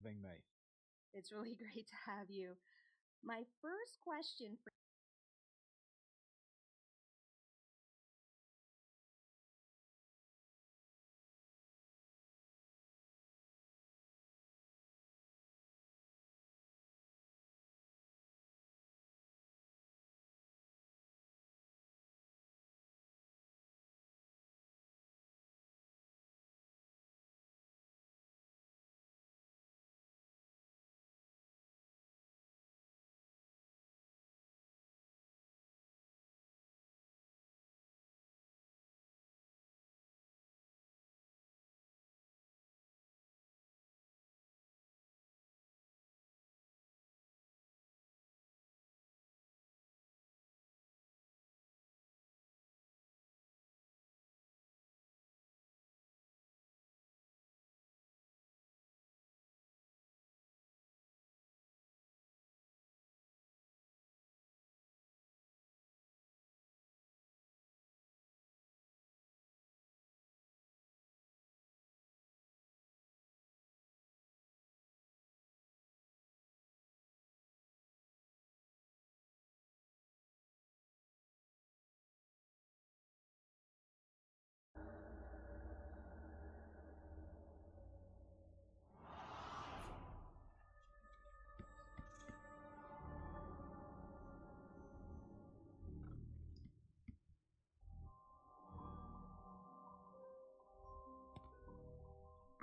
Me. It's really great to have you. My first question for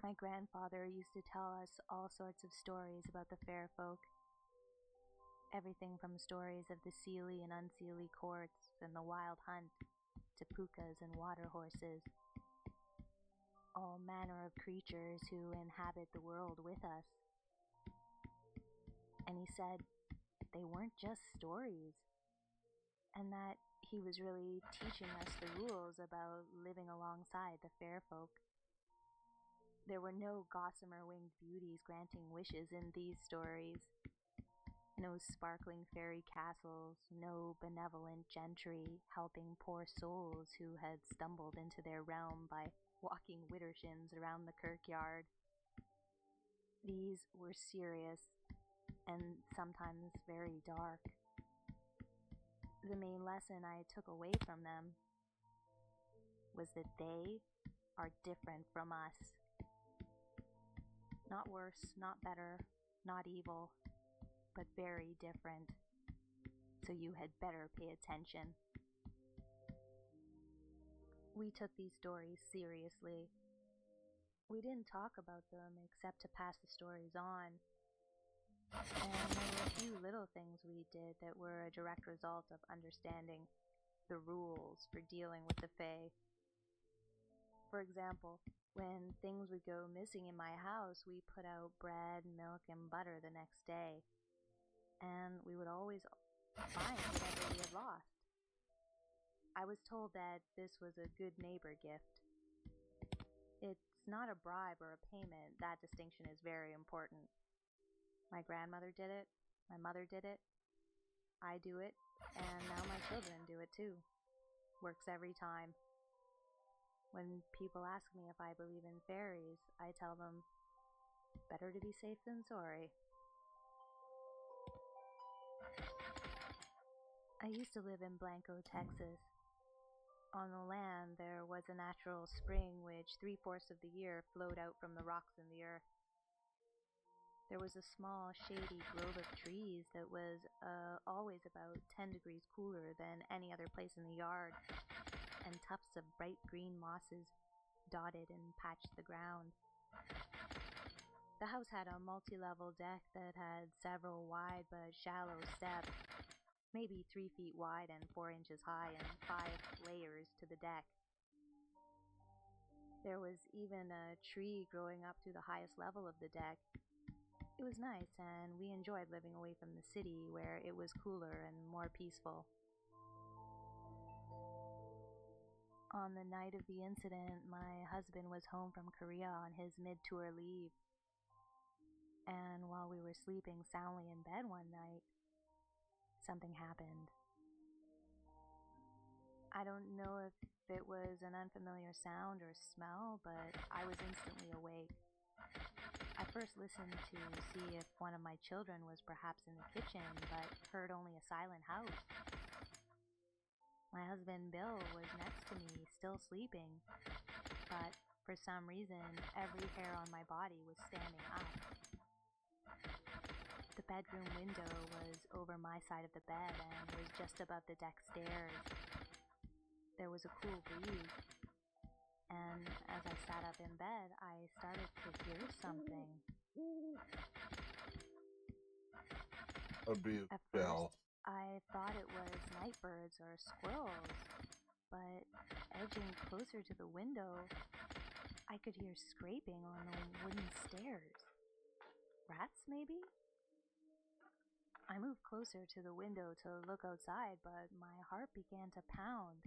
my grandfather used to tell us all sorts of stories about the fair folk. Everything from stories of the seelie and unseelie courts and the wild hunt to pukas and water horses. All manner of creatures who inhabit the world with us. And he said they weren't just stories, and that he was really teaching us the rules about living alongside the fair folk. There were no gossamer-winged beauties granting wishes in these stories. No sparkling fairy castles, no benevolent gentry helping poor souls who had stumbled into their realm by walking widdershins around the kirkyard. These were serious and sometimes very dark. The main lesson I took away from them was that they are different from us. Not worse, not better, not evil, but very different. So you had better pay attention. We took these stories seriously. We didn't talk about them except to pass the stories on. And there were a few little things we did that were a direct result of understanding the rules for dealing with the Fae. For example, when things would go missing in my house, we put out bread, milk, and butter the next day. And we would always find whatever we had lost. I was told that this was a good neighbor gift. It's not a bribe or a payment. That distinction is very important. My grandmother did it. My mother did it. I do it, and now my children do it too. Works every time. When people ask me if I believe in fairies, I tell them, better to be safe than sorry. I used to live in Blanco, Texas. On the land, there was a natural spring which 3/4 of the year flowed out from the rocks in the earth. There was a small, shady grove of trees that was always about 10 degrees cooler than any other place in the yard, and tufts of bright green mosses dotted and patched the ground. The house had a multi-level deck that had several wide but shallow steps, maybe 3 feet wide and 4 inches high, and 5 layers to the deck. There was even a tree growing up to the highest level of the deck. It was nice, and we enjoyed living away from the city where it was cooler and more peaceful. On the night of the incident, my husband was home from Korea on his mid-tour leave. And while we were sleeping soundly in bed one night, something happened. I don't know if it was an unfamiliar sound or smell, but I was instantly awake. I first listened to see if one of my children was perhaps in the kitchen, but heard only a silent house. My husband Bill was next to me, still sleeping, but for some reason, every hair on my body was standing up. The bedroom window was over my side of the bed and was just above the deck stairs. There was a cool breeze, and as I sat up in bed, I started to hear something. At first, I thought it was night birds or squirrels, but edging closer to the window, I could hear scraping on the wooden stairs. Rats, maybe? I moved closer to the window to look outside, but my heart began to pound.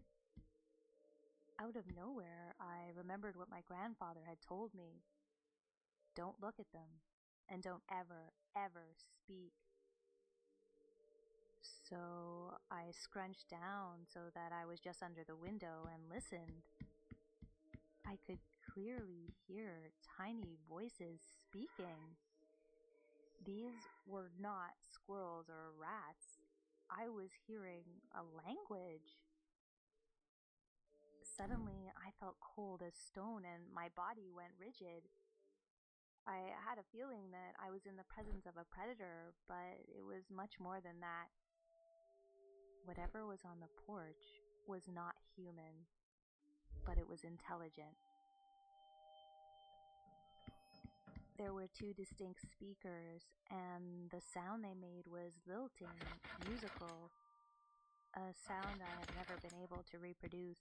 Out of nowhere, I remembered what my grandfather had told me. Don't look at them, and don't ever, ever speak. So I scrunched down so that I was just under the window and listened. I could clearly hear tiny voices speaking. These were not squirrels or rats. I was hearing a language. Suddenly, I felt cold as stone and my body went rigid. I had a feeling that I was in the presence of a predator, but it was much more than that. Whatever was on the porch was not human, but it was intelligent. There were 2 distinct speakers, and the sound they made was lilting, musical, a sound I have never been able to reproduce.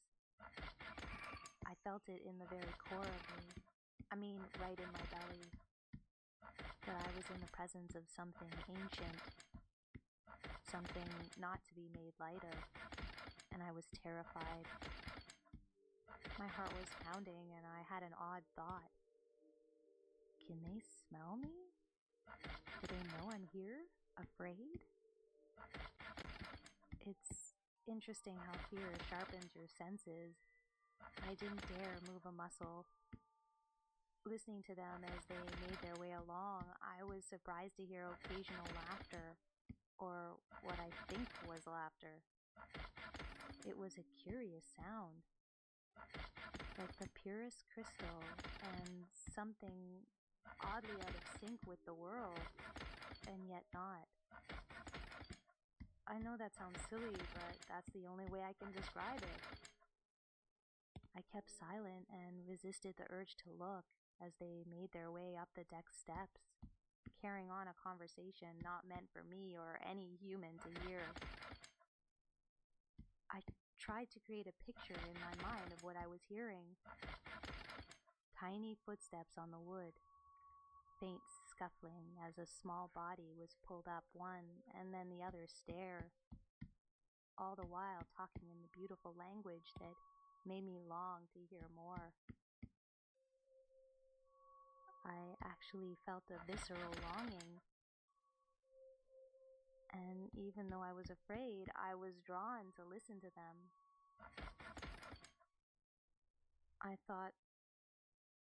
I felt it in the very core of me, right in my belly, that I was in the presence of something ancient, something not to be made light of, and I was terrified. My heart was pounding, and I had an odd thought. Can they smell me? Do they know I'm here? Afraid? It's interesting how fear sharpens your senses. I didn't dare move a muscle. Listening to them as they made their way along, I was surprised to hear occasional laughter, or what I think was laughter. It was a curious sound, like the purest crystal, and something oddly out of sync with the world, and yet not. I know that sounds silly, but that's the only way I can describe it. I kept silent and resisted the urge to look as they made their way up the deck steps, carrying on a conversation not meant for me or any human to hear. I tried to create a picture in my mind of what I was hearing. Tiny footsteps on the wood, faint scuffling as a small body was pulled up one and then the other stair, all the while talking in the beautiful language that made me long to hear more. I actually felt a visceral longing. And even though I was afraid, I was drawn to listen to them. I thought,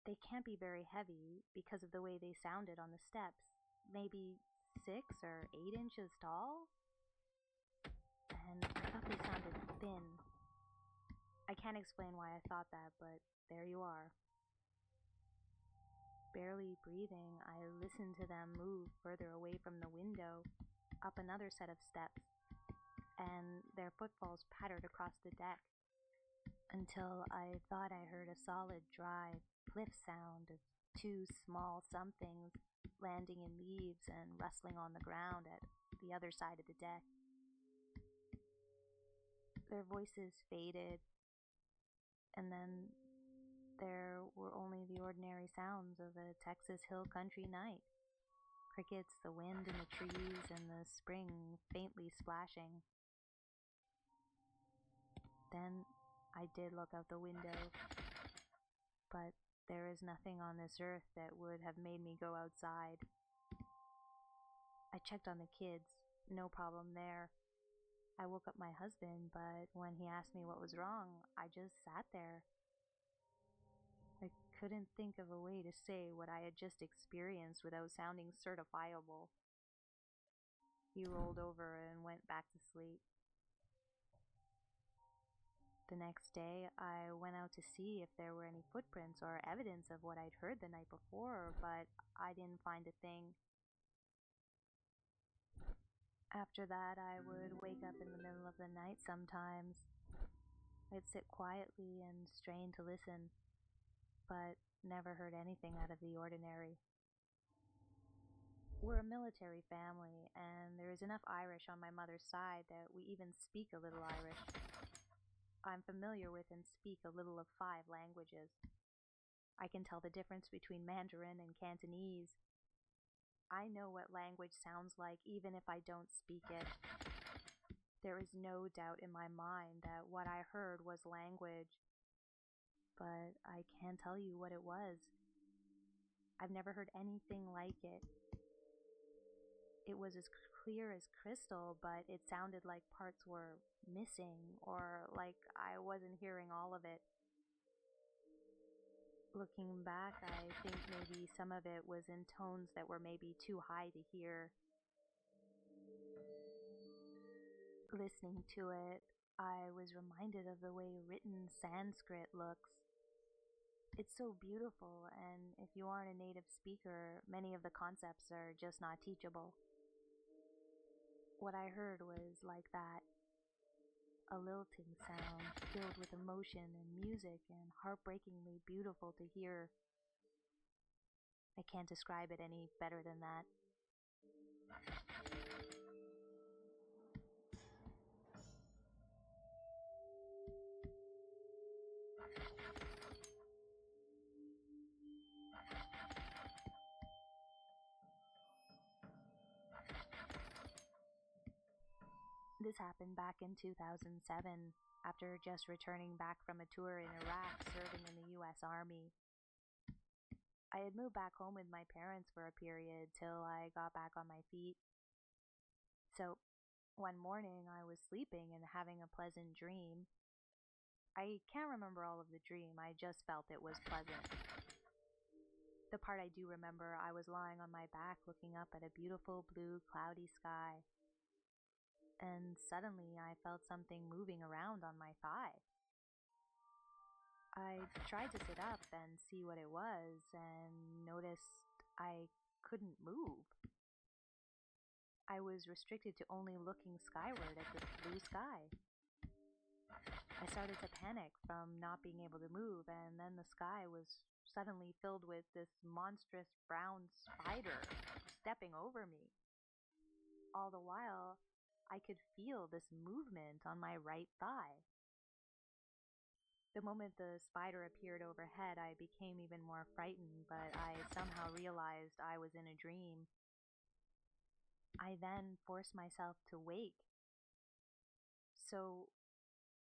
they can't be very heavy because of the way they sounded on the steps. Maybe 6 or 8 inches tall? And I thought they sounded thin. I can't explain why I thought that, but there you are. Barely breathing, I listened to them move further away from the window, up another set of steps, and their footfalls pattered across the deck, until I thought I heard a solid, dry cliff sound of 2 small somethings landing in leaves and rustling on the ground at the other side of the deck. Their voices faded, and then there were only the ordinary sounds of a Texas hill country night. Crickets, the wind in the trees, and the spring faintly splashing. Then I did look out the window, but there is nothing on this earth that would have made me go outside. I checked on the kids, no problem there. I woke up my husband, but when he asked me what was wrong, I just sat there. I couldn't think of a way to say what I had just experienced without sounding certifiable. He rolled over and went back to sleep. The next day, I went out to see if there were any footprints or evidence of what I'd heard the night before, but I didn't find a thing. After that, I would wake up in the middle of the night sometimes. I'd sit quietly and strain to listen, but never heard anything out of the ordinary. We're a military family, and there is enough Irish on my mother's side that we even speak a little Irish. I'm familiar with and speak a little of 5 languages. I can tell the difference between Mandarin and Cantonese. I know what language sounds like even if I don't speak it. There is no doubt in my mind that what I heard was language, but I can't tell you what it was. I've never heard anything like it. It was as clear as crystal, but it sounded like parts were missing, or like I wasn't hearing all of it. Looking back, I think maybe some of it was in tones that were maybe too high to hear. Listening to it, I was reminded of the way written Sanskrit looks. It's so beautiful, and if you aren't a native speaker, many of the concepts are just not teachable. What I heard was like that. A lilting sound filled with emotion and music and heartbreakingly beautiful to hear. I can't describe it any better than that. This happened back in 2007, after just returning back from a tour in Iraq serving in the U.S. Army. I had moved back home with my parents for a period till I got back on my feet. So, one morning I was sleeping and having a pleasant dream. I can't remember all of the dream, I just felt it was pleasant. The part I do remember, I was lying on my back looking up at a beautiful blue cloudy sky. And suddenly I felt something moving around on my thigh. I tried to sit up and see what it was and noticed I couldn't move. I was restricted to only looking skyward at the blue sky. I started to panic from not being able to move, and then the sky was suddenly filled with this monstrous brown spider stepping over me. All the while, I could feel this movement on my right thigh. The moment the spider appeared overhead, I became even more frightened, but I somehow realized I was in a dream. I then forced myself to wake. So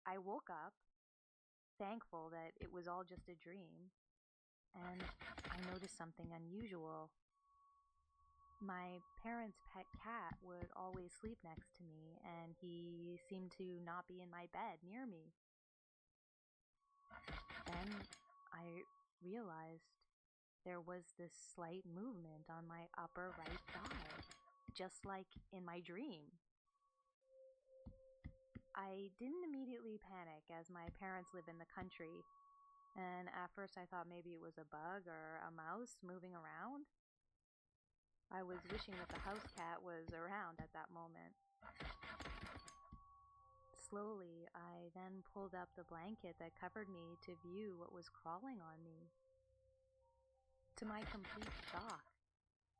I woke up, thankful that it was all just a dream, and I noticed something unusual. My parents' pet cat would always sleep next to me, and he seemed to not be in my bed near me. Then I realized there was this slight movement on my upper right thigh, just like in my dream. I didn't immediately panic as my parents live in the country, and at first I thought maybe it was a bug or a mouse moving around. I was wishing that the house cat was around at that moment. Slowly, I then pulled up the blanket that covered me to view what was crawling on me. To my complete shock,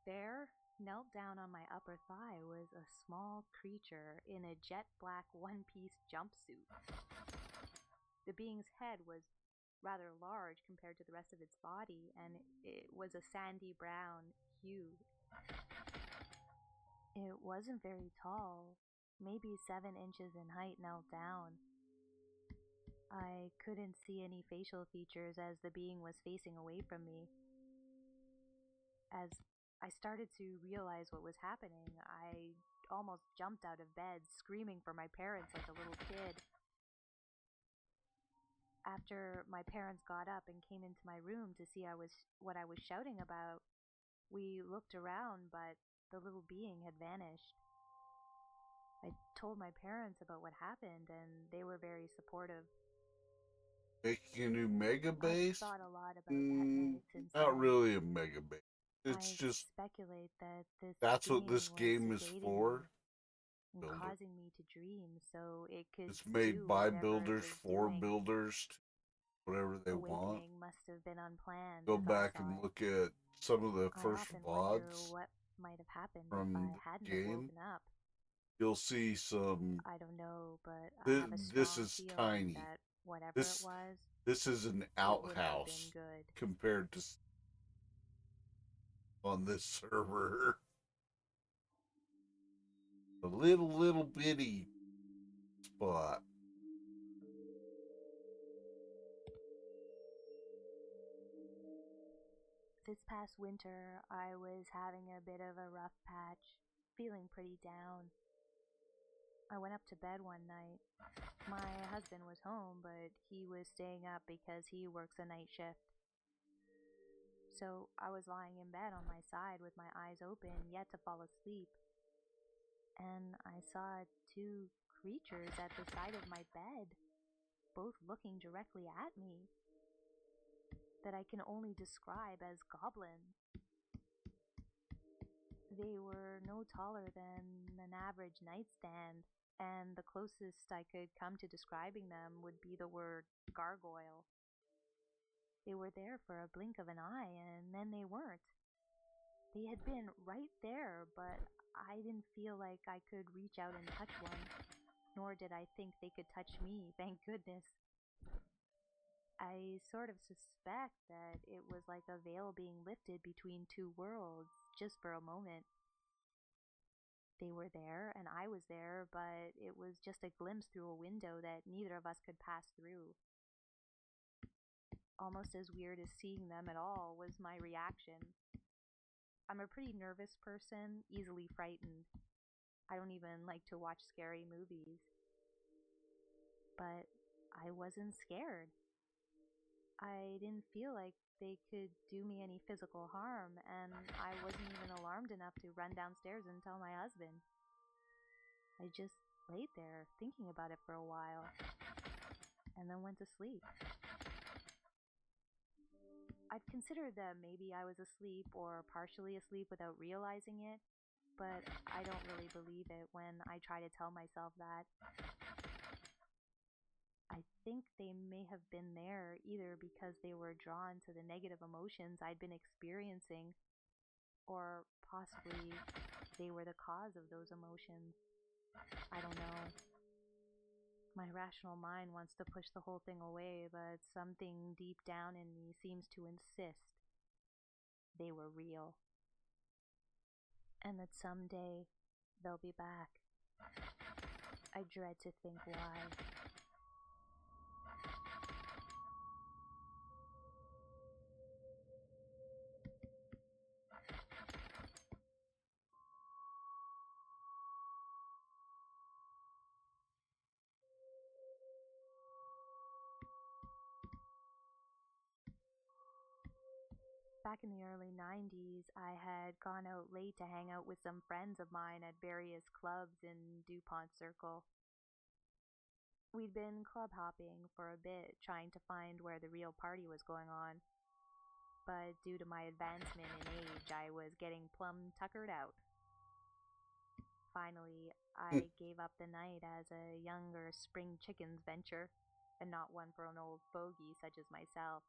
there, knelt down on my upper thigh, was a small creature in a jet black one-piece jumpsuit. The being's head was rather large compared to the rest of its body, and it was a sandy brown hue. It wasn't very tall, maybe 7 inches in height, knelt down. I couldn't see any facial features as the being was facing away from me. As I started to realize what was happening, I almost jumped out of bed, screaming for my parents like a little kid. After my parents got up and came into my room to see what I was shouting about, we looked around, but the little being had vanished. I told my parents about what happened, and they were very supportive. Making a new mega base? I've thought a lot about that night since Not then. really a mega base. It's I just speculate that this that's what being this was game is sedating for. me and Builder. causing me to dream so it could It's made do by whatever builders it was for doing. builders, whatever they want. Awakening must have been unplanned. Go as back I saw and it. look at some of the I first often wonder VODs what might have happened if from I the hadn't have game. woken up. You'll see some. I don't know, but I have a This strong is feeling tiny. that whatever it was, This is an it wouldn't have been outhouse good. compared to on this server. A little bitty spot. This past winter, I was having a bit of a rough patch, feeling pretty down. I went up to bed one night. My husband was home, but he was staying up because he works a night shift. So I was lying in bed on my side with my eyes open, yet to fall asleep. And I saw 2 creatures at the side of my bed, both looking directly at me, that I can only describe as goblins. They were no taller than an average nightstand, and the closest I could come to describing them would be the word gargoyle. They were there for a blink of an eye, and then they weren't. They had been right there, but I didn't feel like I could reach out and touch one, nor did I think they could touch me, thank goodness. I sort of suspect that it was like a veil being lifted between 2 worlds, just for a moment. They were there, and I was there, but it was just a glimpse through a window that neither of us could pass through. Almost as weird as seeing them at all was my reaction. I'm a pretty nervous person, easily frightened. I don't even like to watch scary movies. But I wasn't scared. I didn't feel like they could do me any physical harm, and I wasn't even alarmed enough to run downstairs and tell my husband. I just laid there thinking about it for a while, and then went to sleep. I've considered that maybe I was asleep or partially asleep without realizing it, but I don't really believe it when I try to tell myself that. I think they may have been there either because they were drawn to the negative emotions I'd been experiencing, or possibly they were the cause of those emotions. I don't know. My rational mind wants to push the whole thing away, but something deep down in me seems to insist they were real, and that someday they'll be back. I dread to think why. Back in the early 90s, I had gone out late to hang out with some friends of mine at various clubs in DuPont Circle. We'd been club hopping for a bit, trying to find where the real party was going on. But due to my advancement in age, I was getting plumb tuckered out. Finally, I gave up the night as a younger spring chickens venture, and not one for an old fogey such as myself.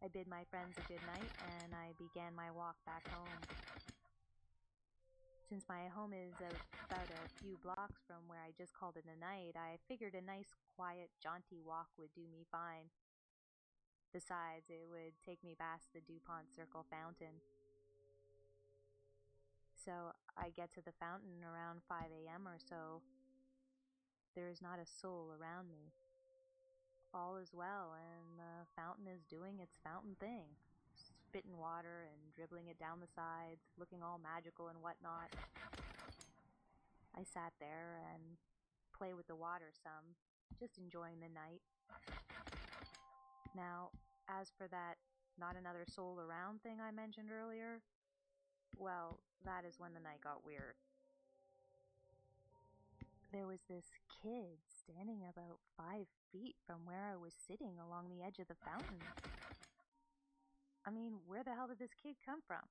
I bid my friends a good night, and I began my walk back home. Since my home is about a few blocks from where I just called it a night, I figured a nice, quiet, jaunty walk would do me fine. Besides, it would take me past the DuPont Circle fountain. So I get to the fountain around 5 a.m. or so. There is not a soul around me. All is well, and the fountain is doing its fountain thing, spitting water and dribbling it down the sides, looking all magical and whatnot. I sat there and play with the water some, just enjoying the night. Now, as for that not another soul around thing I mentioned earlier, well, that is when the night got weird. There was this kid standing about 5 feet from where I was sitting along the edge of the fountain. I mean, where the hell did this kid come from?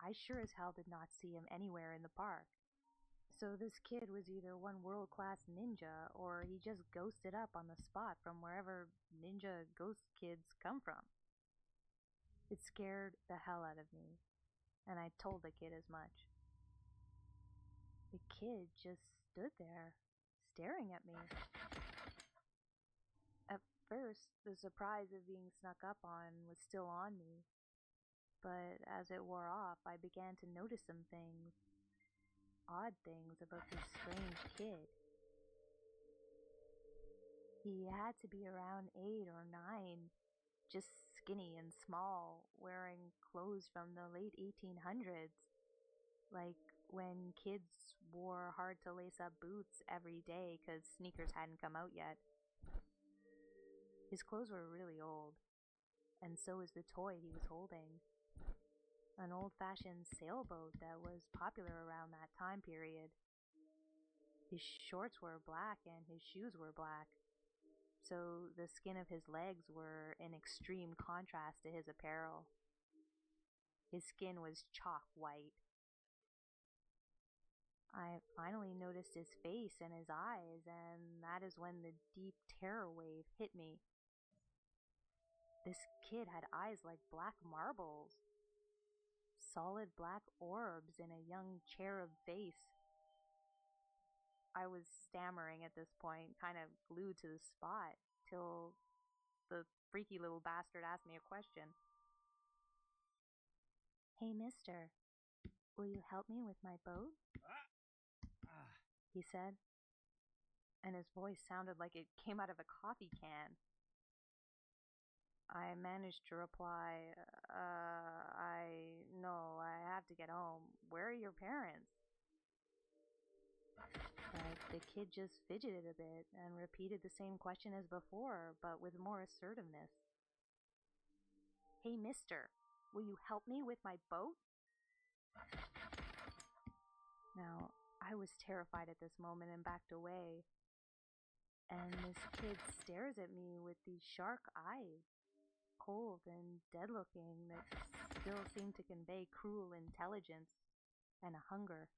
I sure as hell did not see him anywhere in the park. So this kid was either one world-class ninja, or he just ghosted up on the spot from wherever ninja ghost kids come from. It scared the hell out of me, and I told the kid as much. The kid just stood there, staring at me. At first, the surprise of being snuck up on was still on me, but as it wore off, I began to notice some things, odd things about this strange kid. He had to be around 8 or 9, just skinny and small, wearing clothes from the late 1800s, like when kids wore hard-to-lace-up boots every day because sneakers hadn't come out yet. His clothes were really old, and so was the toy he was holding. An old-fashioned sailboat that was popular around that time period. His shorts were black and his shoes were black, so the skin of his legs were in extreme contrast to his apparel. His skin was chalk white. I finally noticed his face and his eyes, and that is when the deep terror wave hit me. This kid had eyes like black marbles, solid black orbs in a young cherub face. I was stammering at this point, kind of glued to the spot, till the freaky little bastard asked me a question. "Hey, mister, will you help me with my boat?" he said, and his voice sounded like it came out of a coffee can. I managed to reply, no, I have to get home. Where are your parents?" But the kid just fidgeted a bit and repeated the same question as before, but with more assertiveness. "Hey, mister, will you help me with my boat?" Now, I was terrified at this moment and backed away. And this kid stares at me with these shark eyes, cold and dead-looking, that still seem to convey cruel intelligence and a hunger.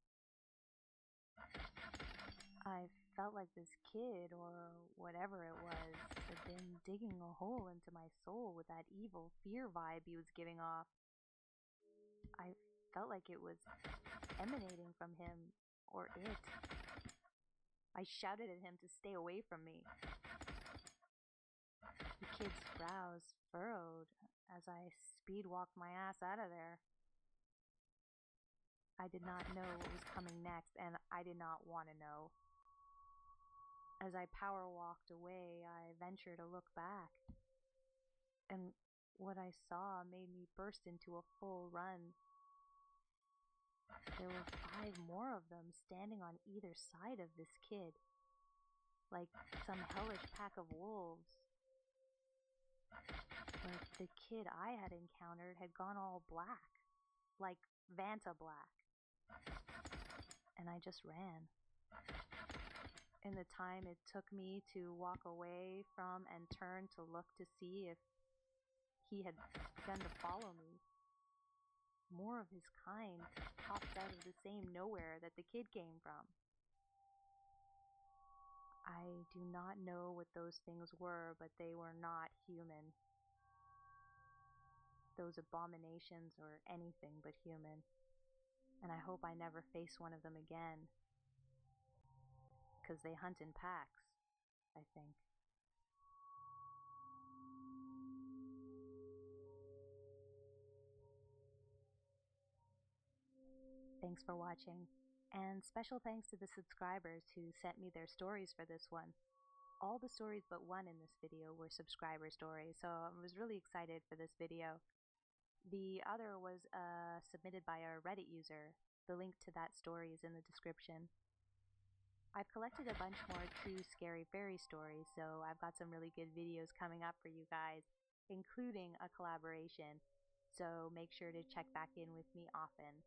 I felt like this kid, or whatever it was, had been digging a hole into my soul with that evil fear vibe he was giving off. I felt like it was emanating from him, or it. I shouted at him to stay away from me. The kid's brows furrowed as I speed-walked my ass out of there. I did not know what was coming next, and I did not want to know. As I power-walked away, I ventured a look back, and what I saw made me burst into a full run. There were 5 more of them standing on either side of this kid, like some hellish pack of wolves. But the kid I had encountered had gone all black, like Vanta black. And I just ran. In the time it took me to walk away from and turn to look to see if he had begun to follow me, more of his kind popped out of the same nowhere that the kid came from. I do not know what those things were, but they were not human. Those abominations or anything but human. And I hope I never face one of them again. Because they hunt in packs, I think. Thanks for watching, and special thanks to the subscribers who sent me their stories for this one. All the stories but one in this video were subscriber stories, so I was really excited for this video. The other was submitted by a Reddit user. The link to that story is in the description. I've collected a bunch more true scary fairy stories, so I've got some really good videos coming up for you guys, including a collaboration, so make sure to check back in with me often.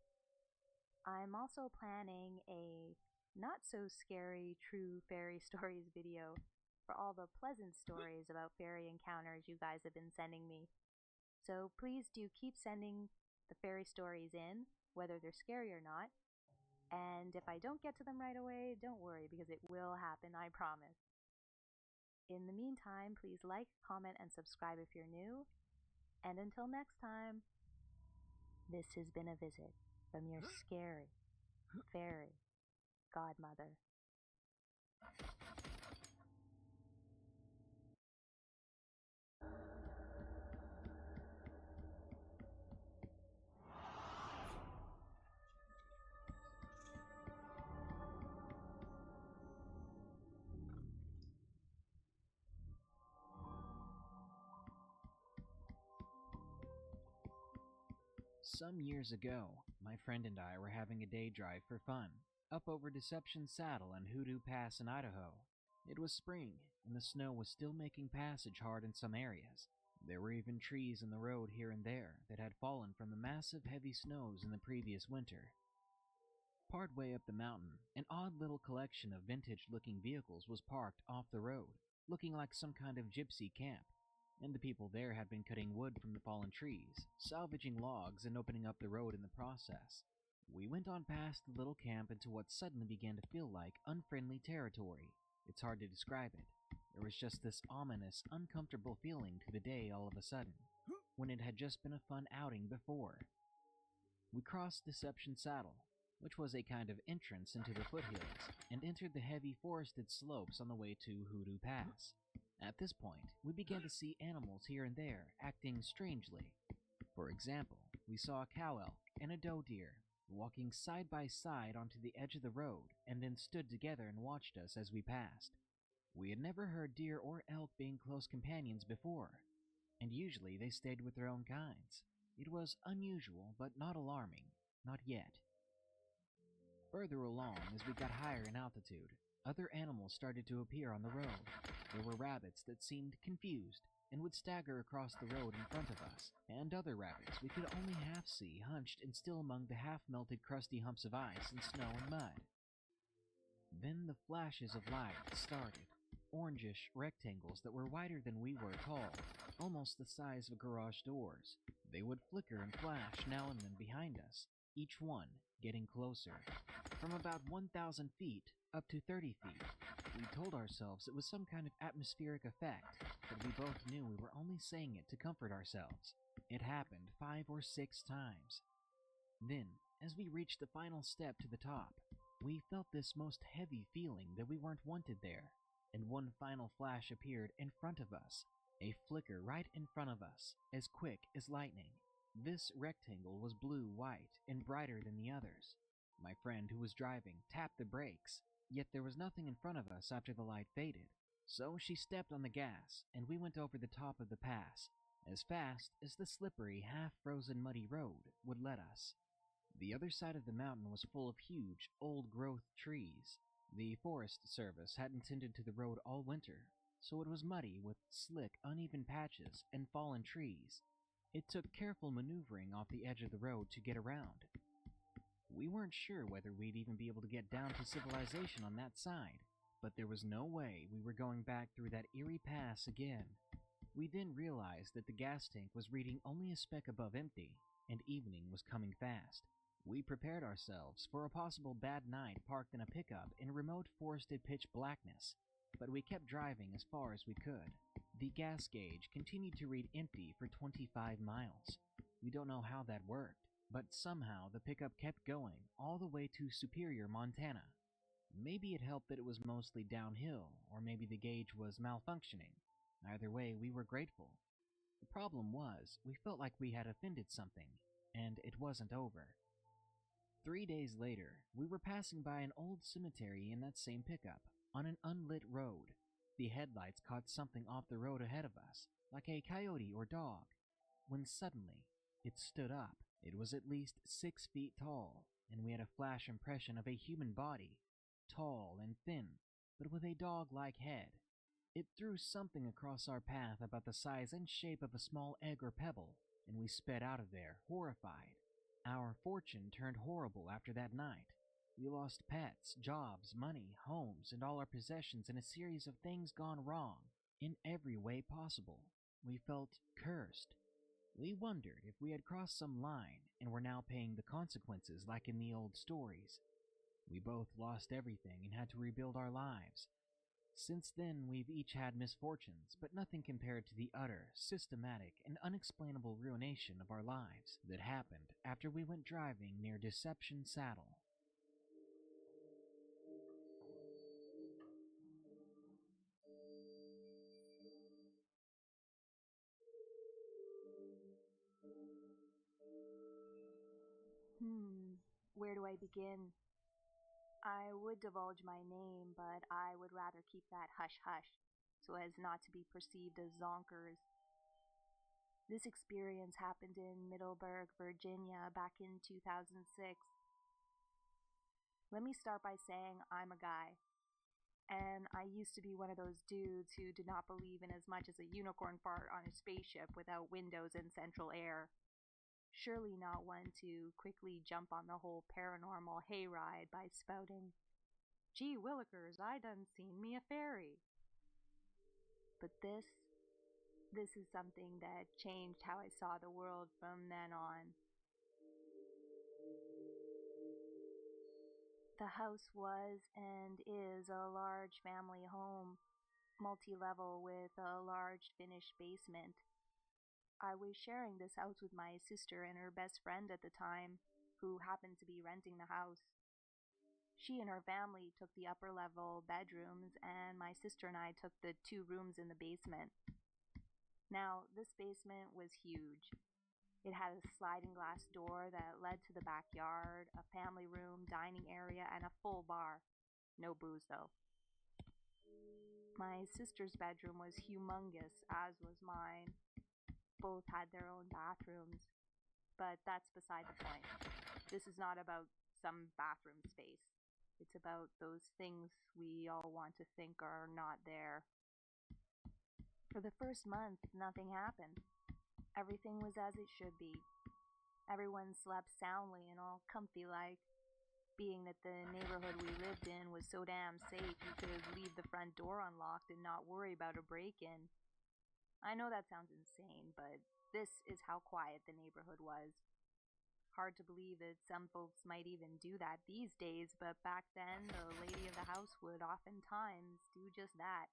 I'm also planning a not so scary true fairy stories video for all the pleasant stories about fairy encounters you guys have been sending me. So please do keep sending the fairy stories in, whether they're scary or not. And if I don't get to them right away, don't worry, because it will happen, I promise. In the meantime, please like, comment, and subscribe if you're new. And until next time, this has been a visit from your scary fairy godmother. Some years ago, my friend and I were having a day drive for fun, up over Deception Saddle and Hoodoo Pass in Idaho. It was spring, and the snow was still making passage hard in some areas. There were even trees in the road here and there that had fallen from the massive heavy snows in the previous winter. Partway up the mountain, an odd little collection of vintage-looking vehicles was parked off the road, looking like some kind of gypsy camp, and the people there had been cutting wood from the fallen trees, salvaging logs, and opening up the road in the process. We went on past the little camp into what suddenly began to feel like unfriendly territory. It's hard to describe it. There was just this ominous, uncomfortable feeling to the day all of a sudden, when it had just been a fun outing before. We crossed Deception Saddle, which was a kind of entrance into the foothills, and entered the heavy forested slopes on the way to Hoodoo Pass. At this point, we began to see animals here and there acting strangely. For example, we saw a cow elk and a doe deer walking side by side onto the edge of the road and then stood together and watched us as we passed. We had never heard deer or elk being close companions before, and usually they stayed with their own kinds. It was unusual, but not alarming, not yet. Further along, as we got higher in altitude, other animals started to appear on the road. There were rabbits that seemed confused and would stagger across the road in front of us, and other rabbits we could only half see hunched and still among the half-melted crusty humps of ice and snow and mud. Then the flashes of light started, orangish rectangles that were wider than we were tall, almost the size of garage doors. They would flicker and flash now and then behind us, each one getting closer. From about 1,000 feet up to 30 feet, we told ourselves it was some kind of atmospheric effect, but we both knew we were only saying it to comfort ourselves. It happened 5 or 6 times. Then, as we reached the final step to the top, we felt this most heavy feeling that we weren't wanted there, and one final flash appeared in front of us, a flicker right in front of us, as quick as lightning. This rectangle was blue-white and brighter than the others. My friend who was driving tapped the brakes, yet there was nothing in front of us after the light faded. So she stepped on the gas, and we went over the top of the pass, as fast as the slippery, half-frozen muddy road would let us. The other side of the mountain was full of huge, old-growth trees. The Forest Service hadn't tended to the road all winter, so it was muddy with slick, uneven patches and fallen trees. It took careful maneuvering off the edge of the road to get around. We weren't sure whether we'd even be able to get down to civilization on that side, but there was no way we were going back through that eerie pass again. We then realized that the gas tank was reading only a speck above empty, and evening was coming fast. We prepared ourselves for a possible bad night parked in a pickup in remote forested pitch blackness, but we kept driving as far as we could. The gas gauge continued to read empty for 25 miles. We don't know how that worked, but somehow the pickup kept going all the way to Superior, Montana. Maybe it helped that it was mostly downhill, or maybe the gauge was malfunctioning. Either way, we were grateful. The problem was, we felt like we had offended something, and it wasn't over. 3 days later, we were passing by an old cemetery in that same pickup, on an unlit road. The headlights caught something off the road ahead of us, like a coyote or dog, when suddenly, it stood up. It was at least 6 feet tall, and we had a flash impression of a human body, tall and thin, but with a dog-like head. It threw something across our path about the size and shape of a small egg or pebble, and we sped out of there, horrified. Our fortune turned horrible after that night. We lost pets, jobs, money, homes, and all our possessions in a series of things gone wrong, in every way possible. We felt cursed. We wondered if we had crossed some line and were now paying the consequences like in the old stories. We both lost everything and had to rebuild our lives. Since then, we've each had misfortunes, but nothing compared to the utter, systematic, and unexplainable ruination of our lives that happened after we went driving near Deception Saddle. Where do I begin? I would divulge my name, but I would rather keep that hush-hush, so as not to be perceived as zonkers. This experience happened in Middleburg, Virginia, back in 2006. Let me start by saying I'm a guy, and I used to be one of those dudes who did not believe in as much as a unicorn fart on a spaceship without windows and central air. Surely not one to quickly jump on the whole paranormal hayride by spouting, "Gee willikers, I done seen me a fairy." But this is something that changed how I saw the world from then on. The house was and is a large family home, multi-level with a large finished basement. I was sharing this house with my sister and her best friend at the time, who happened to be renting the house. She and her family took the upper level bedrooms, and my sister and I took the 2 rooms in the basement. Now, this basement was huge. It had a sliding glass door that led to the backyard, a family room, dining area, and a full bar. No booze, though. My sister's bedroom was humongous, as was mine. Both had their own bathrooms, but that's beside the point. This is not about some bathroom space. It's about those things we all want to think are not there. For the first month, nothing happened. Everything was as it should be. Everyone slept soundly and all comfy-like. Being that the neighborhood we lived in was so damn safe, you could leave the front door unlocked and not worry about a break-in. I know that sounds insane, but this is how quiet the neighborhood was. Hard to believe that some folks might even do that these days, but back then, the lady of the house would oftentimes do just that.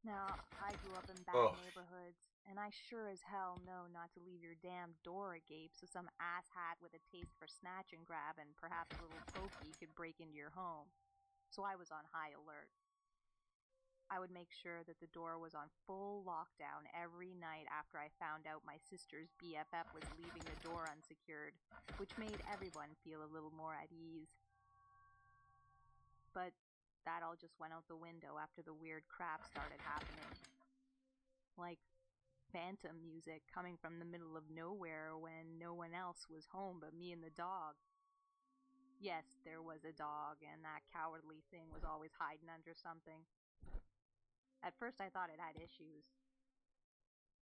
Now, I grew up in bad neighborhoods, and I sure as hell know not to leave your damn door agape so some asshat with a taste for snatch and grab and perhaps a little pokey could break into your home. So I was on high alert. I would make sure that the door was on full lockdown every night after I found out my sister's BFF was leaving the door unsecured, which made everyone feel a little more at ease. But that all just went out the window after the weird crap started happening. Like phantom music coming from the middle of nowhere when no one else was home but me and the dog. Yes, there was a dog, and that cowardly thing was always hiding under something. At first, I thought it had issues.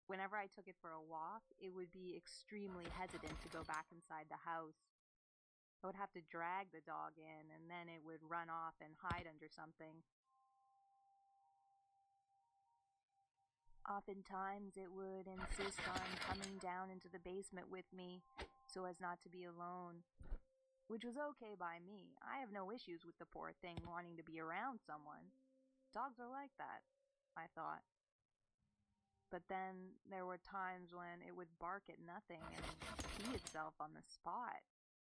Whenever I took it for a walk, it would be extremely hesitant to go back inside the house. I would have to drag the dog in, and then it would run off and hide under something. Oftentimes, it would insist on coming down into the basement with me so as not to be alone, which was okay by me. I have no issues with the poor thing wanting to be around someone. Dogs are like that, I thought. But then there were times when it would bark at nothing and pee itself on the spot,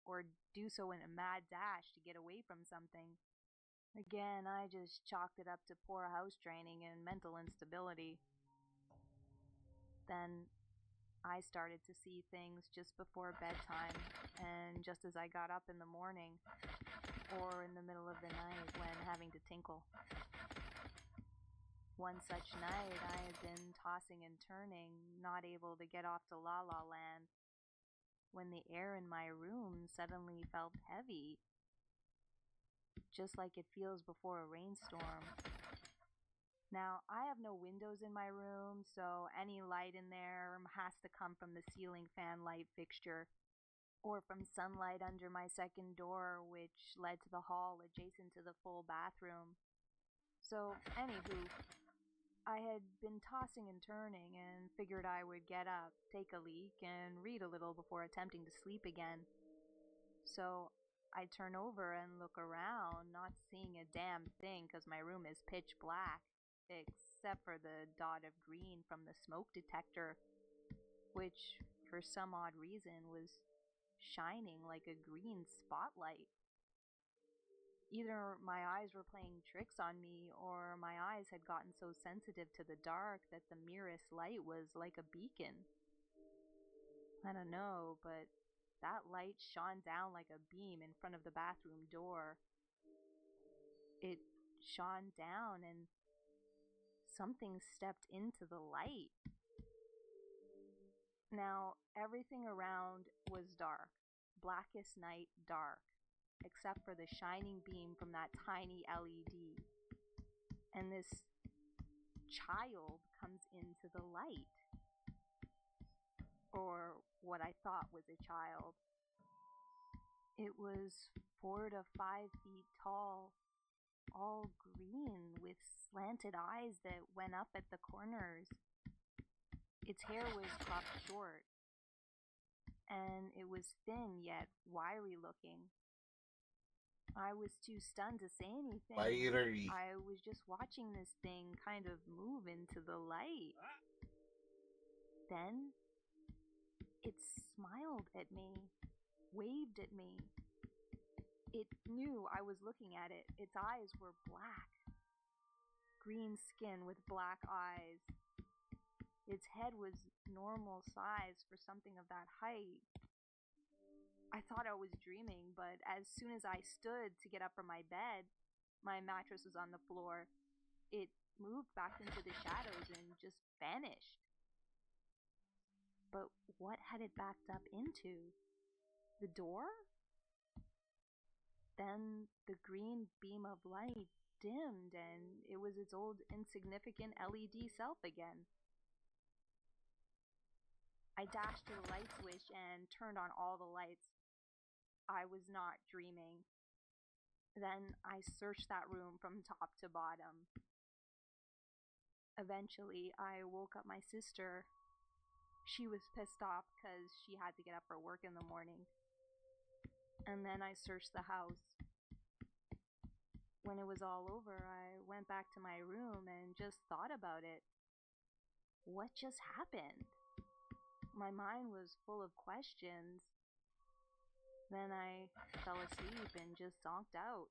or do so in a mad dash to get away from something. Again, I just chalked it up to poor house training and mental instability. Then I started to see things just before bedtime and just as I got up in the morning or in the middle of the night when having to tinkle. One such night, I had been tossing and turning, not able to get off to La La Land, when the air in my room suddenly felt heavy, just like it feels before a rainstorm. Now, I have no windows in my room, so any light in there has to come from the ceiling fan light fixture, or from sunlight under my second door, which led to the hall adjacent to the full bathroom. So, anywho, I had been tossing and turning and figured I would get up, take a leak, and read a little before attempting to sleep again. So I turn over and look around, not seeing a damn thing because my room is pitch black, except for the dot of green from the smoke detector, which, for some odd reason, was shining like a green spotlight. Either my eyes were playing tricks on me, or my eyes had gotten so sensitive to the dark that the merest light was like a beacon. I don't know, but that light shone down like a beam in front of the bathroom door. It shone down and something stepped into the light. Now, everything around was dark, blackest night dark, except for the shining beam from that tiny LED. And this child comes into the light. Or what I thought was a child. It was 4 to 5 feet tall, all green with slanted eyes that went up at the corners. Its hair was cropped short, and it was thin yet wiry looking. I was too stunned to say anything. Wiry. I was just watching this thing kind of move into the light. Then it smiled at me, waved at me. It knew I was looking at it. Its eyes were black, green skin with black eyes. Its head was normal size for something of that height. I thought I was dreaming, but as soon as I stood to get up from my bed, my mattress was on the floor. It moved back into the shadows and just vanished. But what had it backed up into? The door? Then the green beam of light dimmed and it was its old insignificant LED self again. I dashed to the light switch and turned on all the lights. I was not dreaming. Then I searched that room from top to bottom. Eventually, I woke up my sister. She was pissed off because she had to get up for work in the morning. And then I searched the house. When it was all over, I went back to my room and just thought about it. What just happened? My mind was full of questions. Then I fell asleep and just zonked out.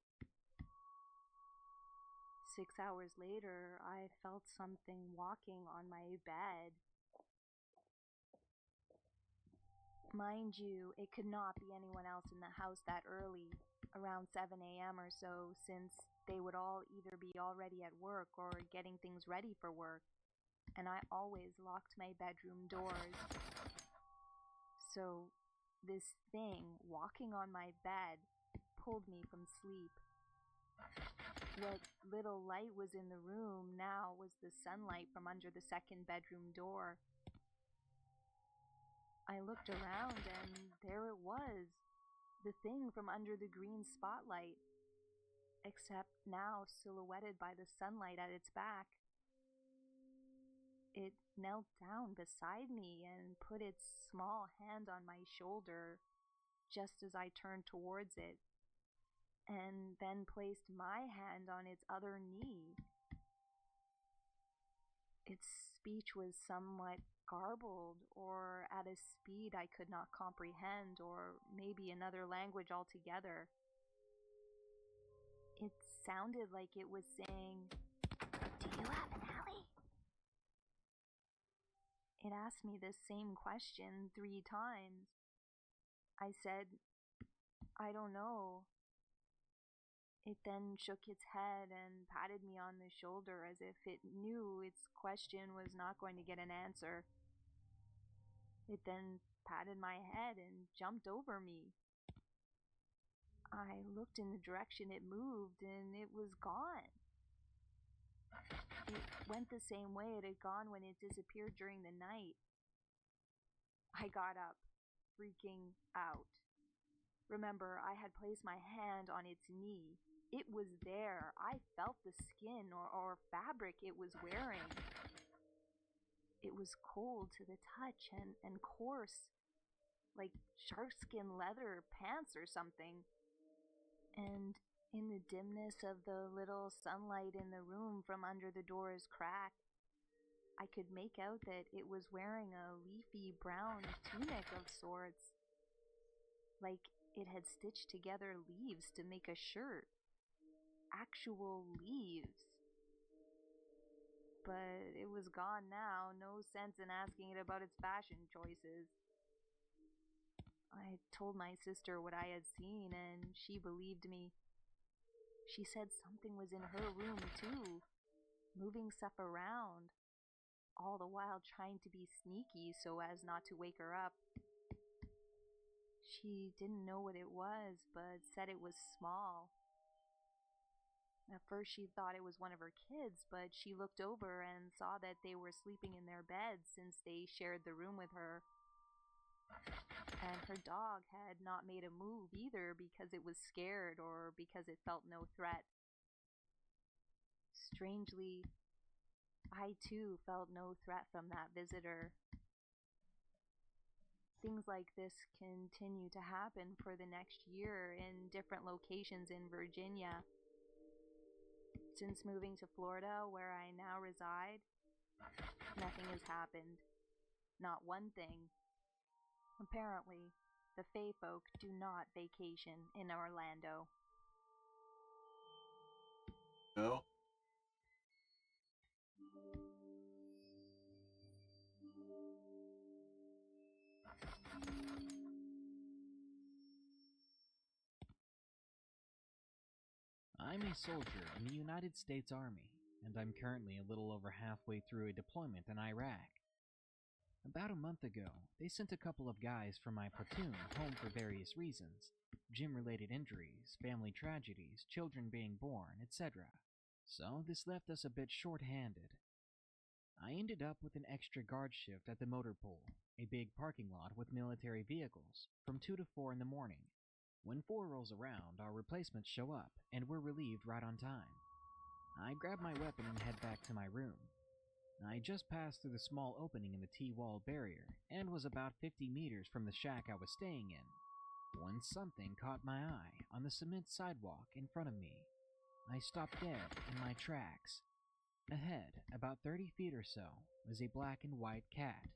6 hours later, I felt something walking on my bed. Mind you, it could not be anyone else in the house that early, around 7 a.m. or so, since they would all either be already at work or getting things ready for work, and I always locked my bedroom doors. So this thing walking on my bed pulled me from sleep. What little light was in the room now was the sunlight from under the second bedroom door. I looked around and there it was, the thing from under the green spotlight, except now silhouetted by the sunlight at its back. It knelt down beside me and put its small hand on my shoulder just as I turned towards it, and then placed my hand on its other knee. Its speech was somewhat garbled, or at a speed I could not comprehend, or maybe another language altogether. It sounded like it was saying, "Do you have an alley?" It asked me this same question 3 times. I said, "I don't know." It then shook its head and patted me on the shoulder as if it knew its question was not going to get an answer. It then patted my head and jumped over me. I looked in the direction it moved and it was gone. It went the same way it had gone when it disappeared during the night. I got up, freaking out. Remember, I had placed my hand on its knee. It was there. I felt the skin or fabric it was wearing. It was cold to the touch and coarse, like sharkskin leather pants or something. And in the dimness of the little sunlight in the room from under the door's crack, I could make out that it was wearing a leafy brown tunic of sorts, like it had stitched together leaves to make a shirt. Actual leaves. But it was gone now, no sense in asking it about its fashion choices. I told my sister what I had seen, and she believed me. She said something was in her room too, moving stuff around, all the while trying to be sneaky so as not to wake her up. She didn't know what it was, but said it was small. At first she thought it was one of her kids, but she looked over and saw that they were sleeping in their beds since they shared the room with her. And her dog had not made a move either because it was scared or because it felt no threat. Strangely, I too felt no threat from that visitor. Things like this continue to happen for the next year in different locations in Virginia. Since moving to Florida, where I now reside, nothing has happened. Not one thing. Apparently, the Fae folk do not vacation in Orlando. No? I'm a soldier in the United States Army, and I'm currently a little over halfway through a deployment in Iraq. About a month ago, they sent a couple of guys from my platoon home for various reasons: gym-related injuries, family tragedies, children being born, etc. So this left us a bit short-handed. I ended up with an extra guard shift at the motor pool, a big parking lot with military vehicles, from 2 to 4 in the morning. When 4 rolls around, our replacements show up, and we're relieved right on time. I grab my weapon and head back to my room. I just passed through the small opening in the T-wall barrier, and was about 50 meters from the shack I was staying in, when something caught my eye on the cement sidewalk in front of me. I stopped dead in my tracks. Ahead, about 30 feet or so, was a black and white cat.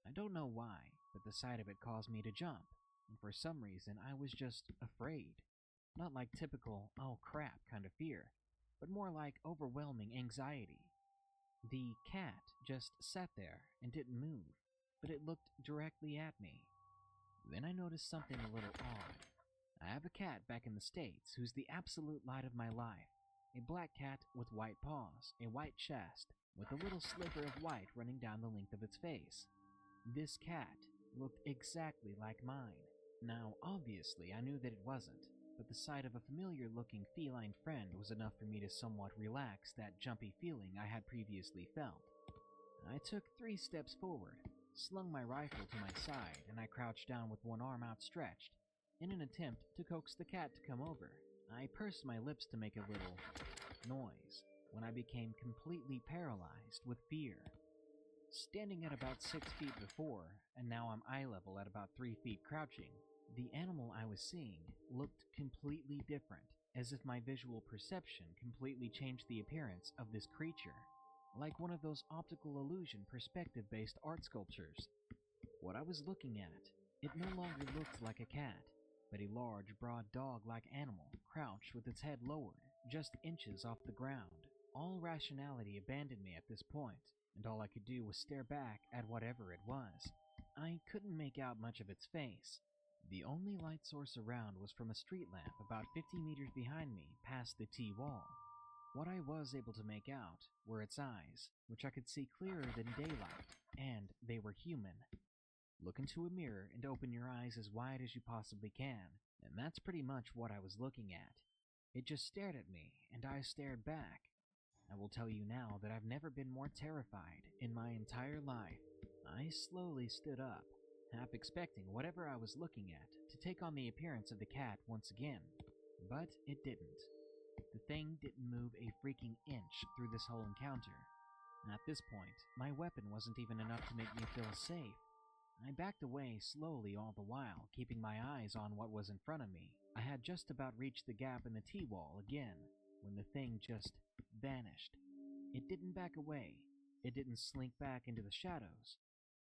I don't know why, but the sight of it caused me to jump, and for some reason I was just afraid. Not like typical, oh crap kind of fear, but more like overwhelming anxiety. The cat just sat there and didn't move, but it looked directly at me. Then I noticed something a little odd. I have a cat back in the States who's the absolute light of my life. A black cat with white paws, a white chest, with a little sliver of white running down the length of its face. This cat looked exactly like mine. Now, obviously, I knew that it wasn't. but the sight of a familiar-looking feline friend was enough for me to somewhat relax that jumpy feeling I had previously felt. I took 3 steps forward, slung my rifle to my side, and I crouched down with one arm outstretched, in an attempt to coax the cat to come over. I pursed my lips to make a little noise, when I became completely paralyzed with fear. Standing at about 6 feet before, and now I'm eye level at about 3 feet crouching, the animal I was seeing looked completely different, as if my visual perception completely changed the appearance of this creature, like one of those optical illusion perspective-based art sculptures. What I was looking at, it no longer looked like a cat, but a large, broad dog-like animal, crouched with its head lowered, just inches off the ground. All rationality abandoned me at this point, and all I could do was stare back at whatever it was. I couldn't make out much of its face. The only light source around was from a street lamp about 50 meters behind me, past the T-wall. What I was able to make out were its eyes, which I could see clearer than daylight, and they were human. Look into a mirror and open your eyes as wide as you possibly can, and that's pretty much what I was looking at. It just stared at me, and I stared back. I will tell you now that I've never been more terrified in my entire life. I slowly stood up, half expecting whatever I was looking at to take on the appearance of the cat once again, but it didn't. The thing didn't move a freaking inch through this whole encounter. At this point, my weapon wasn't even enough to make me feel safe. I backed away slowly all the while, keeping my eyes on what was in front of me. I had just about reached the gap in the T-wall again, when the thing just vanished. It didn't back away. It didn't slink back into the shadows.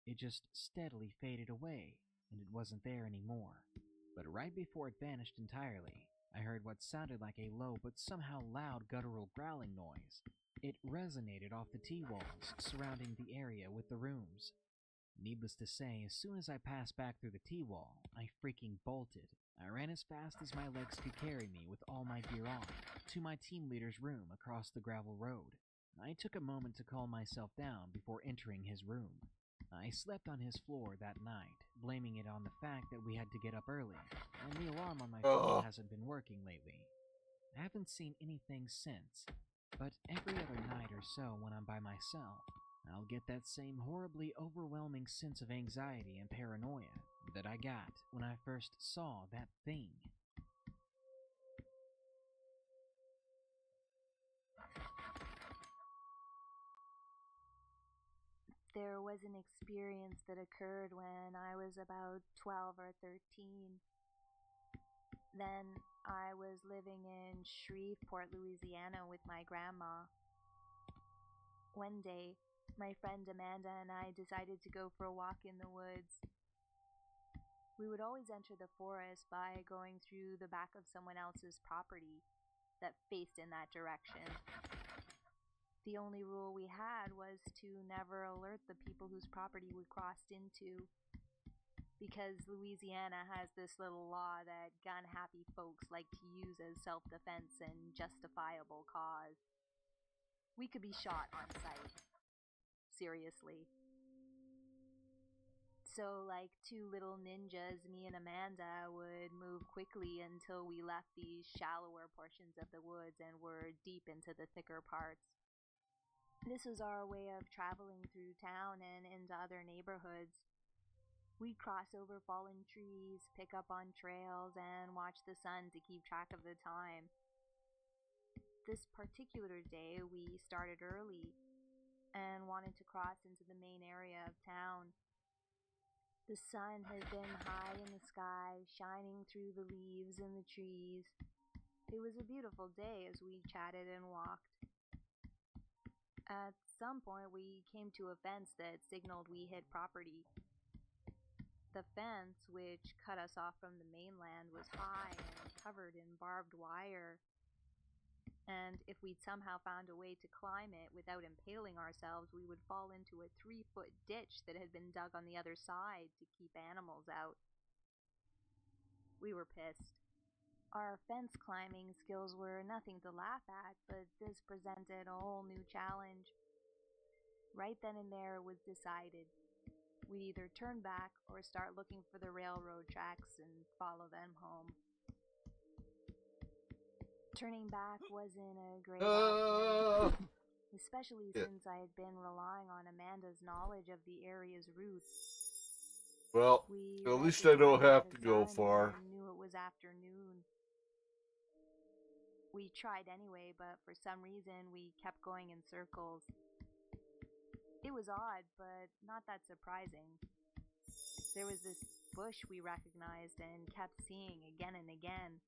It just steadily faded away, and it wasn't there anymore. But right before it vanished entirely, I heard what sounded like a low but somehow loud guttural growling noise. It resonated off the T-walls surrounding the area with the rooms. Needless to say, as soon as I passed back through the T-wall, I freaking bolted. I ran as fast as my legs could carry me with all my gear on, to my team leader's room across the gravel road. I took a moment to calm myself down before entering his room. I slept on his floor that night, blaming it on the fact that we had to get up early, and the alarm on my phone hasn't been working lately. I haven't seen anything since, but every other night or so when I'm by myself, I'll get that same horribly overwhelming sense of anxiety and paranoia that I got when I first saw that thing. There was an experience that occurred when I was about 12 or 13. Then I was living in Shreveport, Louisiana with my grandma. One day, my friend Amanda and I decided to go for a walk in the woods. We would always enter the forest by going through the back of someone else's property that faced in that direction. The only rule we had was to never alert the people whose property we crossed into, because Louisiana has this little law that gun-happy folks like to use as self-defense and justifiable cause. We could be shot on sight. Seriously. So, like 2 little ninjas, me and Amanda would move quickly until we left these shallower portions of the woods and were deep into the thicker parts. This was our way of traveling through town and into other neighborhoods. We'd cross over fallen trees, pick up on trails, and watch the sun to keep track of the time. This particular day, we started early and wanted to cross into the main area of town. The sun had been high in the sky, shining through the leaves and the trees. It was a beautiful day as we chatted and walked. At some point, we came to a fence that signaled we hit property. The fence, which cut us off from the mainland, was high and covered in barbed wire. And if we'd somehow found a way to climb it without impaling ourselves, we would fall into a 3-foot ditch that had been dug on the other side to keep animals out. We were pissed. Our fence climbing skills were nothing to laugh at, but this presented a whole new challenge. Right then and there it was decided. We'd either turn back or start looking for the railroad tracks and follow them home. Turning back wasn't a great option, especially Yeah. since I had been relying on Amanda's knowledge of the area's routes. Well, We at read least the I don't time by have the to go sun far. and knew it was afternoon. We tried anyway, but for some reason we kept going in circles. It was odd, but not that surprising. There was this bush we recognized and kept seeing again and again.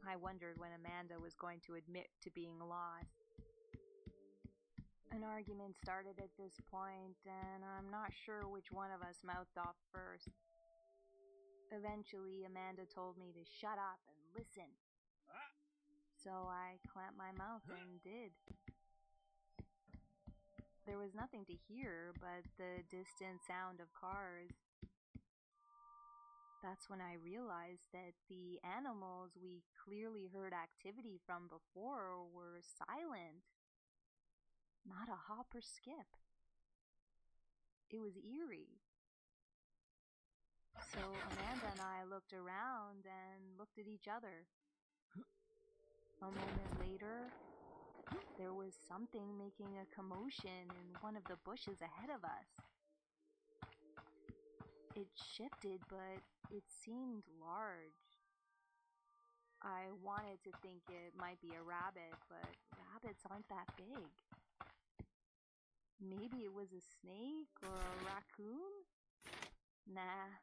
I wondered when Amanda was going to admit to being lost. An argument started at this point, and I'm not sure which one of us mouthed off first. Eventually, Amanda told me to shut up and listen. So I clamped my mouth and did. There was nothing to hear but the distant sound of cars. That's when I realized that the animals we clearly heard activity from before were silent. Not a hop or skip. It was eerie. So Amanda and I looked around and looked at each other. A moment later, there was something making a commotion in one of the bushes ahead of us. It shifted, but it seemed large. I wanted to think it might be a rabbit, but rabbits aren't that big. Maybe it was a snake or a raccoon? Nah.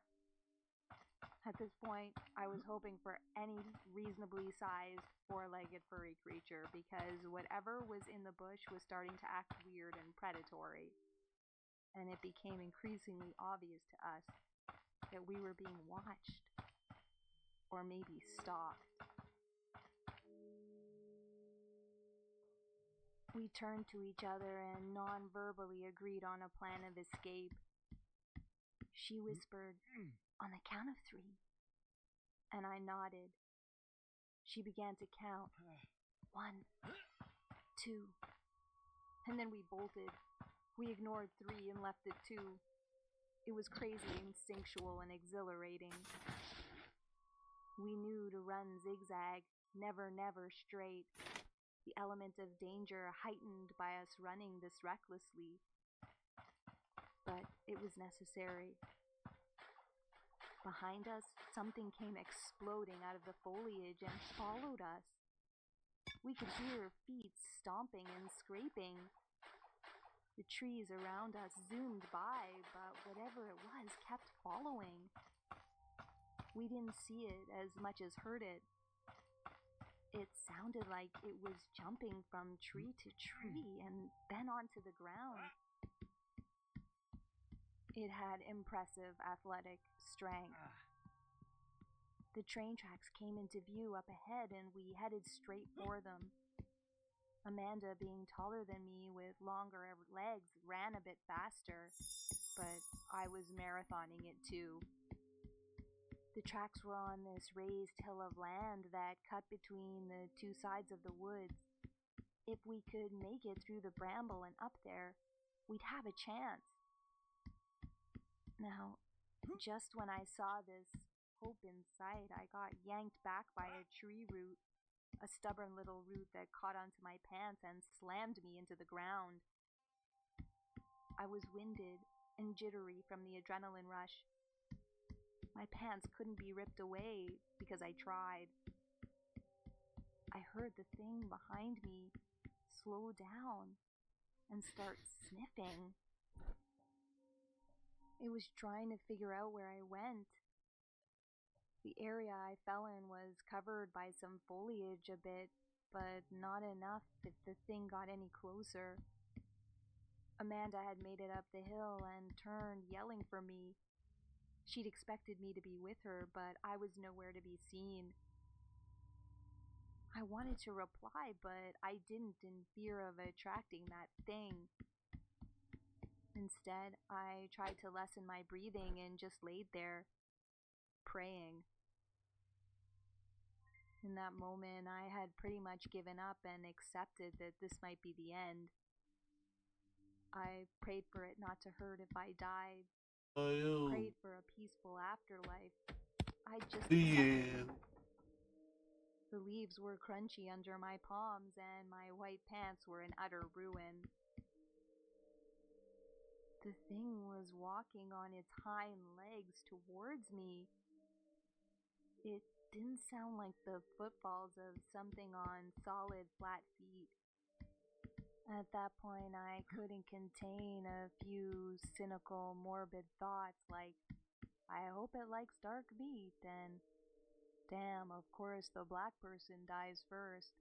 At this point, I was hoping for any reasonably sized four-legged furry creature because whatever was in the bush was starting to act weird and predatory. And it became increasingly obvious to us that we were being watched. Or maybe stalked. We turned to each other and non-verbally agreed on a plan of escape. She whispered, "On the count of 3. And I nodded. She began to count. 1, 2. And then we bolted. We ignored 3 and left at 2. It was crazy, instinctual, and exhilarating. We knew to run zigzag, never straight. The element of danger heightened by us running this recklessly. But it was necessary. Behind us, something came exploding out of the foliage and followed us. We could hear feet stomping and scraping. The trees around us zoomed by, but whatever it was kept following. We didn't see it as much as heard it. It sounded like it was jumping from tree to tree and then onto the ground. It had impressive athletic strength. The train tracks came into view up ahead and we headed straight for them. Amanda, being taller than me with longer legs, ran a bit faster, but I was marathoning it too. The tracks were on this raised hill of land that cut between the 2 sides of the woods. If we could make it through the bramble and up there, we'd have a chance. Now, just when I saw this hope in sight, I got yanked back by a tree root, a stubborn little root that caught onto my pants and slammed me into the ground. I was winded and jittery from the adrenaline rush. My pants couldn't be ripped away because I tried. I heard the thing behind me slow down and start sniffing. It was trying to figure out where I went. The area I fell in was covered by some foliage a bit, but not enough if the thing got any closer. Amanda had made it up the hill and turned, yelling for me. She'd expected me to be with her, but I was nowhere to be seen. I wanted to reply, but I didn't in fear of attracting that thing. Instead, I tried to lessen my breathing and just laid there, praying. In that moment, I had pretty much given up and accepted that this might be the end. I prayed for it not to hurt if I died. Prayed for a peaceful afterlife. I just accepted. The leaves were crunchy under my palms, and my white pants were in utter ruin. The thing was walking on its hind legs towards me. It didn't sound like the footfalls of something on solid, flat feet. At that point, I couldn't contain a few cynical, morbid thoughts like, I hope it likes dark meat, and damn, of course the black person dies first.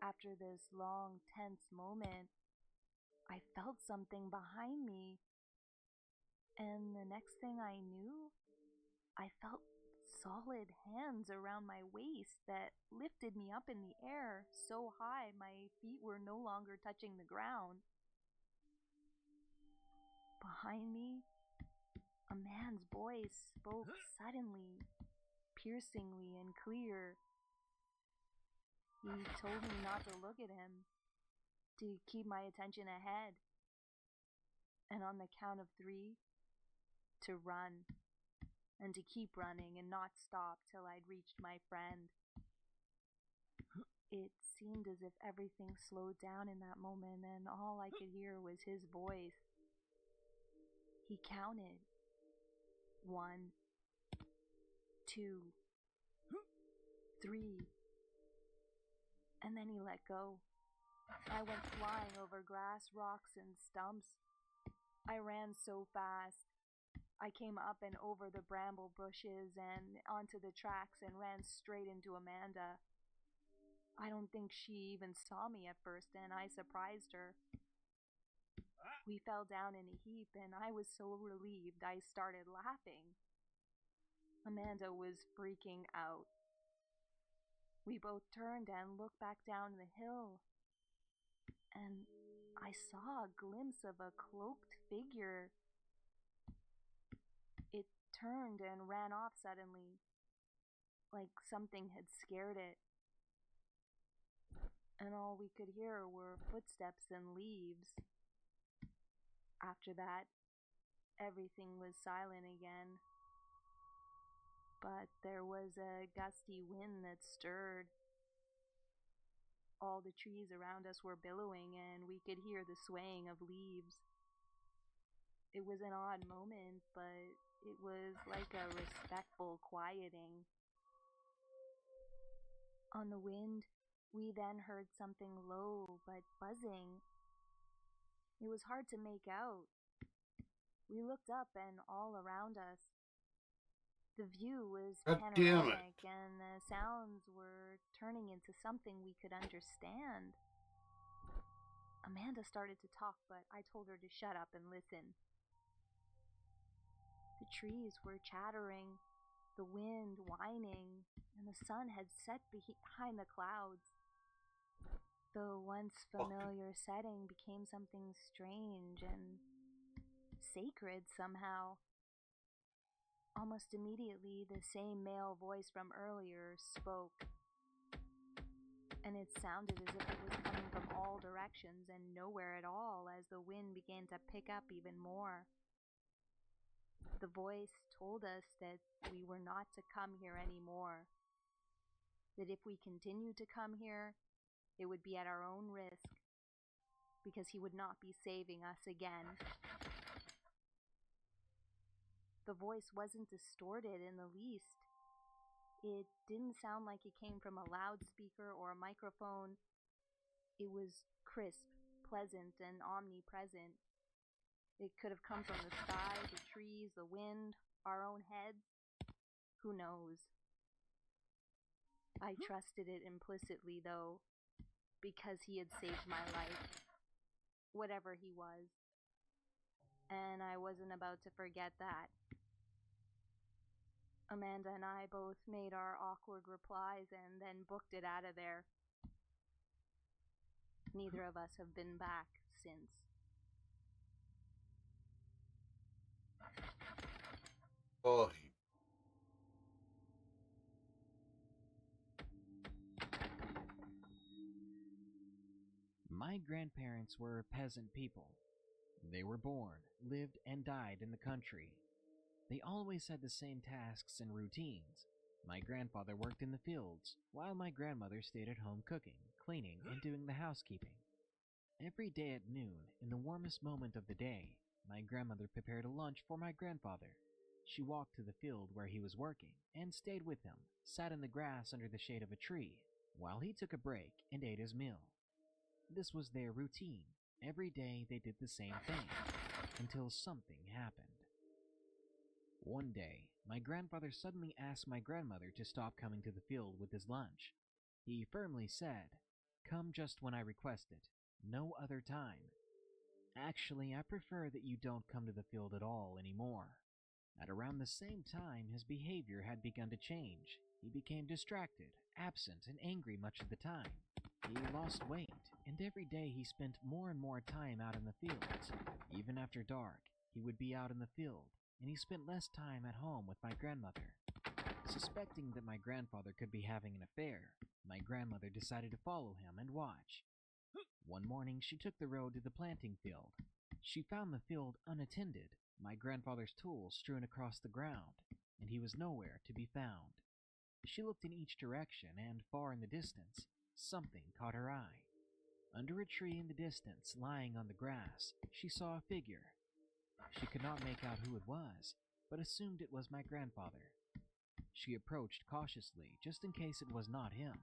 After this long, tense moment, I felt something behind me, and the next thing I knew, I felt solid hands around my waist that lifted me up in the air so high my feet were no longer touching the ground. Behind me, a man's voice spoke suddenly, piercingly, and clear. He told me not to look at him, to keep my attention ahead, and on the count of 3, to run, and to keep running and not stop till I'd reached my friend. It seemed as if everything slowed down in that moment, and all I could hear was his voice. He counted. 1, 2, 3, and then he let go. I went flying over grass, rocks, and stumps. I ran so fast. I came up and over the bramble bushes and onto the tracks and ran straight into Amanda. I don't think she even saw me at first, and I surprised her. We fell down in a heap, and I was so relieved I started laughing. Amanda was freaking out. We both turned and looked back down the hill, and I saw a glimpse of a cloaked figure. It turned and ran off suddenly, like something had scared it. And all we could hear were footsteps and leaves. After that, everything was silent again. But there was a gusty wind that stirred. All the trees around us were billowing, and we could hear the swaying of leaves. It was an odd moment, but it was like a respectful quieting. On the wind, we then heard something low but buzzing. It was hard to make out. We looked up, and all around us, the view was panoramic, and the sounds were turning into something we could understand. Amanda started to talk, but I told her to shut up and listen. The trees were chattering, the wind whining, and the sun had set behind the clouds. The once familiar setting became something strange and sacred somehow. Almost immediately, the same male voice from earlier spoke, and it sounded as if it was coming from all directions and nowhere at all as the wind began to pick up even more. The voice told us that we were not to come here anymore, that if we continued to come here, it would be at our own risk, because he would not be saving us again. The voice wasn't distorted in the least. It didn't sound like it came from a loudspeaker or a microphone. It was crisp, pleasant, and omnipresent. It could have come from the sky, the trees, the wind, our own heads. Who knows? I trusted it implicitly, though, because he had saved my life, whatever he was. And I wasn't about to forget that. Amanda and I both made our awkward replies and then booked it out of there. Neither of us have been back since. Oh, My grandparents were peasant people. They were born, lived, and died in the country. They always had the same tasks and routines. My grandfather worked in the fields, while my grandmother stayed at home cooking, cleaning, and doing the housekeeping. Every day at noon, in the warmest moment of the day, my grandmother prepared a lunch for my grandfather. She walked to the field where he was working and stayed with him, sat in the grass under the shade of a tree, while he took a break and ate his meal. This was their routine. Every day they did the same thing, until something happened. One day, my grandfather suddenly asked my grandmother to stop coming to the field with his lunch. He firmly said, "Come just when I request it, no other time. Actually, I prefer that you don't come to the field at all anymore." At around the same time, his behavior had begun to change. He became distracted, absent, and angry much of the time. He lost weight, and every day he spent more and more time out in the fields. Even after dark, he would be out in the field, and he spent less time at home with my grandmother. Suspecting that my grandfather could be having an affair, my grandmother decided to follow him and watch. One morning, she took the road to the planting field. She found the field unattended, my grandfather's tools strewn across the ground, and he was nowhere to be found. She looked in each direction, and far in the distance, something caught her eye. Under a tree in the distance, lying on the grass, she saw a figure. She could not make out who it was, but assumed it was my grandfather. She approached cautiously, just in case it was not him.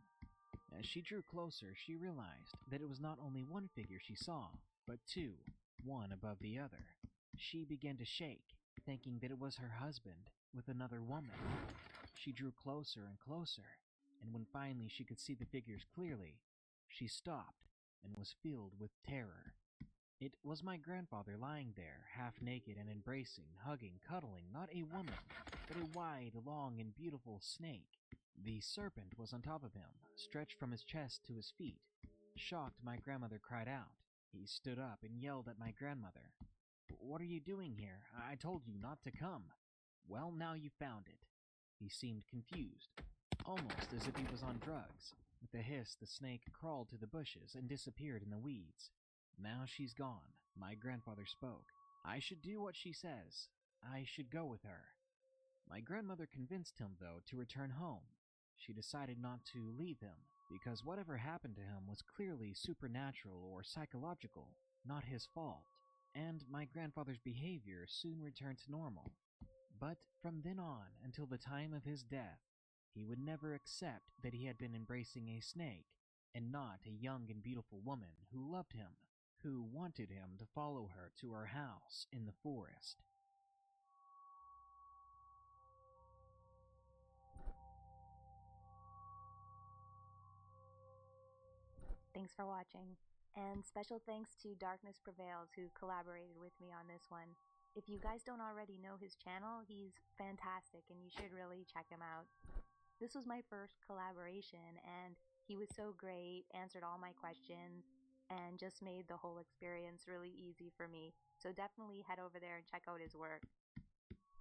As she drew closer, she realized that it was not only one figure she saw, but two, one above the other. She began to shake, thinking that it was her husband with another woman. She drew closer and closer, and when finally she could see the figures clearly, she stopped and was filled with terror. It was my grandfather lying there, half naked and embracing, hugging, cuddling, not a woman, but a wide, long, and beautiful snake. The serpent was on top of him, stretched from his chest to his feet. Shocked, my grandmother cried out. He stood up and yelled at my grandmother. "What are you doing here? I told you not to come." "Well, now you found it." He seemed confused, almost as if he was on drugs. With a hiss, the snake crawled to the bushes and disappeared in the weeds. "Now she's gone," my grandfather spoke. "I should do what she says. I should go with her." My grandmother convinced him, though, to return home. She decided not to leave him, because whatever happened to him was clearly supernatural or psychological, not his fault, and my grandfather's behavior soon returned to normal. But from then on, until the time of his death, he would never accept that he had been embracing a snake, and not a young and beautiful woman who loved him, who wanted him to follow her to her house in the forest. Thanks for watching. And special thanks to Darkness Prevails, who collaborated with me on this one. If you guys don't already know his channel, he's fantastic and you should really check him out. This was my first collaboration and he was so great, answered all my questions, and just made the whole experience really easy for me. So definitely head over there and check out his work.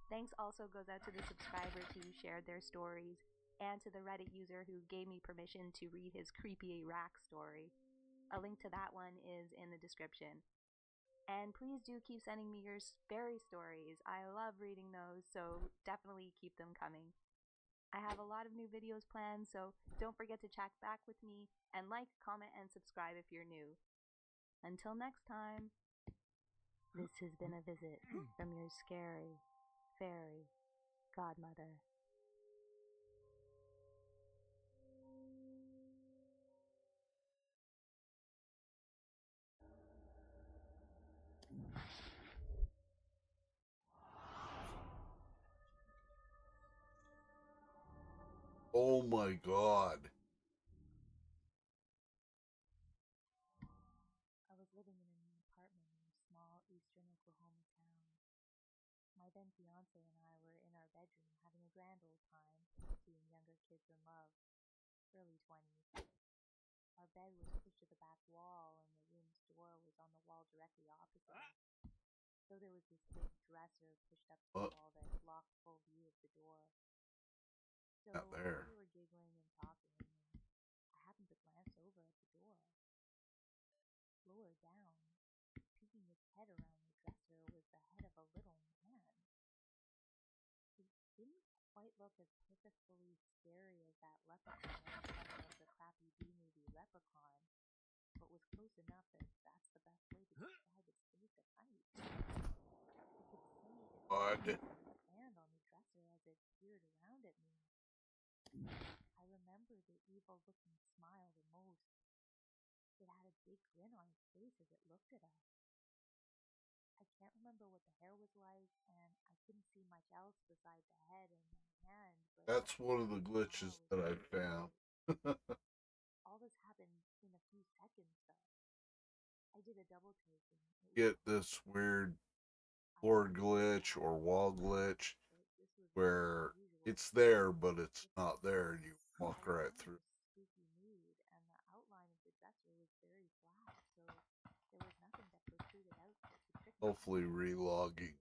Thanks also goes out to the subscribers who shared their stories, and to the Reddit user who gave me permission to read his creepy Iraq story. A link to that one is in the description. And please do keep sending me your fairy stories. I love reading those, so definitely keep them coming. I have a lot of new videos planned, so don't forget to check back with me, and like, comment, and subscribe if you're new. Until next time, this has been a visit from your scary fairy godmother. Oh my God. I was living in an apartment in a small eastern Oklahoma town. My then fiance and I were in our bedroom having a grand old time, seeing younger kids in love, early 20s. Our bed was pushed to the back wall and the room's door was on the wall directly opposite us. So there was this big dresser pushed up to the wall that blocked full view of the door. So Not there. we were giggling and talking, and I happened to glance over at the door. Lower down, peeking its head around the dresser, was the head of a little man. He didn't quite look as purposefully scary as that leprechaun on the cover of the crappy B movie Leprechaun, but was close enough that that's the best way to describe its face at night. I could see its hand on the dresser as it peered around at me. I remember the evil-looking smile the most. It had a big grin on its face as it looked at us. I can't remember what the hair was like, and I couldn't see much else beside the head and the hand, but That's one of the glitches that I found. all this happened in a few seconds, though. I did a double take, and Get this weird floor glitch or wall glitch where it's there, but it's not there, and you walk right through. Spooky mood, and the outline of the dresser was very flat, so there was nothing that protruded out to trick me. Hopefully, relogging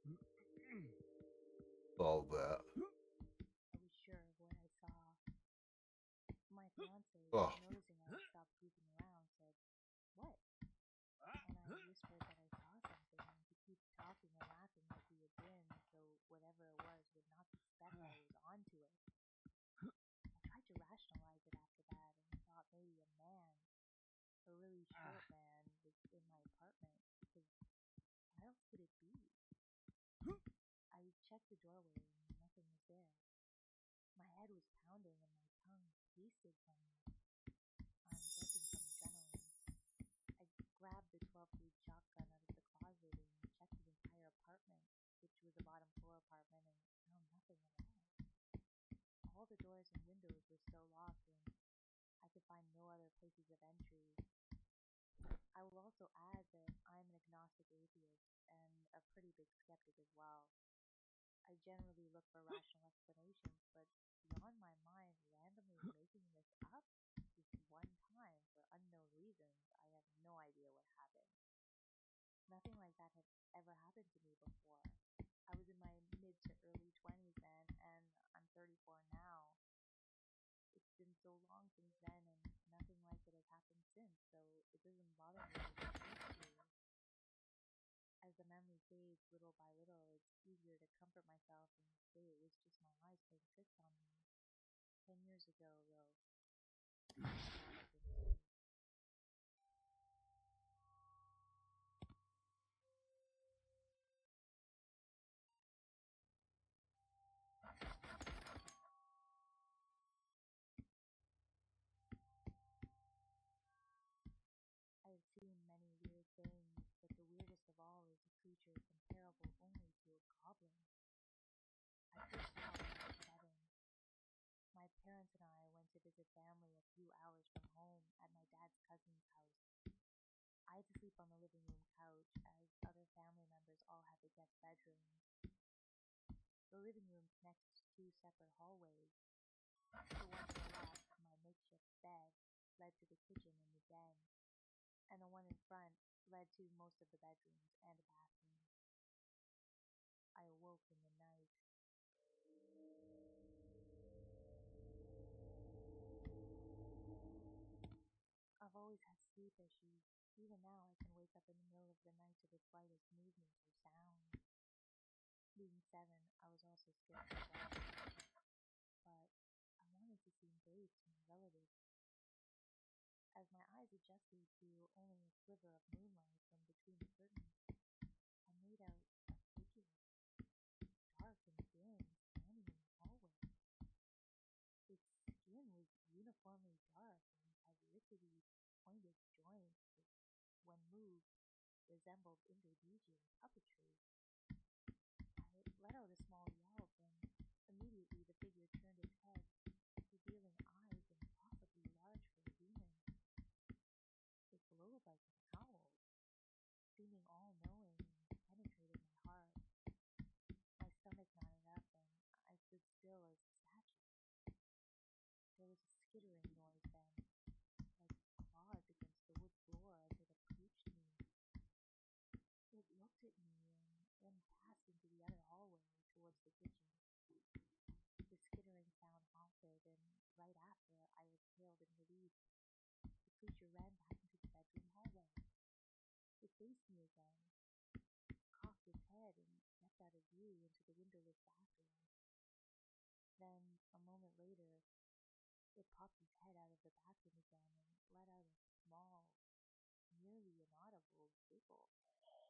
solve that. I was sure of what I saw. My fiance, noticing I had stopped goofing around, said, "What?" And I whispered that I saw something, and to keep talking and laughing like we had been, so whatever it was would not suspect I was onto it. I tried to rationalize it after that, and thought maybe a man, a really short man, was in my apartment, because what else could it be? I checked the doorway, and nothing was there. My head was pounding, and my tongue pasted from, I'm guessing from adrenaline. I grabbed the 12-gauge shotgun out of the closet and checked the entire apartment, which was a bottom floor apartment, and found nothing at all. All the doors and windows were still locked, and I could find no other places of entry. I will also add that I'm an agnostic atheist and a pretty big skeptic as well. I generally look for rational explanations, but beyond my mind randomly making this up this one time for unknown reasons, I have no idea what happened. Nothing like that had ever happened to me before. I was in my mid to early 20s then, and I'm 34 now. It's been so long since then, and nothing like it has happened since, so it doesn't bother me as it used to. As the memory fades little by little, it's easier to comfort myself and say it was just my eyes playing tricks on me. 10 years ago, though. I have seen many weird things, but the weirdest of all is a creature comparable only to a goblin. I first saw it when I was 7. My parents and I went to visit family a few hours from home at my dad's cousin's house. I had to sleep on the living room couch, as other family members all had the guest bedrooms. The living room connects to 2 separate hallways. The one to the left, my makeshift bed, led to the kitchen and the den, and the one in front led to most of the bedrooms and a bathroom. I awoke in the night. I've always had sleep issues. Even now I can wake up in the middle of the night to the slightest movement or sound. Being 7, I was also scared to death. But I wanted to seem brave to my relatives. As my eyes adjusted to only a sliver of moonlight from between the curtains, I made out a figure, dark and thin, standing in the hallway. Its skin was uniformly dark and had rickety, pointed joints that, when moved, resembled Indonesian puppetry. I let out a small yelp, and immediately the figure turned its head, revealing eyes impossibly large for a human. It glowed like an owl, seeming all-knowing, and penetrated my heart. My stomach knotted up, and I stood still as a statue. There was a skittering noise then, like claws against the wood floor as it approached me. It looked at me, and of the bathroom again and let out a small, nearly inaudible giggle before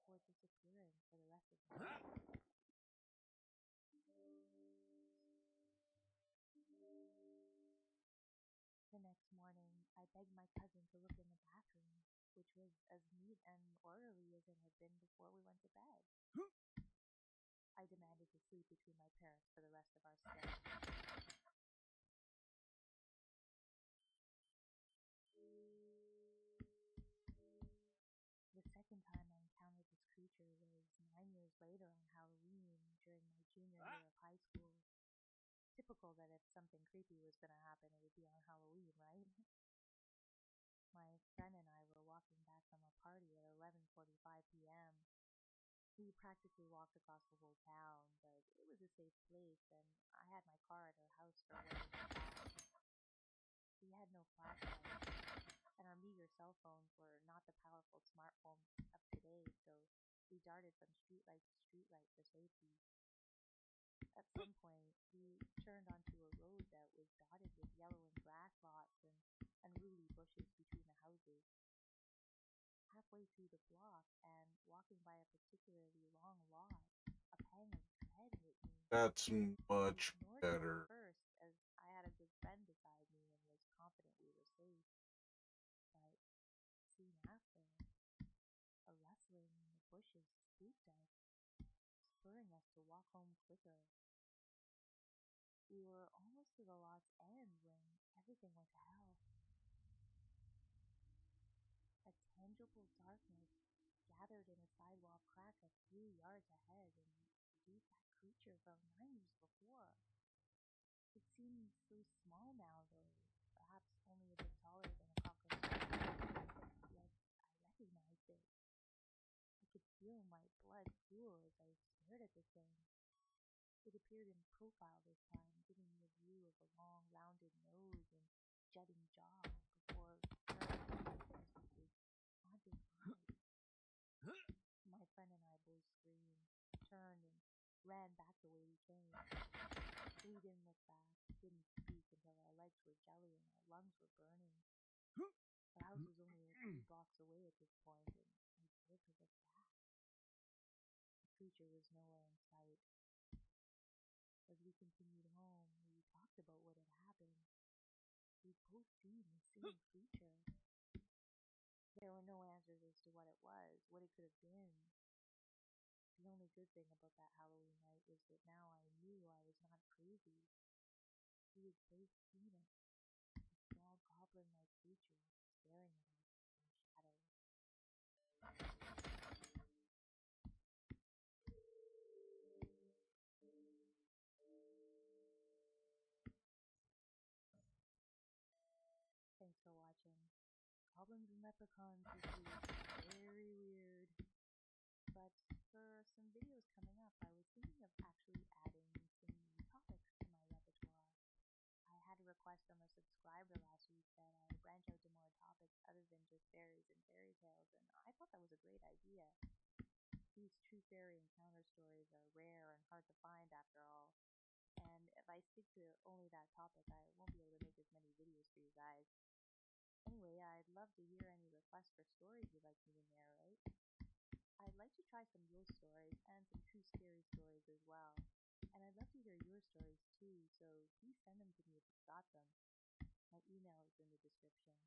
disappearing for the rest of the night. The next morning, I begged my cousin to look in the bathroom, which was as neat and orderly as it had been before we went to bed. I demanded to sleep between my parents for the rest of our stay. The second time I encountered this creature was 9 years later on Halloween during my junior year of high school. Typical that if something creepy was going to happen, it would be on Halloween, right? My friend and I were walking back from a party at 11:45 p.m. We practically walked across the whole town, but it was a safe place, and I had my car at her house for when we got back. We had no flashlights, and our meager cell phones were not the powerful smartphones of today, so we darted from streetlight to streetlight for safety. At some point, we turned onto a road that was dotted with yellowing grass lots and unruly bushes between the houses. Halfway through the block and walking by a particularly long lot, a pang of dread hit me. That's I much ignored it at better. first as I had a good friend beside me and was confident we were safe. But soon after, a rustling in the bushes spooked us, spurring us to walk home quicker. We were almost to the lot's end when everything went to hell. A tangible darkness gathered in a sidewalk crack a few yards ahead and produced that creature from 9 years before. It seemed so small now, though, perhaps only a bit taller than a cockroach, yet I recognized it. I could feel my blood cool as I stared at the thing. It appeared in profile this time, giving me a view of a long, rounded nose and jutting jaw before turning as with his haunting eyes. My friend and I both screamed, turned, and ran back the way we came. We didn't look back, didn't speak until our legs were jelly and our lungs were burning. Our house was only a few blocks away at this point, and I dared to look back. The creature was nowhere in sight. As we continued home, we talked about what had happened. We'd both seen the same creature. There were no answers as to what it was, what it could have been. The only good thing about that Halloween night was that now I knew I was not crazy. We had both seen it, a small goblin-like creature staring at us in shadows. Thanks for watching. Goblins and Leprechauns this week. Very weird. But for some videos coming up, I was thinking of actually adding some new topics to my repertoire. I had a request from a subscriber last week that I branch out to more topics other than just fairies and fairy tales, and I thought that was a great idea. These true fairy encounter stories are rare and hard to find after all, and if I stick to only that topic, I won't be able to make as many videos for you guys. Anyway, I'd love to hear any requests for stories you'd like me to narrate. I'd like to try some ghost stories and some true scary stories as well. And I'd love to hear your stories too, so please send them to me if you've got them. My email is in the description.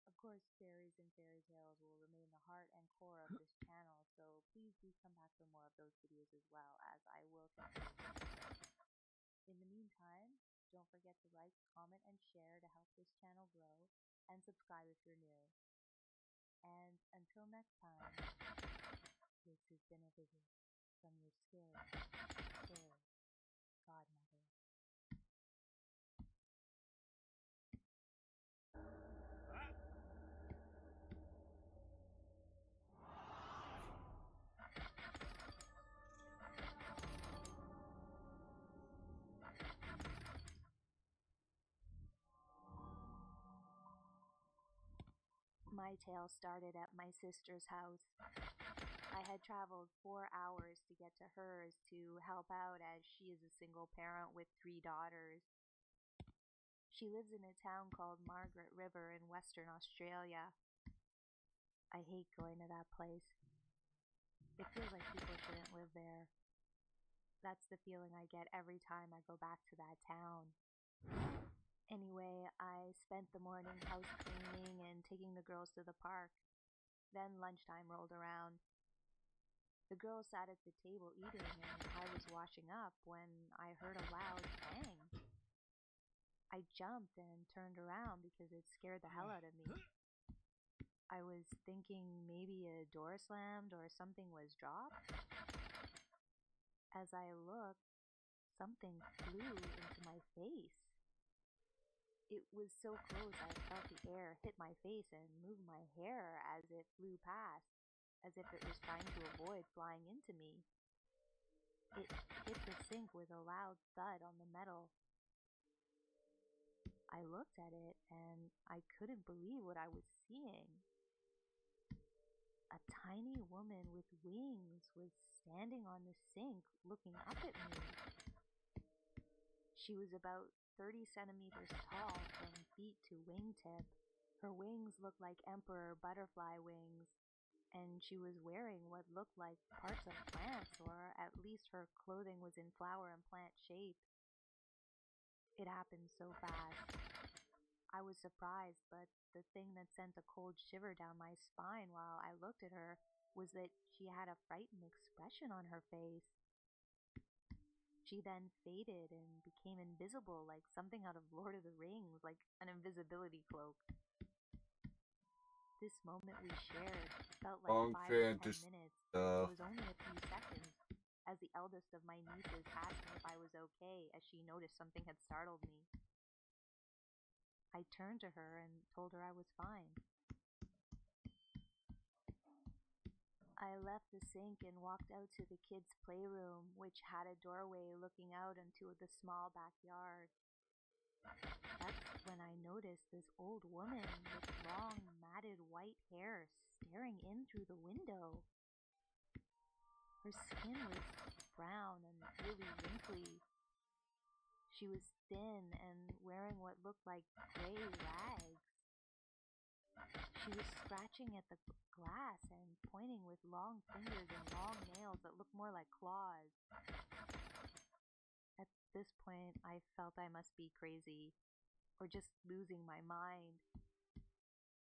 Of course, fairies and fairy tales will remain the heart and core of this channel, so please do come back for more of those videos as well, as I will continue to make them. In the meantime, don't forget to like, comment, and share to help this channel grow, and subscribe if you're new. And until next time, this has been a visit from your scary, scary godmother. My tale started at my sister's house. I had traveled 4 hours to get to hers to help out as she is a single parent with 3 daughters. She lives in a town called Margaret River in Western Australia. I hate going to that place. It feels like people shouldn't live there. That's the feeling I get every time I go back to that town. Anyway, I spent the morning house cleaning and taking the girls to the park. Then lunchtime rolled around. The girls sat at the table eating, and I was washing up when I heard a loud bang. I jumped and turned around because it scared the hell out of me. I was thinking maybe a door slammed or something was dropped. As I looked, something flew into my face. It was so close I felt the air hit my face and move my hair as it flew past, as if it was trying to avoid flying into me. It hit the sink with a loud thud on the metal. I looked at it and I couldn't believe what I was seeing. A tiny woman with wings was standing on the sink looking up at me. She was about 30 centimeters tall from feet to wingtip. Her wings looked like emperor butterfly wings, and she was wearing what looked like parts of plants, or at least her clothing was in flower and plant shape. It happened so fast. I was surprised, but the thing that sent a cold shiver down my spine while I looked at her was that she had a frightened expression on her face. She then faded and became invisible, like something out of Lord of the Rings, like an invisibility cloak. This moment we shared felt like Long 5 or 10 fantasy minutes, but stuff. it was only a few seconds, as the eldest of my nieces asked me if I was okay, as she noticed something had startled me. I turned to her and told her I was fine. I left the sink and walked out to the kids' playroom, which had a doorway looking out into the small backyard. That's when I noticed this old woman with long, matted white hair staring in through the window. Her skin was brown and really wrinkly. She was thin and wearing what looked like gray rags. She was scratching at the glass and pointing with long fingers and long nails that looked more like claws. At this point, I felt I must be crazy, or just losing my mind.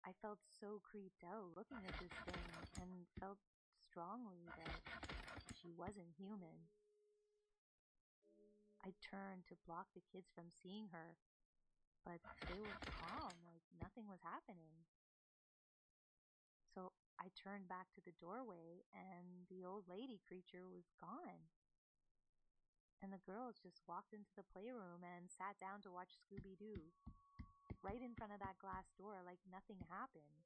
I felt so creeped out looking at this thing, and felt strongly that she wasn't human. I turned to block the kids from seeing her, but they were calm, like nothing was happening. So I turned back to the doorway, and the old lady creature was gone. And the girls just walked into the playroom and sat down to watch Scooby-Doo, right in front of that glass door, like nothing happened.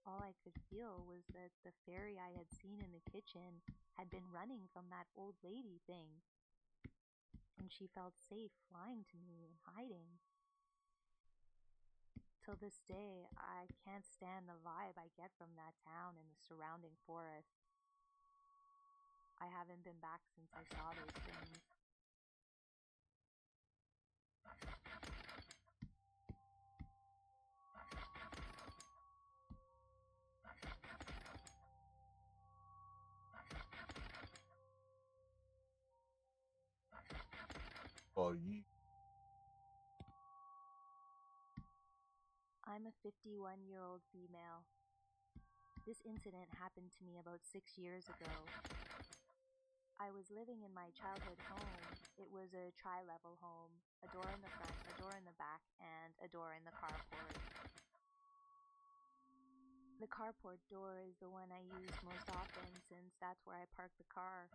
All I could feel was that the fairy I had seen in the kitchen had been running from that old lady thing, and she felt safe flying to me and hiding. Till this day, I can't stand the vibe I get from that town and the surrounding forest. I haven't been back since I saw those things. Well, you I'm a 51-year-old female. This incident happened to me about 6 years ago. I was living in my childhood home. It was a tri-level home, a door in the front, a door in the back, and a door in the carport. The carport door is the one I use most often since that's where I park the car.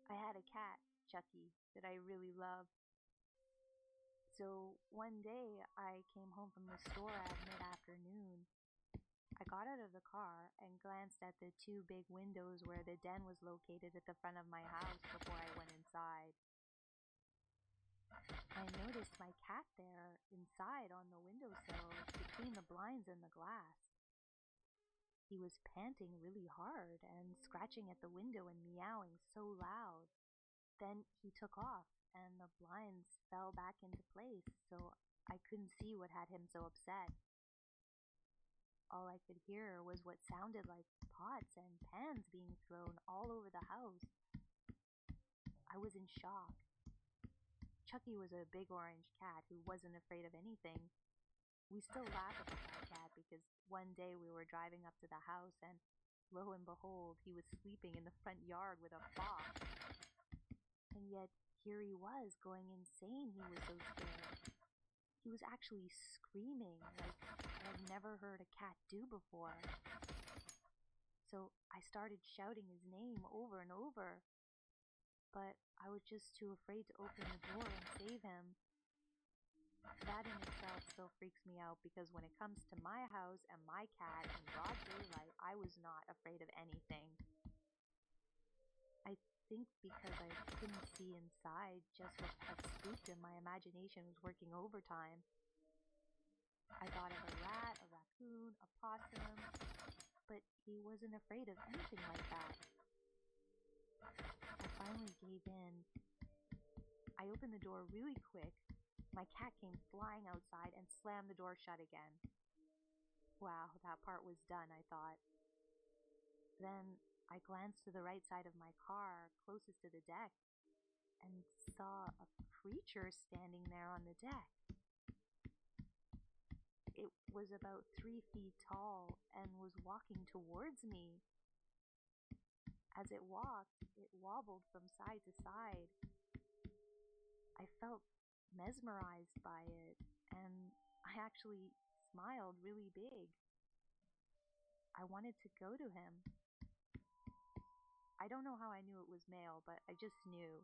I had a cat, Chucky, that I really loved. So one day I came home from the store at mid-afternoon. I got out of the car and glanced at the 2 big windows where the den was located at the front of my house before I went inside. I noticed my cat there, inside on the windowsill, between the blinds and the glass. He was panting really hard and scratching at the window and meowing so loud. Then he took off, and the blinds fell back into place, so I couldn't see what had him so upset. All I could hear was what sounded like pots and pans being thrown all over the house. I was in shock. Chucky was a big orange cat who wasn't afraid of anything. We still laugh about that cat because one day we were driving up to the house and lo and behold, he was sleeping in the front yard with a fox. And yet here he was going insane. He was so scared. He was actually screaming like I had never heard a cat do before. So I started shouting his name over and over, but I was just too afraid to open the door and save him. That in itself still freaks me out because when it comes to my house and my cat in broad daylight, I was not afraid of anything. I think because I couldn't see inside, just what had spooked him, my imagination was working overtime. I thought of a rat, a raccoon, a possum, but he wasn't afraid of anything like that. I finally gave in. I opened the door really quick. My cat came flying outside and slammed the door shut again. Wow, that part was done, I thought. Then I glanced to the right side of my car, closest to the deck, and saw a creature standing there on the deck. It was about 3 feet tall and was walking towards me. As it walked, it wobbled from side to side. I felt mesmerized by it, and I actually smiled really big. I wanted to go to him. I don't know how I knew it was male, but I just knew.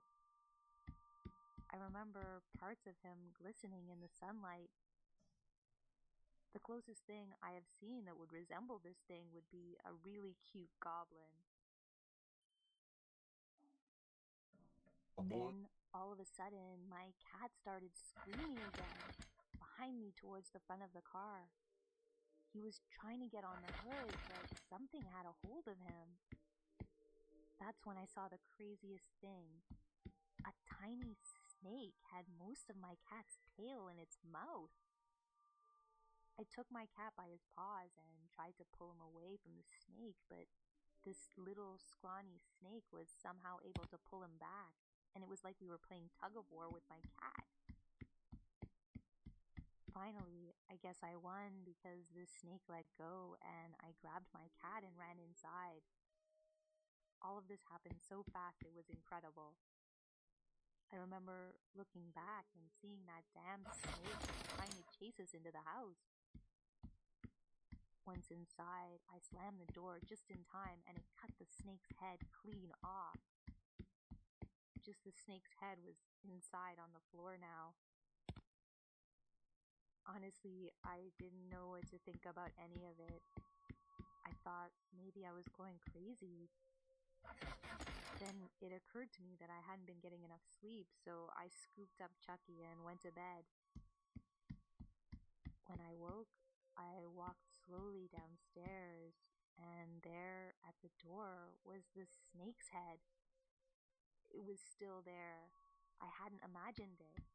I remember parts of him glistening in the sunlight. The closest thing I have seen that would resemble this thing would be a really cute goblin. Then, all of a sudden, my cat started screaming again, behind me towards the front of the car. He was trying to get on the hood, but something had a hold of him. That's when I saw the craziest thing. A tiny snake had most of my cat's tail in its mouth. I took my cat by his paws and tried to pull him away from the snake, but this little scrawny snake was somehow able to pull him back, and it was like we were playing tug-of-war with my cat. Finally, I guess I won because the snake let go and I grabbed my cat and ran inside. All of this happened so fast it was incredible. I remember looking back and seeing that damn snake trying to chase us into the house. Once inside, I slammed the door just in time and it cut the snake's head clean off. Just the snake's head was inside on the floor now. Honestly, I didn't know what to think about any of it. I thought maybe I was going crazy. Then it occurred to me that I hadn't been getting enough sleep, so I scooped up Chucky and went to bed. When I woke, I walked slowly downstairs, and there at the door was the snake's head. It was still there. I hadn't imagined it.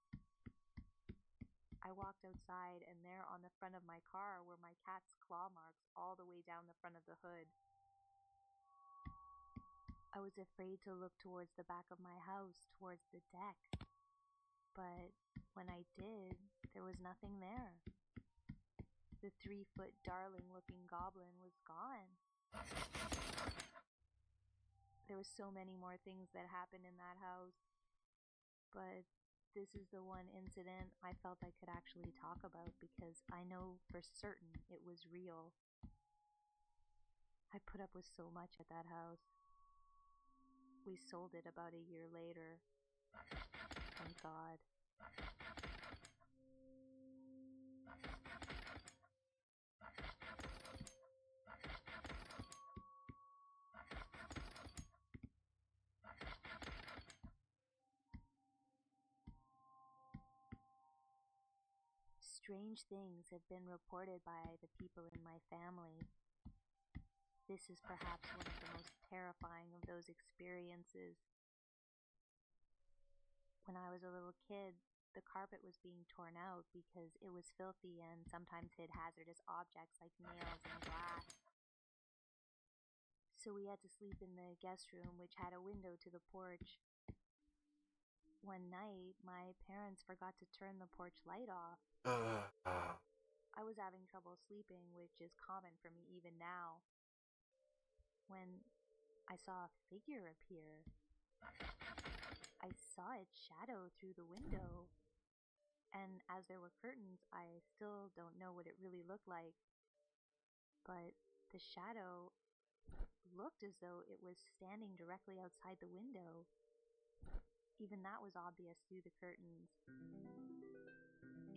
I walked outside, and there on the front of my car were my cat's claw marks all the way down the front of the hood. I was afraid to look towards the back of my house, towards the deck. But when I did, there was nothing there. The 3-foot darling-looking goblin was gone. There were so many more things that happened in that house, but this is the one incident I felt I could actually talk about because I know for certain it was real. I put up with so much at that house. We sold it about a year later. Thank God. Strange things have been reported by the people in my family. This is perhaps one of the most terrifying of those experiences. I was a little kid, the carpet was being torn out because it was filthy and sometimes hid hazardous objects like nails and glass. So we had to sleep in the guest room, which had a window to the porch. One night, my parents forgot to turn the porch light off. I was having trouble sleeping, which is common for me even now, when I saw a figure appear. I saw its shadow through the window, and as there were curtains, I still don't know what it really looked like, but the shadow looked as though it was standing directly outside the window. Even that was obvious through the curtains.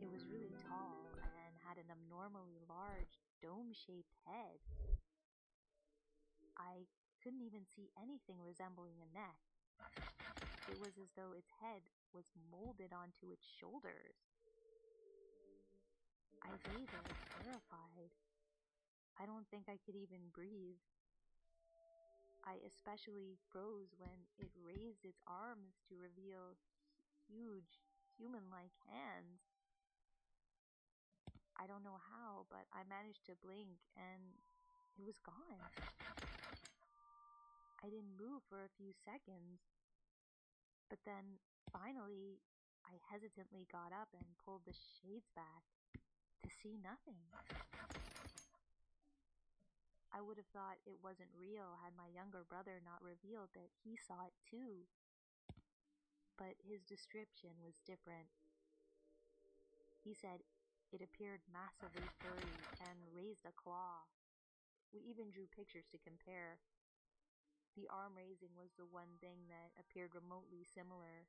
It was really tall and had an abnormally large, dome-shaped head. I couldn't even see anything resembling a neck. It was as though its head was molded onto its shoulders. I lay there terrified. I don't think I could even breathe. I especially froze when it raised its arms to reveal huge, human-like hands. I don't know how, but I managed to blink and it was gone. I didn't move for a few seconds, but then finally I hesitantly got up and pulled the shades back to see nothing. I would have thought it wasn't real had my younger brother not revealed that he saw it too. But his description was different. He said it appeared massively furry and raised a claw. We even drew pictures to compare. The arm raising was the one thing that appeared remotely similar.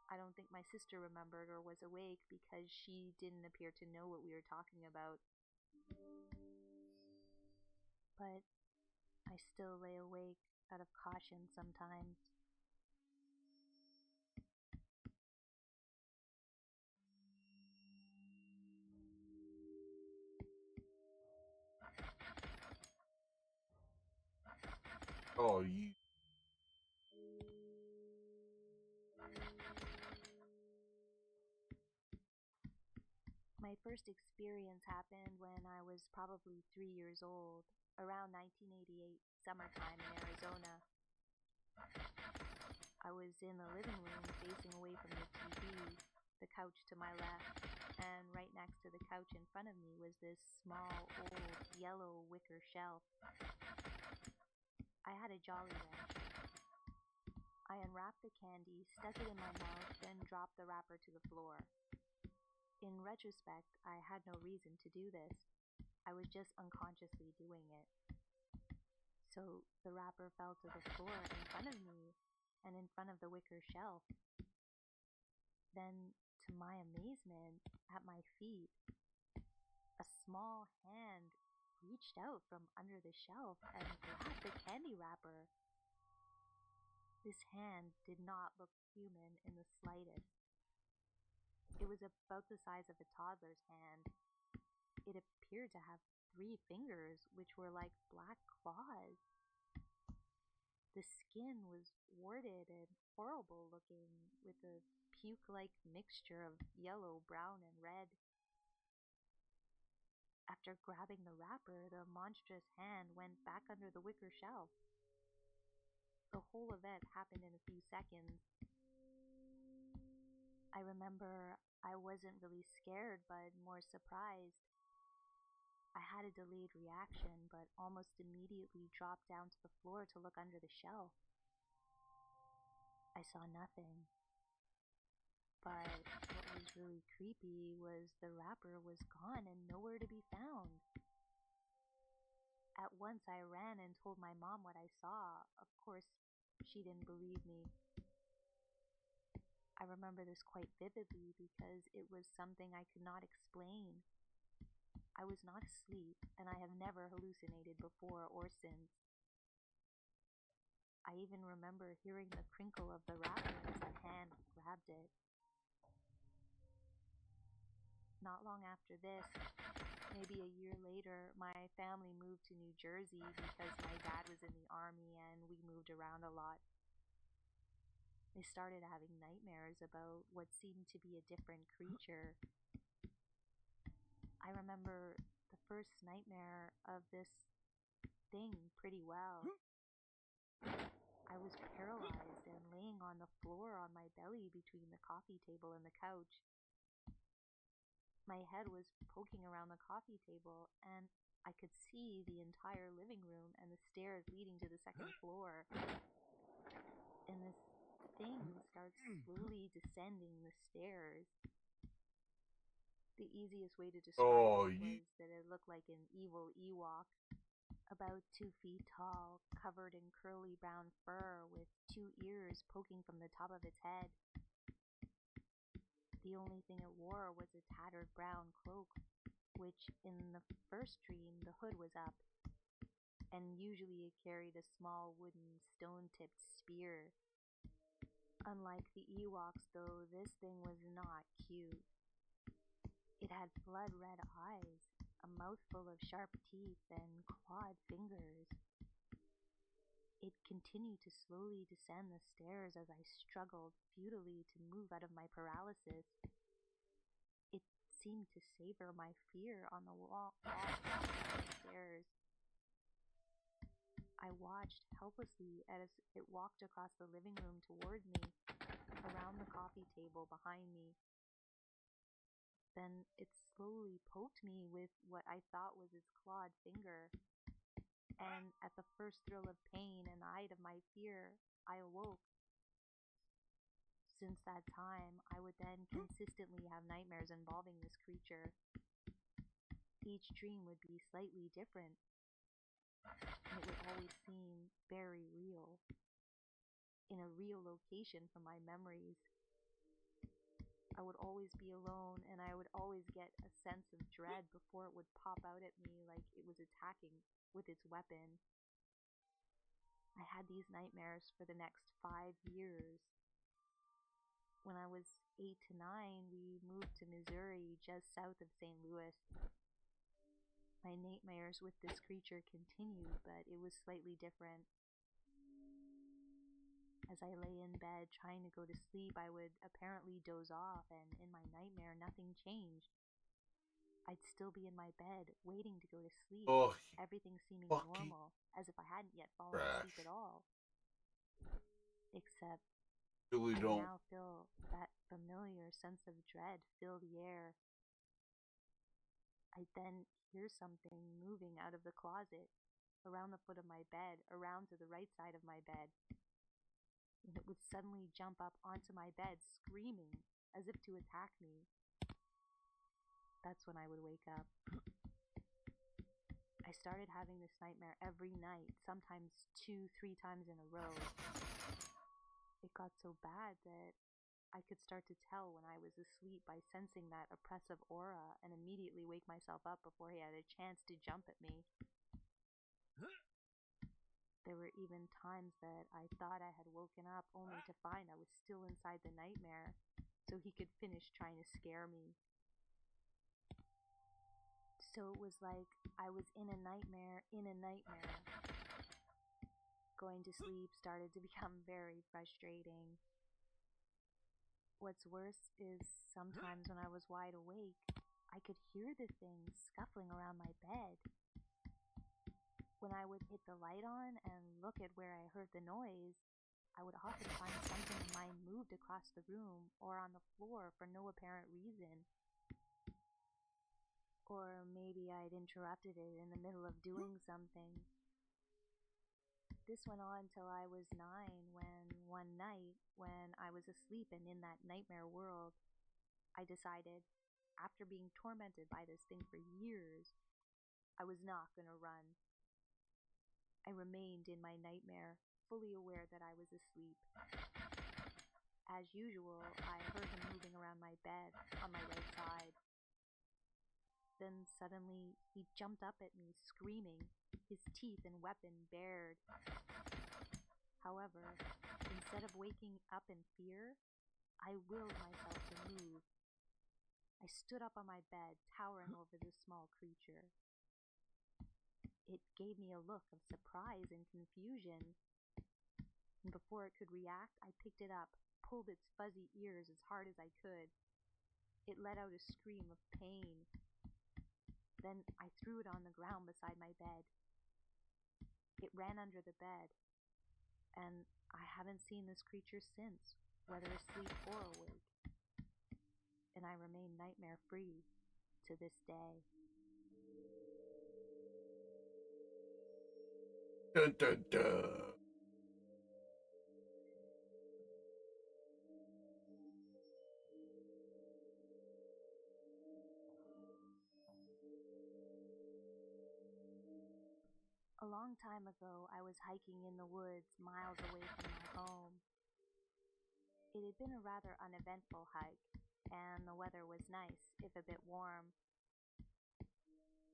I don't think my sister remembered or was awake because she didn't appear to know what we were talking about. But I still lay awake out of caution sometimes. Oh, you. My first experience happened when I was probably 3 years old, around 1988, summertime in Arizona. I was in the living room facing away from the TV, the couch to my left, and right next to the couch in front of me was this small, old, yellow wicker shelf. I had a Jolly Rancher. I unwrapped the candy, stuck it in my mouth, then dropped the wrapper to the floor. In retrospect, I had no reason to do this. I was just unconsciously doing it. So the wrapper fell to the floor in front of me and in front of the wicker shelf. Then, to my amazement, at my feet, a small hand reached out from under the shelf and grabbed the candy wrapper. This hand did not look human in the slightest. It was about the size of a toddler's hand. It appeared to have 3 fingers, which were like black claws. The skin was warted and horrible looking, with a puke-like mixture of yellow, brown, and red. After grabbing the wrapper, the monstrous hand went back under the wicker shelf. The whole event happened in a few seconds. I remember I wasn't really scared, but more surprised. I had a delayed reaction, but almost immediately dropped down to the floor to look under the shelf. I saw nothing. But what was really creepy was the wrapper was gone and nowhere to be found. At once I ran and told my mom what I saw. Of course, she didn't believe me. I remember this quite vividly because it was something I could not explain. I was not asleep, and I have never hallucinated before or since. I even remember hearing the crinkle of the wrapper as a hand grabbed it. Not long after this, maybe a year later, my family moved to New Jersey because my dad was in the army and we moved around a lot. I started having nightmares about what seemed to be a different creature. I remember the first nightmare of this thing pretty well. I was paralyzed and laying on the floor on my belly between the coffee table and the couch. My head was poking around the coffee table, and I could see the entire living room and the stairs leading to the second floor. And this thing starts slowly descending the stairs. The easiest way to describe it was that it looked like an evil Ewok, about 2 feet tall, covered in curly brown fur with 2 ears poking from the top of its head. The only thing it wore was a tattered brown cloak, which in the first dream the hood was up, and usually it carried a small wooden stone-tipped spear. Unlike the Ewoks, though, this thing was not cute. It had blood-red eyes, a mouthful of sharp teeth, and clawed fingers. It continued to slowly descend the stairs as I struggled futilely to move out of my paralysis. It seemed to savor my fear on the wall of the stairs. I watched helplessly as it walked across the living room toward me, around the coffee table behind me. Then it slowly poked me with what I thought was its clawed finger. And at the first thrill of pain and the height of my fear, I awoke. Since that time, I would then consistently have nightmares involving this creature. Each dream would be slightly different, and it would always seem very real, in a real location from my memories. I would always be alone, and I would always get a sense of dread before it would pop out at me like it was attacking with its weapon. I had these nightmares for the next 5 years. When I was 8 to 9, we moved to Missouri, just south of St. Louis. My nightmares with this creature continued, but it was slightly different. As I lay in bed trying to go to sleep, I would apparently doze off, and in my nightmare, nothing changed. I'd still be in my bed, waiting to go to sleep, everything seeming normal, as if I hadn't yet fallen asleep at all. Except I now feel that familiar sense of dread fill the air. I then hear something moving out of the closet, around the foot of my bed, around to the right side of my bed. And it would suddenly jump up onto my bed, screaming, as if to attack me. That's when I would wake up. I started having this nightmare every night, sometimes 2-3 times in a row. It got so bad that I could start to tell when I was asleep by sensing that oppressive aura and immediately wake myself up before he had a chance to jump at me. There were even times that I thought I had woken up only to find I was still inside the nightmare, so he could finish trying to scare me. So it was like I was in a nightmare in a nightmare. Going to sleep started to become very frustrating. What's worse is sometimes when I was wide awake, I could hear the thing scuffling around my bed. When I would hit the light on and look at where I heard the noise, I would often find something of mine moved across the room or on the floor for no apparent reason. Or maybe I'd interrupted it in the middle of doing something. This went on till I was 9, when one night, when I was asleep and in that nightmare world, I decided, after being tormented by this thing for years, I was not going to run. I remained in my nightmare, fully aware that I was asleep. As usual, I heard him moving around my bed on my right side. Then suddenly, he jumped up at me, screaming, his teeth and weapon bared. However, instead of waking up in fear, I willed myself to move. I stood up on my bed, towering over this small creature. It gave me a look of surprise and confusion. And before it could react, I picked it up, pulled its fuzzy ears as hard as I could. It let out a scream of pain. Then I threw it on the ground beside my bed. It ran under the bed, and I haven't seen this creature since, whether asleep or awake. And I remain nightmare-free to this day. Dun, dun, dun. A long time ago, I was hiking in the woods miles away from my home. It had been a rather uneventful hike, and the weather was nice, if a bit warm.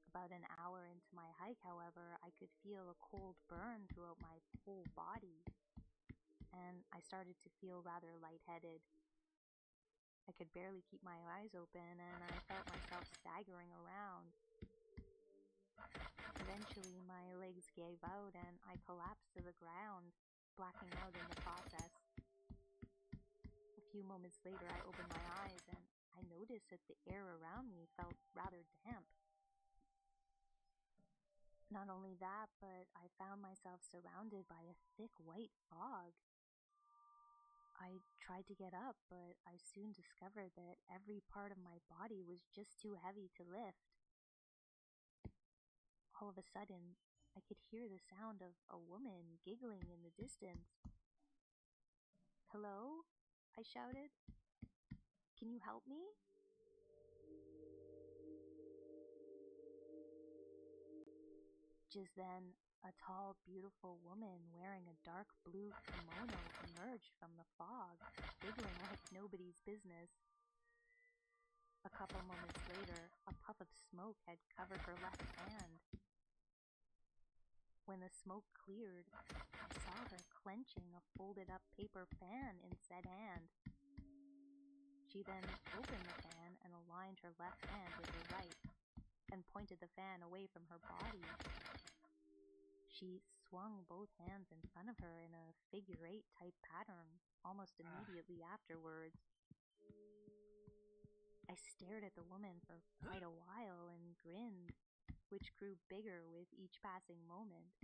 About an hour into my hike, however, I could feel a cold burn throughout my whole body, and I started to feel rather lightheaded. I could barely keep my eyes open, and I felt myself staggering around. Eventually, my legs gave out, and I collapsed to the ground, blacking out in the process. A few moments later, I opened my eyes, and I noticed that the air around me felt rather damp. Not only that, but I found myself surrounded by a thick white fog. I tried to get up, but I soon discovered that every part of my body was just too heavy to lift. All of a sudden, I could hear the sound of a woman giggling in the distance. "Hello?" I shouted. "Can you help me?" Just then, a tall, beautiful woman wearing a dark blue kimono emerged from the fog, giggling like nobody's business. A couple moments later, a puff of smoke had covered her left hand. When the smoke cleared, I saw her clenching a folded-up paper fan in said hand. She then opened the fan and aligned her left hand with her right, and pointed the fan away from her body. She swung both hands in front of her in a figure-8 type pattern almost immediately afterwards. I stared at the woman for quite a while and grinned, which grew bigger with each passing moment,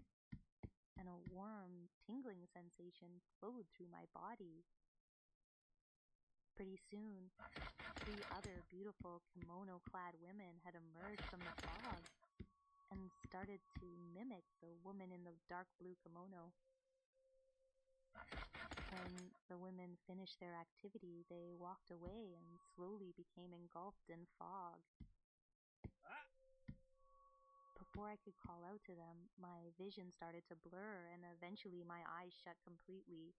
and a warm, tingling sensation flowed through my body. Pretty soon, 3 other beautiful kimono-clad women had emerged from the fog and started to mimic the woman in the dark blue kimono. When the women finished their activity, they walked away and slowly became engulfed in fog. Before I could call out to them, my vision started to blur, and eventually my eyes shut completely.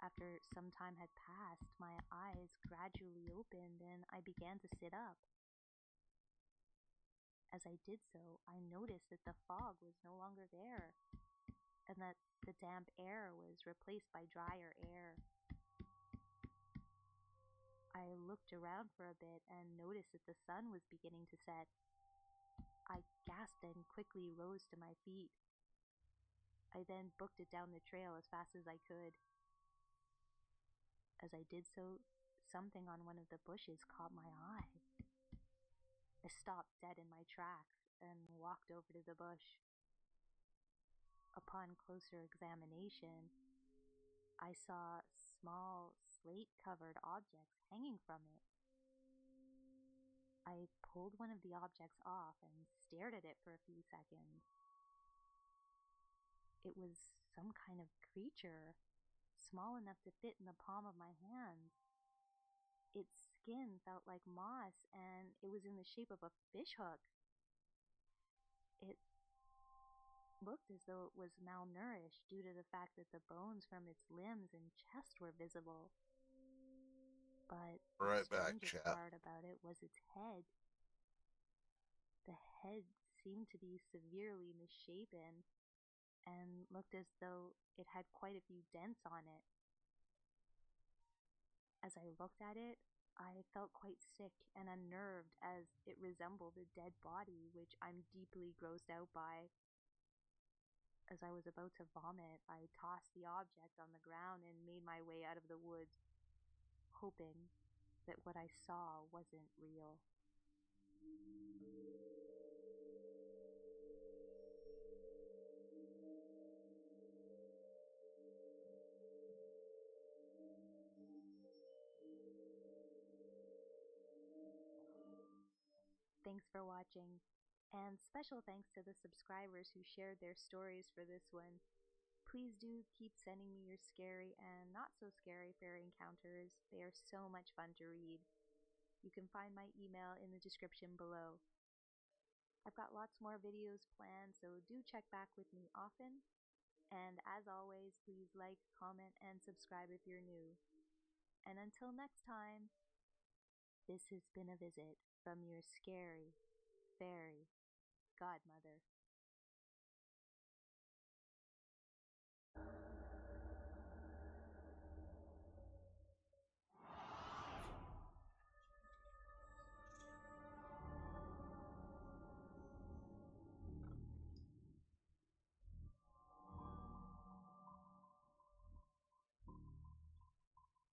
After some time had passed, my eyes gradually opened and I began to sit up. As I did so, I noticed that the fog was no longer there, and that the damp air was replaced by drier air. I looked around for a bit and noticed that the sun was beginning to set. I gasped and quickly rose to my feet. I then booked it down the trail as fast as I could. As I did so, something on one of the bushes caught my eye. I stopped dead in my tracks and walked over to the bush. Upon closer examination, I saw small slate-covered objects hanging from it. I pulled one of the objects off and stared at it for a few seconds. It was some kind of creature, small enough to fit in the palm of my hand. Its skin felt like moss, and it was in the shape of a fishhook. It looked as though it was malnourished due to the fact that the bones from its limbs and chest were visible. But the Right back, strangest chap. part about it was its head. The head seemed to be severely misshapen and looked as though it had quite a few dents on it. As I looked at it, I felt quite sick and unnerved as it resembled a dead body, which I'm deeply grossed out by. As I was about to vomit, I tossed the object on the ground and made my way out of the woods, hoping that what I saw wasn't real. Thanks for watching, and special thanks to the subscribers who shared their stories for this one. Please do keep sending me your scary and not so scary fairy encounters. They are so much fun to read. You can find my email in the description below. I've got lots more videos planned, so do check back with me often. And as always, please like, comment, and subscribe if you're new. And until next time, this has been a visit from your scary fairy godmother.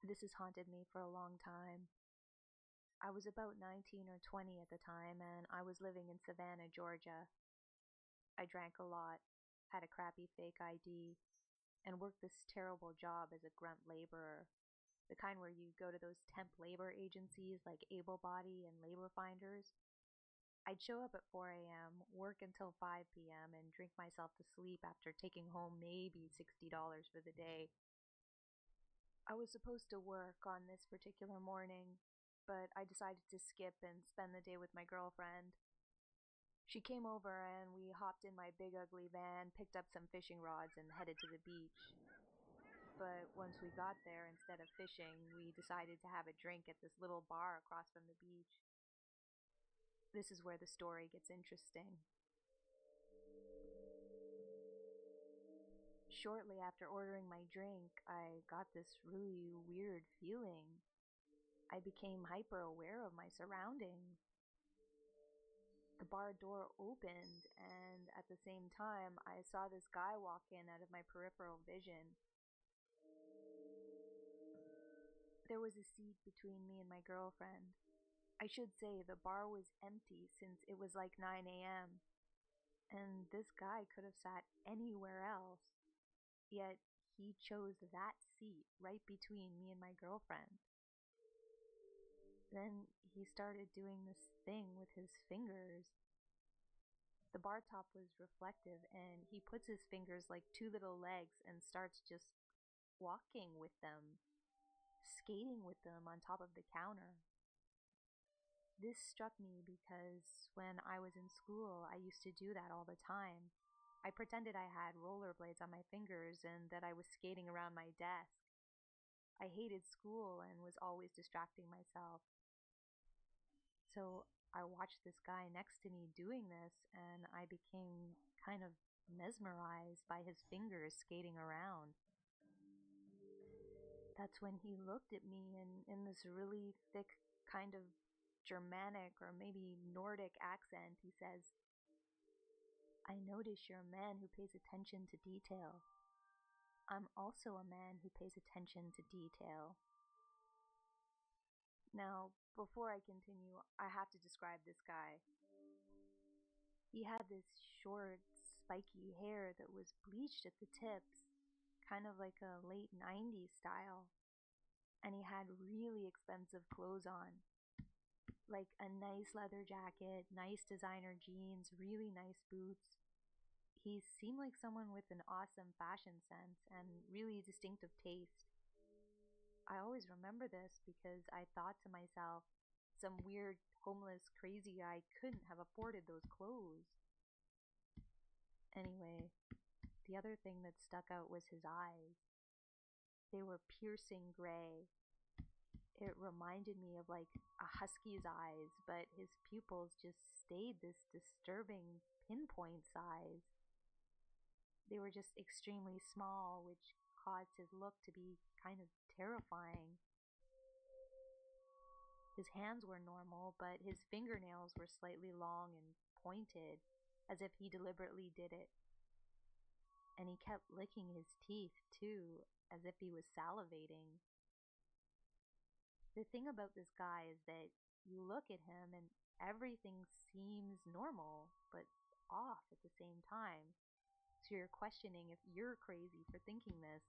This has haunted me for a long time. I was about 19 or 20 at the time, and I was living in Savannah, Georgia. I drank a lot, had a crappy fake ID, and worked this terrible job as a grunt laborer, the kind where you go to those temp labor agencies like Able Body and Labor Finders. I'd show up at 4 a.m., work until 5 p.m., and drink myself to sleep after taking home maybe $60 for the day. I was supposed to work on this particular morning, but I decided to skip and spend the day with my girlfriend. She came over and we hopped in my big ugly van, picked up some fishing rods, and headed to the beach. But once we got there, instead of fishing, we decided to have a drink at this little bar across from the beach. This is where the story gets interesting. Shortly after ordering my drink, I got this really weird feeling. I became hyper aware of my surroundings. The bar door opened, and at the same time, I saw this guy walk in out of my peripheral vision. There was a seat between me and my girlfriend. I should say the bar was empty since it was like 9 a.m., and this guy could have sat anywhere else, yet he chose that seat right between me and my girlfriend. Then he started doing this thing with his fingers. The bar top was reflective, and he puts his fingers like two little legs and starts just walking with them, skating with them on top of the counter. This struck me because when I was in school, I used to do that all the time. I pretended I had rollerblades on my fingers and that I was skating around my desk. I hated school and was always distracting myself. So I watched this guy next to me doing this, and I became kind of mesmerized by his fingers skating around. That's when he looked at me and in this really thick kind of Germanic or maybe Nordic accent, he says, "I notice you're a man who pays attention to detail. I'm also a man who pays attention to detail." Now, before I continue, I have to describe this guy. He had this short, spiky hair that was bleached at the tips, kind of like a late 90s style. And he had really expensive clothes on, like a nice leather jacket, nice designer jeans, really nice boots. He seemed like someone with an awesome fashion sense and really distinctive taste. I always remember this because I thought to myself, some weird, homeless, crazy guy couldn't have afforded those clothes. Anyway, the other thing that stuck out was his eyes. They were piercing gray. It reminded me of like a husky's eyes, but his pupils just stayed this disturbing pinpoint size. They were just extremely small, which caused his look to be kind of terrifying. His hands were normal, but his fingernails were slightly long and pointed, as if he deliberately did it. And he kept licking his teeth, too, as if he was salivating. The thing about this guy is that you look at him and everything seems normal, but off at the same time. So you're questioning if you're crazy for thinking this.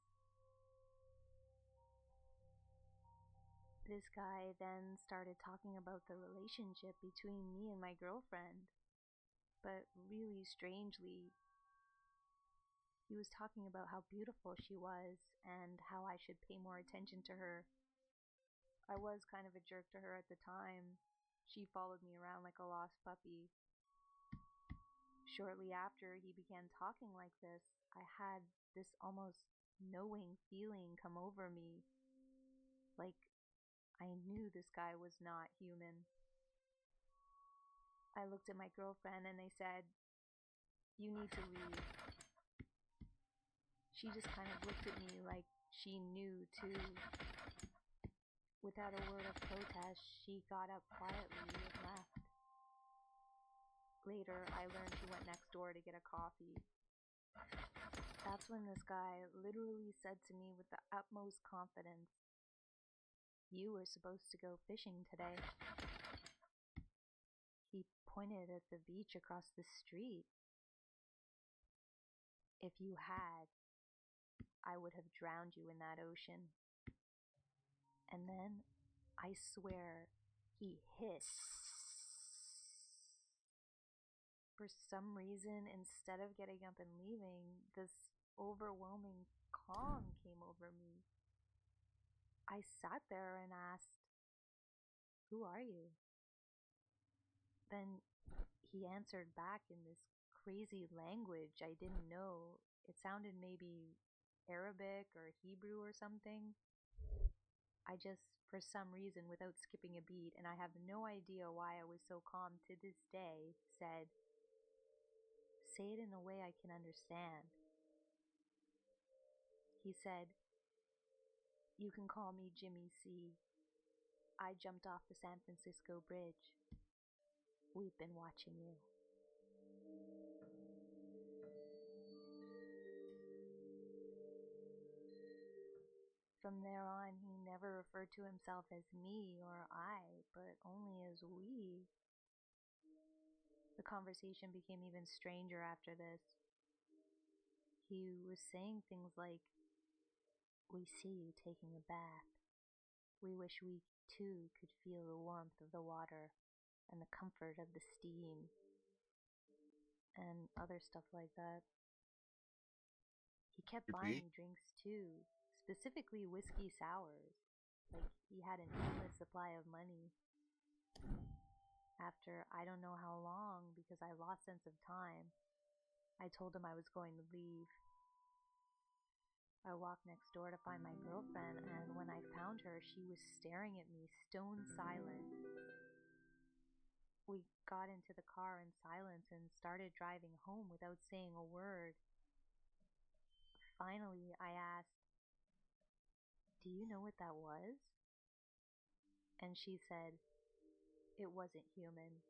This guy then started talking about the relationship between me and my girlfriend. But really strangely, he was talking about how beautiful she was and how I should pay more attention to her. I was kind of a jerk to her at the time. She followed me around like a lost puppy. Shortly after he began talking like this, I had this almost knowing feeling come over me. Like I knew this guy was not human. I looked at my girlfriend and they said, "You need to leave." She just kind of looked at me like she knew too. Without a word of protest, she got up quietly and left. Later, I learned she went next door to get a coffee. That's when this guy literally said to me with the utmost confidence, "You were supposed to go fishing today." He pointed at the beach across the street. "If you had, I would have drowned you in that ocean." And then, I swear, he hissed. For some reason, instead of getting up and leaving, this overwhelming calm came over me. I sat there and asked, "Who are you?" Then he answered back in this crazy language I didn't know. It sounded maybe Arabic or Hebrew or something. I just, for some reason, without skipping a beat, and I have no idea why I was so calm to this day, said, "Say it in a way I can understand." He said, "You can call me Jimmy C. I jumped off the San Francisco Bridge. We've been watching you." From there on, he never referred to himself as me or I, but only as we. The conversation became even stranger after this. He was saying things like, "We see you taking a bath. We wish we too could feel the warmth of the water and the comfort of the steam," and other stuff like that. He kept buying me drinks too, specifically whiskey sours, like he had an endless supply of money. After I don't know how long, because I lost sense of time, I told him I was going to leave. I walked next door to find my girlfriend, and when I found her, she was staring at me, stone silent. We got into the car in silence and started driving home without saying a word. Finally, I asked, "Do you know what that was?" And she said, "It wasn't human."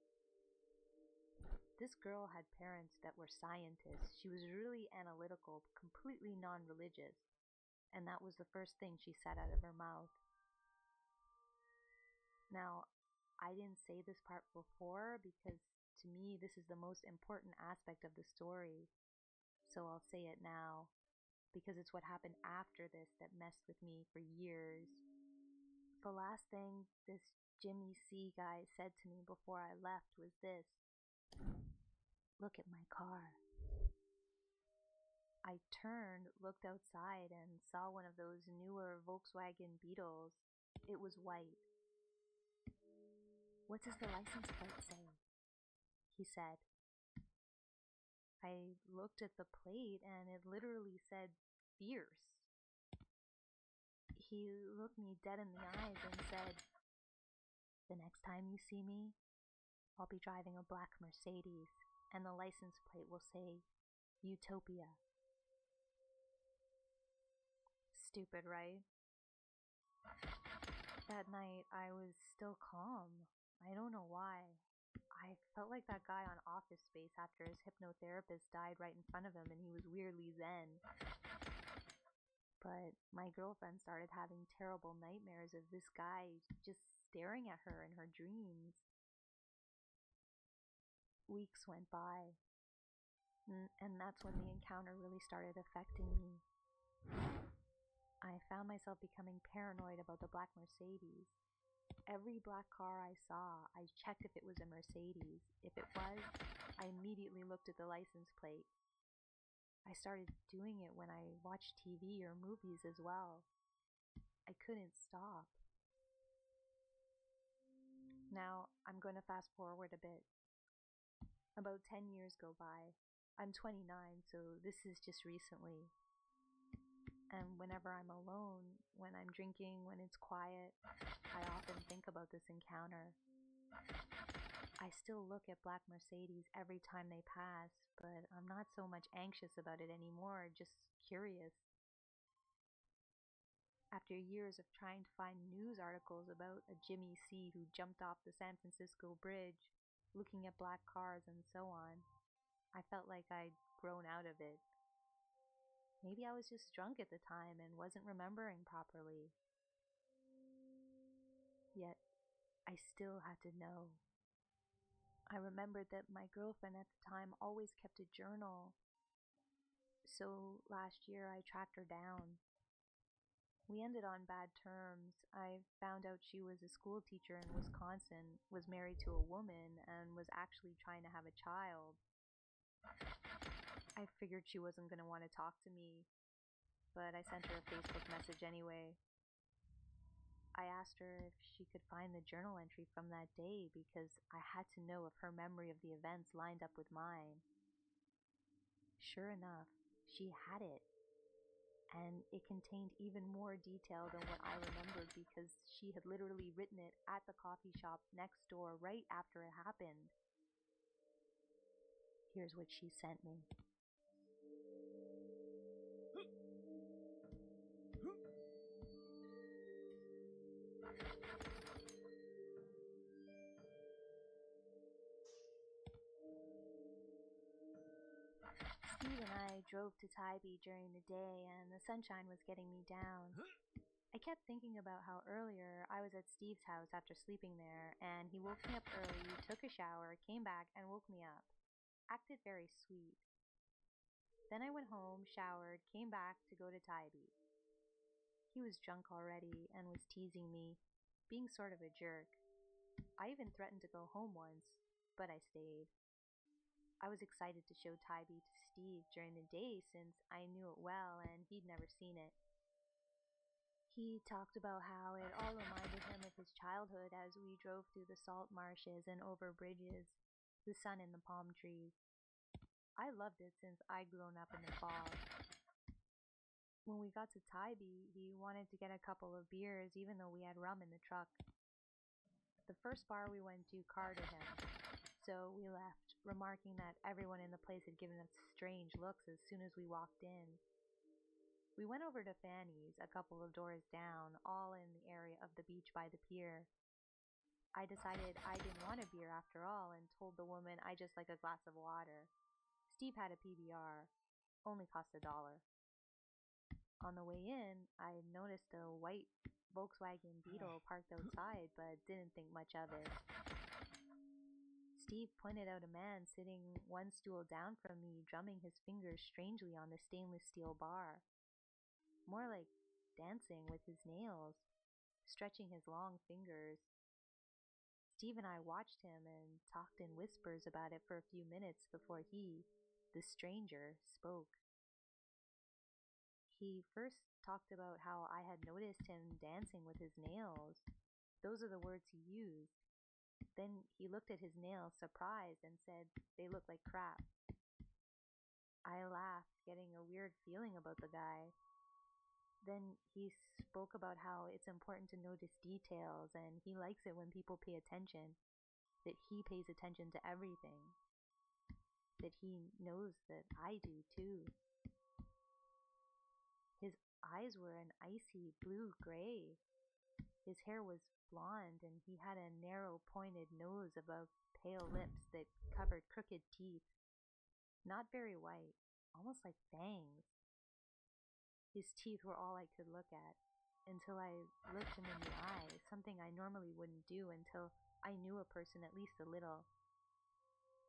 This girl had parents that were scientists. She was really analytical, completely non-religious, and that was the first thing she said out of her mouth. Now, I didn't say this part before because to me this is the most important aspect of the story, so I'll say it now because it's what happened after this that messed with me for years. The last thing this Jimmy C guy said to me before I left was this: "Look at my car." I turned, looked outside, and saw one of those newer Volkswagen Beetles. It was white. "What does the license plate say?" he said. I looked at the plate and it literally said "Fierce." He looked me dead in the eyes and said, "The next time you see me, I'll be driving a black Mercedes and the license plate will say Utopia." Stupid, right? That night I was still calm. I don't know why. I felt like that guy on Office Space after his hypnotherapist died right in front of him and he was weirdly zen. But my girlfriend started having terrible nightmares of this guy just staring at her in her dreams. Weeks went by, and that's when the encounter really started affecting me. I found myself becoming paranoid about the black Mercedes. Every black car I saw, I checked if it was a Mercedes. If it was, I immediately looked at the license plate. I started doing it when I watched TV or movies as well. I couldn't stop. Now, I'm going to fast forward a bit. About 10 years go by. I'm 29, so this is just recently. And whenever I'm alone, when I'm drinking, when it's quiet, I often think about this encounter. I still look at black Mercedes every time they pass, but I'm not so much anxious about it anymore, just curious. After years of trying to find news articles about a Jimmy C who jumped off the San Francisco Bridge, looking at black cars and so on, I felt like I'd grown out of it. Maybe I was just drunk at the time and wasn't remembering properly. Yet, I still had to know. I remembered that my girlfriend at the time always kept a journal. So last year I tracked her down. We ended on bad terms. I found out she was a school teacher in Wisconsin, was married to a woman, and was actually trying to have a child. I figured she wasn't going to want to talk to me, but I sent her a Facebook message anyway. I asked her if she could find the journal entry from that day because I had to know if her memory of the events lined up with mine. Sure enough, she had it. And it contained even more detail than what I remembered because she had literally written it at the coffee shop next door right after it happened. Here's what she sent me. Steve and I drove to Tybee during the day and the sunshine was getting me down. I kept thinking about how earlier I was at Steve's house after sleeping there and he woke me up early, took a shower, came back and woke me up. Acted very sweet. Then I went home, showered, came back to go to Tybee. He was drunk already and was teasing me, being sort of a jerk. I even threatened to go home once, but I stayed. I was excited to show Tybee to Steve during the day since I knew it well and he'd never seen it. He talked about how it all reminded him of his childhood as we drove through the salt marshes and over bridges, the sun and the palm trees. I loved it since I'd grown up in the fog. When we got to Tybee, he wanted to get a couple of beers even though we had rum in the truck. The first bar we went to carded him, so we left, remarking that everyone in the place had given us strange looks as soon as we walked in. We went over to Fanny's, a couple of doors down, all in the area of the beach by the pier. I decided I didn't want a beer after all and told the woman I just like a glass of water. Steve had a PBR, only cost $1. On the way in, I noticed a white Volkswagen Beetle parked outside but didn't think much of it. Steve pointed out a man sitting one stool down from me, drumming his fingers strangely on the stainless steel bar. More like dancing with his nails, stretching his long fingers. Steve and I watched him and talked in whispers about it for a few minutes before he, the stranger, spoke. He first talked about how I had noticed him dancing with his nails. Those are the words he used. Then he looked at his nails, surprised, and said they looked like crap. I laughed, getting a weird feeling about the guy. Then he spoke about how it's important to notice details, and he likes it when people pay attention, that he pays attention to everything, that he knows that I do too. His eyes were an icy blue-gray. His hair was blonde, and he had a narrow, pointed nose above pale lips that covered crooked teeth. Not very white, almost like fangs. His teeth were all I could look at, until I looked him in the eye, something I normally wouldn't do until I knew a person at least a little.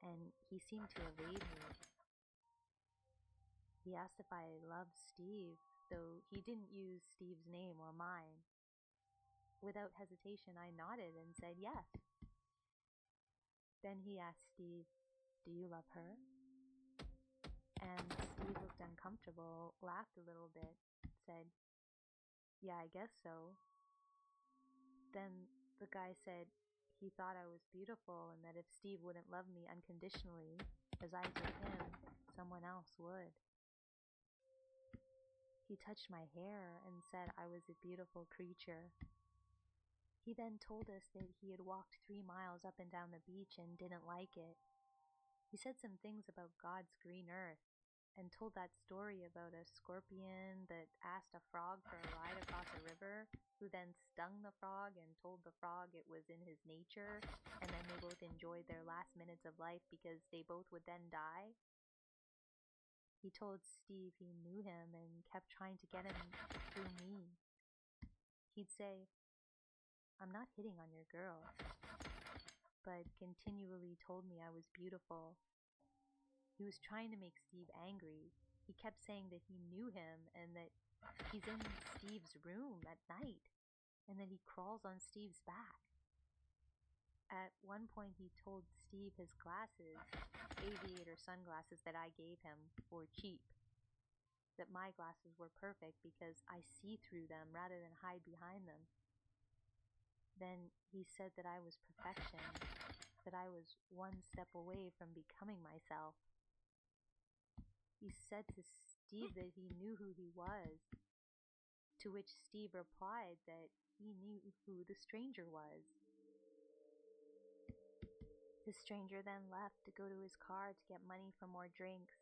And he seemed to evade me. He asked if I loved Steve, though he didn't use Steve's name or mine. Without hesitation, I nodded and said yes. Then he asked Steve, "Do you love her?" And Steve looked uncomfortable, laughed a little bit, said, "Yeah, I guess so." Then the guy said he thought I was beautiful and that if Steve wouldn't love me unconditionally, as I did him, someone else would. He touched my hair and said I was a beautiful creature. He then told us that he had walked 3 miles up and down the beach and didn't like it. He said some things about God's green earth and told that story about a scorpion that asked a frog for a ride across a river, who then stung the frog and told the frog it was in his nature, and then they both enjoyed their last minutes of life because they both would then die. He told Steve he knew him and kept trying to get him through me. He'd say, "I'm not hitting on your girl," but continually told me I was beautiful. He was trying to make Steve angry. He kept saying that he knew him and that he's in Steve's room at night and that he crawls on Steve's back. At one point he told Steve his glasses, aviator sunglasses that I gave him, were cheap. That my glasses were perfect because I see through them rather than hide behind them. Then he said that I was perfection, that I was one step away from becoming myself. He said to Steve that he knew who he was, to which Steve replied that he knew who the stranger was. The stranger then left to go to his car to get money for more drinks.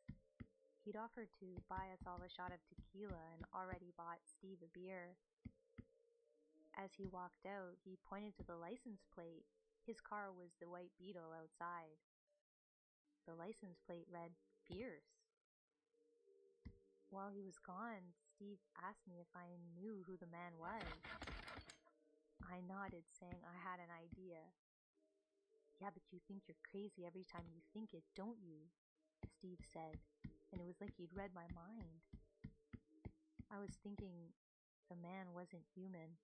He'd offered to buy us all a shot of tequila and already bought Steve a beer. As he walked out, he pointed to the license plate. His car was the white Beetle outside. The license plate read Fierce. While he was gone, Steve asked me if I knew who the man was. I nodded, saying I had an idea. "Yeah, but you think you're crazy every time you think it, don't you?" Steve said, and it was like he'd read my mind. I was thinking the man wasn't human.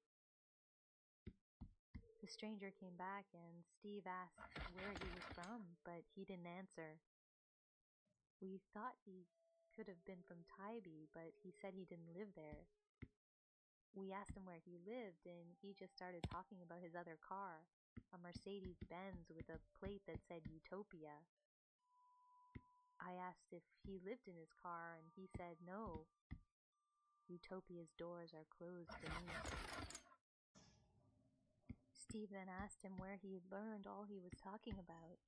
The stranger came back and Steve asked where he was from, but he didn't answer. We thought he could have been from Tybee, but he said he didn't live there. We asked him where he lived, and he just started talking about his other car, a Mercedes-Benz with a plate that said Utopia. I asked if he lived in his car, and he said no. Utopia's doors are closed to me. Steve then asked him where he had learned all he was talking about.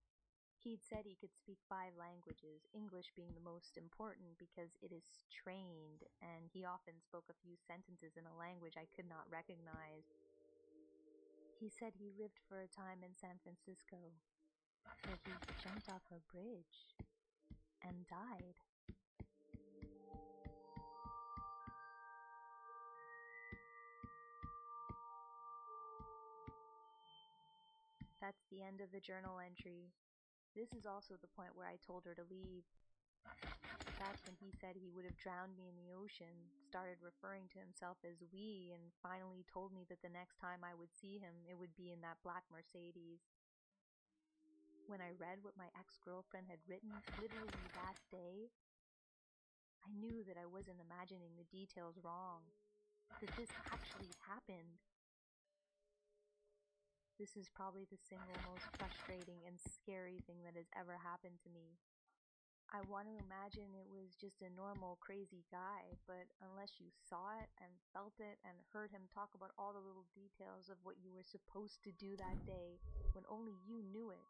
He'd said he could speak 5 languages, English being the most important because it is trained, and he often spoke a few sentences in a language I could not recognize. He said he lived for a time in San Francisco, where he jumped off a bridge and died. That's the end of the journal entry. This is also the point where I told her to leave. That's when he said he would have drowned me in the ocean, started referring to himself as we, and finally told me that the next time I would see him, it would be in that black Mercedes. When I read what my ex-girlfriend had written literally that day, I knew that I wasn't imagining the details wrong, that this actually happened. This is probably the single most frustrating and scary thing that has ever happened to me. I want to imagine it was just a normal crazy guy, but unless you saw it and felt it and heard him talk about all the little details of what you were supposed to do that day when only you knew it,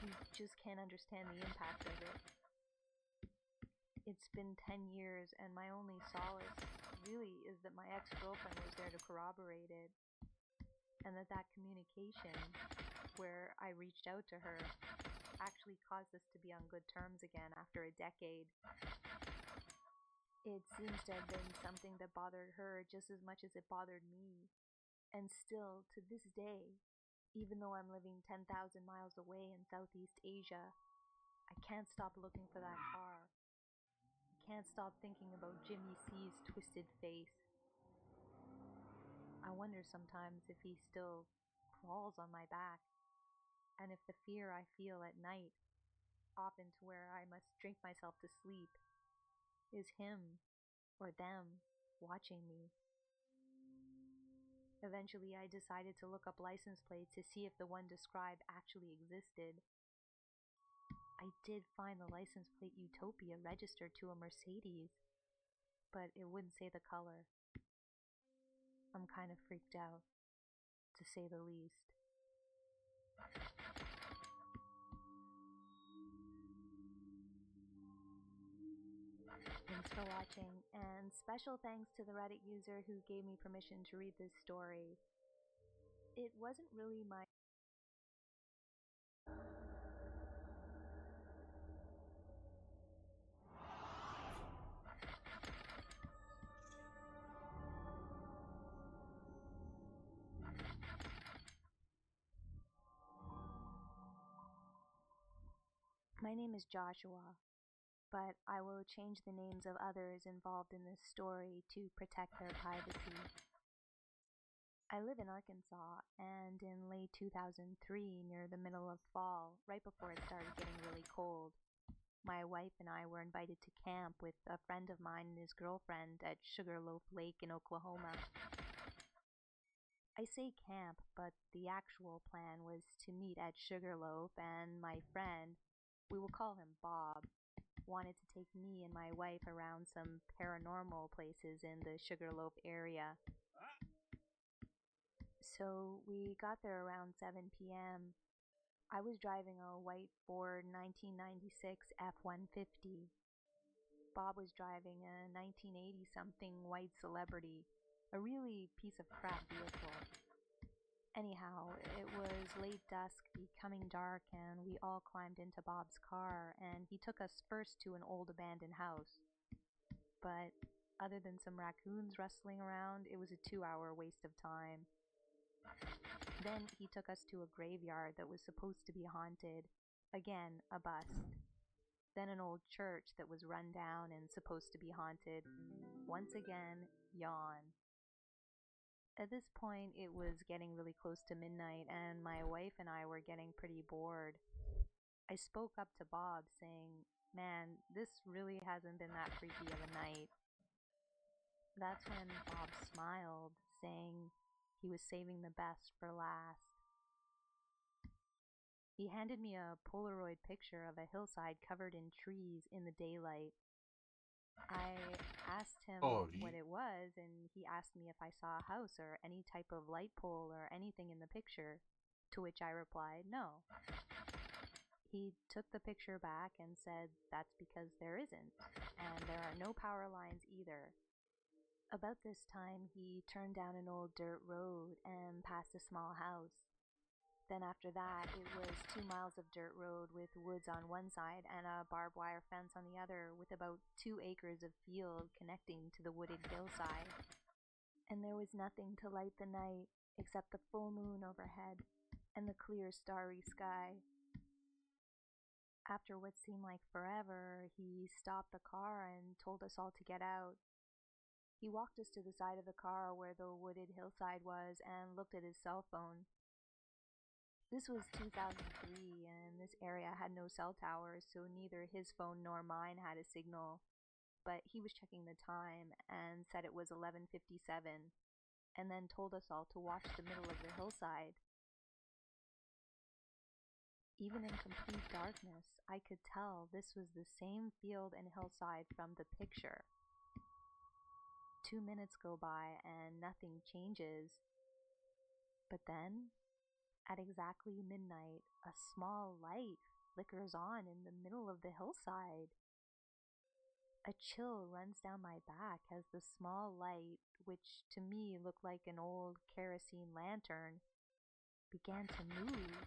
you just can't understand the impact of it. It's been 10 years, and my only solace really is that my ex-girlfriend was there to corroborate it, and that communication, where I reached out to her, actually caused us to be on good terms again after a decade. It seems to have been something that bothered her just as much as it bothered me. And still, to this day, even though I'm living 10,000 miles away in Southeast Asia, I can't stop looking for that car. I can't stop thinking about Jimmy C's twisted face. I wonder sometimes if he still crawls on my back, and if the fear I feel at night, often to where I must drink myself to sleep, is him or them watching me. Eventually, I decided to look up license plates to see if the one described actually existed. I did find the license plate Utopia registered to a Mercedes, but it wouldn't say the color. I'm kind of freaked out, to say the least. Thanks for watching, and special thanks to the Reddit user who gave me permission to read this story. It wasn't really my My name is Joshua, but I will change the names of others involved in this story to protect their privacy. I live in Arkansas, and in late 2003, near the middle of fall, right before it started getting really cold, my wife and I were invited to camp with a friend of mine and his girlfriend at Sugarloaf Lake in Oklahoma. I say camp, but the actual plan was to meet at Sugarloaf, and my friend, we will call him Bob, wanted to take me and my wife around some paranormal places in the Sugarloaf area. So we got there around 7 p.m. I was driving a white Ford 1996 F-150. Bob was driving a 1980-something white Celebrity, a really piece of crap vehicle. Anyhow, it was late dusk, becoming dark, and we all climbed into Bob's car, and he took us first to an old abandoned house. But other than some raccoons rustling around, it was a 2-hour waste of time. Then he took us to a graveyard that was supposed to be haunted. Again, a bust. Then an old church that was run down and supposed to be haunted. Once again, yawn. At this point, it was getting really close to midnight, and my wife and I were getting pretty bored. I spoke up to Bob, saying, "Man, this really hasn't been that freaky of a night." That's when Bob smiled, saying he was saving the best for last. He handed me a Polaroid picture of a hillside covered in trees in the daylight. I asked him what it was, and he asked me if I saw a house or any type of light pole or anything in the picture, to which I replied, no. He took the picture back and said that's because there isn't, and there are no power lines either. About this time, he turned down an old dirt road and passed a small house. Then after that, it was 2 miles of dirt road with woods on one side and a barbed wire fence on the other, with about 2 acres of field connecting to the wooded hillside. And there was nothing to light the night except the full moon overhead and the clear starry sky. After what seemed like forever, he stopped the car and told us all to get out. He walked us to the side of the car where the wooded hillside was and looked at his cell phone. This was 2003, and this area had no cell towers, so neither his phone nor mine had a signal. But he was checking the time and said it was 11:57, and then told us all to watch the middle of the hillside. Even in complete darkness, I could tell this was the same field and hillside from the picture. 2 minutes go by and nothing changes. But then, at exactly midnight, a small light flickers on in the middle of the hillside. A chill runs down my back as the small light, which to me looked like an old kerosene lantern, began to move,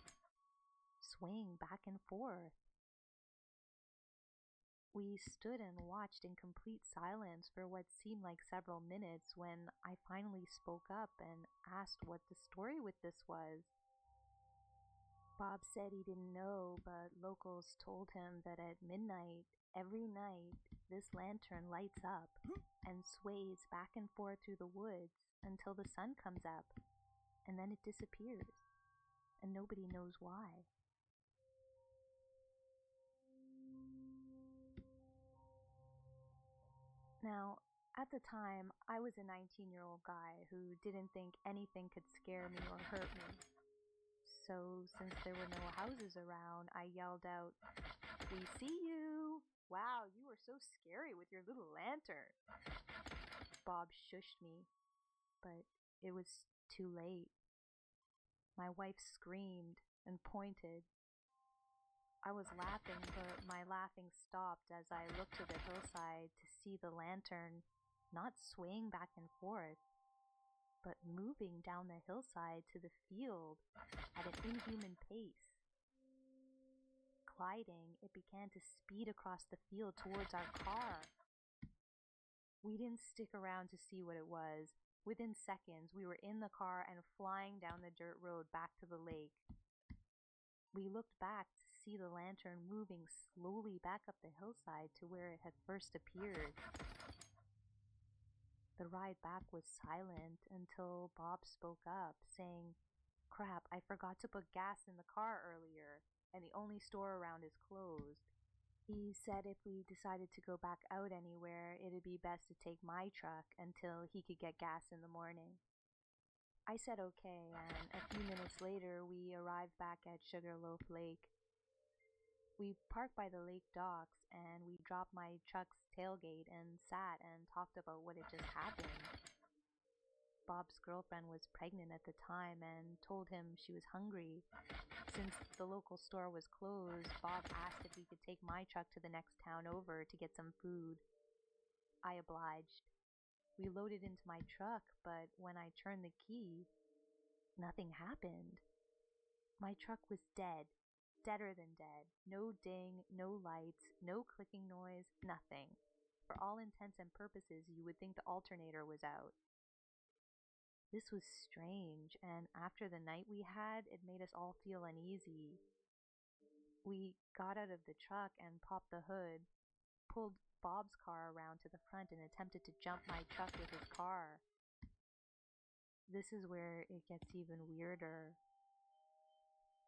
swaying back and forth. We stood and watched in complete silence for what seemed like several minutes when I finally spoke up and asked what the story with this was. Bob said he didn't know, but locals told him that at midnight, every night, this lantern lights up and sways back and forth through the woods until the sun comes up, and then it disappears, and nobody knows why. Now, at the time, I was a 19-year-old guy who didn't think anything could scare me or hurt me. So, since there were no houses around, I yelled out, "We see you! Wow, you are so scary with your little lantern." Bob shushed me, but it was too late. My wife screamed and pointed. I was laughing, but my laughing stopped as I looked to the hillside to see the lantern not swaying back and forth, but moving down the hillside to the field at an inhuman pace. Gliding, it began to speed across the field towards our car. We didn't stick around to see what it was. Within seconds, we were in the car and flying down the dirt road back to the lake. We looked back to see the lantern moving slowly back up the hillside to where it had first appeared. The ride back was silent until Bob spoke up, saying, "Crap, I forgot to put gas in the car earlier, and the only store around is closed." He said if we decided to go back out anywhere, it'd be best to take my truck until he could get gas in the morning. I said okay, and a few minutes later, we arrived back at Sugarloaf Lake. We parked by the lake docks, and we dropped my truck's tailgate and sat and talked about what had just happened. Bob's girlfriend was pregnant at the time and told him she was hungry. Since the local store was closed, Bob asked if we could take my truck to the next town over to get some food. I obliged. We loaded into my truck, but when I turned the key, nothing happened. My truck was dead. Deader than dead. No ding, no lights, no clicking noise, nothing. For all intents and purposes, you would think the alternator was out. This was strange, and after the night we had, it made us all feel uneasy. We got out of the truck and popped the hood, pulled Bob's car around to the front and attempted to jump my truck with his car. This is where it gets even weirder.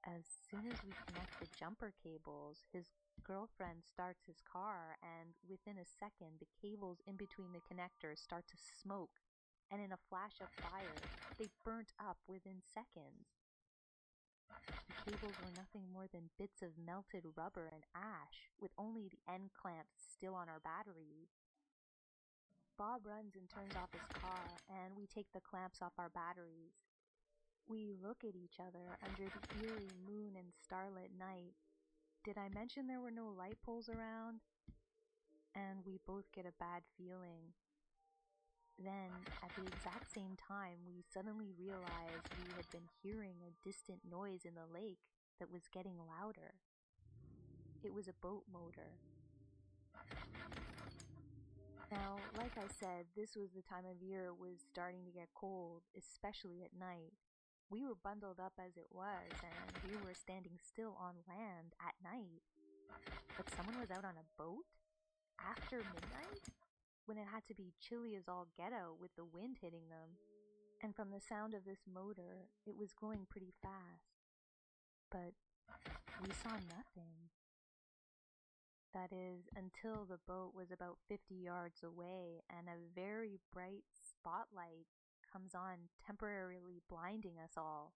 As soon as we connect the jumper cables, his girlfriend starts his car, and within a second, the cables in between the connectors start to smoke, and in a flash of fire, they burnt up within seconds. The cables were nothing more than bits of melted rubber and ash, with only the end clamps still on our batteries. Bob runs and turns off his car, and we take the clamps off our batteries. We look at each other under the eerie moon and starlit night. Did I mention there were no light poles around? And we both get a bad feeling. Then, at the exact same time, we suddenly realized we had been hearing a distant noise in the lake that was getting louder. It was a boat motor. Now, like I said, this was the time of year it was starting to get cold, especially at night. We were bundled up as it was, and we were standing still on land at night. But someone was out on a boat? After midnight? When it had to be chilly as all get out with the wind hitting them. And from the sound of this motor, it was going pretty fast. But we saw nothing. That is, until the boat was about 50 yards away and a very bright spotlight comes on, temporarily blinding us all.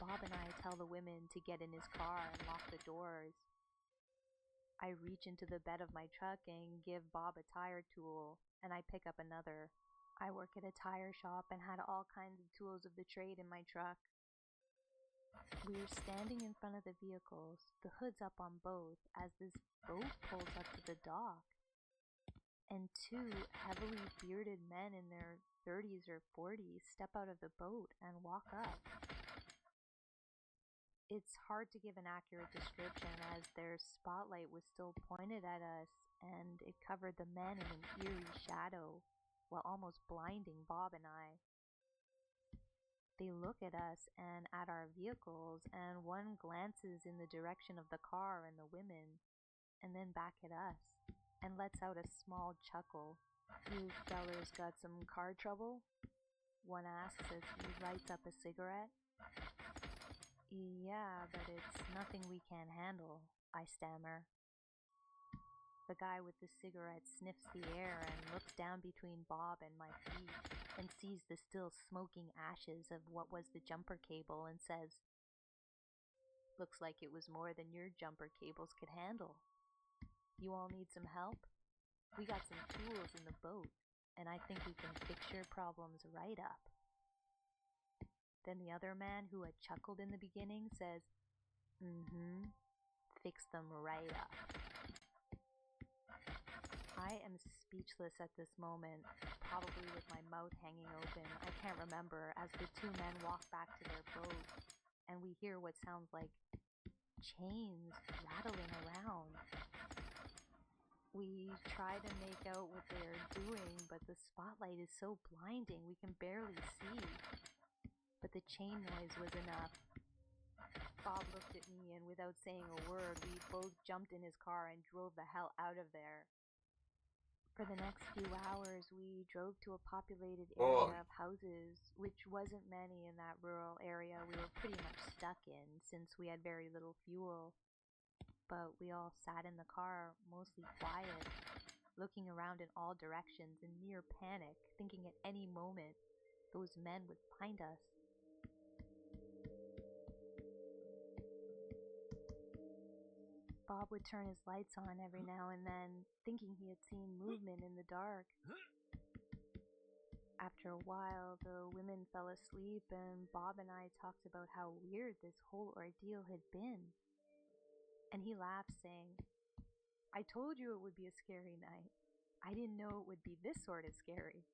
Bob and I tell the women to get in his car and lock the doors. I reach into the bed of my truck and give Bob a tire tool, and I pick up another. I work at a tire shop and had all kinds of tools of the trade in my truck. We are standing in front of the vehicles, the hoods up on both, as this boat pulls up to the dock, and two heavily bearded men in their 30s or 40s step out of the boat and walk up. It's hard to give an accurate description as their spotlight was still pointed at us and it covered the men in an eerie shadow while almost blinding Bob and I. They look at us and at our vehicles, and one glances in the direction of the car and the women, and then back at us, and lets out a small chuckle. "You fellers got some car trouble?" One asks as he lights up a cigarette. "Yeah, but it's nothing we can't handle," I stammer. The guy with the cigarette sniffs the air and looks down between Bob and my feet and sees the still smoking ashes of what was the jumper cable and says, "Looks like it was more than your jumper cables could handle. You all need some help? We got some tools in the boat, and I think we can fix your problems right up." Then the other man who had chuckled in the beginning says, "Fix them right up." I am speechless at this moment, probably with my mouth hanging open. I can't remember, as the two men walk back to their boat and we hear what sounds like chains rattling around. We try to make out what they are doing, but the spotlight is so blinding we can barely see. But the chain noise was enough. Bob looked at me, and without saying a word, we both jumped in his car and drove the hell out of there. For the next few hours, we drove to a populated area of houses, which wasn't many in that rural area we were pretty much stuck in since we had very little fuel. But we all sat in the car, mostly quiet, looking around in all directions in near panic, thinking at any moment those men would find us. Bob would turn his lights on every now and then, thinking he had seen movement in the dark. After a while, the women fell asleep, and Bob and I talked about how weird this whole ordeal had been. And he laughed, saying, "I told you it would be a scary night. I didn't know it would be this sort of scary."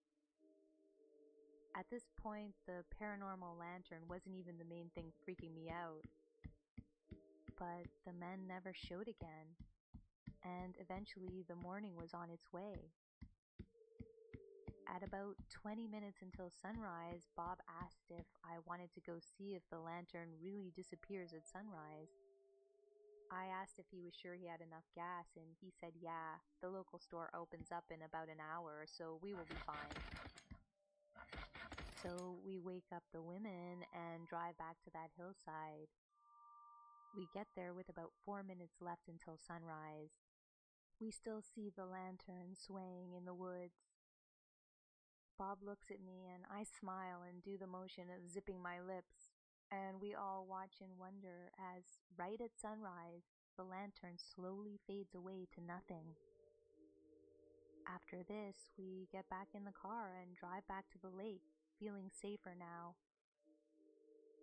At this point, the paranormal lantern wasn't even the main thing freaking me out. But the men never showed again, and eventually the morning was on its way. At about 20 minutes until sunrise, Bob asked if I wanted to go see if the lantern really disappears at sunrise. I asked if he was sure he had enough gas, and he said yeah, the local store opens up in about an hour, so we will be fine. So we wake up the women and drive back to that hillside. We get there with about 4 minutes left until sunrise. We still see the lantern swaying in the woods. Bob looks at me and I smile and do the motion of zipping my lips, and we all watch in wonder as, right at sunrise, the lantern slowly fades away to nothing. After this, we get back in the car and drive back to the lake, feeling safer now.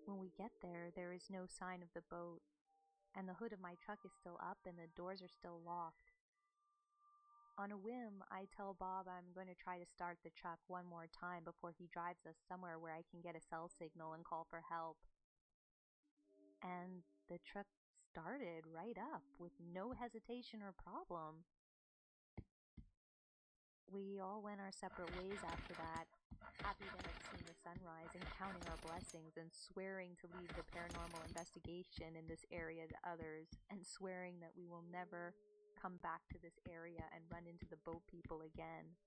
When we get there, there is no sign of the boat, and the hood of my truck is still up and the doors are still locked. On a whim, I tell Bob I'm going to try to start the truck one more time before he drives us somewhere where I can get a cell signal and call for help. And the truck started right up with no hesitation or problem. We all went our separate ways after that, happy to have seen the sunrise and counting our blessings and swearing to leave the paranormal investigation in this area to others, and swearing that we will never come back to this area and run into the boat people again.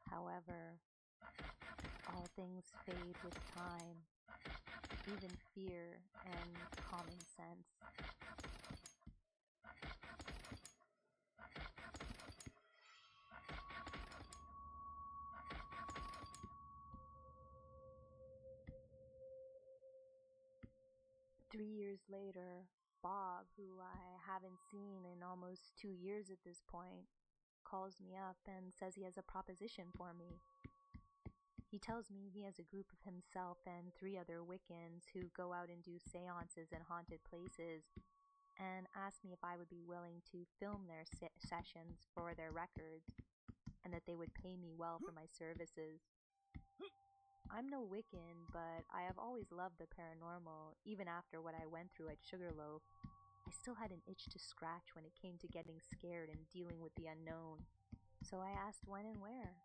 However, all things fade with time, even fear and common sense. Three years later, Bob, who I haven't seen in almost 2 years at this point, calls me up and says he has a proposition for me. He tells me he has a group of himself and 3 other Wiccans who go out and do seances in haunted places, and asked me if I would be willing to film their sessions for their records and that they would pay me well for my services. I'm no Wiccan, but I have always loved the paranormal, even after what I went through at Sugarloaf. I still had an itch to scratch when it came to getting scared and dealing with the unknown, so I asked when and where.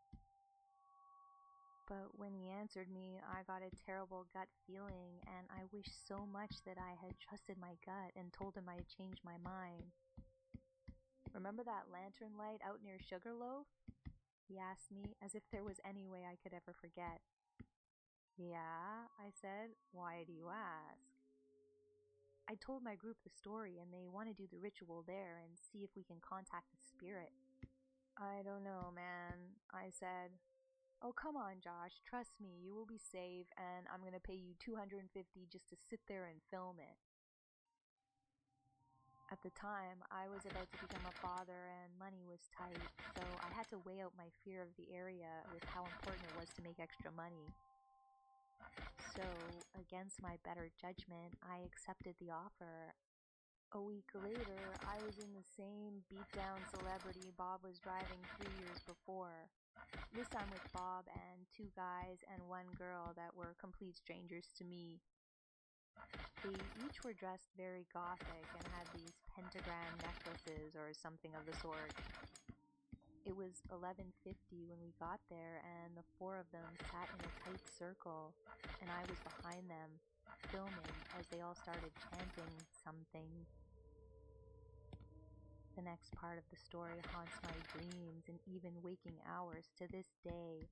But when he answered me, I got a terrible gut feeling, and I wished so much that I had trusted my gut and told him I had changed my mind. "Remember that lantern light out near Sugarloaf?" he asked me, as if there was any way I could ever forget. "Yeah," I said. "Why do you ask?" I told my group the story, and they want to do the ritual there and see if we can contact the spirit. "I don't know, man," I said. "Oh, come on, Josh. Trust me, you will be safe, and I'm going to pay you $250 just to sit there and film it." At the time, I was about to become a father and money was tight, so I had to weigh out my fear of the area with how important it was to make extra money. So, against my better judgment, I accepted the offer. A week later, I was in the same beat-down celebrity Bob was driving 3 years before. This time with Bob and 2 guys and 1 girl that were complete strangers to me. They each were dressed very gothic and had these pentagram necklaces or something of the sort. It was 11:50 when we got there, and the 4 of them sat in a tight circle, and I was behind them, filming as they all started chanting something. The next part of the story haunts my dreams and even waking hours to this day.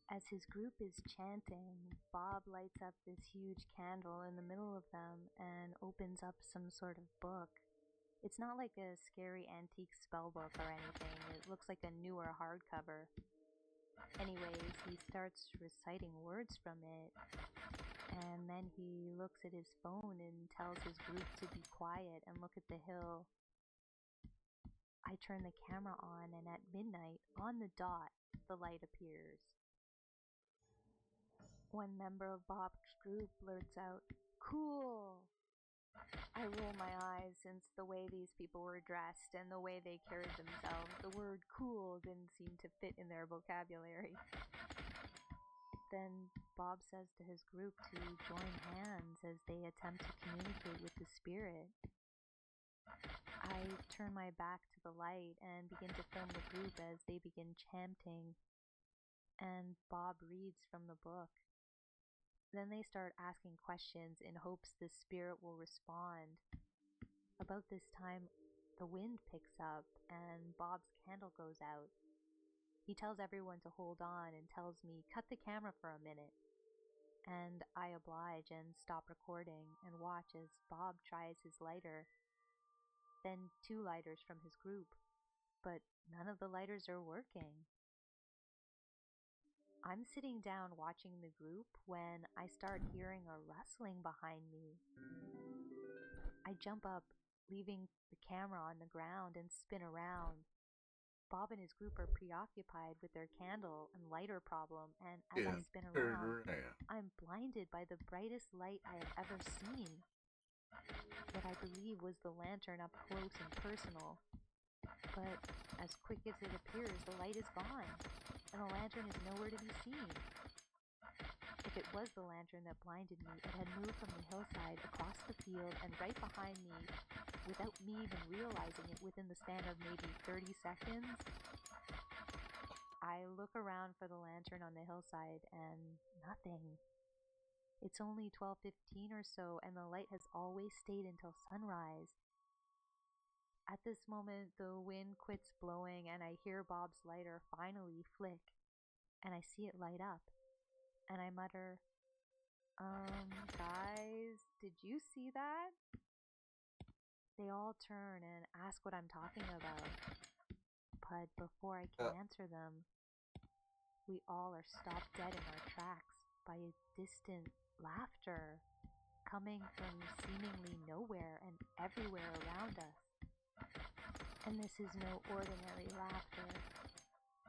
As his group is chanting, Bob lights up this huge candle in the middle of them and opens up some sort of book. It's not like a scary antique spell book or anything. It looks like a newer hardcover. Anyways, he starts reciting words from it, and then he looks at his phone and tells his group to be quiet and look at the hill. I turn the camera on, and at midnight, on the dot, the light appears. One member of Bob's group blurts out, "Cool!" I roll my eyes, since the way these people were dressed and the way they carried themselves, the word "cool" didn't seem to fit in their vocabulary. Then Bob says to his group to join hands as they attempt to communicate with the spirit. I turn my back to the light and begin to film the group as they begin chanting, and Bob reads from the book. Then they start asking questions in hopes the spirit will respond. About this time, the wind picks up and Bob's candle goes out. He tells everyone to hold on and tells me, "Cut the camera for a minute." And I oblige and stop recording and watch as Bob tries his lighter. Then 2 lighters from his group, but none of the lighters are working. I'm sitting down watching the group when I start hearing a rustling behind me. I jump up, leaving the camera on the ground, and spin around. Bob and his group are preoccupied with their candle and lighter problem, and as I spin around, I'm blinded by the brightest light I have ever seen. What I believe was the lantern up close and personal. But as quick as it appears, the light is gone, and the lantern is nowhere to be seen. If it was the lantern that blinded me, it had moved from the hillside across the field and right behind me without me even realizing it within the span of maybe 30 seconds. I look around for the lantern on the hillside and nothing. It's only 12:15 or so, and the light has always stayed until sunrise. At this moment, the wind quits blowing and I hear Bob's lighter finally flick, and I see it light up. And I mutter, "Guys, did you see that?" They all turn and ask what I'm talking about. But before I can answer them, we all are stopped dead in our tracks by a distant laughter coming from seemingly nowhere and everywhere around us. And this is no ordinary laughter.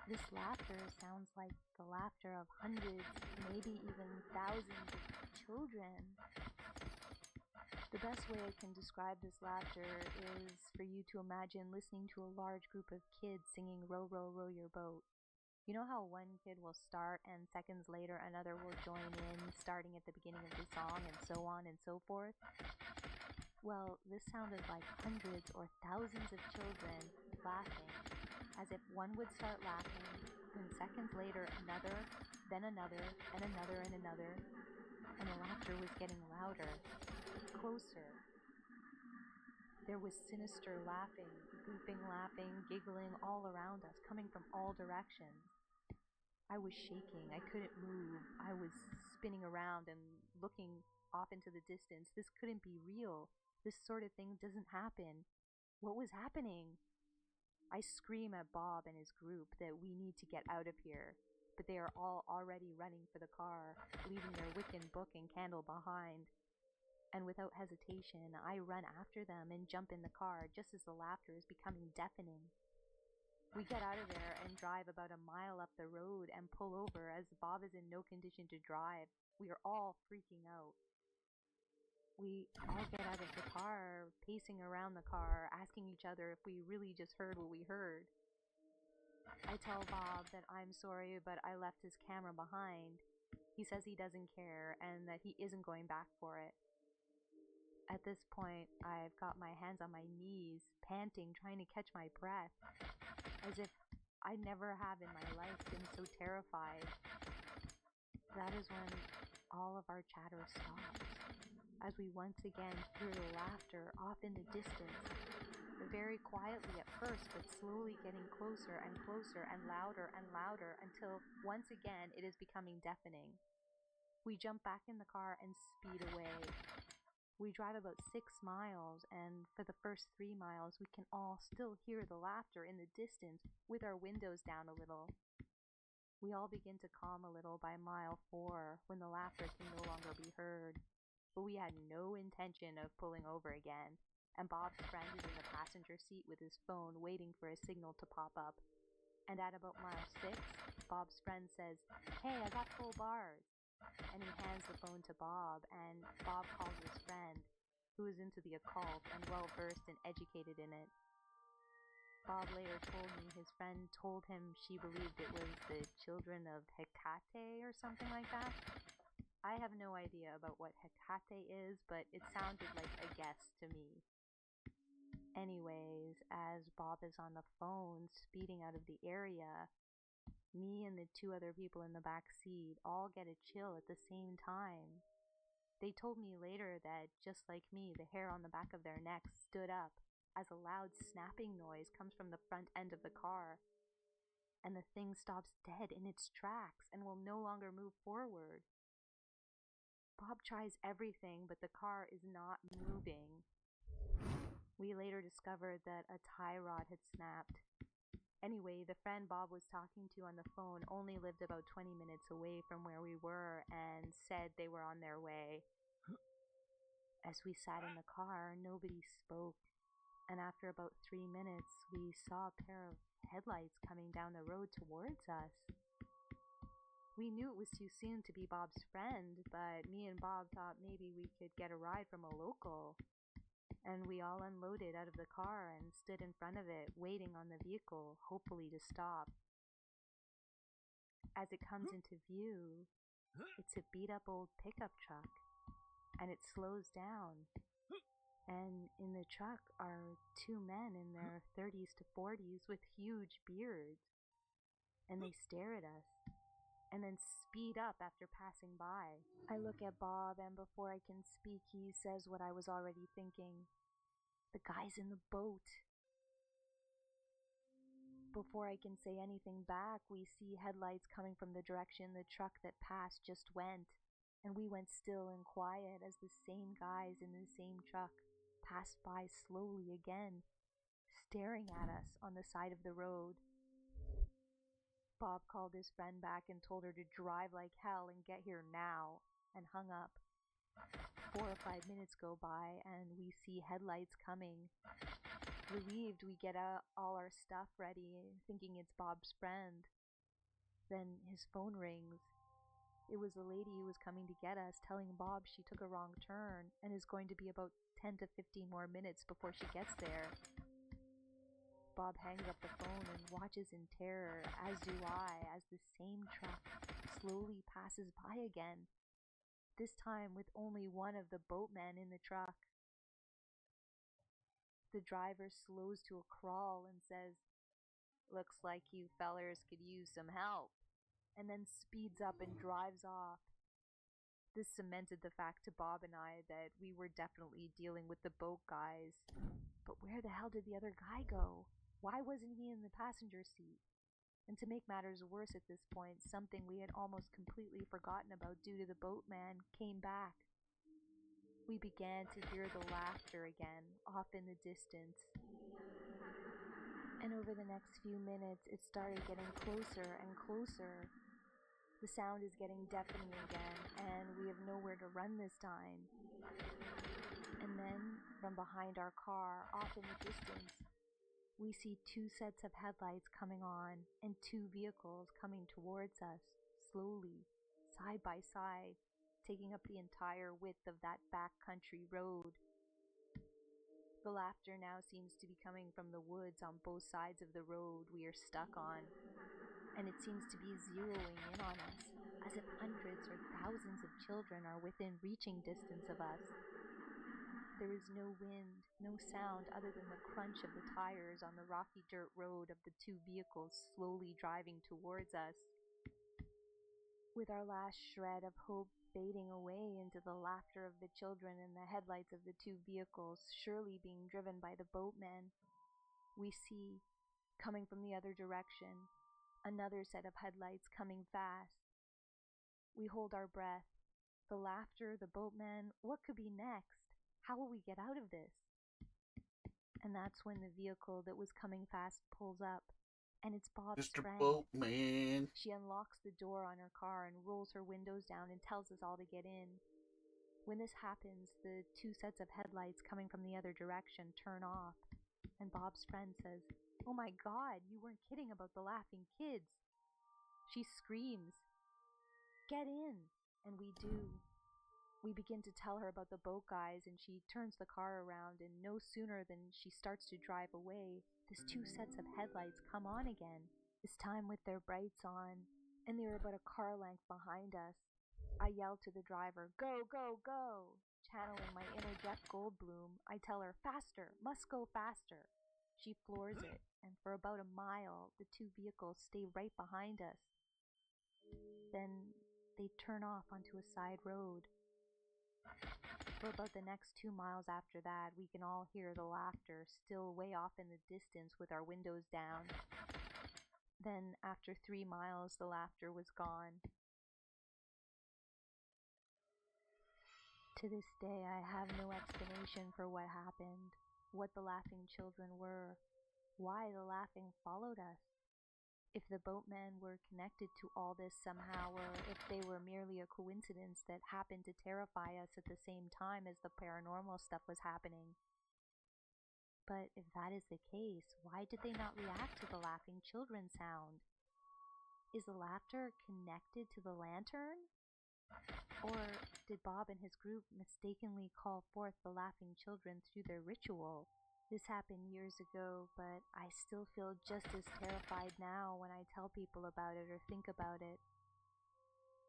This laughter sounds like the laughter of hundreds, maybe even thousands of children. The best way I can describe this laughter is for you to imagine listening to a large group of kids singing Row, Row, Row Your Boat. You know how one kid will start and seconds later another will join in, starting at the beginning of the song and so on and so forth? Well, this sounded like hundreds or thousands of children laughing, as if one would start laughing, then seconds later another, then another, and another and another, and the laughter was getting louder, closer. There was sinister laughing, goofing laughing, giggling all around us, coming from all directions. I was shaking. I couldn't move. I was spinning around and looking off into the distance. This couldn't be real. This sort of thing doesn't happen. What was happening? I scream at Bob and his group that we need to get out of here, but they are all already running for the car, leaving their Wiccan book and candle behind. And without hesitation, I run after them and jump in the car just as the laughter is becoming deafening. We get out of there and drive about a mile up the road and pull over as Bob is in no condition to drive. We are all freaking out. We all get out of the car, pacing around the car, asking each other if we really just heard what we heard. I tell Bob that I'm sorry, but I left his camera behind. He says he doesn't care and that he isn't going back for it. At this point, I've got my hands on my knees, panting, trying to catch my breath, as if I never have in my life been so terrified. That is when all of our chatter stops, as we once again hear the laughter off in the distance, very quietly at first, but slowly getting closer and closer and louder until once again it is becoming deafening. We jump back in the car and speed away. We drive about 6 miles, and for the first 3 miles we can all still hear the laughter in the distance with our windows down a little. We all begin to calm a little by mile 4 when the laughter can no longer be heard. But we had no intention of pulling over again, and Bob's friend is in the passenger seat with his phone waiting for a signal to pop up. And at about mile 6, Bob's friend says, "Hey, I got full bars." And he hands the phone to Bob, and Bob calls his friend, who is into the occult and well-versed and educated in it. Bob later told me his friend told him she believed it was the children of Hecate or something like that. I have no idea about what Hecate is, but it sounded like a guess to me. Anyways, as Bob is on the phone speeding out of the area, me and the 2 other people in the back seat all get a chill at the same time. They told me later that, just like me, the hair on the back of their necks stood up as a loud snapping noise comes from the front end of the car, and the thing stops dead in its tracks and will no longer move forward. Bob tries everything, but the car is not moving. We later discovered that a tie rod had snapped. Anyway, the friend Bob was talking to on the phone only lived about 20 minutes away from where we were and said they were on their way. As we sat in the car, nobody spoke, and after about 3 minutes, we saw a pair of headlights coming down the road towards us. We knew it was too soon to be Bob's friend, but me and Bob thought maybe we could get a ride from a local. And we all unloaded out of the car and stood in front of it, waiting on the vehicle, hopefully to stop. As it comes into view, it's a beat-up old pickup truck, and it slows down. And in the truck are 2 men in their 30s to 40s with huge beards. And they stare at us, and then speed up after passing by. I look at Bob, and before I can speak, he says what I was already thinking. The guy's in the boat. Before I can say anything back, we see headlights coming from the direction the truck that passed just went, and we went still and quiet as the same guys in the same truck passed by slowly again, staring at us on the side of the road. Bob called his friend back and told her to drive like hell and get here now, and hung up. 4 or 5 minutes go by and we see headlights coming. Relieved, we get all our stuff ready, thinking it's Bob's friend. Then his phone rings. It was the lady who was coming to get us, telling Bob she took a wrong turn and is going to be about 10 to 15 more minutes before she gets there. Bob hangs up the phone and watches in terror, as do I, as the same truck slowly passes by again, this time with only one of the boatmen in the truck. The driver slows to a crawl and says, "Looks like you fellers could use some help," and then speeds up and drives off. This cemented the fact to Bob and I that we were definitely dealing with the boat guys. But where the hell did the other guy go? Why wasn't he in the passenger seat? And to make matters worse at this point, something we had almost completely forgotten about due to the boatman came back. We began to hear the laughter again, off in the distance. And over the next few minutes, it started getting closer and closer. The sound is getting deafening again, and we have nowhere to run this time. And then, from behind our car, off in the distance, we see 2 sets of headlights coming on and 2 vehicles coming towards us, slowly, side by side, taking up the entire width of that backcountry road. The laughter now seems to be coming from the woods on both sides of the road we are stuck on, and it seems to be zeroing in on us, as if hundreds or thousands of children are within reaching distance of us. There is no wind, no sound other than the crunch of the tires on the rocky dirt road of the 2 vehicles slowly driving towards us. With our last shred of hope fading away into the laughter of the children and the headlights of the 2 vehicles surely being driven by the boatmen, we see, coming from the other direction, another set of headlights coming fast. We hold our breath. The laughter, the boatmen, what could be next? How will we get out of this? And that's when the vehicle that was coming fast pulls up, and it's Bob's Mr. friend. Boatman. She unlocks the door on her car and rolls her windows down and tells us all to get in. When this happens, the 2 sets of headlights coming from the other direction turn off, and Bob's friend says, "Oh my God, you weren't kidding about the laughing kids." She screams, "Get in!" And we do. We begin to tell her about the boat guys, and she turns the car around, and no sooner than she starts to drive away, these 2 sets of headlights come on again, this time with their brights on, and they were about a car length behind us. I yell to the driver, "Go, go, go!" Channeling my inner Jeff Goldblum, I tell her, "Faster, must go faster." She floors it, and for about a mile, the 2 vehicles stay right behind us. Then they turn off onto a side road. For about the next 2 miles after that, we can all hear the laughter still way off in the distance with our windows down. Then, after 3 miles, the laughter was gone. To this day, I have no explanation for what happened, what the laughing children were, why the laughing followed us. If the boatmen were connected to all this somehow, or if they were merely a coincidence that happened to terrify us at the same time as the paranormal stuff was happening. But if that is the case, why did they not react to the laughing children sound? Is the laughter connected to the lantern? Or did Bob and his group mistakenly call forth the laughing children through their ritual? This happened years ago, but I still feel just as terrified now when I tell people about it or think about it.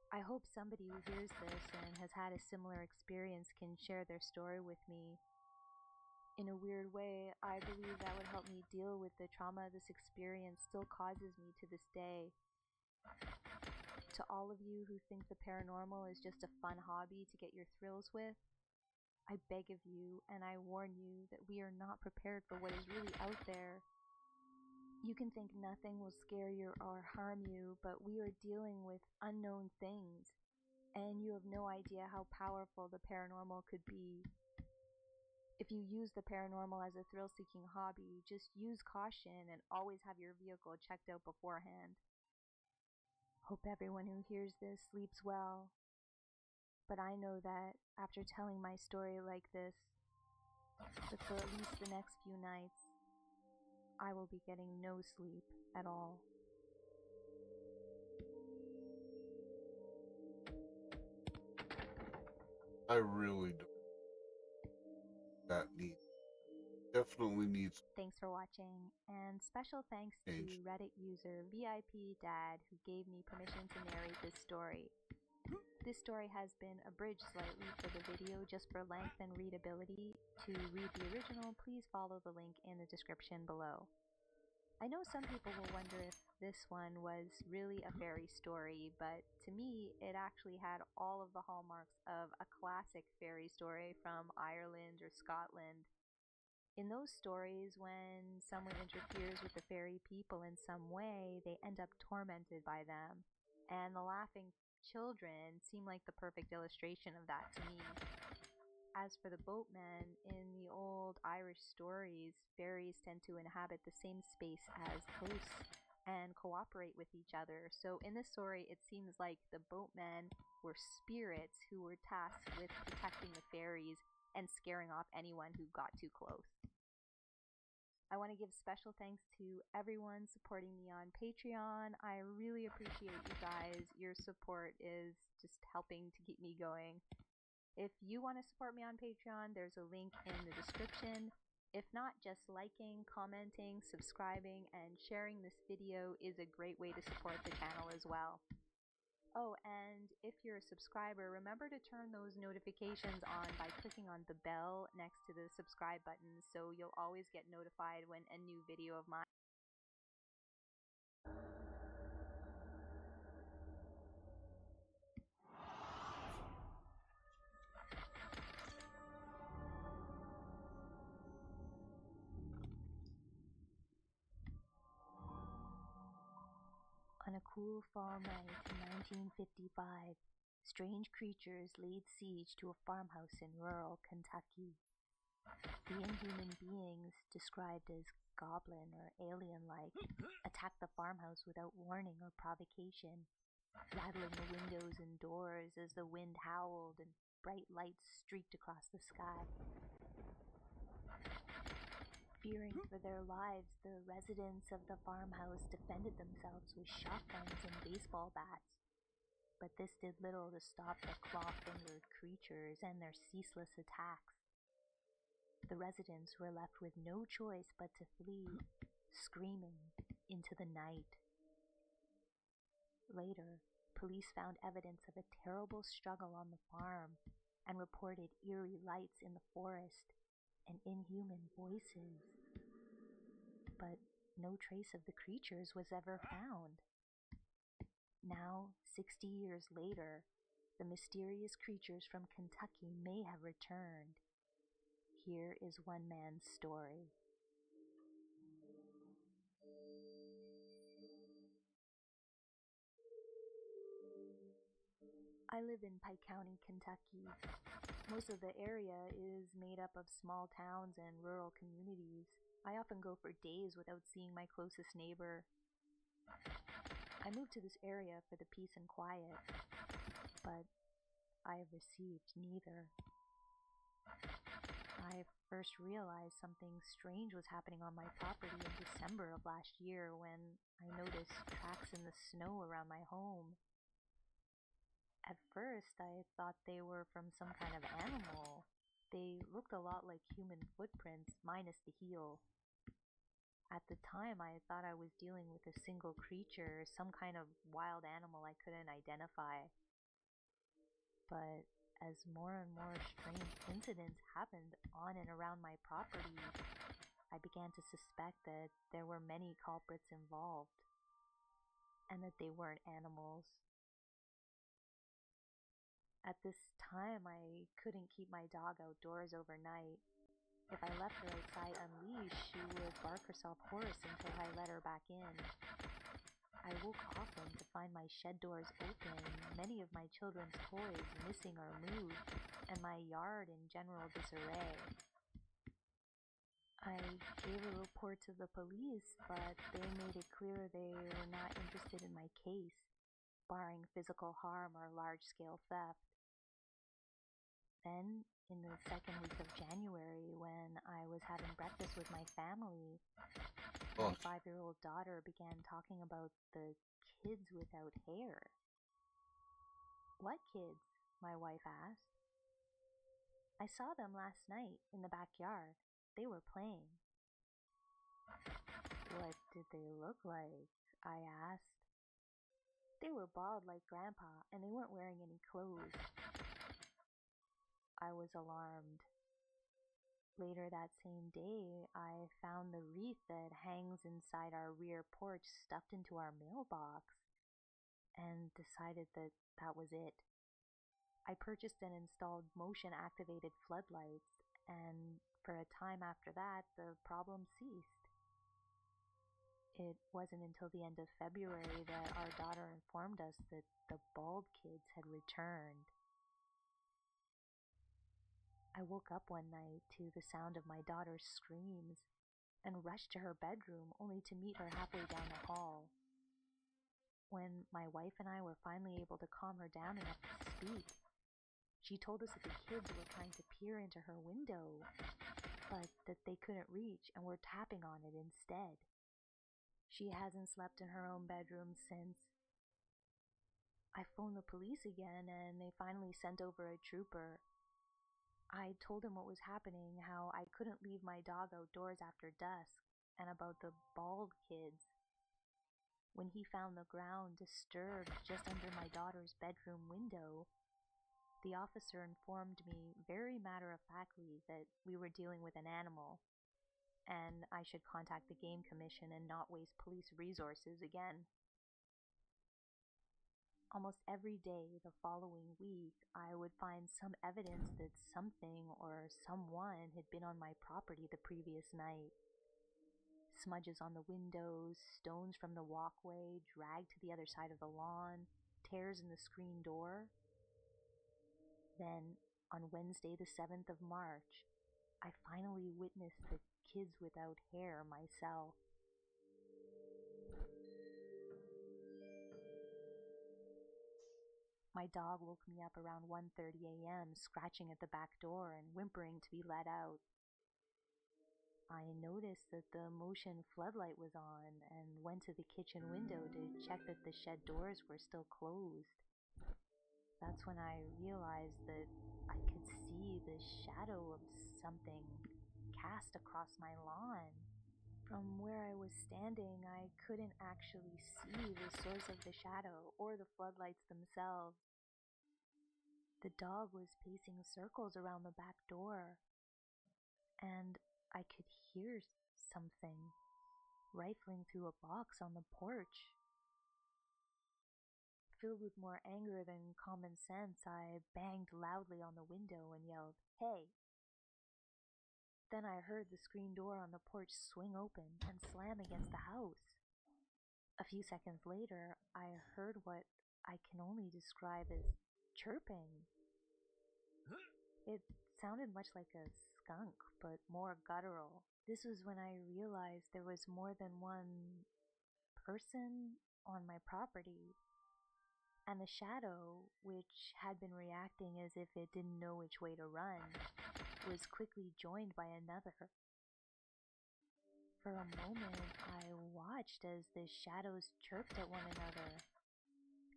I hope somebody who hears this and has had a similar experience can share their story with me. In a weird way, I believe that would help me deal with the trauma this experience still causes me to this day. To all of you who think the paranormal is just a fun hobby to get your thrills with, I beg of you, and I warn you, that we are not prepared for what is really out there. You can think nothing will scare you or harm you, but we are dealing with unknown things, and you have no idea how powerful the paranormal could be. If you use the paranormal as a thrill-seeking hobby, just use caution and always have your vehicle checked out beforehand. Hope everyone who hears this sleeps well. But I know that after telling my story like this, that for at least the next few nights, I will be getting no sleep at all. I really don't. That definitely needs. Thanks for watching, and special thanks to change. Reddit user VIP Dad who gave me permission to narrate this story. This story has been abridged slightly for the video just for length and readability. To read the original, please follow the link in the description below. I know some people will wonder if this one was really a fairy story, but to me, it actually had all of the hallmarks of a classic fairy story from Ireland or Scotland. In those stories, when someone interferes with the fairy people in some way, they end up tormented by them. And the laughing children seem like the perfect illustration of that to me. As for the boatmen, in the old Irish stories, fairies tend to inhabit the same space as hosts and cooperate with each other. So in this story, it seems like the boatmen were spirits who were tasked with protecting the fairies and scaring off anyone who got too close. I want to give special thanks to everyone supporting me on Patreon. I really appreciate you guys. Your support is just helping to keep me going. If you want to support me on Patreon, there's a link in the description. If not, just liking, commenting, subscribing, and sharing this video is a great way to support the channel as well. Oh, and if you're a subscriber, remember to turn those notifications on by clicking on the bell next to the subscribe button so you'll always get notified when a new video of mine. On a cool fall night in 1955, strange creatures laid siege to a farmhouse in rural Kentucky. The inhuman beings, described as goblin or alien-like, attacked the farmhouse without warning or provocation, rattling the windows and doors as the wind howled and bright lights streaked across the sky. Fearing for their lives, the residents of the farmhouse defended themselves with shotguns and baseball bats. But this did little to stop the claw-fingered creatures and their ceaseless attacks. The residents were left with no choice but to flee, screaming, into the night. Later, police found evidence of a terrible struggle on the farm and reported eerie lights in the forest and inhuman voices. But no trace of the creatures was ever found. Now, 60 years later, the mysterious creatures from Kentucky may have returned. Here is one man's story. I live in Pike County, Kentucky. Most of the area is made up of small towns and rural communities. I often go for days without seeing my closest neighbor. I moved to this area for the peace and quiet, but I have received neither. I first realized something strange was happening on my property in December of last year when I noticed tracks in the snow around my home. At first, I thought they were from some kind of animal. They looked a lot like human footprints, minus the heel. At the time, I thought I was dealing with a single creature, some kind of wild animal I couldn't identify. But as more and more strange incidents happened on and around my property, I began to suspect that there were many culprits involved, and that they weren't animals. At this time, I couldn't keep my dog outdoors overnight. If I left her outside unleashed, she would bark herself hoarse until I let her back in. I woke often to find my shed doors open, many of my children's toys missing or moved, and my yard in general disarray. I gave a report to the police, but they made it clear they were not interested in my case, barring physical harm or large-scale theft. Then, in the second week of January, when I was having breakfast with my family, my 5-year-old daughter began talking about the kids without hair. What kids? My wife asked. I saw them last night in the backyard. They were playing. What did they look like? I asked. They were bald like Grandpa, and they weren't wearing any clothes. I was alarmed. Later that same day, I found the wreath that hangs inside our rear porch stuffed into our mailbox and decided that that was it. I purchased and installed motion-activated floodlights, and for a time after that, the problem ceased. It wasn't until the end of February that our daughter informed us that the bald kids had returned. I woke up one night to the sound of my daughter's screams and rushed to her bedroom only to meet her halfway down the hall. When my wife and I were finally able to calm her down enough to speak, she told us that the kids were trying to peer into her window, but that they couldn't reach and were tapping on it instead. She hasn't slept in her own bedroom since. I phoned the police again, and they finally sent over a trooper. I told him what was happening, how I couldn't leave my dog outdoors after dusk, and about the bald kids. When he found the ground disturbed just under my daughter's bedroom window, the officer informed me very matter-of-factly that we were dealing with an animal, and I should contact the Game Commission and not waste police resources again. Almost every day the following week, I would find some evidence that something or someone had been on my property the previous night. Smudges on the windows, stones from the walkway dragged to the other side of the lawn, tears in the screen door. Then, on Wednesday the 7th of March, I finally witnessed the kids without hair myself. My dog woke me up around 1:30 a.m., scratching at the back door and whimpering to be let out. I noticed that the motion floodlight was on and went to the kitchen window to check that the shed doors were still closed. That's when I realized that I could see the shadow of something cast across my lawn. From where I was standing, I couldn't actually see the source of the shadow or the floodlights themselves. The dog was pacing circles around the back door, and I could hear something rifling through a box on the porch. Filled with more anger than common sense, I banged loudly on the window and yelled, "Hey!" Then I heard the screen door on the porch swing open and slam against the house. A few seconds later, I heard what I can only describe as chirping. It sounded much like a skunk, but more guttural. This was when I realized there was more than one person on my property, and the shadow, which had been reacting as if it didn't know which way to run, was quickly joined by another. For a moment, I watched as the shadows chirped at one another,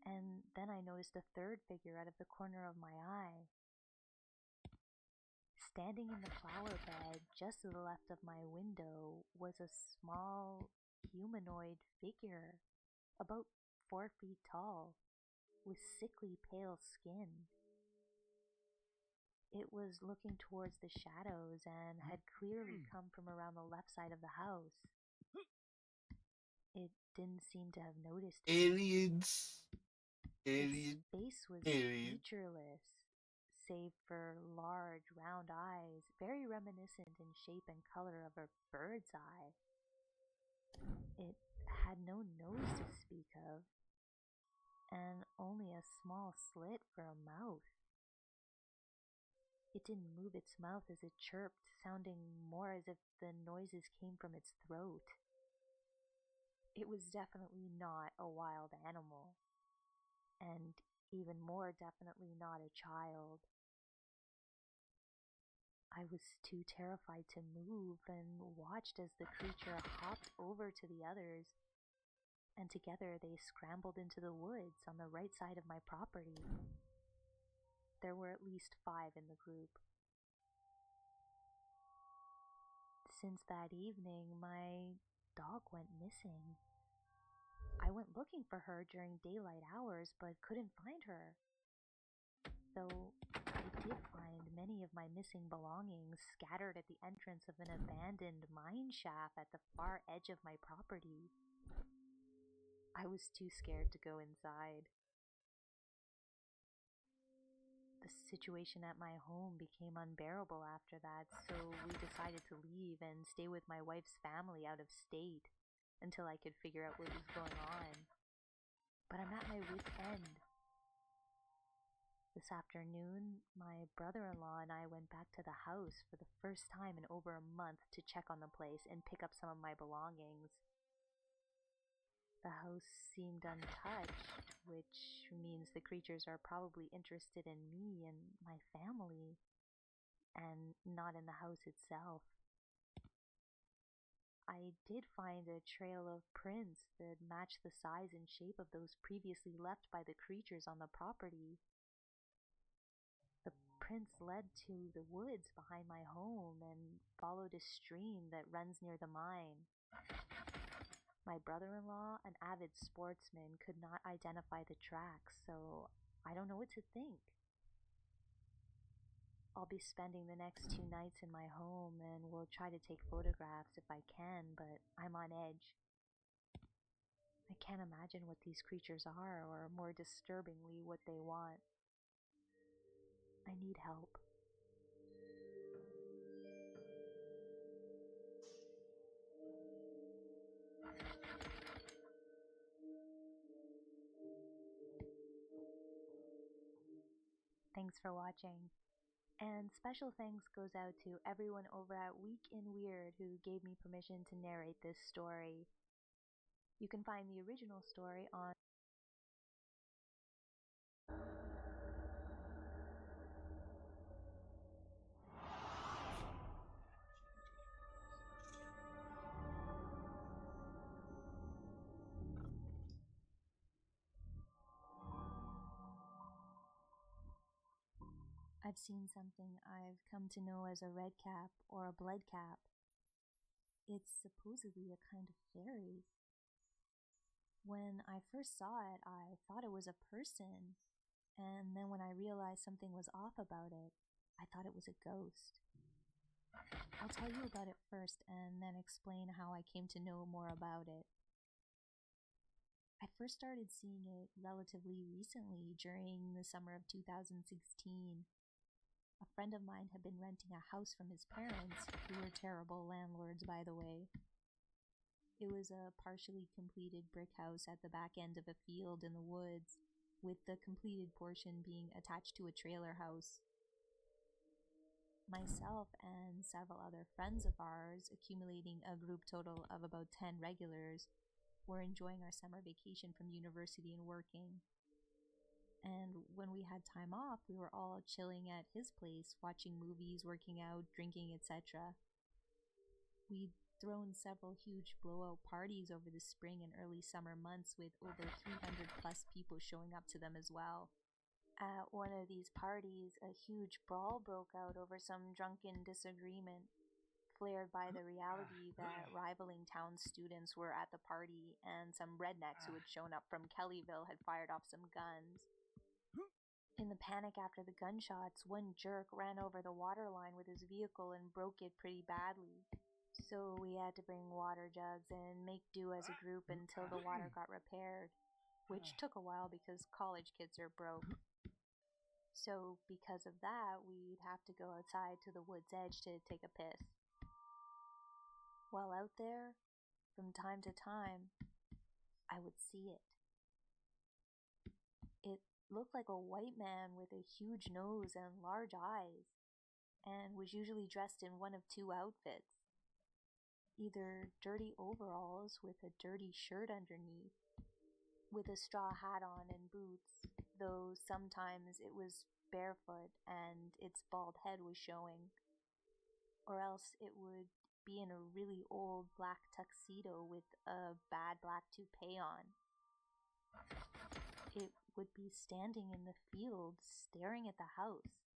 and then I noticed a third figure out of the corner of my eye. Standing in the flower bed just to the left of my window was a small humanoid figure, about 4 feet tall, with sickly pale skin. It was looking towards the shadows and had clearly come from around the left side of the house. It didn't seem to have noticed me. Aliens. Its face was featureless, save for large, round eyes, very reminiscent in shape and color of a bird's eye. It had no nose to speak of, and only a small slit for a mouth. It didn't move its mouth as it chirped, sounding more as if the noises came from its throat. It was definitely not a wild animal, and even more definitely not a child. I was too terrified to move and watched as the creature hopped over to the others, and together they scrambled into the woods on the right side of my property. There were at least 5 in the group. Since that evening, my dog went missing. I went looking for her during daylight hours, but couldn't find her. Though I did find many of my missing belongings scattered at the entrance of an abandoned mine shaft at the far edge of my property. I was too scared to go inside. The situation at my home became unbearable after that, so we decided to leave and stay with my wife's family out of state until I could figure out what was going on. But I'm at my wit's end. This afternoon, my brother-in-law and I went back to the house for the first time in over a month to check on the place and pick up some of my belongings. The house seemed untouched, which means the creatures are probably interested in me and my family, and not in the house itself. I did find a trail of prints that matched the size and shape of those previously left by the creatures on the property. The prints led to the woods behind my home and followed a stream that runs near the mine. My brother-in-law, an avid sportsman, could not identify the tracks, so I don't know what to think. I'll be spending the next 2 nights in my home and will try to take photographs if I can, but I'm on edge. I can't imagine what these creatures are, or more disturbingly, what they want. I need help. Thanks for watching. And special thanks goes out to everyone over at Week in Weird who gave me permission to narrate this story. You can find the original story on I've seen something I've come to know as a red cap or a blood cap. It's supposedly a kind of fairy. When I first saw it, I thought it was a person, and then when I realized something was off about it, I thought it was a ghost. I'll tell you about it first and then explain how I came to know more about it. I first started seeing it relatively recently during the summer of 2016. A friend of mine had been renting a house from his parents, who were terrible landlords, by the way. It was a partially completed brick house at the back end of a field in the woods, with the completed portion being attached to a trailer house. Myself and several other friends of ours, accumulating a group total of about 10 regulars, were enjoying our summer vacation from university and working. And when we had time off, we were all chilling at his place, watching movies, working out, drinking, etc. We'd thrown several huge blowout parties over the spring and early summer months, with over 300 plus people showing up to them as well. At one of these parties, a huge brawl broke out over some drunken disagreement, flared by the reality that rivaling town students were at the party and some rednecks who had shown up from Kellyville had fired off some guns. In the panic after the gunshots, one jerk ran over the water line with his vehicle and broke it pretty badly. So we had to bring water jugs and make do as a group until the water got repaired, which took a while because college kids are broke. So because of that, we'd have to go outside to the wood's edge to take a piss. While out there, from time to time, I would see it. It looked like a white man with a huge nose and large eyes, and was usually dressed in one of 2 outfits. Either dirty overalls with a dirty shirt underneath, with a straw hat on and boots, though sometimes it was barefoot and its bald head was showing, or else it would be in a really old black tuxedo with a bad black toupee on. It would be standing in the field staring at the house,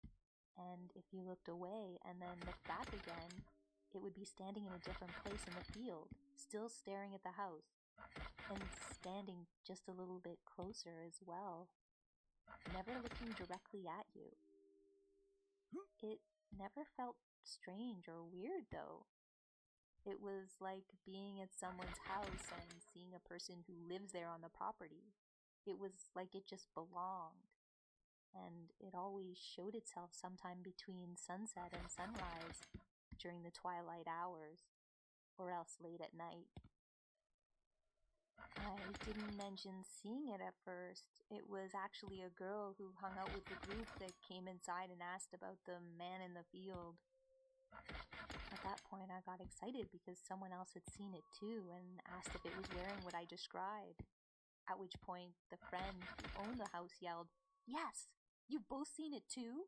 and if you looked away and then looked back again, it would be standing in a different place in the field, still staring at the house, and standing just a little bit closer as well, never looking directly at you. It never felt strange or weird, though. It was like being at someone's house and seeing a person who lives there on the property. It was like it just belonged. And it always showed itself sometime between sunset and sunrise during the twilight hours, or else late at night. I didn't mention seeing it at first. It was actually a girl who hung out with the group that came inside and asked about the man in the field. At that point, I got excited because someone else had seen it too and asked if it was wearing what I described. At which point, the friend who owned the house yelled, "Yes! You've both seen it too?"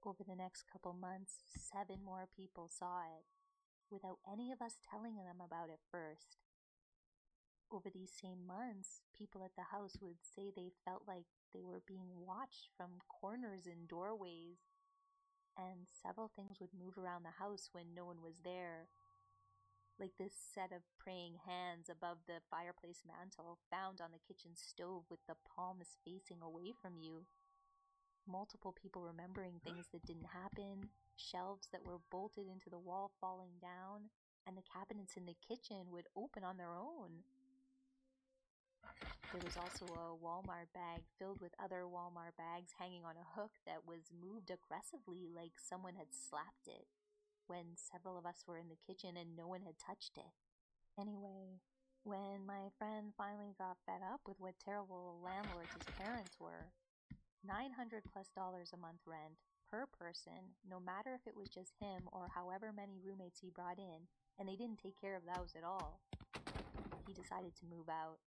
Over the next couple months, 7 more people saw it, without any of us telling them about it first. Over these same months, people at the house would say they felt like they were being watched from corners and doorways, and several things would move around the house when no one was there. Like this set of praying hands above the fireplace mantel found on the kitchen stove with the palms facing away from you. Multiple people remembering things that didn't happen, shelves that were bolted into the wall falling down, and the cabinets in the kitchen would open on their own. There was also a Walmart bag filled with other Walmart bags hanging on a hook that was moved aggressively like someone had slapped it, when several of us were in the kitchen and no one had touched it. Anyway, when my friend finally got fed up with what terrible landlords his parents were, $900+ a month rent per person, no matter if it was just him or however many roommates he brought in, and they didn't take care of those at all, he decided to move out,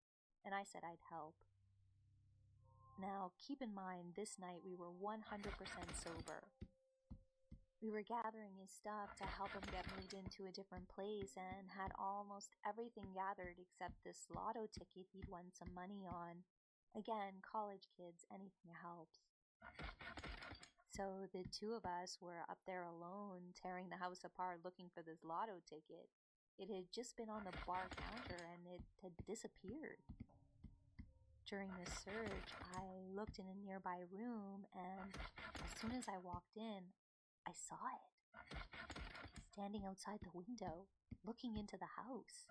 and I said I'd help. Now, keep in mind, this night we were 100% sober. We were gathering his stuff to help him get moved into a different place and had almost everything gathered except this lotto ticket he'd won some money on. Again, college kids, anything helps. So the 2 of us were up there alone, tearing the house apart looking for this lotto ticket. It had just been on the bar counter and it had disappeared. During the search, I looked in a nearby room, and as soon as I walked in, I saw it, standing outside the window, looking into the house.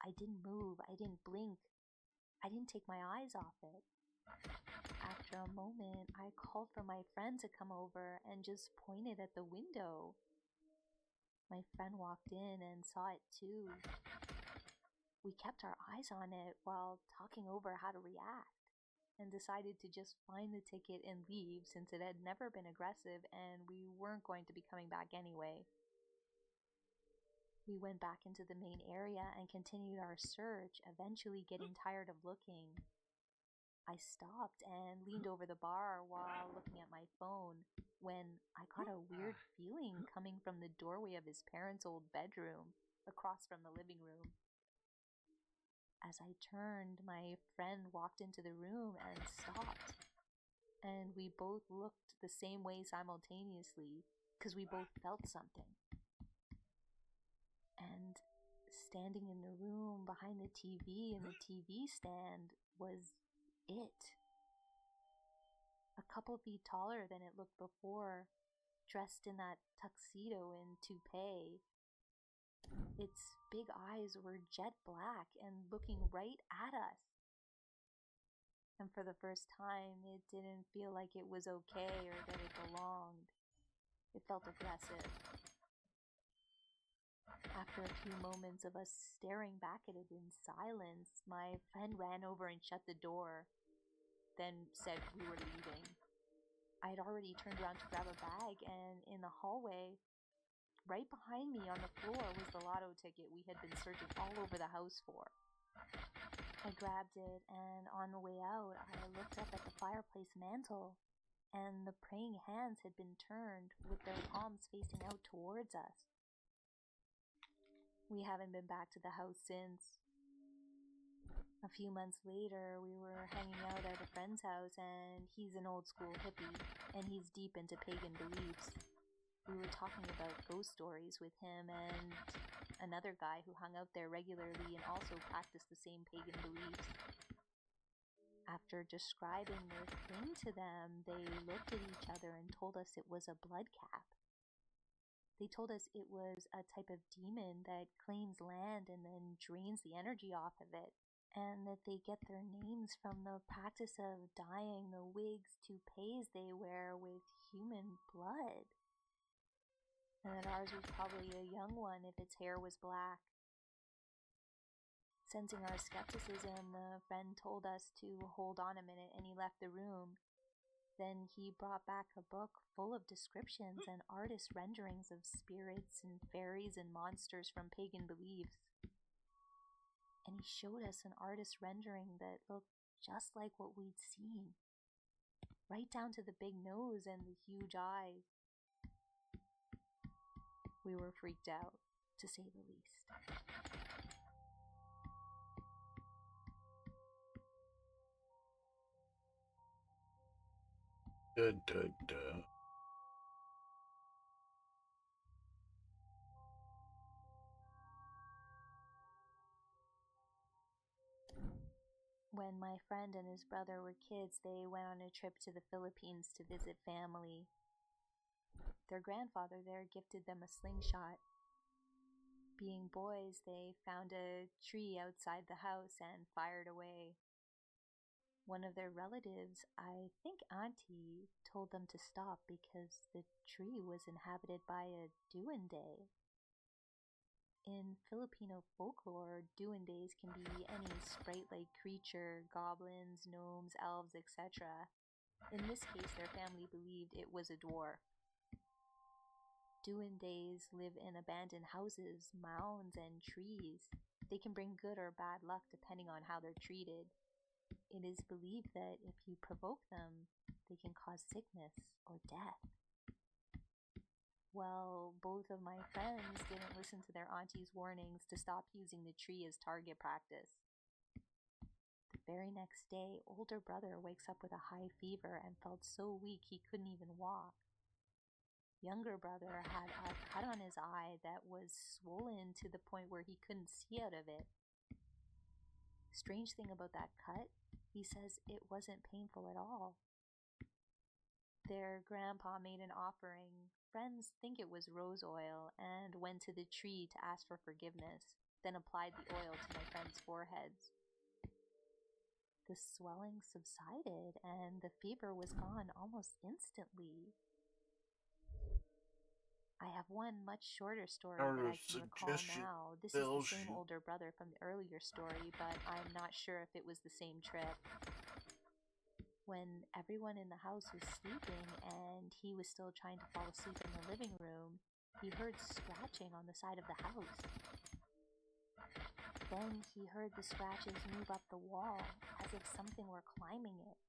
I didn't move, I didn't blink, I didn't take my eyes off it. After a moment, I called for my friend to come over and just pointed at the window. My friend walked in and saw it too. We kept our eyes on it while talking over how to react, and decided to just find the ticket and leave since it had never been aggressive and we weren't going to be coming back anyway. We went back into the main area and continued our search, eventually getting tired of looking. I stopped and leaned over the bar while looking at my phone when I got a weird feeling coming from the doorway of his parents' old bedroom across from the living room. As I turned, my friend walked into the room and stopped, and we both looked the same way simultaneously because we both felt something. And standing in the room behind the TV and the TV stand was it. A couple feet taller than it looked before, dressed in that tuxedo and toupee. Its big eyes were jet black and looking right at us. And for the first time, it didn't feel like it was okay or that it belonged. It felt aggressive. After a few moments of us staring back at it in silence, my friend ran over and shut the door, then said we were leaving. I had already turned around to grab a bag, and in the hallway, right behind me on the floor, was the lotto ticket we had been searching all over the house for. I grabbed it, and on the way out, I looked up at the fireplace mantel and the praying hands had been turned with their palms facing out towards us. We haven't been back to the house since. A few months later, we were hanging out at a friend's house, and he's an old school hippie, and he's deep into pagan beliefs. We were talking about ghost stories with him and another guy who hung out there regularly and also practiced the same pagan beliefs. After describing their thing to them, they looked at each other and told us it was a blood cap. They told us it was a type of demon that claims land and then drains the energy off of it, and that they get their names from the practice of dyeing the wigs, toupees they wear with human blood, and that ours was probably a young one if its hair was black. Sensing our skepticism, the friend told us to hold on a minute, and he left the room. Then he brought back a book full of descriptions and artist renderings of spirits and fairies and monsters from pagan beliefs. And he showed us an artist rendering that looked just like what we'd seen, right down to the big nose and the huge eyes. We were freaked out, to say the least. When my friend and his brother were kids, they went on a trip to the Philippines to visit family. Their grandfather there gifted them a slingshot. Being boys, they found a tree outside the house and fired away. One of their relatives, I think Auntie, told them to stop because the tree was inhabited by a duende. In Filipino folklore, duendes can be any sprite-like creature, goblins, gnomes, elves, etc. In this case, their family believed it was a dwarf. Duendes live in abandoned houses, mounds, and trees. They can bring good or bad luck depending on how they're treated. It is believed that if you provoke them, they can cause sickness or death. Well, both of my friends didn't listen to their auntie's warnings to stop using the tree as target practice. The very next day, older brother wakes up with a high fever and felt so weak he couldn't even walk. Younger brother had a cut on his eye that was swollen to the point where he couldn't see out of it. Strange thing about that cut, he says it wasn't painful at all. Their grandpa made an offering. Friends think it was rose oil and went to the tree to ask for forgiveness, then applied the oil to my friends' foreheads. The swelling subsided and the fever was gone almost instantly. I have one much shorter story that I can recall now. This is the same older brother from the earlier story, but I'm not sure if it was the same trip. When everyone in the house was sleeping and he was still trying to fall asleep in the living room, he heard scratching on the side of the house. Then he heard the scratches move up the wall as if something were climbing it,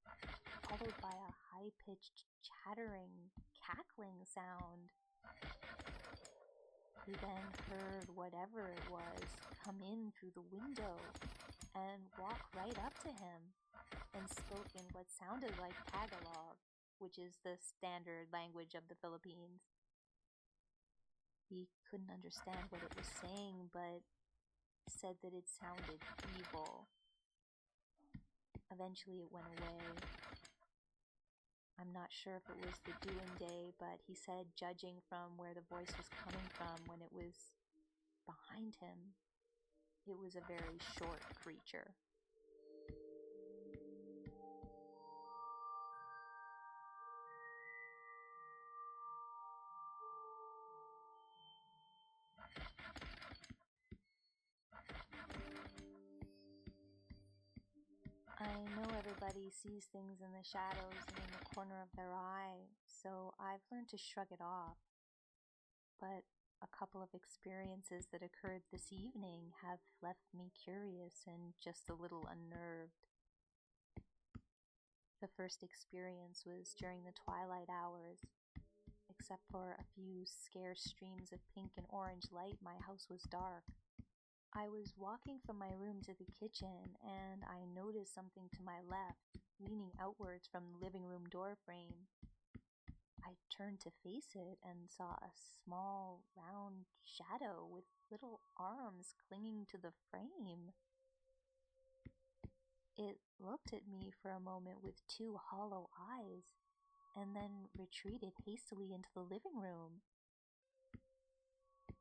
followed by a high-pitched, chattering, cackling sound. He then heard whatever it was come in through the window and walk right up to him and spoke in what sounded like Tagalog, which is the standard language of the Philippines. He couldn't understand what it was saying, but said that it sounded evil. Eventually it went away. I'm not sure if it was the duende, but he said, judging from where the voice was coming from when it was behind him, it was a very short creature. I know everybody sees things in the shadows and in the corner of their eye, so I've learned to shrug it off. But a couple of experiences that occurred this evening have left me curious and just a little unnerved. The first experience was during the twilight hours. Except for a few scarce streams of pink and orange light, my house was dark. I was walking from my room to the kitchen, and I noticed something to my left, leaning outwards from the living room door frame. I turned to face it and saw a small, round shadow with little arms clinging to the frame. It looked at me for a moment with two hollow eyes, and then retreated hastily into the living room.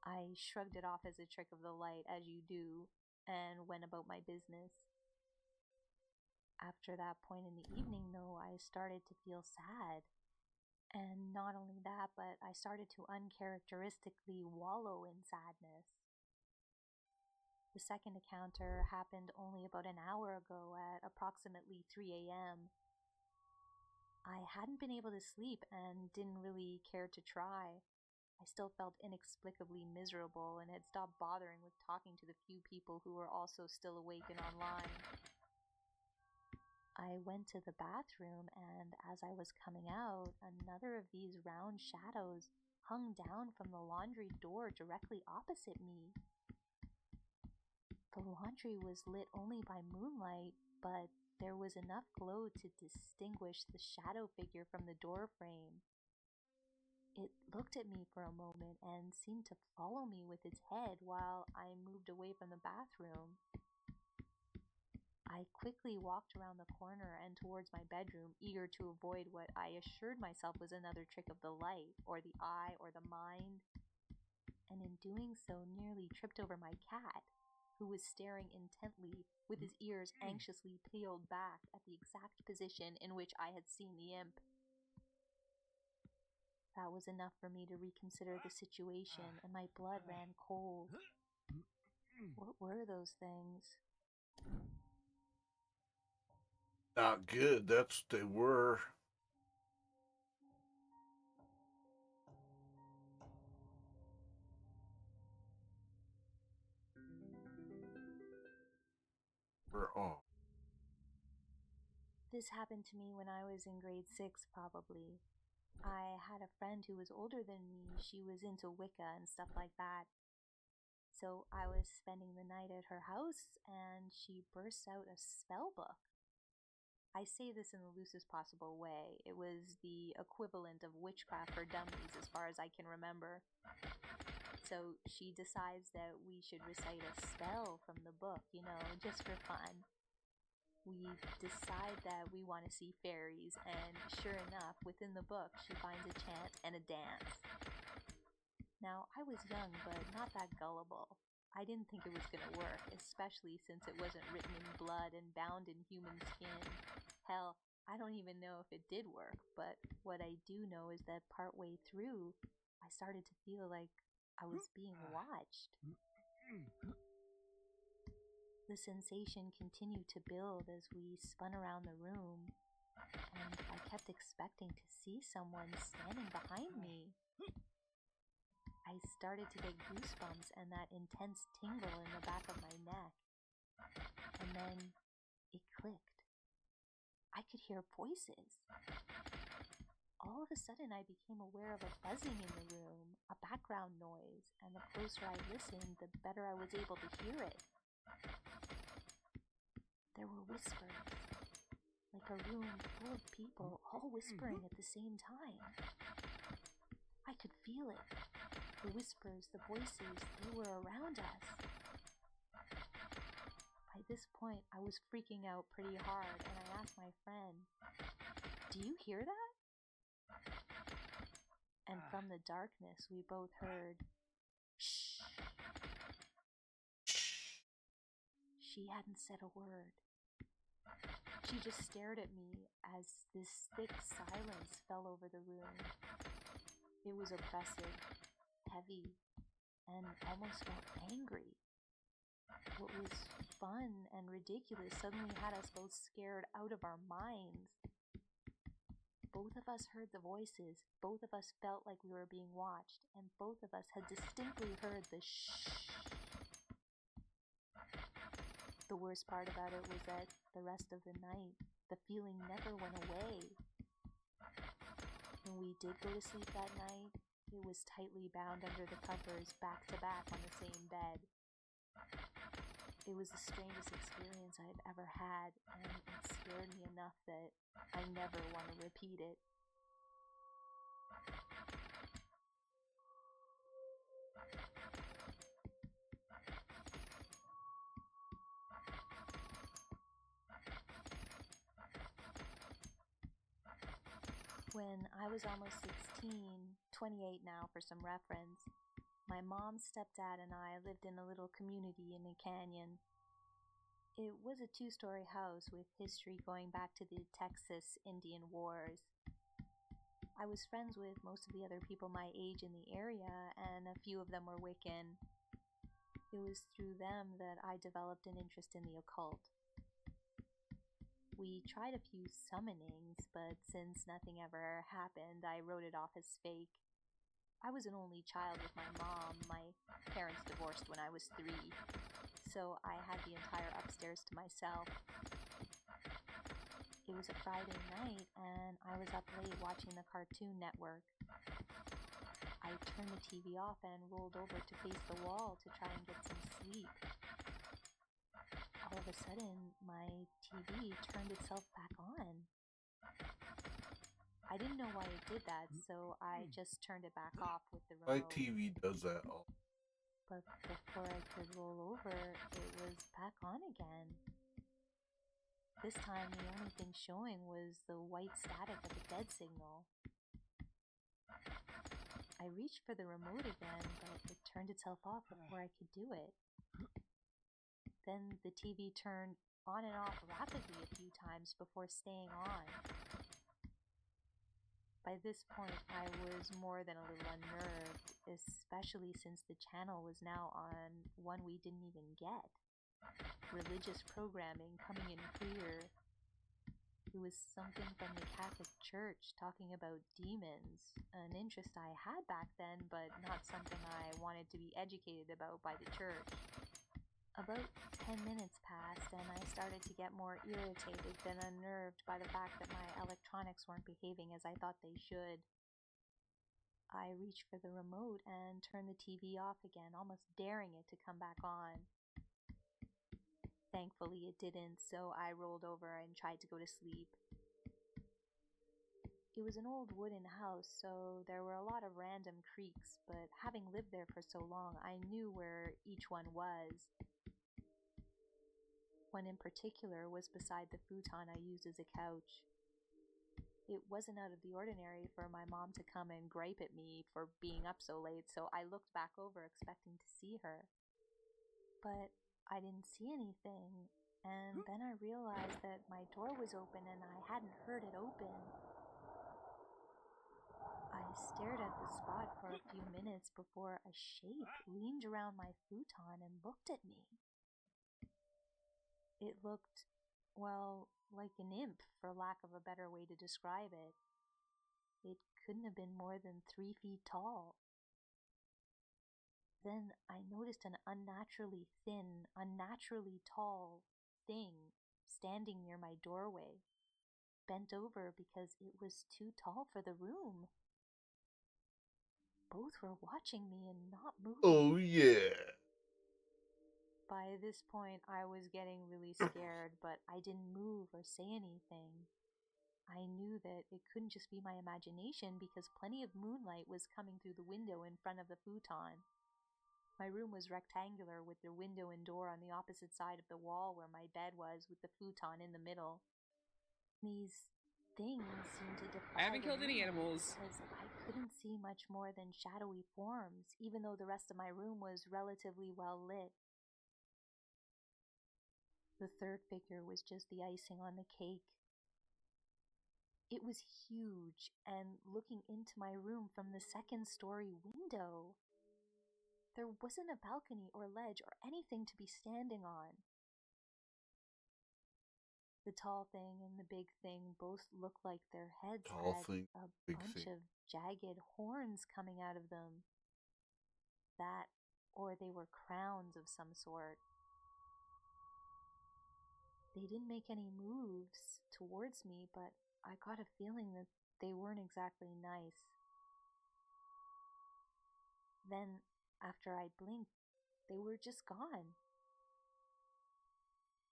I shrugged it off as a trick of the light, as you do, and went about my business. After that point in the evening, though, I started to feel sad. And not only that, but I started to uncharacteristically wallow in sadness. The second encounter happened only about an hour ago at approximately 3 a.m. I hadn't been able to sleep and didn't really care to try. I still felt inexplicably miserable and had stopped bothering with talking to the few people who were also still awake and online. I went to the bathroom, and as I was coming out, another of these round shadows hung down from the laundry door directly opposite me. The laundry was lit only by moonlight, but there was enough glow to distinguish the shadow figure from the door frame. It looked at me for a moment and seemed to follow me with its head while I moved away from the bathroom. I quickly walked around the corner and towards my bedroom, eager to avoid what I assured myself was another trick of the light, or the eye, or the mind, and in doing so nearly tripped over my cat, who was staring intently with his ears anxiously peeled back at the exact position in which I had seen the imp. That was enough for me to reconsider the situation, and my blood ran cold. What were those things? Not good, that's what they were. We're off. This happened to me when I was in grade 6, probably. I had a friend who was older than me. She was into Wicca and stuff like that. So I was spending the night at her house, and she bursts out a spell book. I say this in the loosest possible way. It was the equivalent of witchcraft for dummies as far as I can remember. So she decides that we should recite a spell from the book, just for fun. We decide that we want to see fairies, and sure enough, within the book, she finds a chant and a dance. Now, I was young, but not that gullible. I didn't think it was going to work, especially since it wasn't written in blood and bound in human skin. Hell, I don't even know if it did work, but what I do know is that partway through, I started to feel like I was being watched. The sensation continued to build as we spun around the room, and I kept expecting to see someone standing behind me. I started to get goosebumps and that intense tingle in the back of my neck. And then it clicked. I could hear voices. All of a sudden, I became aware of a buzzing in the room, a background noise, and the closer I listened, the better I was able to hear it. There were whispers, like a room full of people all whispering at the same time. I could feel it. The whispers, the voices, they were around us. By this point, I was freaking out pretty hard, and I asked my friend, "Do you hear that?" And from the darkness, we both heard, "Shh." She hadn't said a word. She just stared at me as this thick silence fell over the room. It was oppressive, heavy, and almost felt angry. What was fun and ridiculous suddenly had us both scared out of our minds. Both of us heard the voices, both of us felt like we were being watched, and both of us had distinctly heard the shh. The worst part about it was that the rest of the night, the feeling never went away. When we did go to sleep that night, it was tightly bound under the covers, back to back on the same bed. It was the strangest experience I've ever had, and it scared me enough that I never want to repeat it. When I was almost 16, 28 now for some reference, my mom's stepdad and I lived in a little community in a canyon. It was a 2-story house with history going back to the Texas Indian Wars. I was friends with most of the other people my age in the area, and a few of them were Wiccan. It was through them that I developed an interest in the occult. We tried a few summonings, but since nothing ever happened, I wrote it off as fake. I was an only child with my mom. My parents divorced when I was 3, so I had the entire upstairs to myself. It was a Friday night, and I was up late watching the Cartoon Network. I turned the TV off and rolled over to face the wall to try and get some sleep. All of a sudden, my TV turned itself back on. I didn't know why it did that, so I just turned it back off with the My remote. TV does that all. But before I could roll over, it was back on again. This time, the only thing showing was the white static of the dead signal. I reached for the remote again, but it turned itself off before I could do it. Then the TV turned on and off rapidly a few times before staying on. By this point, I was more than a little unnerved, especially since the channel was now on one we didn't even get. Religious programming coming in clear. It was something from the Catholic Church talking about demons, an interest I had back then, but not something I wanted to be educated about by the church. About 10 minutes passed, and I started to get more irritated than unnerved by the fact that my electronics weren't behaving as I thought they should. I reached for the remote and turned the TV off again, almost daring it to come back on. Thankfully, it didn't, so I rolled over and tried to go to sleep. It was an old wooden house, so there were a lot of random creaks, but having lived there for so long, I knew where each one was. One in particular was beside the futon I used as a couch. It wasn't out of the ordinary for my mom to come and gripe at me for being up so late, so I looked back over expecting to see her. But I didn't see anything, and then I realized that my door was open and I hadn't heard it open. I stared at the spot for a few minutes before a shape leaned around my futon and looked at me. It looked, well, like an imp, for lack of a better way to describe it. It couldn't have been more than 3 feet tall. Then I noticed an unnaturally thin, unnaturally tall thing standing near my doorway, bent over because it was too tall for the room. Both were watching me and not moving. Oh, yeah. By this point, I was getting really scared, but I didn't move or say anything. I knew that it couldn't just be my imagination because plenty of moonlight was coming through the window in front of the futon. My room was rectangular with the window and door on the opposite side of the wall where my bed was, with the futon in the middle. These things seemed to defy I haven't killed any moonlight animals. because I couldn't see much more than shadowy forms, even though the rest of my room was relatively well lit. The third figure was just the icing on the cake. It was huge and looking into my room from the second-story window. There wasn't a balcony or ledge or anything to be standing on. The tall thing and the big thing both looked like their heads had a bunch of jagged horns coming out of them. That, or they were crowns of some sort. They didn't make any moves towards me, but I got a feeling that they weren't exactly nice. Then, after I blinked, they were just gone.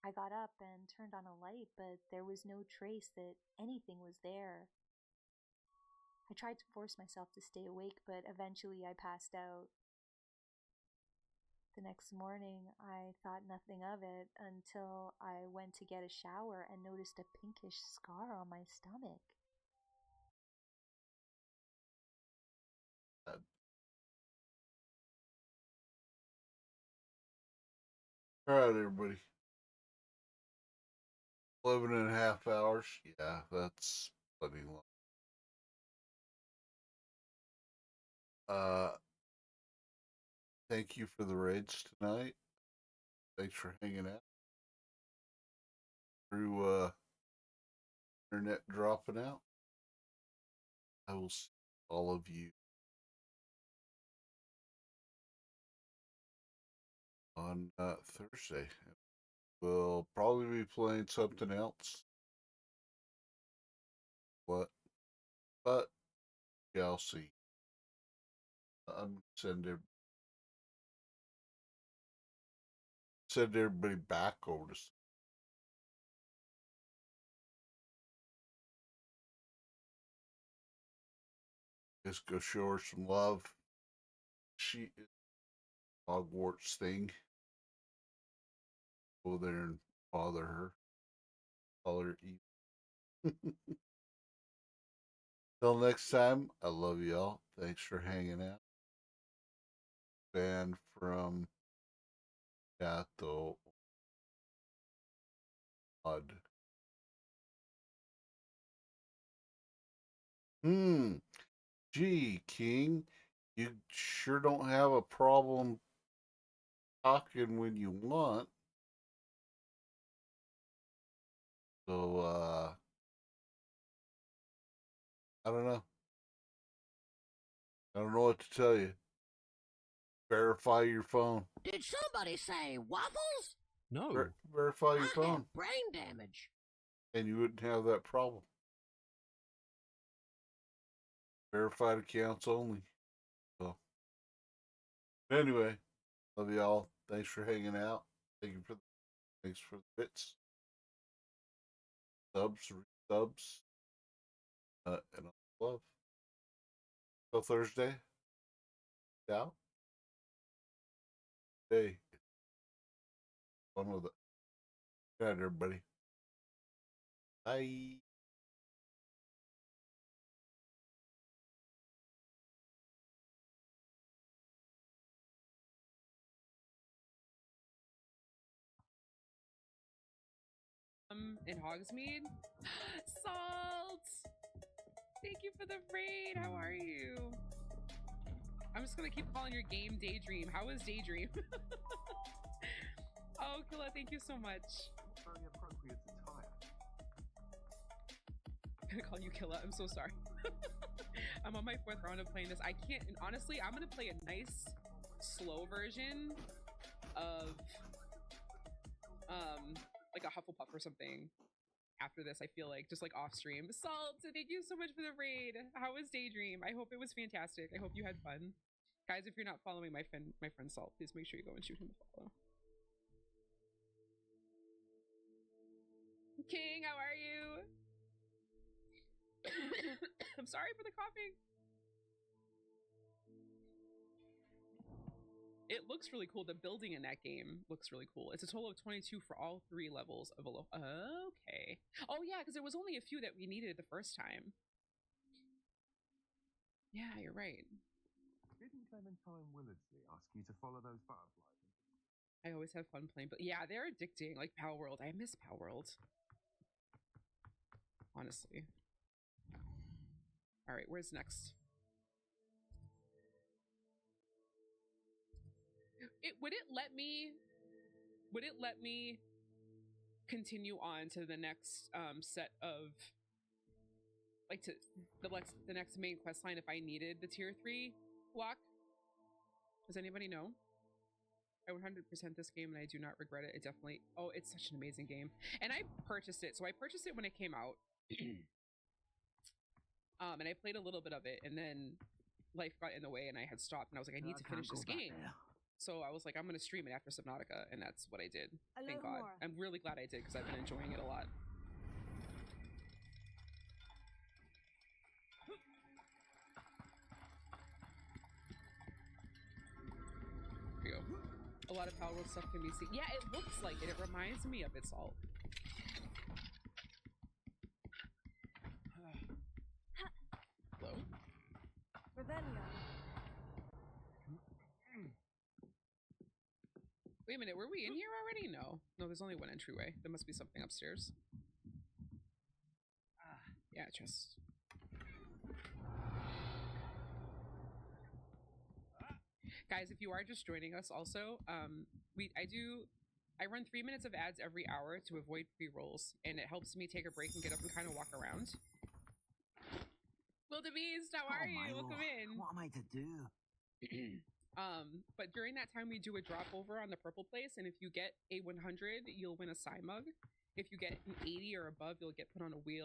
I got up and turned on a light, but there was no trace that anything was there. I tried to force myself to stay awake, but eventually I passed out. The next morning, I thought nothing of it until I went to get a shower and noticed a pinkish scar on my stomach. All right, everybody. 11 and a half hours. Yeah, that's plenty long. Thank you for the raids tonight. Thanks for hanging out through internet dropping out. I will see all of you on Thursday. We'll probably be playing something else. What? But yeah, I'll see. I'm gonna send everybody back over to. Just go show her some love. She is Hogwarts thing. Go there and bother her. Call her evil. Till next time, I love y'all. Thanks for hanging out. Band from Gato Odd. Gee, King, you sure don't have a problem talking when you want. So, I don't know. I don't know what to tell you. Verify your phone. Did somebody say waffles? No. Verify your I phone. have brain damage. And you wouldn't have that problem. Verified accounts only. So, anyway, love y'all. Thanks for hanging out. Thanks for the bits, subs, resubs, and all love. Till Thursday. Ciao. Hey, fun with it. Good night, everybody. Bye. In Hogsmeade. Salt! Thank you for the raid. How are you? I'm just gonna keep calling your game Daydream. How is Daydream? Oh, Killa, thank you so much. Very appropriate attire. I'm gonna call you Killa. I'm so sorry. I'm on my 4th round of playing this. I can't, and honestly, I'm gonna play a nice, slow version of, like a Hufflepuff or something. After this, I feel like, just like off stream. Salt, thank you so much for the raid. How was Daydream? I hope it was fantastic. I hope you had fun. Guys, if you're not following my friend Salt, please make sure you go and shoot him a follow. King, how are you? I'm sorry for the coughing. It looks really cool. The building in that game looks really cool. It's a total of 22 for all 3 levels of okay. Oh yeah, because there was only a few that we needed the first time. Yeah, you're right. Didn't Clementine Willardsley ask you to follow those butterflies? I always have fun playing, but yeah, they're addicting. Like Pal World. I miss Pal World. Honestly. All right, where's next? Would it let me continue on to the next set of, like, to the next main quest line if I needed the tier 3 block? Does anybody know? I 100% this game and I do not regret it. It definitely, oh, it's such an amazing game. And I purchased it. So I purchased it when it came out. And I played a little bit of it, and then life got in the way and I had stopped, and I was like, I need to finish this game. So I was like, I'm going to stream it after Subnautica, and that's what I did. Thank God. I'm really glad I did because I've been enjoying it a lot. There you go. A lot of Palworld stuff can be seen. Yeah, it looks like it. It reminds me of it, Salt. Hello? Wait a minute, were we in here already? No. No, there's only one entryway. There must be something upstairs. Yeah, chest. Guys, if you are just joining us also, I run 3 minutes of ads every hour to avoid pre-rolls, and it helps me take a break and get up and kind of walk around. Wildebeest, how are you? Welcome in. What am I to do? But during that time, we do a drop over on the purple place, and if you get a 100, you'll win a Psy mug. If you get an 80 or above, you'll get put on a wheel.